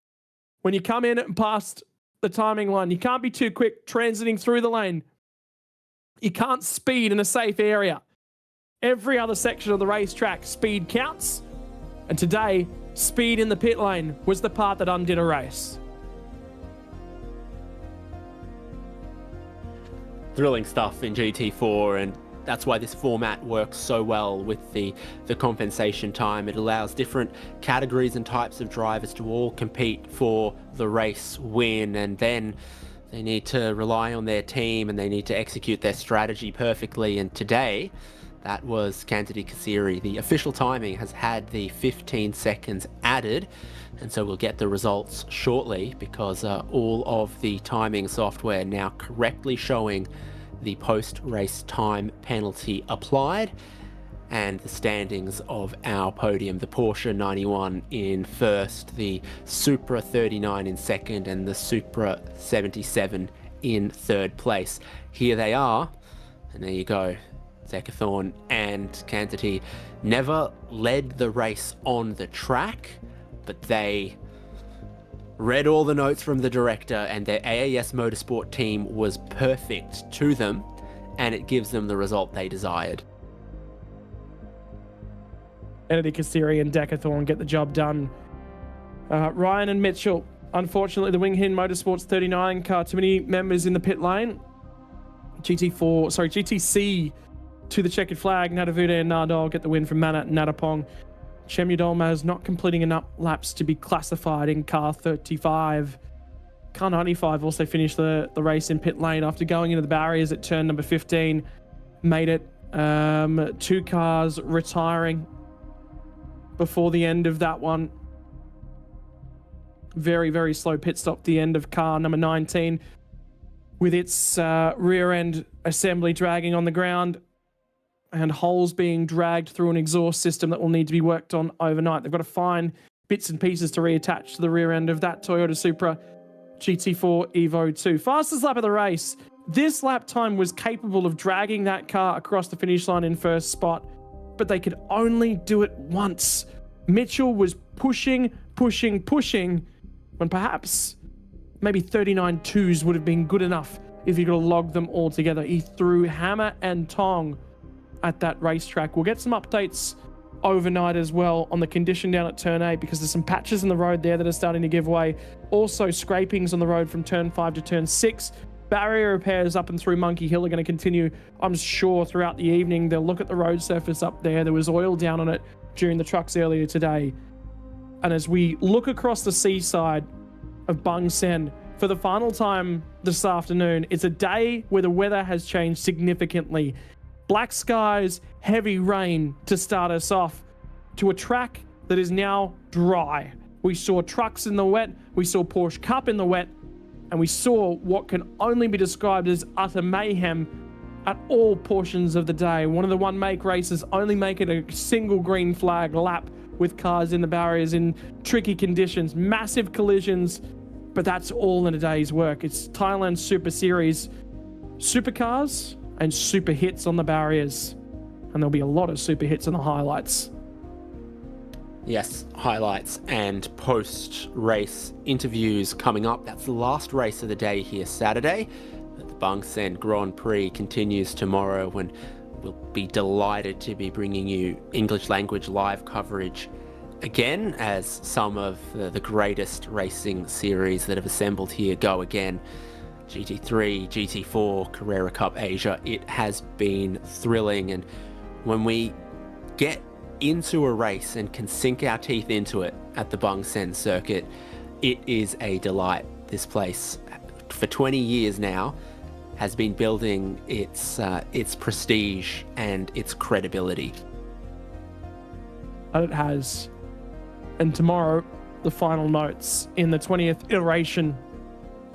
when you come in and past the timing line. You can't be too quick transiting through the lane. You can't speed in a safe area. Every other section of the racetrack, speed counts. And today, speed in the pit lane was the part that undid a race. Thrilling stuff in GT4, and that's why this format works so well with the compensation time. It allows different categories and types of drivers to all compete for the race win, and then they need to rely on their team and they need to execute their strategy perfectly. And today, that was Kennedy Kassiri. The official timing has had the 15 seconds added, and so we'll get the results shortly because all of the timing software now correctly showing the post-race time penalty applied, and the standings of our podium: the Porsche 91 in first, the Supra 39 in second, and the Supra 77 in third place. Here they are, and there you go. Zekathorn and Kennedy never led the race on the track, but they read all the notes from the director, and their AAS Motorsport team was perfect to them, and it gives them the result they desired. Kennedy Kassiri and Zekathorn get the job done. Ryan and Mitchell, unfortunately, the Winghin Motorsports 39 car, too many members in the pit lane. GTC to the checkered flag. Nadavude and Nardal get the win from Manat and Natapong. Chem Udolmaz not completing enough laps to be classified in car 35. Car 95 also finished the race in pit lane after going into the barriers at turn number 15. Made it. 2 cars retiring before the end of that one. Very, very slow pit stop at the end of car number 19, with its rear end assembly dragging on the ground and holes being dragged through an exhaust system that will need to be worked on overnight. They've got to find bits and pieces to reattach to the rear end of that Toyota Supra GT4 Evo 2. Fastest lap of the race. This lap time was capable of dragging that car across the finish line in first spot, but they could only do it once. Mitchell was pushing, when perhaps maybe 39 twos would have been good enough if you could have logged them all together. He threw hammer and tong at that racetrack. We'll get some updates overnight as well on the condition down at turn 8, because there's some patches in the road there that are starting to give way. Also scrapings on the road from turn 5 to turn 6. Barrier repairs up and through Monkey Hill are going to continue, I'm sure, throughout the evening. They'll look at the road surface up there. There was oil down on it during the trucks earlier today. And as we look across the seaside of Bangsaen for the final time this afternoon, it's a day where the weather has changed significantly. Black skies, heavy rain to start us off, to a track that is now dry. We saw trucks in the wet, we saw Porsche Cup in the wet, and we saw what can only be described as utter mayhem at all portions of the day. One of the one-make races only making a single green flag lap with cars in the barriers in tricky conditions, massive collisions, but that's all in a day's work. It's Thailand Super Series, supercars and super hits on the barriers, and there'll be a lot of super hits on the highlights. Yes, highlights and post-race interviews coming up. That's the last race of the day here Saturday. The Bangsaen Grand Prix continues tomorrow, when we'll be delighted to be bringing you English language live coverage again, as some of the greatest racing series that have assembled here go again. GT3, GT4, Carrera Cup Asia. It has been thrilling, and when we get into a race and can sink our teeth into it at the Bangsaen circuit, it is a delight. This place, for 20 years now, has been building its prestige and its credibility. And it has. And tomorrow, the final notes in the 20th iteration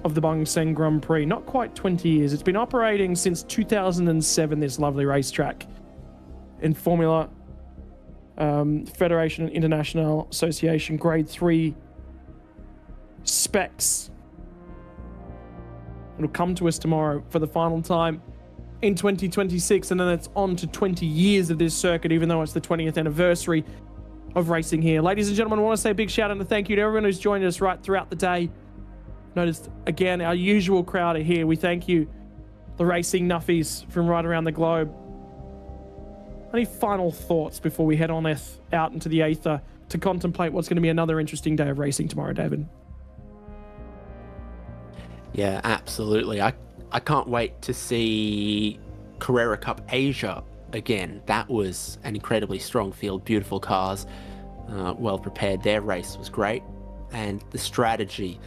of the Bangsaen Grand Prix. Not quite 20 years. It's been operating since 2007, this lovely racetrack. In Formula Federation International Association Grade 3 specs. It'll come to us tomorrow for the final time in 2026, and then it's on to 20 years of this circuit, even though it's the 20th anniversary of racing here. Ladies and gentlemen, I want to say a big shout out and thank you to everyone who's joined us right throughout the day. Noticed, again, our usual crowd are here. We thank you, the racing nuffies from right around the globe. Any final thoughts before we head on out into the aether to contemplate what's going to be another interesting day of racing tomorrow, David? Yeah, absolutely. I can't wait to see Carrera Cup Asia again. That was an incredibly strong field, beautiful cars, well prepared. Their race was great, and the strategy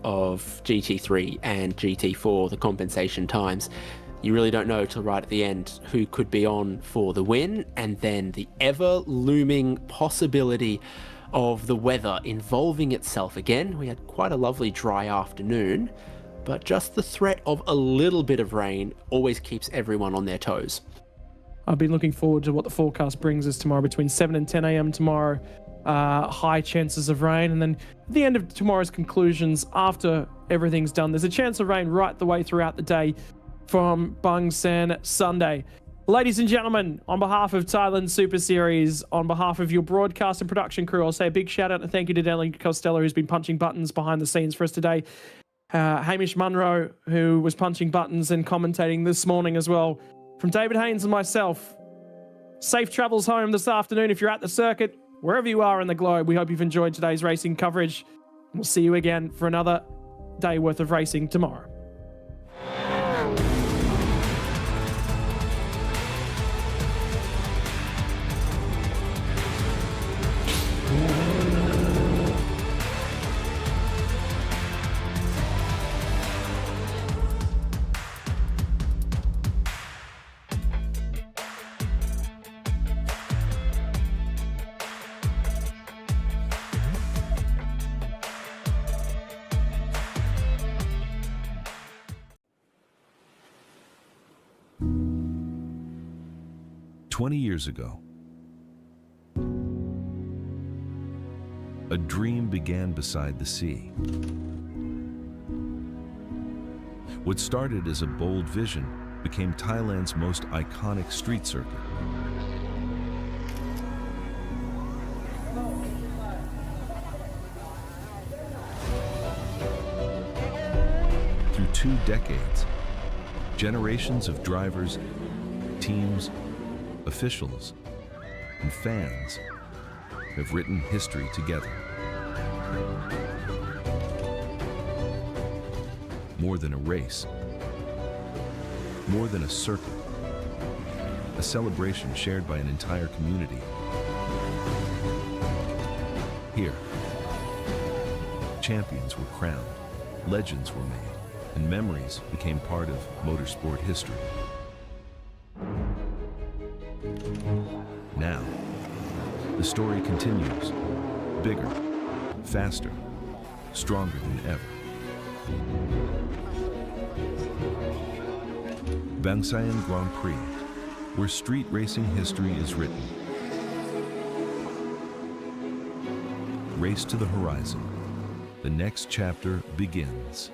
of GT3 and GT4, the compensation times, you really don't know till right at the end who could be on for the win, and then the ever-looming possibility of the weather involving itself again. We had quite a lovely dry afternoon, but just the threat of a little bit of rain always keeps everyone on their toes. I've been looking forward to what the forecast brings us tomorrow between 7 and 10 a.m. tomorrow. High chances of rain, and then at the end of tomorrow's conclusions, after everything's done, there's a chance of rain right the way throughout the day from Bangsaen Sunday. Ladies and gentlemen, on behalf of Thailand Super Series, on behalf of your broadcast and production crew, I'll say a big shout out and thank you to Daniel Costello, who's been punching buttons behind the scenes for us today. Hamish Munro, who was punching buttons and commentating this morning as well. From David Haynes and myself, safe travels home this afternoon if you're at the circuit, wherever you are in the globe. We hope you've enjoyed today's racing coverage. We'll see you again for another day worth of racing tomorrow. Years ago, a dream began beside the sea. What started as a bold vision became Thailand's most iconic street circuit. 2 decades, generations of drivers, teams, officials, and fans have written history together. More than a race, more than a circuit, a celebration shared by an entire community. Here, champions were crowned, legends were made, and memories became part of motorsport history. Now, the story continues, bigger, faster, stronger than ever. Bangsaen Grand Prix, where street racing history is written. Race to the horizon. The next chapter begins.